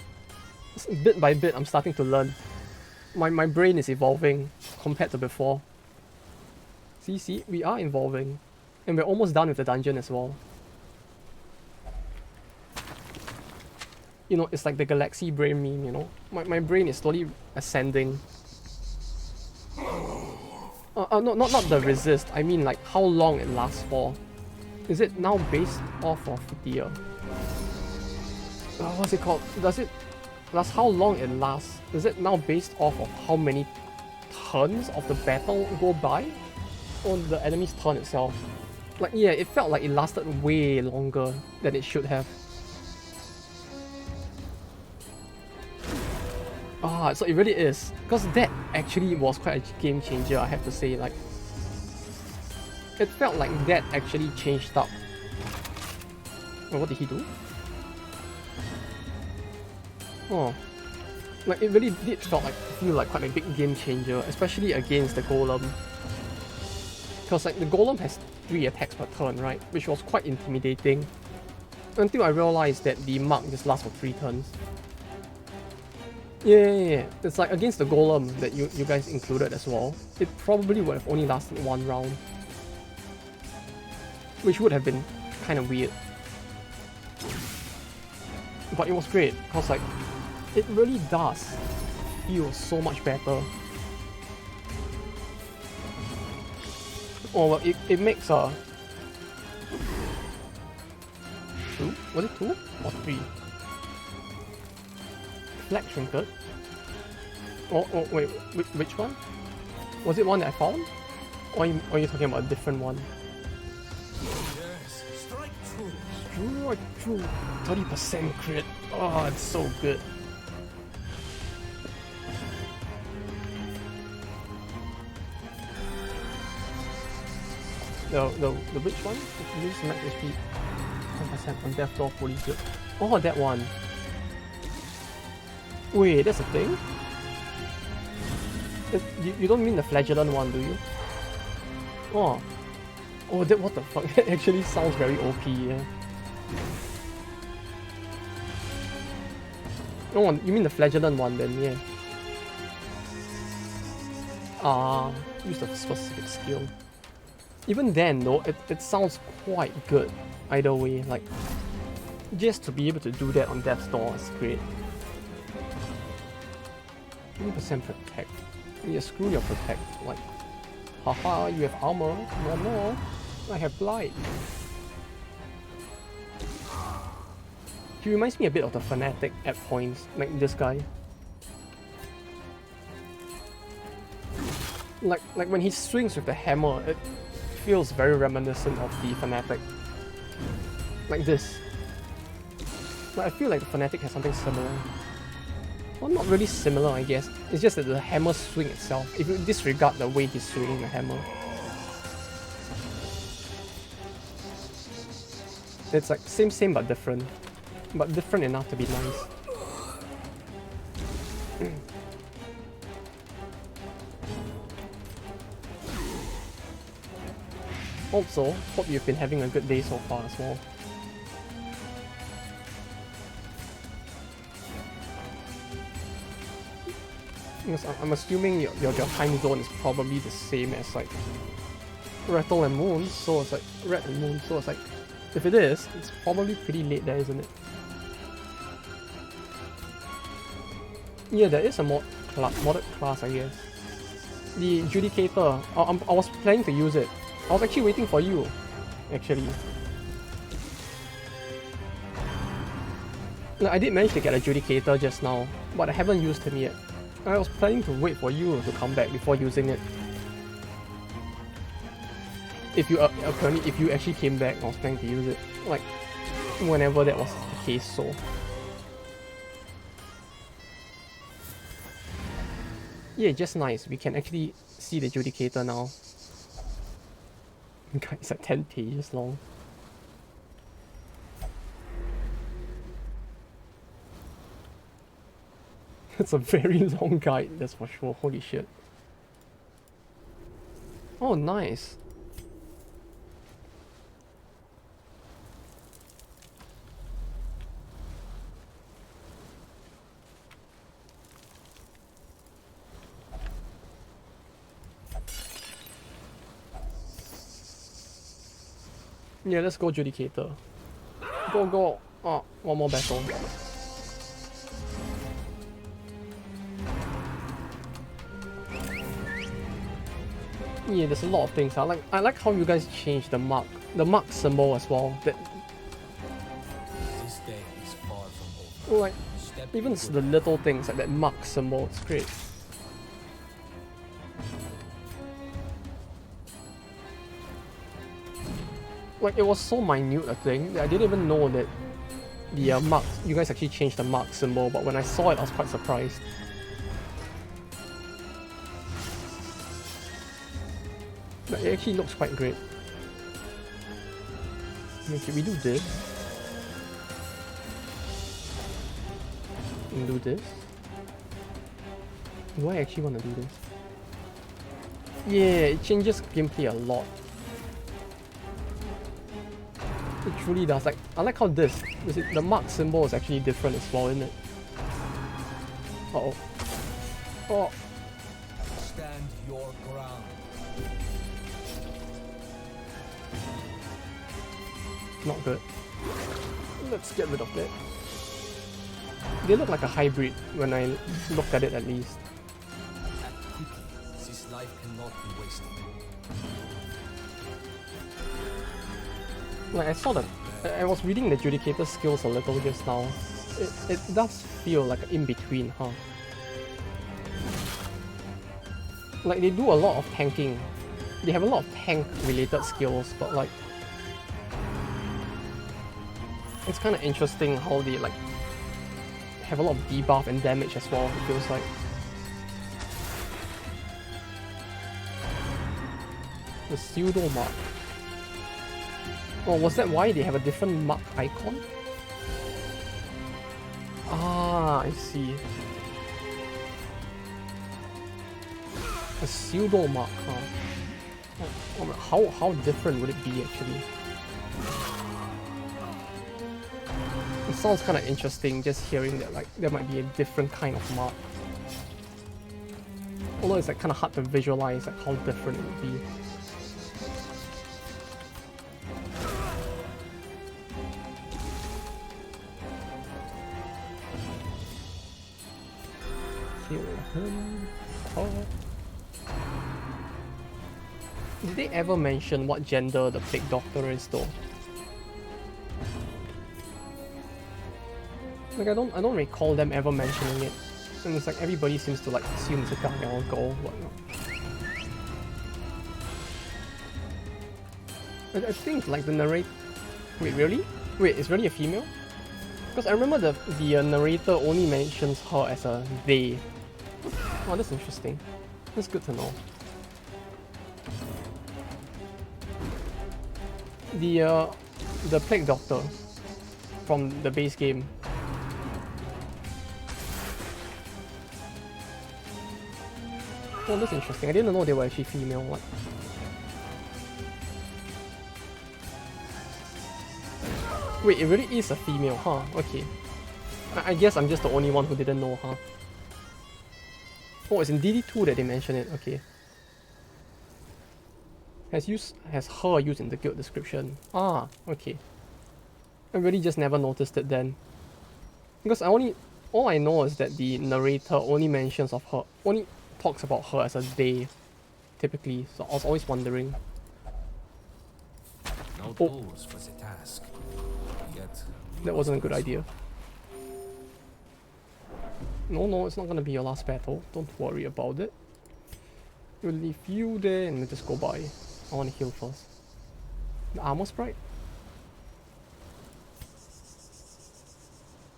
Bit by bit, I'm starting to learn. My brain is evolving compared to before. See, we are evolving. And we're almost done with the dungeon as well. You know, it's like the galaxy brain meme, you know? My brain is slowly ascending. No, not the resist, I mean like how long it lasts for. Is it now based off of the... what's it called? Does it... That's how long it lasts. Is it now based off of how many turns of the battle go by? Or the enemy's turn itself? Like, yeah, it felt like it lasted way longer than it should have. So it really is. Because that actually was quite a game changer, I have to say. Like, it felt like that actually changed up. Oh, what did he do? Oh. Like, it really did feel like quite a big game changer, especially against the golem. Because like the golem has 3 attacks per turn, right? Which was quite intimidating. Until I realized that the mark just lasts for 3 turns. Yeah. It's like against the golem that you guys included as well. It probably would have only lasted 1 round. Which would have been kind of weird. But it was great, because like, it really does feel so much better. Oh, well, it makes a... 2? Was it 2 or 3? Flag trinket? Oh, wait, which one? Was it one that I found? Or are you talking about a different one? Yes, strike true. Strike true. 30% crit. Oh, it's so good. The which one? Use max HP 10% on death door fully good. Oh, that one. Wait, that's a thing? You don't mean the flagellant one, do you? Oh. Oh, that, what the fuck? That actually sounds very OP, yeah. Oh, you mean the flagellant one then, yeah. Use a specific skill. Even then though, it sounds quite good either way, like, just to be able to do that on Death's Door is great. 20% protect. Yeah, screw your protect, like, haha, you have armor, no, I have blight. He reminds me a bit of the Fanatic at points, like this guy. Like when he swings with the hammer, it feels very reminiscent of the Fanatic. Like this. Like, I feel like the Fanatic has something similar. Well, not really similar, I guess. It's just that the hammer swing itself, if you disregard the way he's swinging the hammer. It's like same but different. But different enough to be nice. Also, hope you've been having a good day so far as well. Because I'm assuming your time zone is probably the same as like Rattle and Moon, so it's like Red and Moon, so it's like, if it is, it's probably pretty late there, isn't it? Yeah, there is a modded class, I guess. The Judicator, I was planning to use it. I was actually waiting for you, actually. No, I did manage to get a Judicator just now, but I haven't used him yet. I was planning to wait for you to come back before using it. If you apparently, if you actually came back, I was planning to use it. Like, whenever that was the case, so. Yeah, just nice. We can actually see the Judicator now. It's like 10 pages long. It's a very long guide, that's for sure. Holy shit. Oh, nice. Yeah, let's go Judicator. Go, go. Oh, one more battle. Yeah, there's a lot of things. I like how you guys changed the mark symbol as well. That This day is far from over. like Step even into the little things like that mark symbol, it's great. Like it was so minute a thing that I didn't even know that the mark. You guys actually changed the mark symbol, but when I saw it, I was quite surprised. But it actually looks quite great. Okay, we do this. We do this. Do I actually want to do this? Yeah, it changes gameplay a lot. It truly does. Like, I like how the mark symbol is actually different as well, isn't it? Uh-oh. Oh. stand your ground. Not good. Let's get rid of that. They look like a hybrid when I looked at it at least. Act quickly. This life cannot be wasted. Like I saw that, I was reading the Judicator skills a little just now. It does feel like an in-between, huh? Like they do a lot of tanking. They have a lot of tank-related skills, but like it's kind of interesting how they like have a lot of debuff and damage as well. It feels like. The pseudo mark. Oh, was that why they have a different mark icon? Ah, I see. A pseudo mark, huh? Oh, how different would it be actually? It sounds kind of interesting just hearing that like there might be a different kind of mark. Although it's like kind of hard to visualize like how different it would be. Did they ever mention what gender the Plague Doctor is though? Like I don't recall them ever mentioning it. And it's like everybody seems to like assume it's a guy or a girl, whatnot. I think like the narrator. Wait, really? Wait, it's really a female? Because I remember the narrator only mentions her as a they. Oh, that's interesting. That's good to know. The Plague Doctor from the base game. Oh, that's interesting. I didn't know they were actually female. What? Wait, it really is a female, huh? Okay. I guess I'm just the only one who didn't know, huh? Oh, it's in DD2 that they mention it. Okay. Has her used in the guild description. Ah, okay. I really just never noticed it then. Because all I know is that the narrator only talks about her as a they, typically. So I was always wondering. No tools for the task. Yet That wasn't a good idea. No, it's not gonna be your last battle. Don't worry about it. We'll leave you there and we'll just go by. I want to heal first. The armor sprite?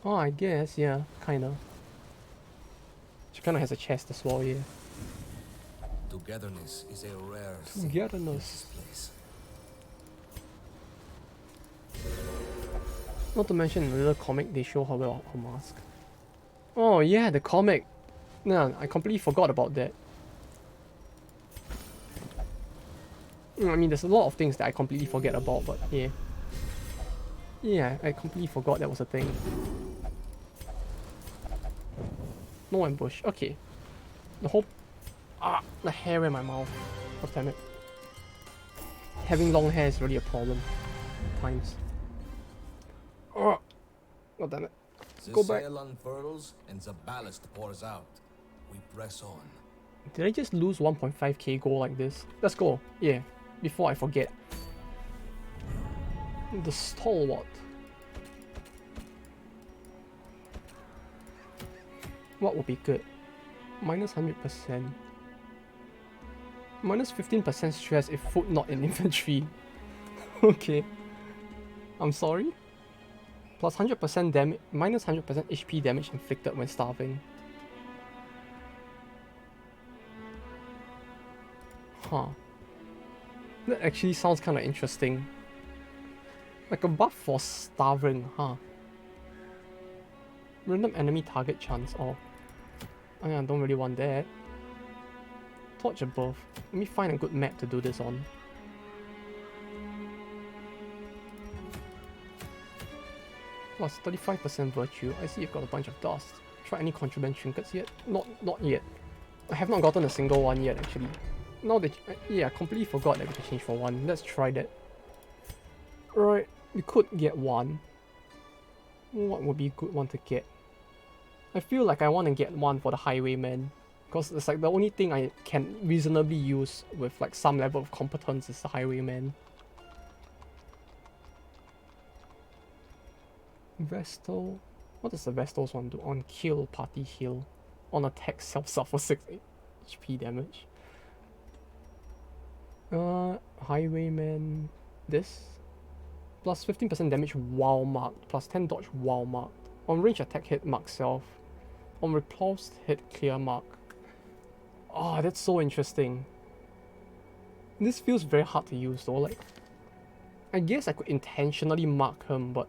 Oh, I guess, yeah, kinda. She kinda has a chest as well, yeah. togetherness is a rare thing in Togetherness. this place. Not to mention in the little comic they show her wear her mask. Oh yeah, the comic. Nah, I completely forgot about that. I mean, there's a lot of things that I completely forget about, but yeah. Yeah, I completely forgot that was a thing. No ambush. Okay. The hair in my mouth. God damn it. Having long hair is really a problem. times. Oh, god damn it. The Go back. sail unfurls and the ballast pours out. We press on. Did I just lose 1.5k gold like this? Let's go. Yeah, before I forget. The stalwart. What would be good? Minus 100%. Minus 15% stress if food not in infantry. Okay. I'm sorry. Plus 100% damage, minus 100% HP damage inflicted when starving. Huh. That actually sounds kind of interesting. Like a buff for starving, huh? Random enemy target chance, oh. I don't really want that. Torch above. Let me find a good map to do this on. Plus 35% virtue. I see you've got a bunch of dust. Try any contraband trinkets yet? Not yet. I have not gotten a single one yet actually. Now that yeah, I completely forgot that we can change for one. Let's try that. Right, we could get one. What would be a good one to get? I feel like I want to get one for the highwayman. Because it's like the only thing I can reasonably use with like some level of competence is the highwayman. Vestal. What does the Vestal's one do? On kill, party heal. On attack, self-suffer 6 HP damage. Highwayman. This. Plus 15% damage while marked. Plus 10 dodge while marked. On range attack hit, mark self. On repulsed hit, clear mark. Oh, that's so interesting. This feels very hard to use though. Like, I guess I could intentionally mark him, but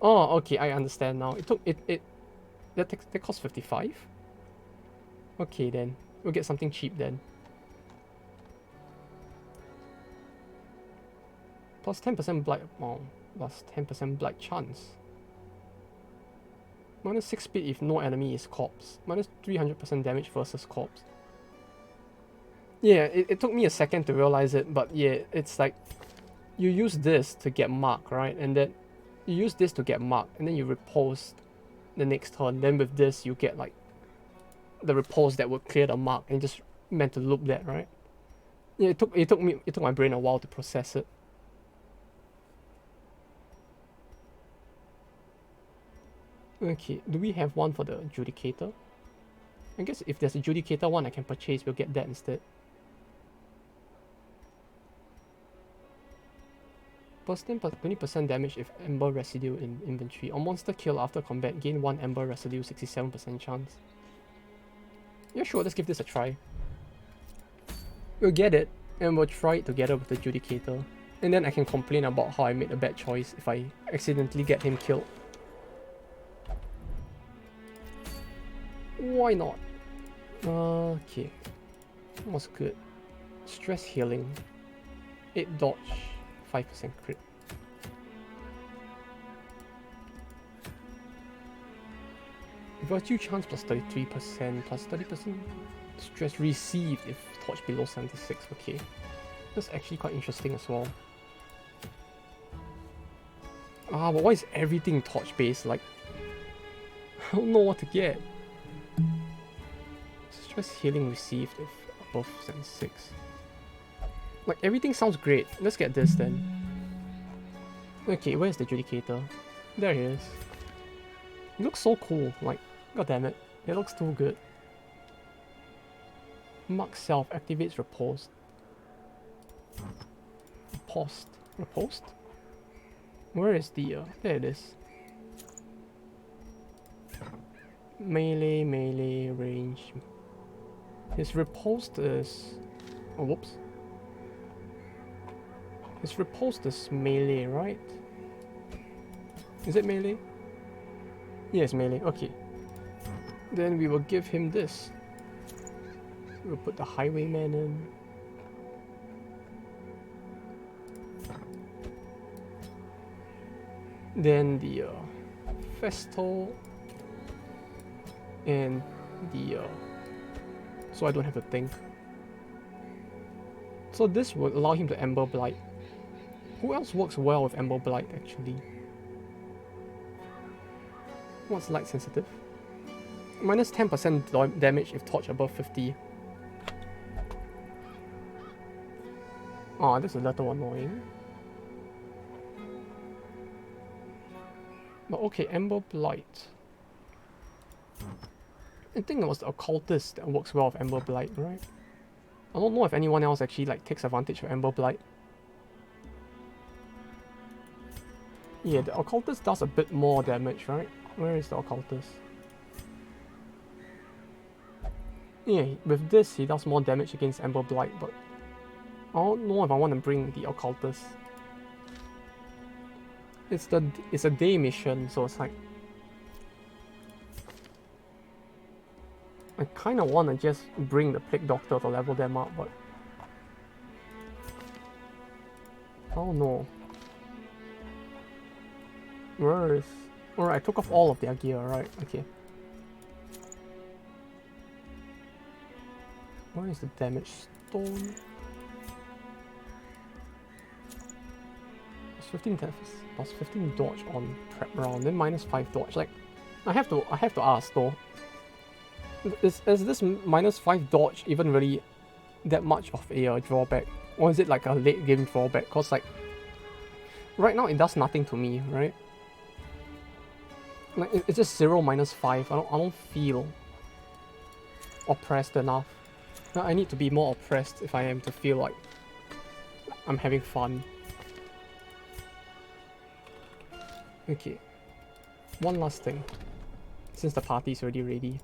oh, okay, I understand now. That cost 55? Okay then. We'll get something cheap then. Plus 10% blight, oh, plus 10% blight chance. Minus 6 speed if no enemy is corpse. Minus 300% damage versus corpse. Yeah, it took me a second to realize it, but yeah, it's like you use this to get mark, right? And then you use this to get mark, and then you repulse the next turn. Then with this, you get like the repulse that would clear the mark, and just meant to loop that, right? Yeah, it took my brain a while to process it. Okay, do we have one for the Adjudicator? I guess if there's a Adjudicator one I can purchase, we'll get that instead. Plus 20% damage if Ember Residue in inventory. On monster kill after combat, gain 1 Ember Residue, 67% chance. Yeah, sure, let's give this a try. We'll get it, and we'll try it together with the Adjudicator. And then I can complain about how I made a bad choice if I accidentally get him killed. Why not? Okay. That was good. Stress healing. 8 dodge. 5% crit. Virtue chance plus 33%. Plus 30% stress received if torch below 76. Okay. That's actually quite interesting as well. Ah, but why is everything torch based? Like, I don't know what to get. Stress healing received if above 76. Like, everything sounds great. Let's get this then. Okay, where's the Adjudicator? There he is. He looks so cool. Like, god damn it. It looks too good. Mark self activates repulsed. Repulsed. Repulsed? Where is the there it is. Melee range. His repulsed is... oh, whoops. His repulsed is melee, right? Is it melee? Yes, melee. Okay. Then we will give him this. We'll put the highwayman in. Then the Festal and the so I don't have to think. So this would allow him to Ember Blight. Who else works well with Ember Blight actually? What's light sensitive? Minus 10% damage if torch above 50. Oh, that's a little annoying. But okay, Ember Blight. I think it was the Occultist that works well with Ember Blight, right? I don't know if anyone else actually like takes advantage of Ember Blight. Yeah, the Occultist does a bit more damage, right? Where is the Occultist? Yeah, with this he does more damage against Ember Blight, but I don't know if I want to bring the Occultist. It's a day mission, so it's like I kind of want to just bring the Plague Doctor to level them up, but I don't know. Where is... Alright, I took off all of their gear, right? Okay. Where is the damage stone? Plus 15 defense, plus 15 dodge on prep round, then minus 5 dodge. Like, I have to ask though. Is this minus 5 dodge even really that much of a drawback? Or is it like a late game drawback? Cause like, right now it does nothing to me, right? Like it's just 0 minus 5. I don't feel oppressed enough. I need to be more oppressed if I am to feel like I'm having fun. Okay. One last thing. Since the party's already ready.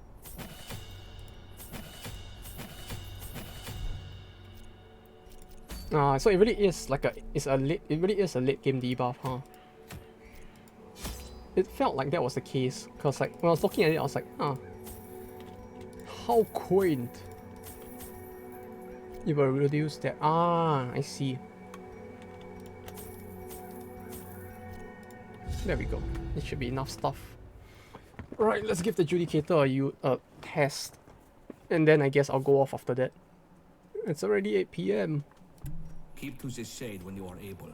So it really is like it really is a late game debuff, huh? It felt like that was the case, cause like when I was looking at it, I was like, how quaint. You will reduce that. I see. There we go. It should be enough stuff. Right, let's give the Judicator a test, and then I guess I'll go off after that. It's already 8 PM. Keep to the shade when you are able.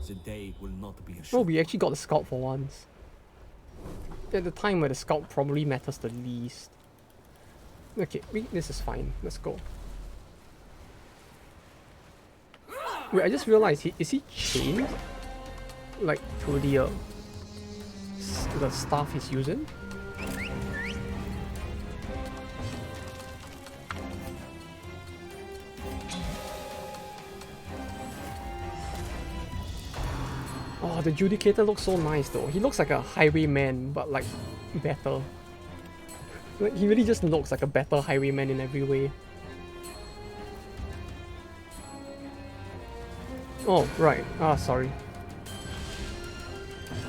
The day will not be a Oh, short. we actually got the scout for once. At the time where the scout probably matters the least. Okay, this is fine. Let's go. Wait, I just realized, is he chained? Like, to the staff he's using? Oh, the Judicator looks so nice though. He looks like a highwayman, but like, better. Like, he really just looks like a better highwayman in every way. Oh, right. Sorry.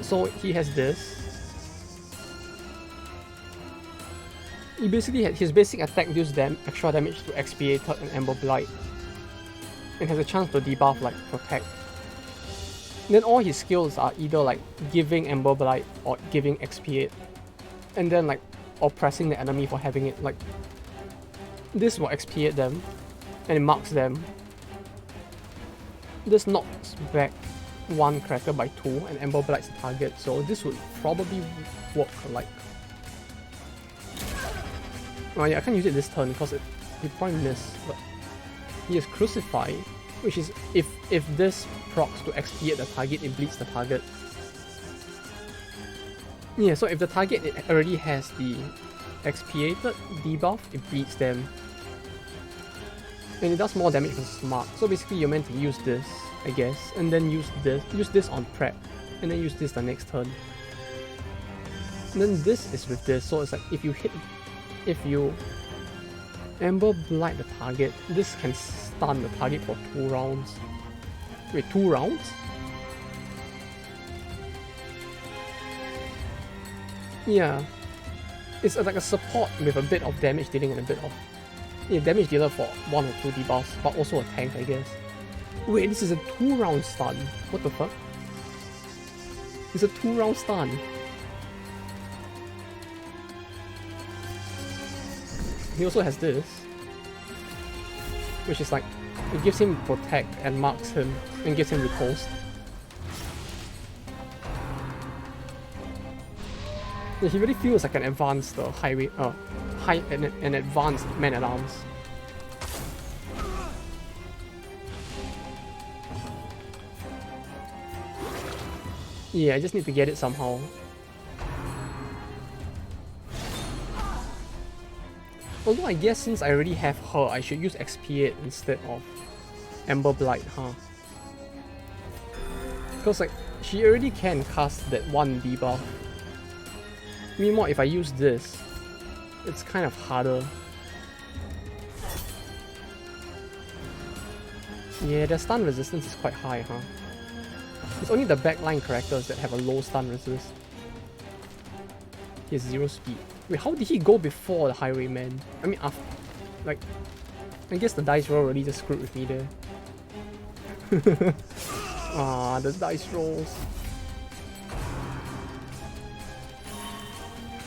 So, he has this. He basically his basic attack deals extra damage to Expiated and Ember Blight. And has a chance to debuff like Protect. Then all his skills are either like giving Ember Blight or giving Expiate. And then like oppressing the enemy for having it. Like, this will expiate them and it marks them. This knocks back one character by 2 and Ember Blight's the target, so this would probably work like... Oh yeah, I can't use it this turn because he probably missed, but he is Crucify, which is if this procs to expiate the target, it bleeds the target. Yeah, so if the target already has the expiated debuff, it bleeds them. And it does more damage with Smart. So basically you're meant to use this, I guess, and then use this on prep, and then use this the next turn. And then this is with this, so it's like if you Ember Blight the target, this can stun the target for 2 rounds. Wait, 2 rounds? Yeah. It's like a support with a bit of damage dealing and a bit of... Yeah, damage dealer for 1 or 2 debuffs, but also a tank, I guess. Wait, this is a 2-round stun. What the fuck? It's a 2-round stun. He also has this, which is like It gives him protect and marks him and gives him riposte. Yeah, he really feels like an advanced an advanced man-at-arms. Yeah, I just need to get it somehow. Although I guess since I already have her, I should use Expiate instead of Ember Blight, huh? Because like, she already can cast that one debuff. Meanwhile, if I use this, it's kind of harder. Yeah, their stun resistance is quite high, huh? It's only the backline characters that have a low stun resist. He has 0 speed. Wait, how did he go before the Highwayman? I mean, after, like, I guess the dice roll really just screwed with me there. Ah, the dice rolls.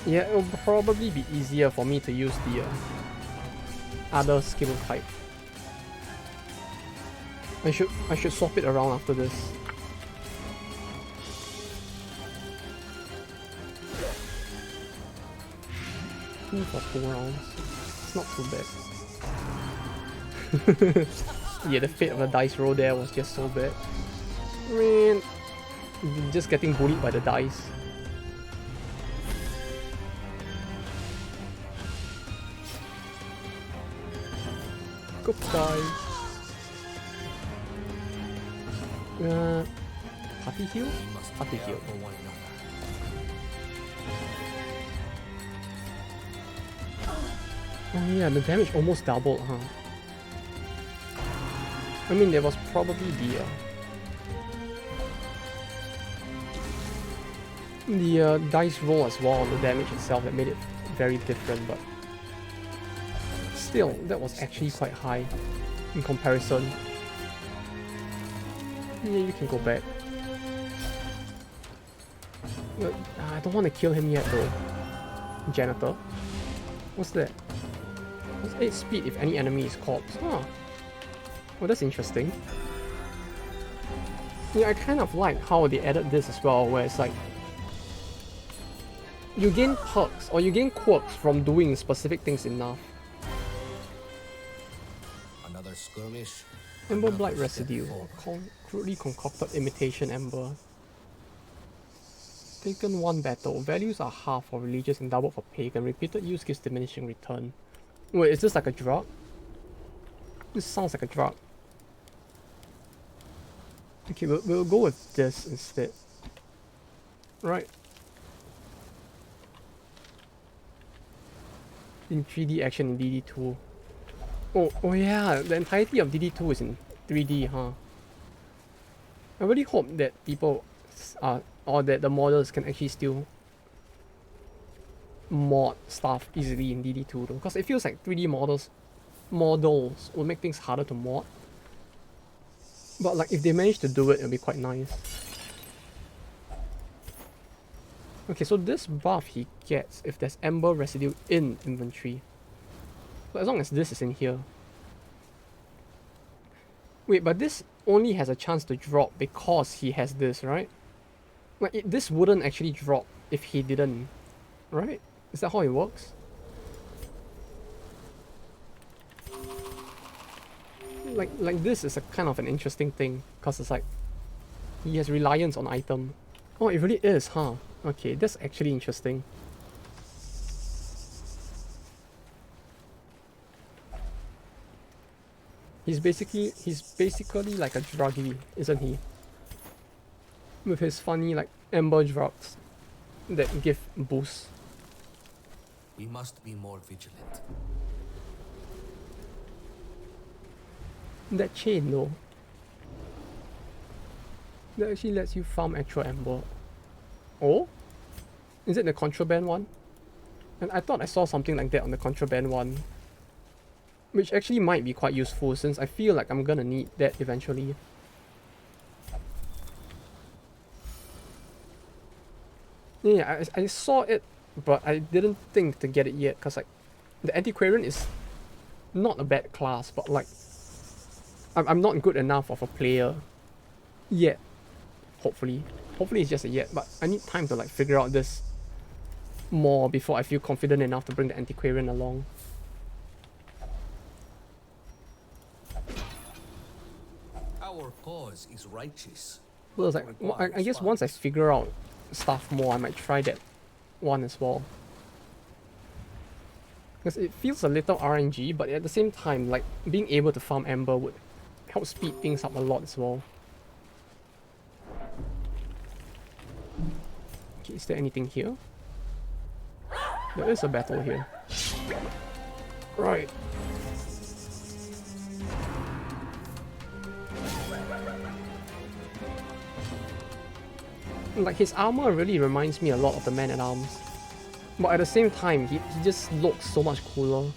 Yeah, it will probably be easier for me to use the other skill type. I should swap it around after this. 2 for 4 rounds. It's not too bad. Yeah, the fate of the dice roll there was just so bad. Man, just getting bullied by the dice. Goodbye. Party heal? Party heal. Oh yeah, the damage almost doubled, huh? I mean, there was probably the dice roll as well, the damage itself that made it very different, but still, that was actually quite high in comparison. Yeah, you can go back. But, I don't want to kill him yet though. Janitor. What's that? What's 8 speed if any enemy is corpse? Huh. Well, that's interesting. Yeah, I kind of like how they added this as well, where it's like you gain perks or you gain quirks from doing specific things enough. Another skirmish. Ember Blight Residue. Crudely concocted imitation ember. Taken 1 battle. Values are half for religious and double for pagan. Repeated use gives diminishing return. Wait, is this like a drug? This sounds like a drug. Okay, we'll go with this instead. Right. In 3D action in DD2. Oh yeah, the entirety of DD2 is in 3D, huh? I really hope that people or that the models can actually still mod stuff easily in DD2 though, because it feels like 3D models will make things harder to mod. But like if they manage to do it, it'll be quite nice. Okay, so this buff he gets if there's Ember residue in inventory. So as long as this is in here. Wait, but this only has a chance to drop because he has this, right? Like this wouldn't actually drop if he didn't, right? Is that how it works? Like this is a kind of an interesting thing because it's like he has reliance on item. Oh, it really is, huh? Okay, that's actually interesting. He's basically like a druggie, isn't he? With his funny like ember drugs that give boosts. We must be more vigilant. That chain though, that actually lets you farm actual ember. Oh? Is it the contraband one? And I thought I saw something like that on the contraband one. Which actually might be quite useful since I feel like I'm gonna need that eventually. Yeah, I saw it, but I didn't think to get it yet because like the Antiquarian is not a bad class, but like I'm not good enough of a player yet. Hopefully it's just a yet, but I need time to like figure out this more before I feel confident enough to bring the antiquarian along. Our cause is righteous. Well, it's like, I guess once I figure out stuff more, I might try that one as well. Because it feels a little RNG, but at the same time, like, being able to farm Ember would help speed things up a lot as well. Okay, is there anything here? There is a battle here. Right. Like, his armor really reminds me a lot of the Man-at-Arms. But at the same time, he just looks so much cooler.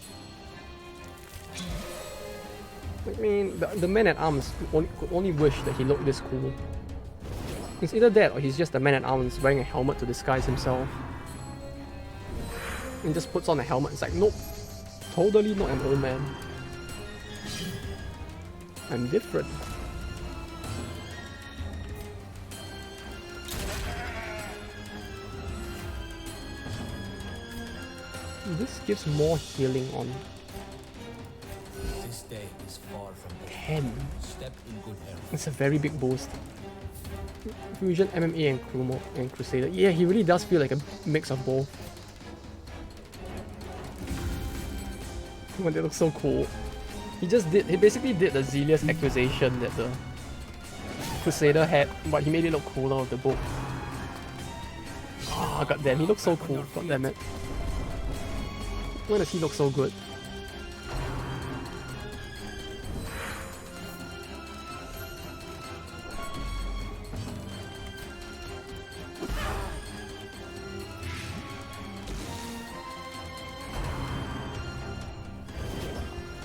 I mean, the Man-at-Arms could only wish that he looked this cool. It's either that or he's just a Man-at-Arms wearing a helmet to disguise himself. And just puts on a helmet. It's like, nope. Totally not an old man. I'm different. This gives more healing on This day is far from over. 10. Step in good health. It's a very big boost. Fusion, MMA, and Crusader. Yeah, he really does feel like a mix of both. Oh, they look so cool. He basically did the Zelius accusation that the Crusader had, but he made it look cooler with the book. Ah, goddamn, he looks so cool. Goddamn it. Why does he look so good?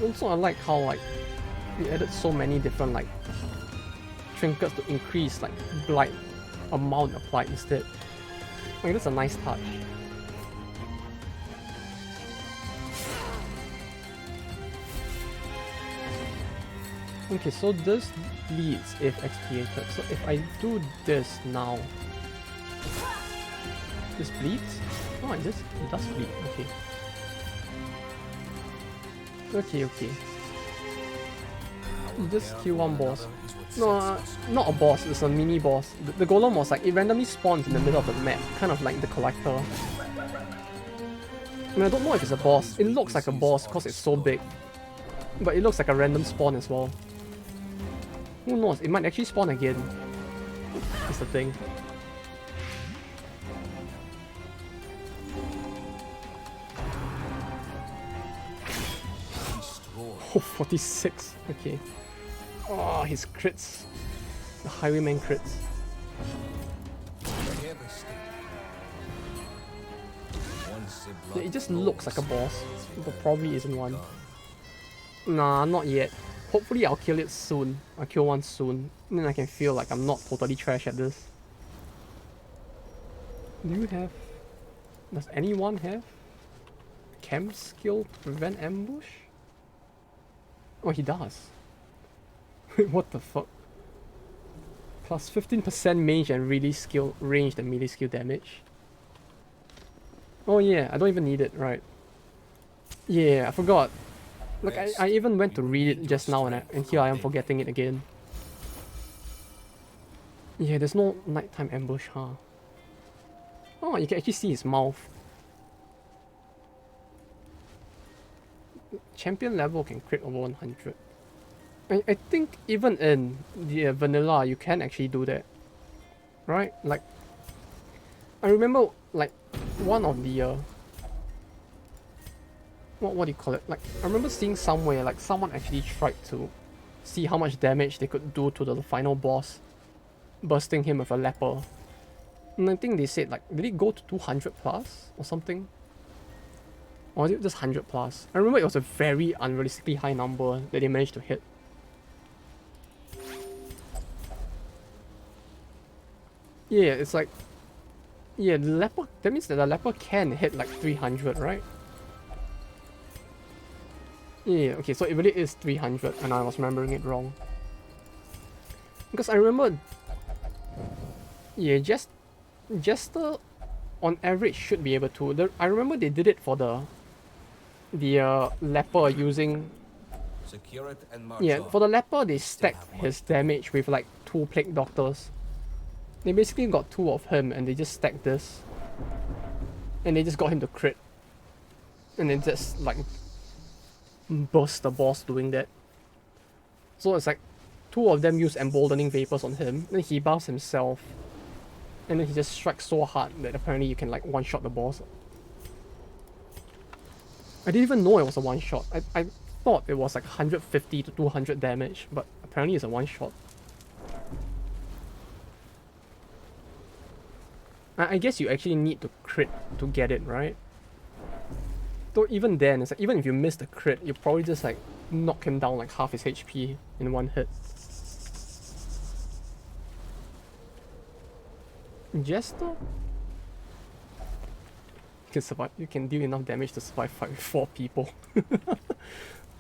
Also, I like how like we added so many different like trinkets to increase like blight amount applied instead. Like, that's a nice touch. Okay, so this bleeds if expiated. So if I do this now, this bleeds? Oh, it does bleed. Okay. Okay. Just kill one boss. No, not a boss, it's a mini boss. The golem was like, it randomly spawns in the middle of the map, kind of like the collector. I mean, I don't know if it's a boss. It looks like a boss because it's so big. But it looks like a random spawn as well. Who knows, it might actually spawn again. That's the thing. Oh, 46. Okay. Oh, his crits. The Highwayman crits. Yeah, it just looks like a boss, but probably isn't one. Nah, not yet. Hopefully I'll kill it soon. I'll kill one soon. And then I can feel like I'm not totally trash at this. Do you have... Does anyone have... Chem skill prevent ambush? Oh, he does. What the fuck? Plus 15% mage and ranged and melee skill damage. Oh yeah, I don't even need it, right. Yeah, I forgot. Look, I even went to read it just now and here I am forgetting it again. Yeah, there's no nighttime ambush, huh? Oh, you can actually see his mouth. Champion level can crit over 100. I think even in the vanilla you can actually do that. Right? Like, I remember like one of the what do you call it? Like, I remember seeing somewhere like someone actually tried to see how much damage they could do to the final boss, bursting him with a leper. And I think they said like, did it go to 200 plus or something? Or was it just 100 plus? I remember it was a very unrealistically high number that they managed to hit. Yeah, it's like... Yeah, the leper... That means that the leper can hit like 300, right? Yeah, okay, so it really is 300 and I was remembering it wrong. Because I remember... Yeah, Jester on average should be able to. I remember they did it for the leper using... Secure it and march Yeah, on. for the leper they Still stacked have his much to do. damage with like 2 Plague Doctors. They basically got 2 of him and they just stacked this. And they just got him to crit. And then just like burst the boss doing that. So it's like 2 of them use emboldening vapors on him, then he buffs himself. And then he just strikes so hard that apparently you can like one-shot the boss. I didn't even know it was a one-shot. I thought it was like 150 to 200 damage, but apparently it's a one-shot. I guess you actually need to crit to get it, right? Though even then, it's like, even if you miss the crit, you probably just like knock him down like half his HP in one hit. Jester? You can survive. You can deal enough damage to survive fight with 4 people.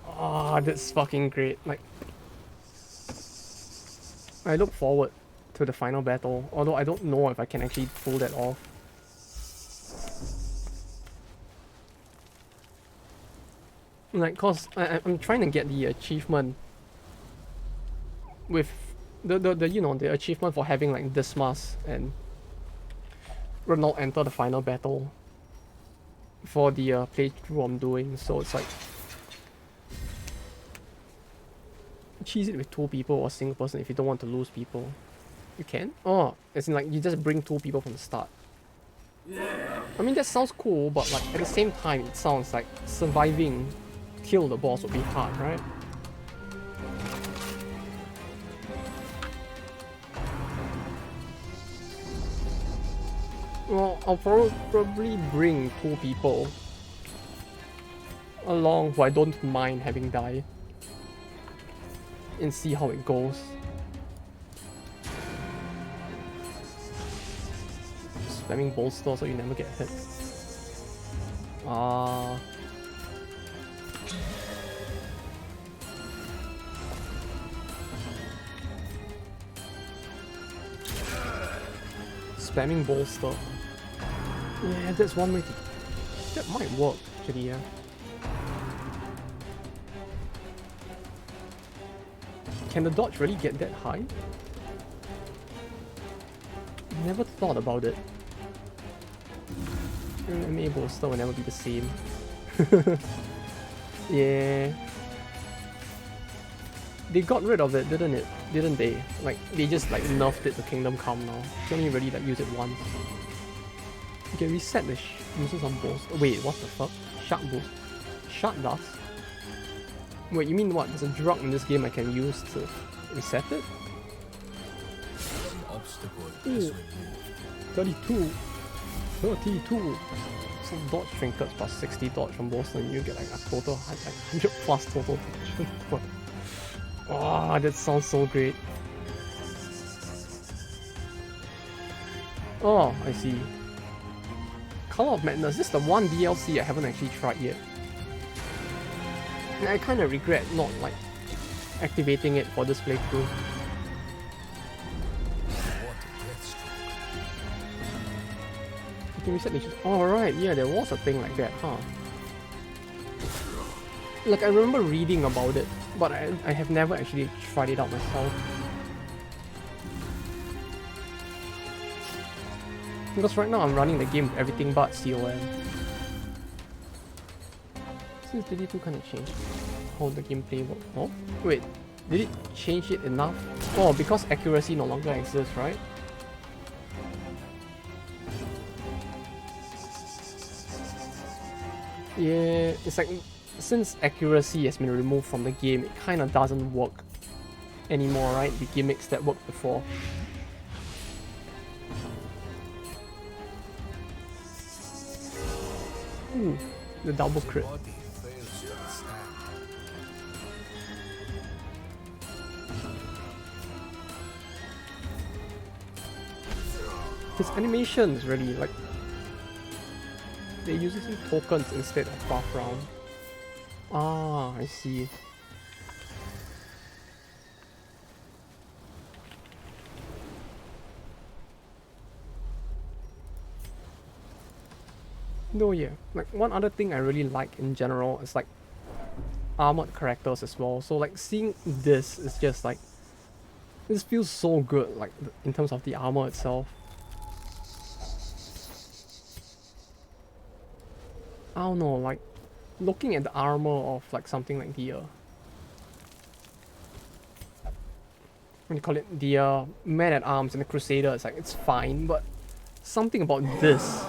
Ah, that's fucking great. Like, I look forward to the final battle, although I don't know if I can actually pull that off. Like, cause I'm trying to get the achievement with the you know, the achievement for having like Dismas and Renault enter the final battle for the playthrough I'm doing, so it's like cheese it with 2 people or single person if you don't want to lose people. You can? Oh, as in like you just bring 2 people from the start. I mean that sounds cool, but like at the same time it sounds like surviving kill the boss would be hard, right? Well, I'll probably bring 2 people along who I don't mind having die and see how it goes. Spamming bolster so you never get hit. Spamming bolster. Yeah, that's one way to... That might work, actually, yeah. Can the dodge really get that high? Never thought about it. MMA bolster will never be the same. Yeah. They got rid of it, didn't they? Like, they just like nerfed it to Kingdom Come now. You can only really like use it once. You can reset the uses on bolster. Wait, what the fuck? Shark boost. Shark dust? Wait, you mean what? There's a drug in this game I can use to reset it? An obstacle Ooh. is removed. 32. 32. Some dodge trinkets plus 60 dodge from bolster and you get like a total like 100 plus total dodge. Oh, that sounds so great. Oh, I see. Color of Madness, this is the one DLC I haven't actually tried yet. And I kind of regret not like activating it for this playthrough. What a death stroke. You can reset the... Oh right, yeah, there was a thing like that, huh? Like, I remember reading about it, but I have never actually tried it out myself. Because right now I'm running the game with everything but COM. Since DD2 kind of changed how the gameplay works. Oh, wait, did it change it enough? Oh, because accuracy no longer exists, right? Yeah, it's like, since accuracy has been removed from the game, it kind of doesn't work anymore, right? The gimmicks that worked before. Ooh, the double crit. Body fails to withstand. His animations really like... They use tokens instead of buff round. Ah, I see. No, yeah. Like, one other thing I really like in general is like armored characters as well. So like seeing this is just like, this feels so good, like in terms of the armor itself. I don't know, like looking at the armor of like something like the what do you call it, the man at arms and the crusader, it's like it's fine, but something about this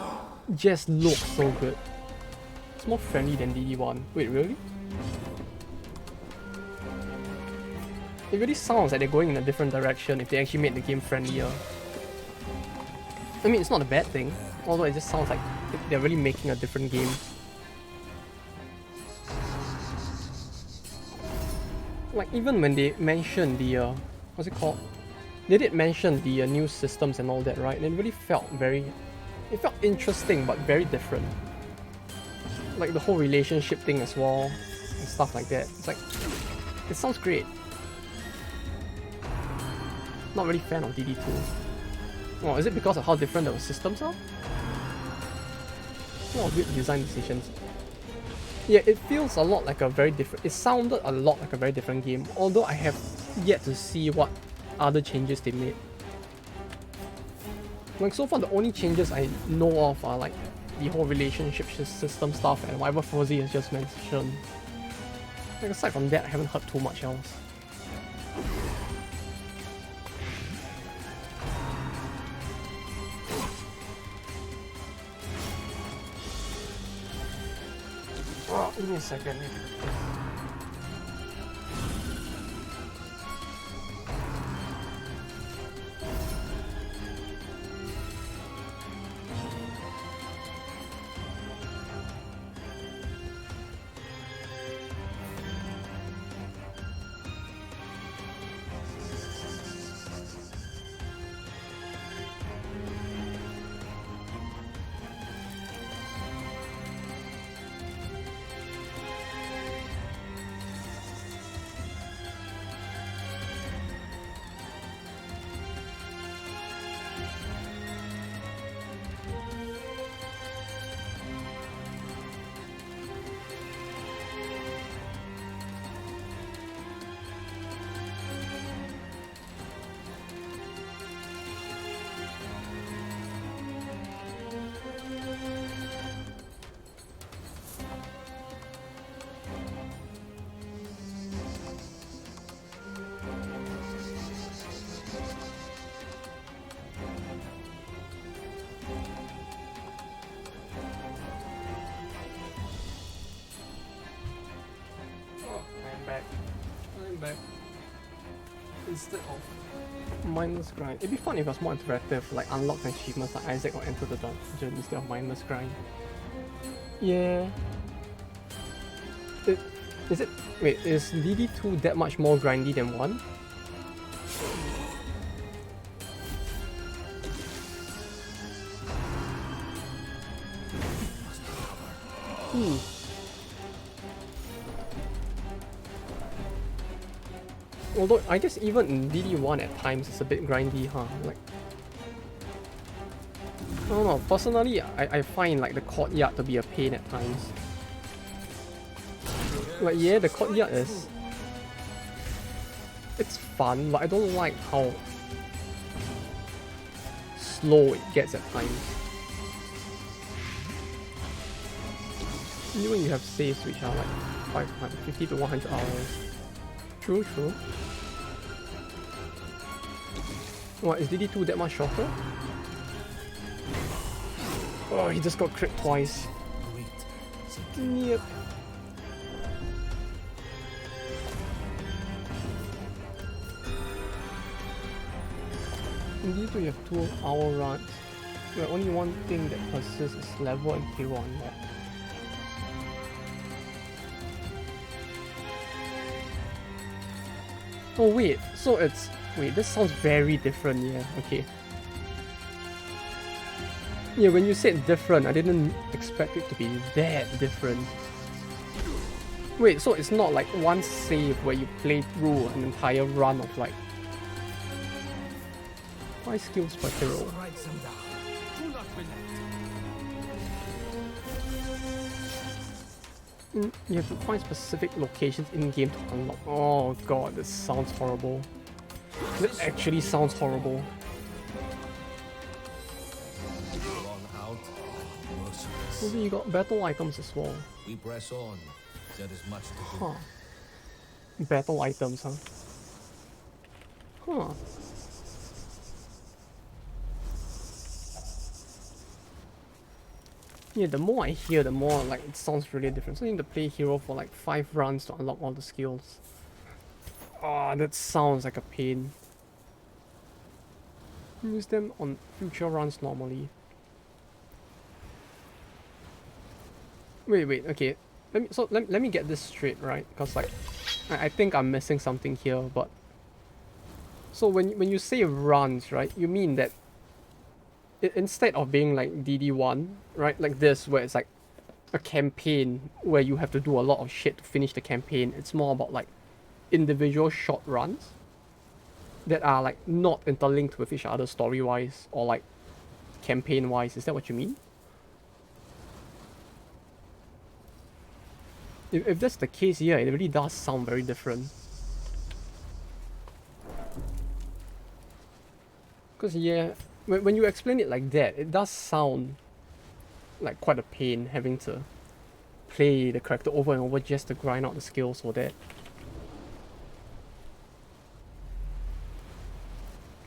just looks so good. It's more friendly than DD1. Wait, really? It really sounds like they're going in a different direction if they actually made the game friendlier. I mean, it's not a bad thing, although it just sounds like they're really making a different game. Like, even when they mentioned the, what's it called? They did mention the new systems and all that, right? And it really felt it felt interesting, but very different. Like the whole relationship thing as well, and stuff like that. It's like, it sounds great. Not really fan of DD2. Oh, is it because of how different the systems are? A lot of weird design decisions. Yeah, it feels a lot like a very different... It sounded a lot like a very different game, although I have yet to see what other changes they made. Like, so far the only changes I know of are like the whole relationship system stuff and whatever Frozy has just mentioned. Like, aside from that, I haven't heard too much else. Oh, give me a second. I'm back. Instead of mindless grind. It'd be fun if it was more interactive, like unlock achievements like Isaac or Enter the Dungeon instead of mindless grind. Yeah. Is it... Wait, is DD2 that much more grindy than 1? Although, I guess even in DD1 at times it's a bit grindy, huh? Like, I don't know, personally I find like the courtyard to be a pain at times. Like, yeah, the courtyard is... It's fun, but I don't like how slow it gets at times. Even you have saves which are like 50 to 100 hours. True. What, is DD2 that much shorter? Oh, he just got crit twice. Yep. In DD2 you have 2-hour runs, where only one thing that persists is level and hero unlock. Oh wait, so it's... Wait, this sounds very different, yeah, okay. Yeah, when you said different, I didn't expect it to be that different. Wait, so it's not like one save where you play through an entire run of like 5 skills per hero. Write them down. Do not relent. You have to find specific locations in game to unlock. Oh god, this sounds horrible. This actually sounds horrible. Long out, merciless. Maybe you got battle items as well. We press on. There is much to do. Huh. Battle items, huh? Huh. Yeah, the more I hear, the more like it sounds really different. So you need to play hero for like 5 runs to unlock all the skills. Ah, that sounds like a pain. Use them on future runs normally. Wait, okay. Let me get this straight, right? Because like I think I'm missing something here, but so when you say runs, right, you mean that instead of being like DD1, right, like this where it's like a campaign where you have to do a lot of shit to finish the campaign, it's more about like individual short runs that are like not interlinked with each other story-wise or like campaign-wise. Is that what you mean? If that's the case, yeah, it really does sound very different. Because yeah, when you explain it like that, it does sound like quite a pain having to play the character over and over just to grind out the skills for that.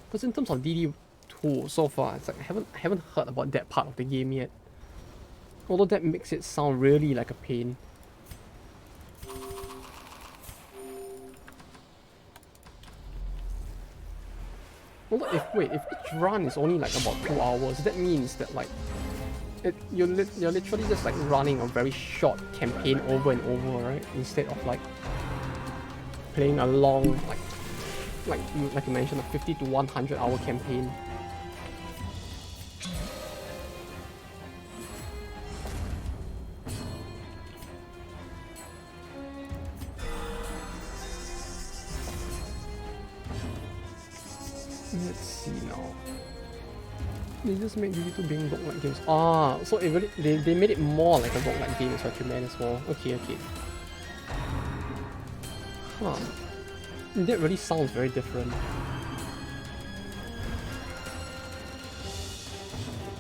Because in terms of DD2 so far, it's like I haven't heard about that part of the game yet. Although that makes it sound really like a pain. Although if each run is only like about 2 hours, that means that like you're literally just like running a very short campaign over and over, right? Instead of like playing a long like you mentioned, a 50 to 100 hour campaign. Let's see now. They just made DD2 being roguelike games. Ah, so it really they made it more like a roguelike game is what you meant as well. Okay. Huh. That really sounds very different.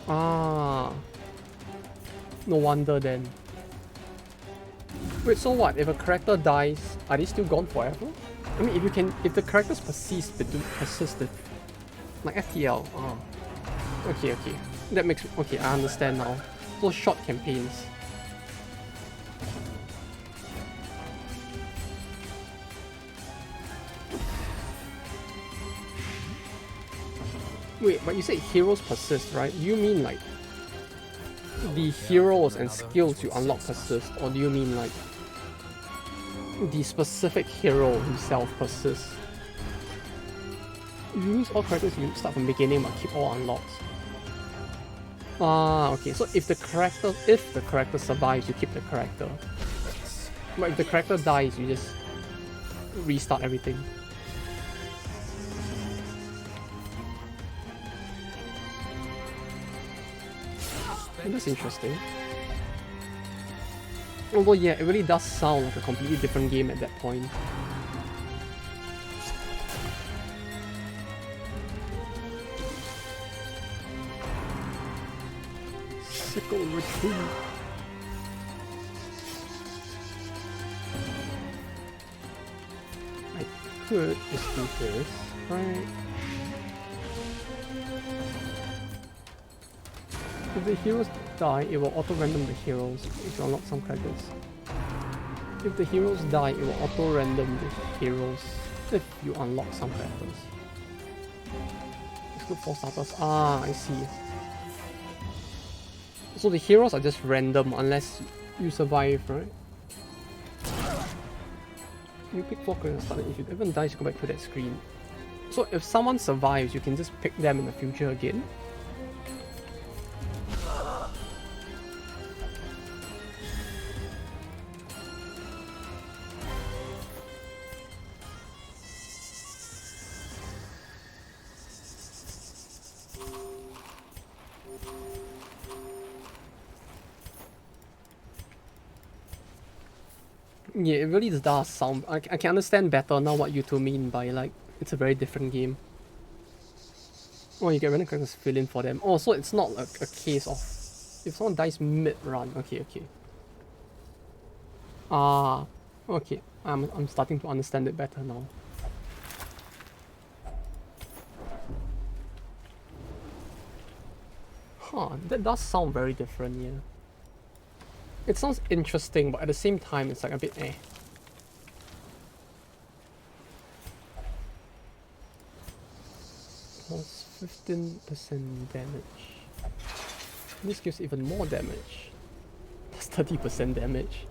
Ah. No wonder then. Wait, so what? If a character dies, are they still gone forever? I mean, if the characters persist like FTL. Oh. Okay. That makes, okay, I understand now. So short campaigns. Wait, but you said heroes persist, right? Do you mean like the heroes and skills you unlock persist, or do you mean like the specific hero himself persists? You use all characters, you start from the beginning but keep all unlocks. Ah, okay. So if the character survives, you keep the character. But if the character dies, you just restart everything. Oh, that's interesting. Although yeah, it really does sound like a completely different game at that point. Sickle retreat. I could just do this, right? If the heroes die, it will auto-random the heroes if you unlock some characters. If the heroes die, it will auto-random the heroes if you unlock some characters. Exclude 4 starters. Ah, I see. So the heroes are just random unless you survive, right? You pick 4 characters started. If you even die, you go back to that screen. So if someone survives, you can just pick them in the future again. Yeah, it really does sound. I can understand better now what you two mean by like it's a very different game. Oh, you get random characters fill in for them. Oh, so it's not a case of if someone dies mid-run. Okay, okay. Ah, okay. I'm starting to understand it better now. Huh, that does sound very different, yeah. It sounds interesting, but at the same time, it's like a bit eh. Plus 15% damage. This gives even more damage. Plus 30% damage.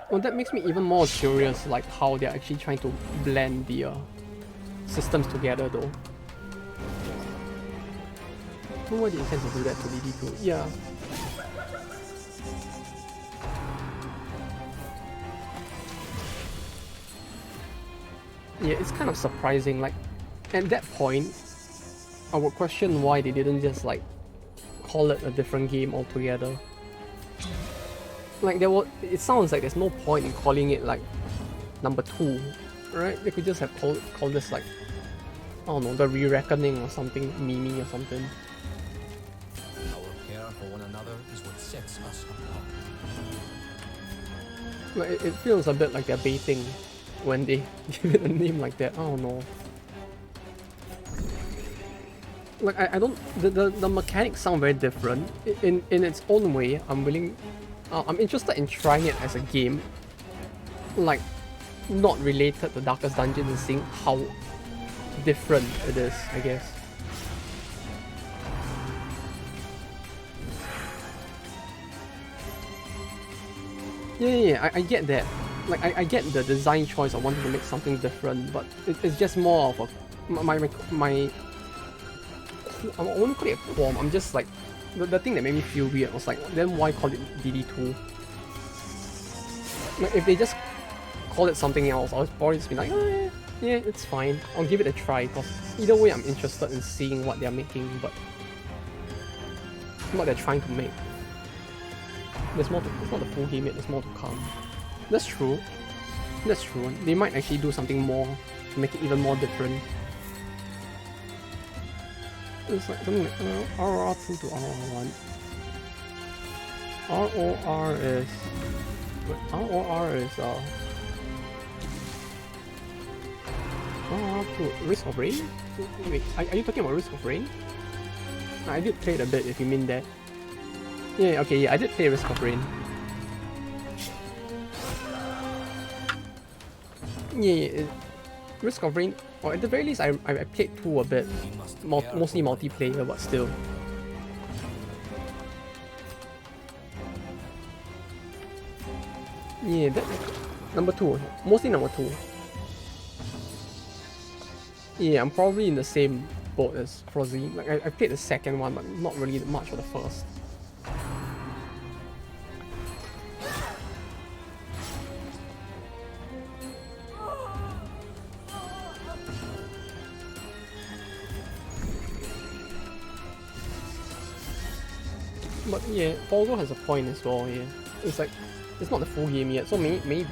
Well, that makes me even more curious, like how they're actually trying to blend the systems together, though. Who were the intents to do that to DD2? Yeah. Yeah, it's kind of surprising. Like, at that point, I would question why they didn't just like call it a different game altogether. Like it sounds like there's no point in calling it like number 2, right? They could just have called this like, I don't know, the Re-Reckoning or something, Mimi or something. Our care for one another is what sets us apart. Like, it feels a bit like they're baiting when they give it a name like that. I don't know. Like I don't the mechanics sound very different in its own way. I'm interested in trying it as a game, like not related to Darkest Dungeon, and seeing how different it is, I guess. Yeah, I get that. Like I get the design choice of wanting to make something different, but it's just more of a my I won't call it a qualm. I'm just like the thing that made me feel weird was like, then why call it DD2? Like, if they just called it something else, I was probably just be like, oh, yeah, it's fine. I'll give it a try, because either way I'm interested in seeing what they're making, but what they're trying to make. There's more to, it's not the full game yet, there's more to come. That's true. That's true. They might actually do something more to make it even more different. It's like something like RR2 to RR1. ROR is... ROR is RR2, Risk of Rain? Wait, are you talking about Risk of Rain? I did play it a bit if you mean that. Yeah, okay, yeah, I did play Risk of Rain. Yeah, Risk of Rain, or at the very least I played 2 a bit, mostly multiplayer, but still. Yeah, that number 2, mostly number 2. Yeah, I'm probably in the same boat as Frozzy. Like I played the second one, but not really much for the first. But yeah, Polgo has a point as well, yeah. It's like, it's not the full game yet, so maybe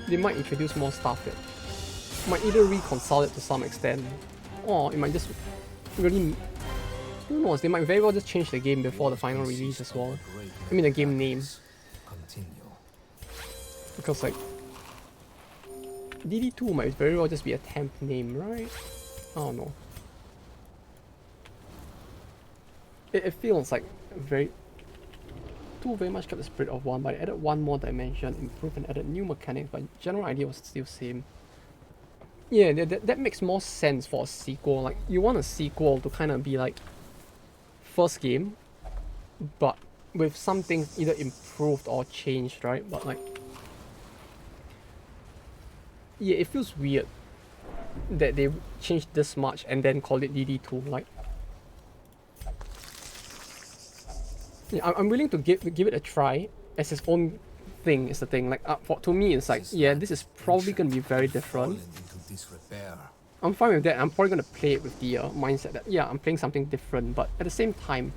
they might introduce more stuff that might either reconcile it to some extent, or it might just really, who knows, they might very well just change the game before the final release as well. I mean the game name. Because like, DD2 might very well just be a temp name, right? I don't know. It feels like very... 2 very much kept the spirit of 1, but it added 1 more dimension, improved and added new mechanics, but general idea was still same. Yeah, that makes more sense for a sequel. Like, you want a sequel to kind of be like first game, but with some things either improved or changed, right? But like, yeah, it feels weird that they changed this much and then called it DD2. Like, yeah, I'm willing to give it a try as its own thing is the thing. Like to me, it's like, yeah, this is probably gonna be very different. Into disrepair. I'm fine with that. I'm probably gonna play it with the mindset that yeah, I'm playing something different. But at the same time,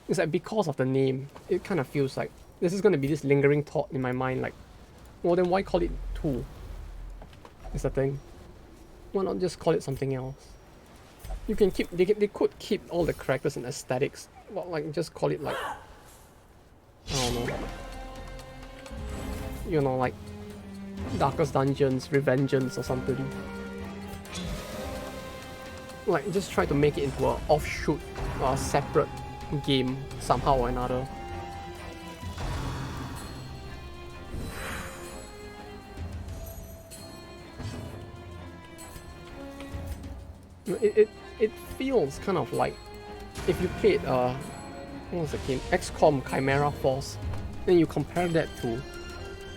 it's like because of the name, it kind of feels like this is gonna be this lingering thought in my mind. Like, well, then why call it 2? Is the thing. Why not just call it something else? You can keep. They could keep all the characters and aesthetics, but like just call it like, I don't know. You know, like Darkest Dungeons, Revengeance or something. Like just try to make it into a offshoot or a separate game somehow or another. It feels kind of like if you played what was the game? XCOM Chimera Force, then you compare that to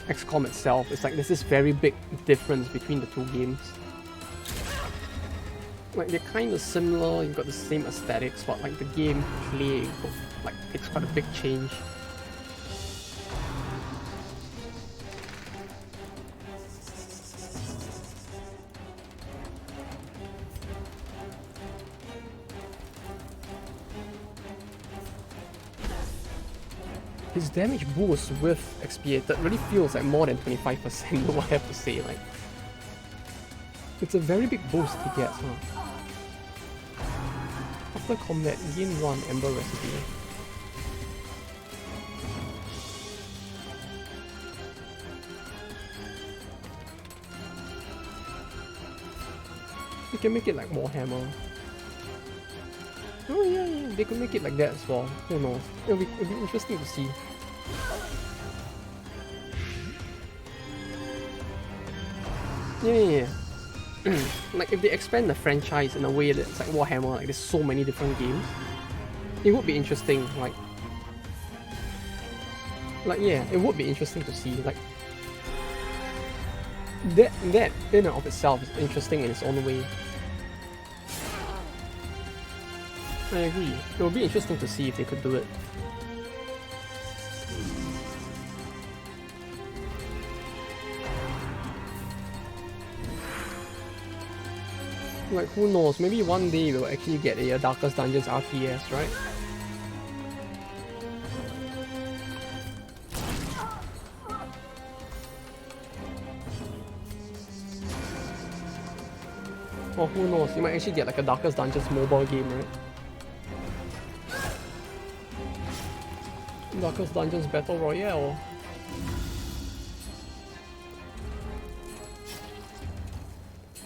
XCOM itself. It's like there's this very big difference between the two games. Like they're kind of similar, you've got the same aesthetics, but like the gameplay like takes quite a big change. His damage boost with Expiated really feels like more than 25%, though I have to say. Like, it's a very big boost he gets, huh? After combat, gain 1 Ember Residue. You can make it like Warhammer. Oh yeah, they could make it like that as well. Who knows? It'll be interesting to see. Yeah. Like if they expand the franchise in a way that's like Warhammer, like there's so many different games, it would be interesting. Like yeah, it would be interesting to see. Like that in and of itself is interesting in its own way. I agree. It would be interesting to see if they could do it. Like who knows, maybe one day we'll actually get a Darkest Dungeons RTS, right? Or who knows, you might actually get like a Darkest Dungeons mobile game, right? Darkest Dungeons Battle Royale.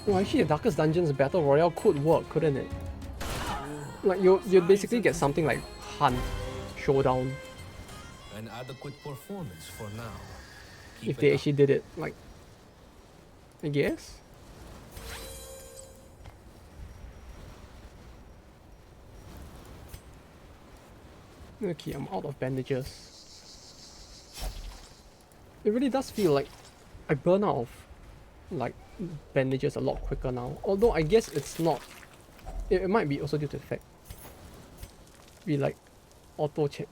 Oh, actually, the Darkest Dungeons Battle Royale could work, couldn't it? Like you'd basically get something like Hunt Showdown. An adequate performance for now. If they actually did it, like, I guess. Okay, I'm out of bandages. It really does feel like I burn out of like bandages a lot quicker now. Although I guess it's not. It might be also due to the fact we like auto check.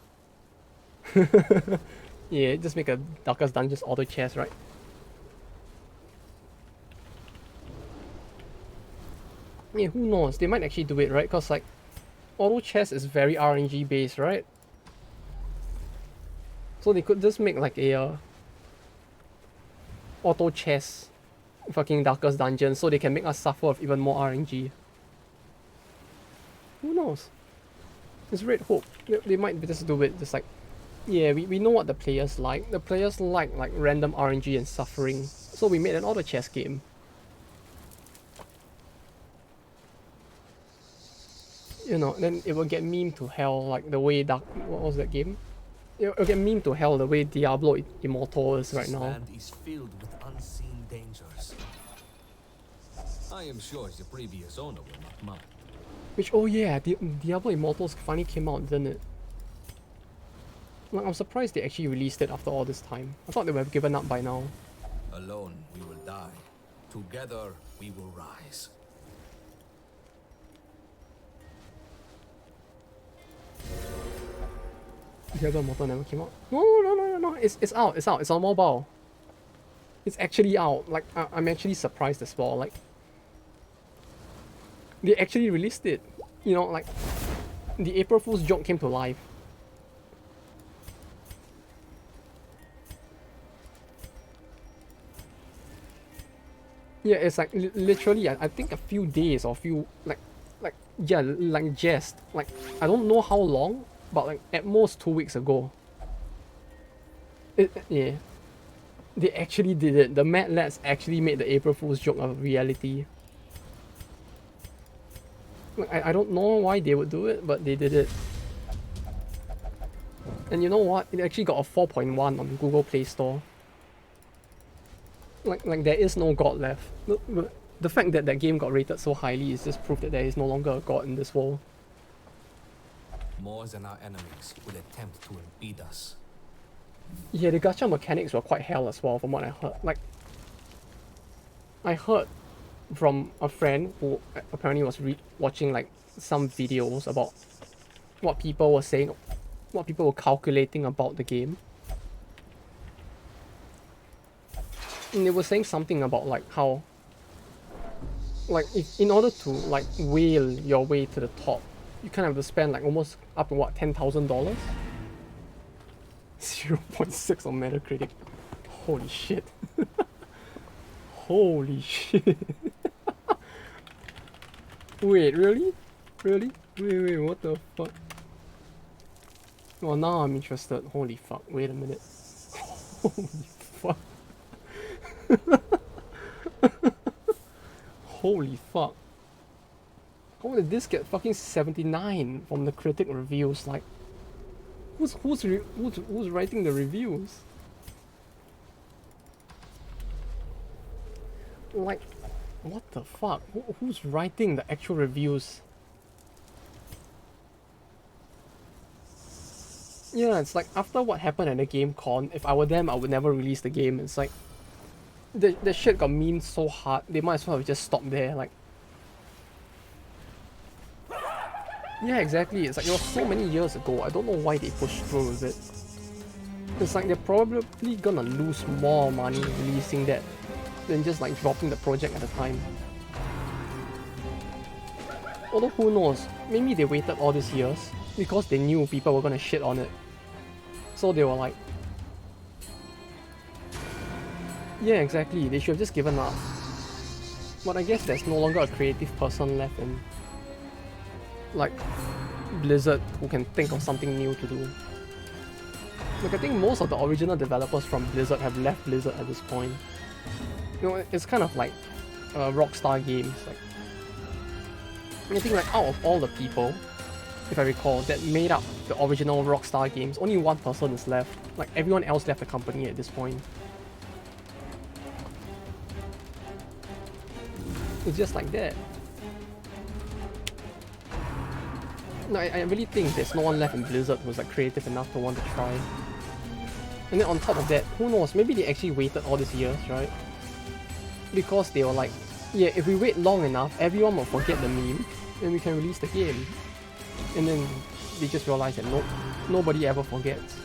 Yeah, just make a Darkest Dungeons auto chest, right? Yeah, who knows? They might actually do it, right? Because like auto chest is very RNG based, right? So they could just make like a auto chess fucking Darkest Dungeon so they can make us suffer with even more RNG. Who knows? It's Red Hope. They might just do it just like, yeah, we know what the players like. The players like random RNG and suffering. So we made an auto chess game. You know, then it will get meme to hell like the way what was that game? It will get meme to hell the way Diablo Immortal is right now. This land is filled with unseen dangers. I am sure the previous owner will not mind. Which, oh yeah, Diablo Immortals finally came out, didn't it? Like, I'm surprised they actually released it after all this time. I thought they would have given up by now. Alone we will die. Together we will rise. Diablo Immortal never came out. No. It's out. It's out. It's on mobile. It's actually out. Like I'm actually surprised as well. Like they actually released it. You know, like the April Fool's joke came to life. Yeah, it's like literally. I think a few days or few yeah, like just like I don't know how long, but like at most 2 weeks ago. Yeah, they actually did it. The Mad Lads actually made the April Fool's joke a reality. Like, I don't know why they would do it, but they did it. And you know what? It actually got a 4.1 on Google Play Store. Like there is no God left. The fact that that game got rated so highly is just proof that there is no longer a God in this world. More than our enemies will attempt to impede us. Yeah, the gacha mechanics were quite hell as well, from what I heard. Like, I heard from a friend who apparently was watching like some videos about what people were saying, what people were calculating about the game. And they were saying something about like how, like if in order to like whale your way to the top, you kind of have to spend like almost up to what, $10,000? 0.6 on Metacritic. Holy shit. Holy shit. Wait, really? Really? Wait, what the fuck? Well, now I'm interested. Holy fuck. Wait a minute. Holy fuck. Holy fuck. How did this get fucking 79 from the critic reviews? Like, who's writing the reviews? Like, what the fuck? Who's writing the actual reviews? Yeah, it's like after what happened at the game con, if I were them, I would never release the game. It's like the shit got memed so hard, they might as well have just stopped there. Like, yeah, exactly. It's like it was so many years ago. I don't know why they pushed through with it. It's like they're probably gonna lose more money releasing that than just like dropping the project at the time. Although who knows, maybe they waited all these years because they knew people were gonna shit on it. So they were like, yeah, exactly, they should have just given up. But I guess there's no longer a creative person left in like Blizzard who can think of something new to do. Like, I think most of the original developers from Blizzard have left Blizzard at this point. You know, it's kind of like Rockstar Games. Like, I think like out of all the people, if I recall, that made up the original Rockstar Games, only one person is left. Like, everyone else left the company at this point. It's just like that. No, I really think there's no one left in Blizzard who's like creative enough to want to try. And then on top of that, who knows, maybe they actually waited all these years, right? Because they were like, yeah, if we wait long enough, everyone will forget the meme, and we can release the game. And then they just realized that nobody ever forgets.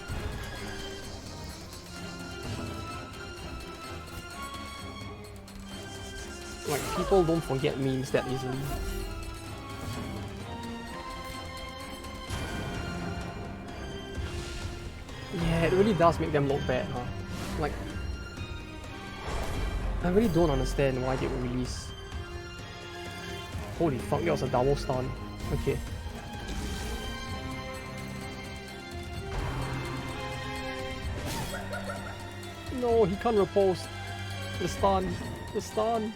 Like, people don't forget memes that easily. Yeah, it really does make them look bad, huh? Like, I really don't understand why they would release. Holy fuck, that was a double stun. Okay. No, he can't riposte. The stun. The stun.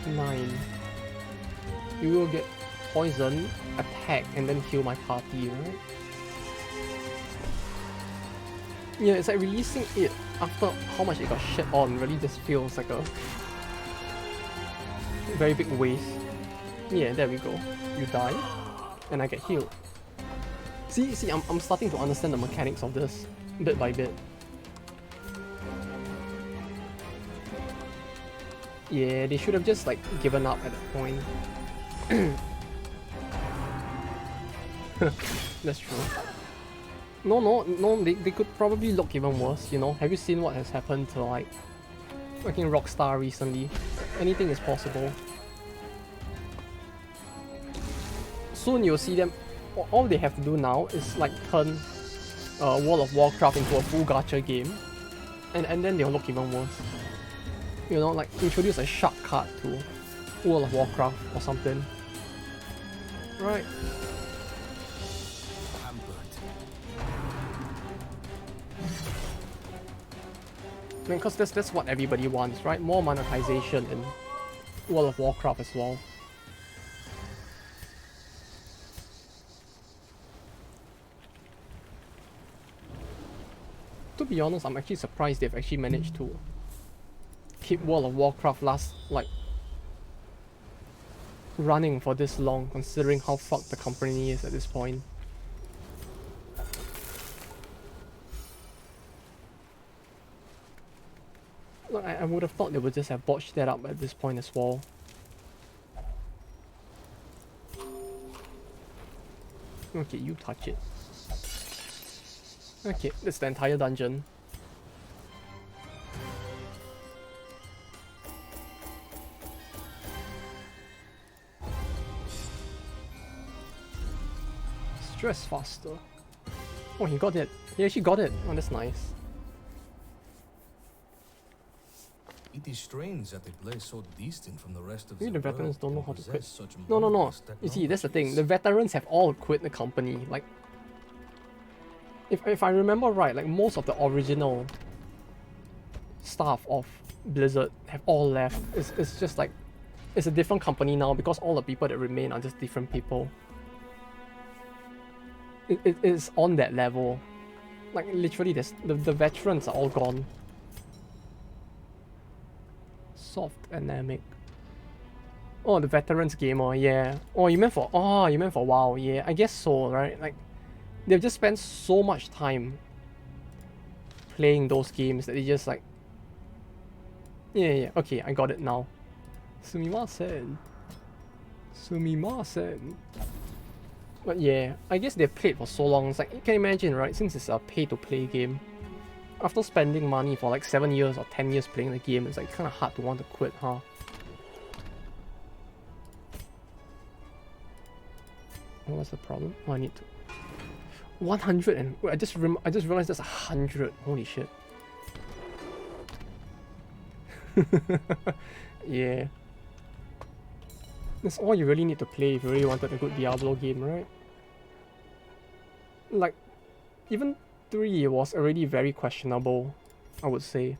9. You will get poison, attack, and then heal my party, right? Yeah, it's like releasing it after how much it got shit on really just feels like a very big waste. Yeah, there we go. You die, and I get healed. See, I'm starting to understand the mechanics of this, bit by bit. Yeah, they should have just like given up at that point. That's true. No, they could probably look even worse, you know? Have you seen what has happened to, like, fucking Rockstar recently? Anything is possible. Soon you'll see them, all they have to do now is, like, turn World of Warcraft into a full gacha game, and then they'll look even worse. You know, like, introduce a shortcut to World of Warcraft or something. Right. I mean, because that's what everybody wants, right? More monetization in World of Warcraft as well. To be honest, I'm actually surprised they've actually managed to keep World of Warcraft running for this long, considering how fucked the company is at this point. Look, I would have thought they would just have botched that up at this point as well. Okay, you touch it. Okay, that's the entire dungeon. Stress faster. Oh, he got it. He actually got it. Oh, that's nice. It is strange that a place so distant from the rest of Maybe the veterans don't know how to quit. such No. marvelous You see, that's the thing. technologies. The veterans have all quit the company. Like, if I remember right, like most of the original staff of Blizzard have all left. It's just like, it's a different company now because all the people that remain are just different people. It is on that level. Like literally, the veterans are all gone. Soft dynamic. Oh, the veterans gamer, yeah. Oh, you meant for WoW, yeah. I guess so, right? Like, they've just spent so much time playing those games that they just like, yeah. Okay, I got it now. Sumimasen. But yeah, I guess they've played for so long. It's like, you can imagine, right? Since it's a pay-to-play game, after spending money for like 7 years or 10 years playing the game, it's like kind of hard to want to quit, huh? Oh, what's the problem? Oh, I need to 100 and wait, I just realized that's 100. Holy shit. Yeah. That's all you really need to play if you really wanted a good Diablo game, right? Like, even 3 was already very questionable, I would say.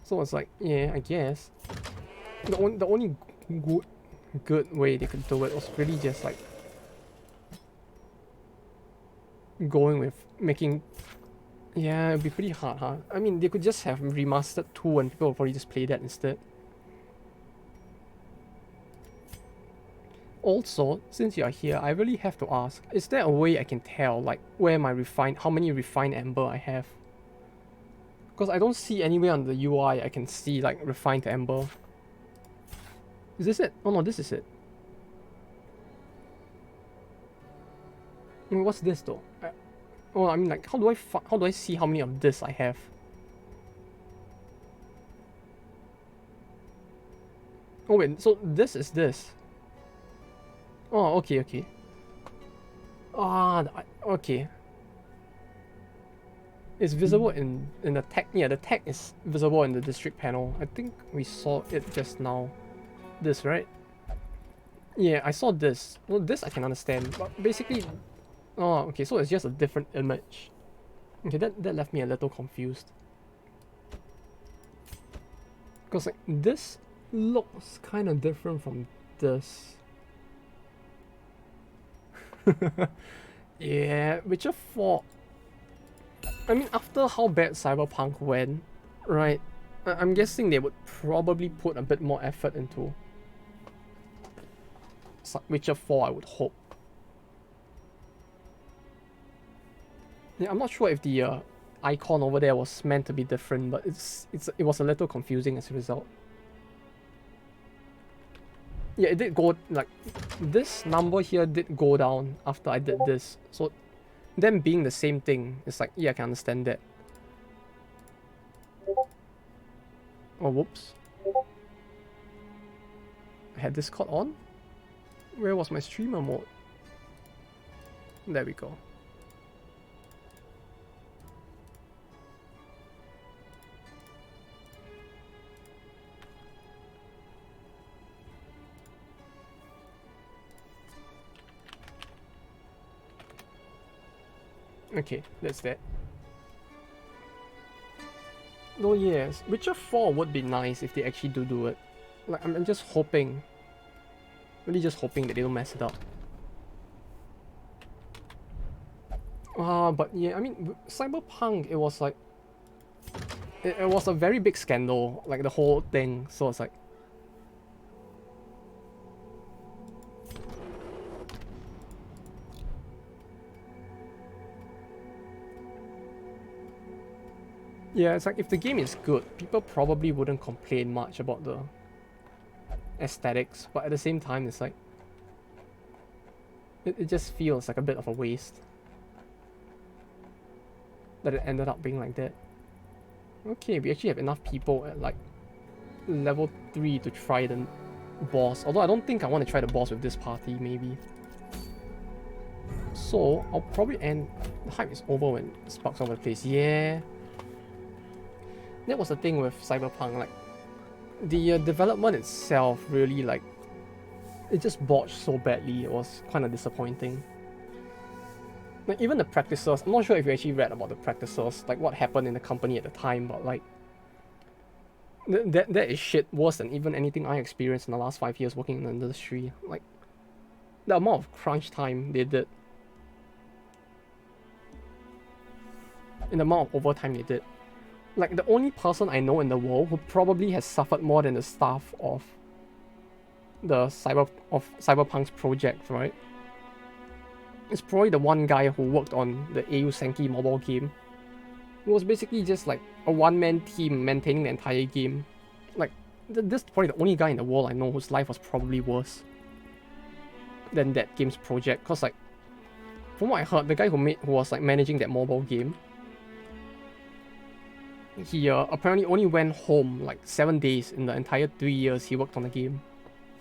So it's like, yeah, I guess. The only good way they could do it was really just like going with making. Yeah, it'd be pretty hard, huh? I mean, they could just have remastered 2 and people would probably just play that instead. Also, since you are here, I really have to ask, is there a way I can tell, like, where my how many refined ember I have? Because I don't see anywhere on the UI I can see, like, refined ember. Is this it? Oh no, this is it. I mean, what's this though? Oh, I mean, like, how do I see how many of this I have? Oh wait, so this is this. Oh, okay. Okay. It's visible in the tag. Yeah, the tag is visible in the district panel. I think we saw it just now. This, right? Yeah, I saw this. Well, this I can understand, but basically, oh, okay. So it's just a different image. Okay, that left me a little confused. Because like this looks kind of different from this. Yeah, Witcher 4. I mean, after how bad Cyberpunk went, right? I'm guessing they would probably put a bit more effort into Witcher 4, I would hope. Yeah, I'm not sure if the icon over there was meant to be different, but it was a little confusing as a result. Yeah, it did go, like, this number here did go down after I did this. So, them being the same thing, it's like, yeah, I can understand that. Oh, whoops. I had Discord on? Where was my streamer mode? There we go. Okay, that's that. Oh yes, Witcher 4 would be nice if they actually do it. Like, I'm just hoping. Really just hoping that they don't mess it up. But yeah, I mean, Cyberpunk, it was like... It was a very big scandal, like the whole thing, so it's like... Yeah, it's like if the game is good, people probably wouldn't complain much about the aesthetics, but at the same time, it's like... It just feels like a bit of a waste. That it ended up being like that. Okay, we actually have enough people at like level 3 to try the boss. Although I don't think I want to try the boss with this party, maybe. So, I'll probably end... The hype is over when Sparks over the place. Yeah. That was the thing with Cyberpunk, like... The development itself really, like... It just botched so badly, it was kind of disappointing. Like, even the practices, I'm not sure if you actually read about the practices, like what happened in the company at the time, but like... That is shit worse than even anything I experienced in the last 5 years working in the industry. Like, the amount of crunch time they did. And the amount of overtime they did. Like, the only person I know in the world who probably has suffered more than the staff of the Cyberpunk's project, right? It's probably the one guy who worked on the AU Senki mobile game. It was basically just like a one-man team maintaining the entire game. Like, this is probably the only guy in the world I know whose life was probably worse than that game's project. Cause like, from what I heard, the guy who was like managing that mobile game, he apparently only went home like 7 days in the entire 3 years he worked on the game.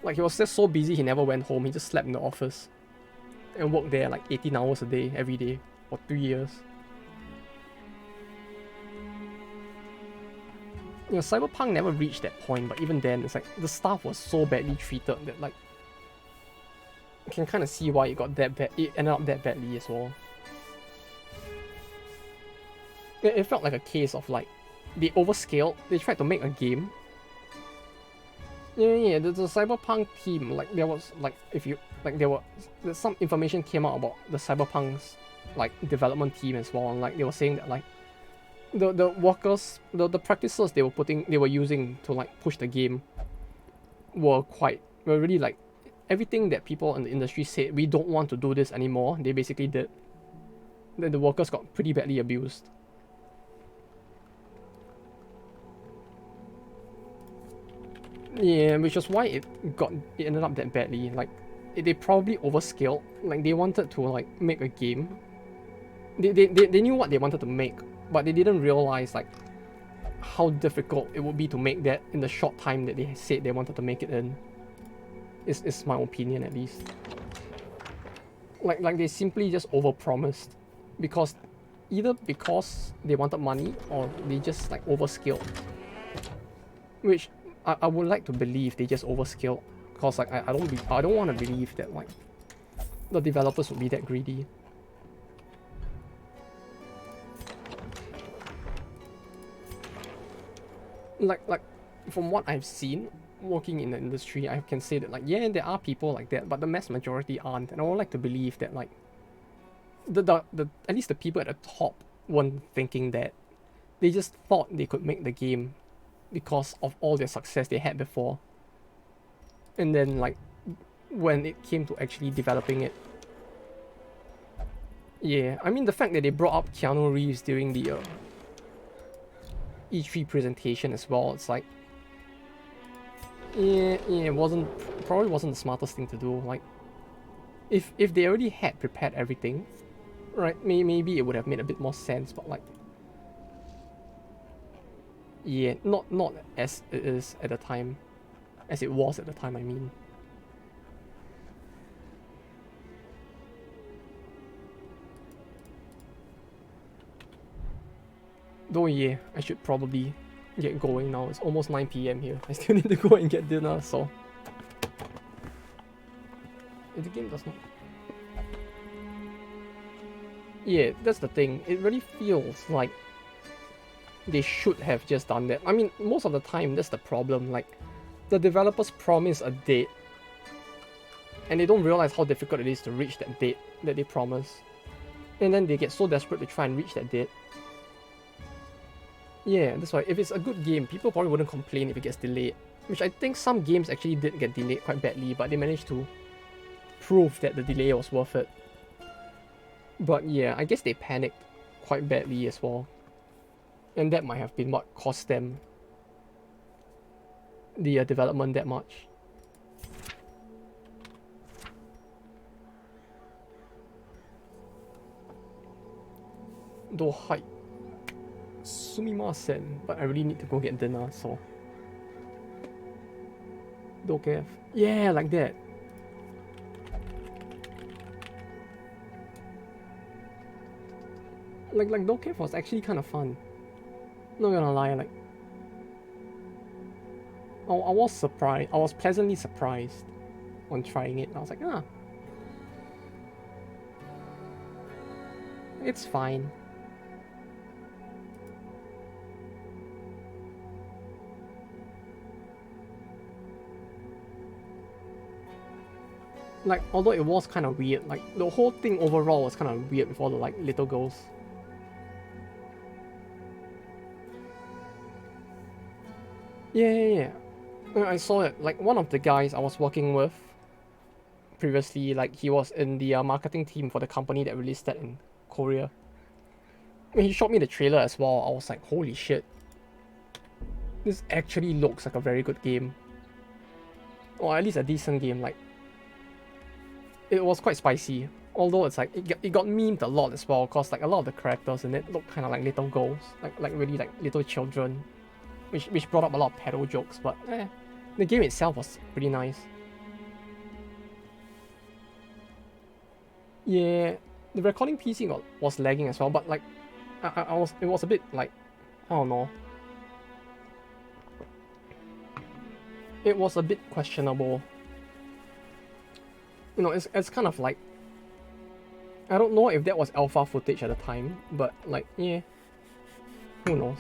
Like, he was just so busy he never went home, he just slept in the office. And worked there like 18 hours a day, every day, for 3 years. You know, Cyberpunk never reached that point, but even then, it's like, the staff was so badly treated that like... You can kind of see why it got that bad, it ended up that badly as well. It felt like a case of like, they overscaled, they tried to make a game. Yeah, the Cyberpunk team, like, there was, like, there's some information came out about the Cyberpunk's, like, development team as well, and, like, they were saying that, like, the workers, the practices they were using to, like, push the game were really, like, everything that people in the industry said, we don't want to do this anymore, they basically did. Then the workers got pretty badly abused. Yeah, which was why it ended up that badly. Like, they probably overscaled. Like, they wanted to like make a game. They knew what they wanted to make, but they didn't realize like how difficult it would be to make that in the short time that they said they wanted to make it in. Is my opinion, at least. Like they simply just overpromised, because either because they wanted money or they just like overscaled. Which I would like to believe they just overscaled, because like I don't want to believe that like the developers would be that greedy. Like from what I've seen working in the industry, I can say that like, yeah, there are people like that, but the mass majority aren't, and I would like to believe that like the at least the people at the top weren't thinking that. They just thought they could make the game because of all their success they had before. And then like, when it came to actually developing it, yeah, I mean the fact that they brought up Keanu Reeves during the E3 presentation as well, it's like, yeah, it wasn't probably wasn't the smartest thing to do. Like, if they already had prepared everything, right? Maybe it would have made a bit more sense. But like, yeah, not as it is at the time, as it was at the time. I mean. Though yeah, I should probably get going now. It's almost 9 p.m. here. I still need to go and get dinner, so. If the game does not. Yeah, that's the thing. It really feels like they should have just done that. I mean, most of the time, that's the problem. Like, the developers promise a date, and they don't realize how difficult it is to reach that date that they promise. And then they get so desperate to try and reach that date. Yeah, that's why if it's a good game, people probably wouldn't complain if it gets delayed. Which I think some games actually did get delayed quite badly, but they managed to prove that the delay was worth it. But yeah, I guess they panicked quite badly as well. And that might have been what cost them the development that much. Though hype. Sumimasen, but I really need to go get dinner, so. Dokef. Yeah, like that. Like Dokef was actually kind of fun. Not gonna lie, like. I was surprised. I was pleasantly surprised on trying it. I was like, ah. It's fine. Like, although it was kind of weird, like, the whole thing overall was kind of weird with all the, like, little girls. Yeah. I saw it. Like, one of the guys I was working with previously, like, he was in the marketing team for the company that released that in Korea. When he showed me the trailer as well, I was like, holy shit. This actually looks like a very good game. Or at least a decent game, like. It was quite spicy, although it's like it got memed a lot as well, cause like a lot of the characters in it look kind of like little girls, like really like little children, which brought up a lot of pedo jokes. But the game itself was pretty nice. Yeah, the recording PC was lagging as well, but like it was a bit like, I don't know. It was a bit questionable. You know, it's kind of like, I don't know if that was alpha footage at the time, but like, yeah, who knows.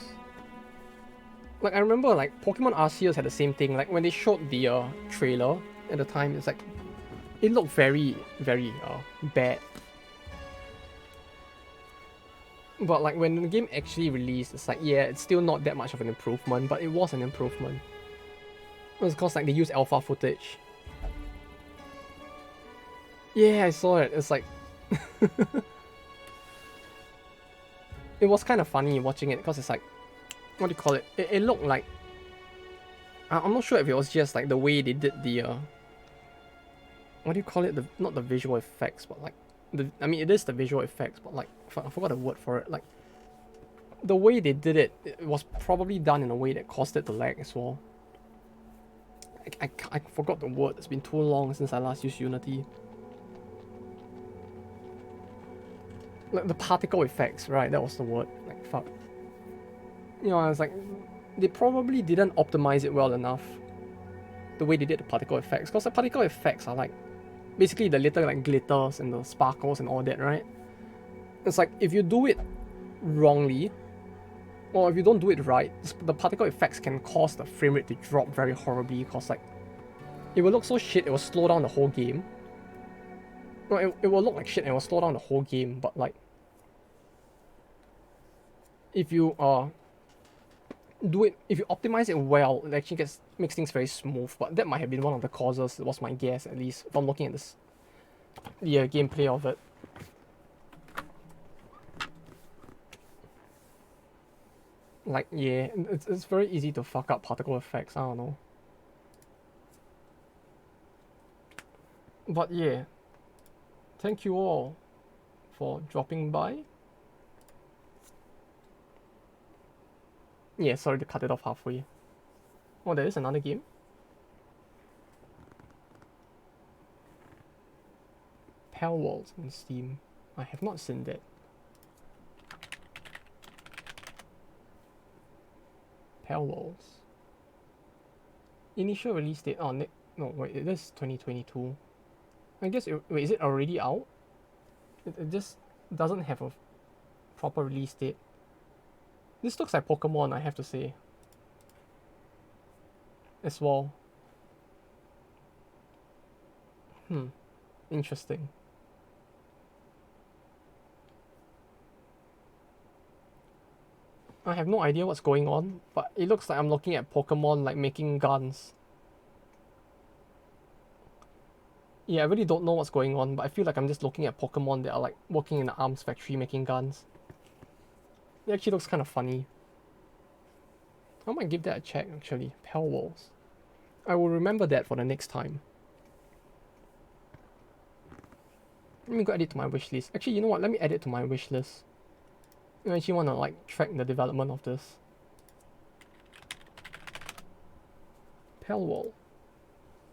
Like, I remember like Pokemon Arceus had the same thing. Like when they showed the trailer at the time, it's like, it looked very bad. But like when the game actually released, it's like, yeah, it's still not that much of an improvement, but it was an improvement. It was because like they used alpha footage. Yeah, I saw it. It's like it was kind of funny watching it because it's like, what do you call it? It looked like, I'm not sure if it was just like the way they did the what do you call it? Not the visual effects, but like I mean it is the visual effects, but like I forgot the word for it. Like the way they did it, it was probably done in a way that caused it to lag as well. I forgot the word. It's been too long since I last used Unity. Like the particle effects, right? That was the word. Like, fuck. You know, I was like, they probably didn't optimize it well enough. The way they did the particle effects. Because the particle effects are like, basically the little like glitters and the sparkles and all that, right? It's like, if you do it wrongly, or if you don't do it right, the particle effects can cause the frame rate to drop very horribly. Because like, it will look so shit, it will slow down the whole game. No, it will look like shit and it will slow down the whole game, but like, if you if you optimize it well, it actually makes things very smooth. But that might have been one of the causes. It was my guess, at least, if I'm looking at this, the gameplay of it. Like, yeah, it's very easy to fuck up particle effects. I don't know. But yeah, thank you all for dropping by. Yeah, sorry to cut it off halfway. Oh, there is another game. Pale Walls on Steam. I have not seen that. Pale Walls. Initial release date. Oh, no, wait, it is 2022. I guess, wait, is it already out? It just doesn't have a proper release date. This looks like Pokemon, I have to say. As well. Interesting. I have no idea what's going on, but it looks like I'm looking at Pokemon like making guns. Yeah, I really don't know what's going on, but I feel like I'm just looking at Pokemon that are like working in an arms factory making guns. It actually looks kind of funny. I might give that a check actually. Pale Walls. I will remember that for the next time. Let me go add it to my wish list. Actually, you know what? Let me add it to my wish list. I actually want to like track the development of this. Pale Wall.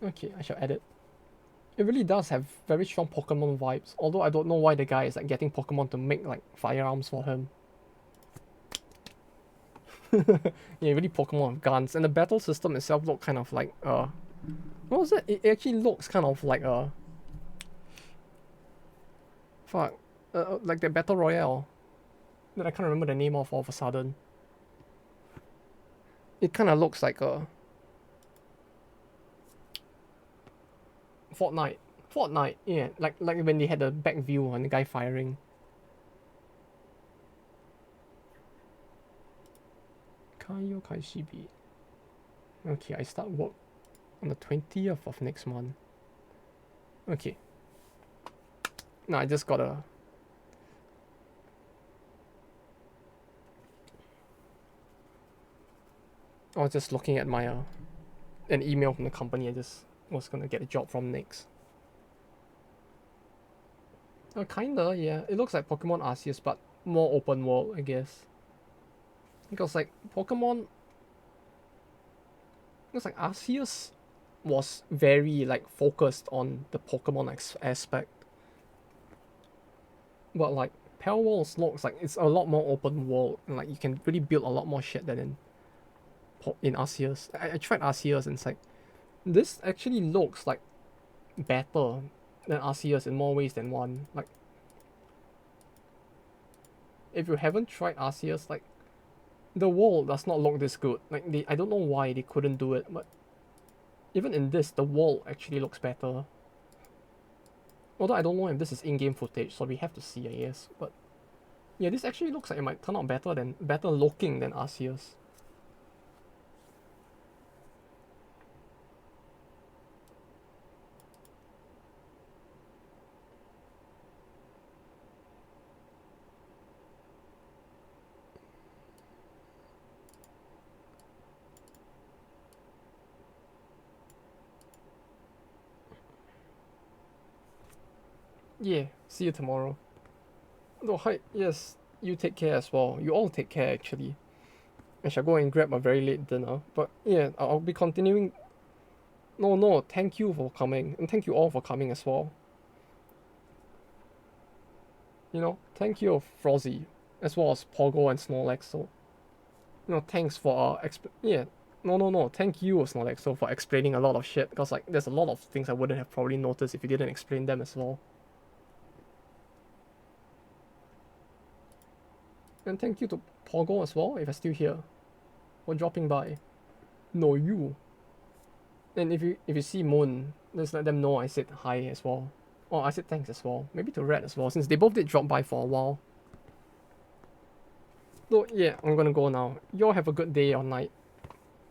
Okay, I shall add it. It really does have very strong Pokemon vibes, although I don't know why the guy is like getting Pokemon to make like firearms for him. Yeah, really Pokemon guns, and the battle system itself looked kind of like what was it? It actually looks kind of like like the battle royale that I can't remember the name of all of a sudden. It kind of looks like a Fortnite, yeah, like when they had the back view on the guy firing. Kaio Kaishibi. Okay, I start work on the 20th of next month. Okay. No, I just gotta. I was just looking at my an email from the company I just was gonna get a job from next. Kinda, yeah. It looks like Pokemon Arceus, but more open world, I guess. Because like Pokemon, it's like Arceus was very like focused on the Pokemon aspect, but like Pale Walls looks like it's a lot more open world, and like you can really build a lot more shit than in Arceus. I tried Arceus and it's like this actually looks like better than Arceus in more ways than one. Like if you haven't tried Arceus, like the world does not look this good. Like I don't know why they couldn't do it, but even in this, the world actually looks better. Although I don't know if this is in-game footage, so we have to see, I guess. But yeah, this actually looks like it might turn out better looking than Arceus. Yeah, see you tomorrow. Oh, hi. Yes, you take care as well. You all take care, actually. I shall go and grab a very late dinner. But yeah, I'll be continuing. No, thank you for coming. And thank you all for coming as well. You know, thank you, Frozzy, as well as Pogo and Snorlax. So, you know, thanks for yeah. No. Thank you, Snorlax, for explaining a lot of shit. Because like, there's a lot of things I wouldn't have probably noticed if you didn't explain them as well. And thank you to Pogo as well, if you're still here, for dropping by. No, you. And if you see Moon, just let them know I said hi as well. Oh, I said thanks as well. Maybe to Red as well, since they both did drop by for a while. So yeah, I'm gonna go now. You all have a good day or night.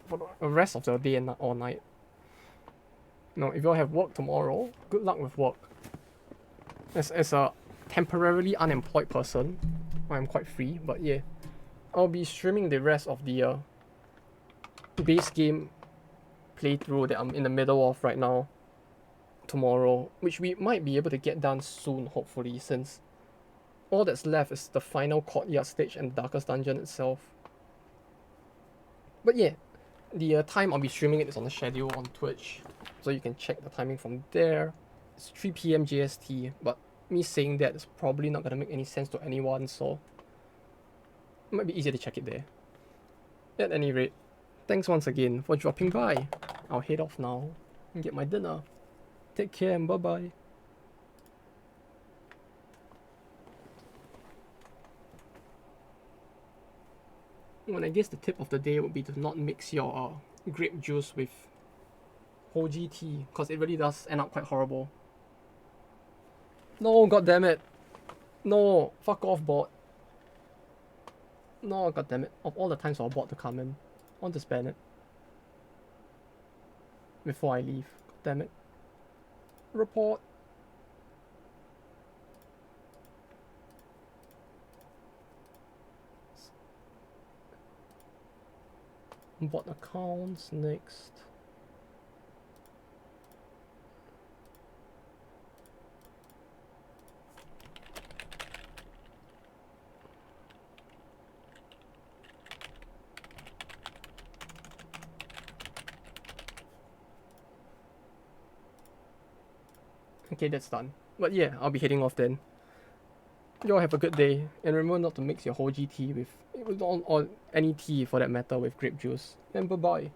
For the rest of the day and or night. No, if you all have work tomorrow, good luck with work. As a temporarily unemployed person, I'm quite free, but yeah. I'll be streaming the rest of the base game playthrough that I'm in the middle of right now tomorrow, which we might be able to get done soon, hopefully, since all that's left is the final courtyard stage and the darkest dungeon itself. But yeah, the time I'll be streaming it is on the schedule on Twitch, so you can check the timing from there. It's 3 p.m. JST, but me saying that is probably not gonna make any sense to anyone, so it might be easier to check it there. At any rate, thanks once again for dropping by. I'll head off now and get my dinner. Take care and bye bye. Well, I guess the tip of the day would be to not mix your grape juice with Hoji tea, because it really does end up quite horrible. No, god damn it. No, fuck off, bot. No, god damn it. Of all the times for a bot to come in, I want to spam it before I leave. God damn it. Report. Bot accounts next. Okay, that's done. But yeah, I'll be heading off then. Y'all have a good day, and remember not to mix your Hoji tea with, or any tea for that matter, with grape juice. And bye bye.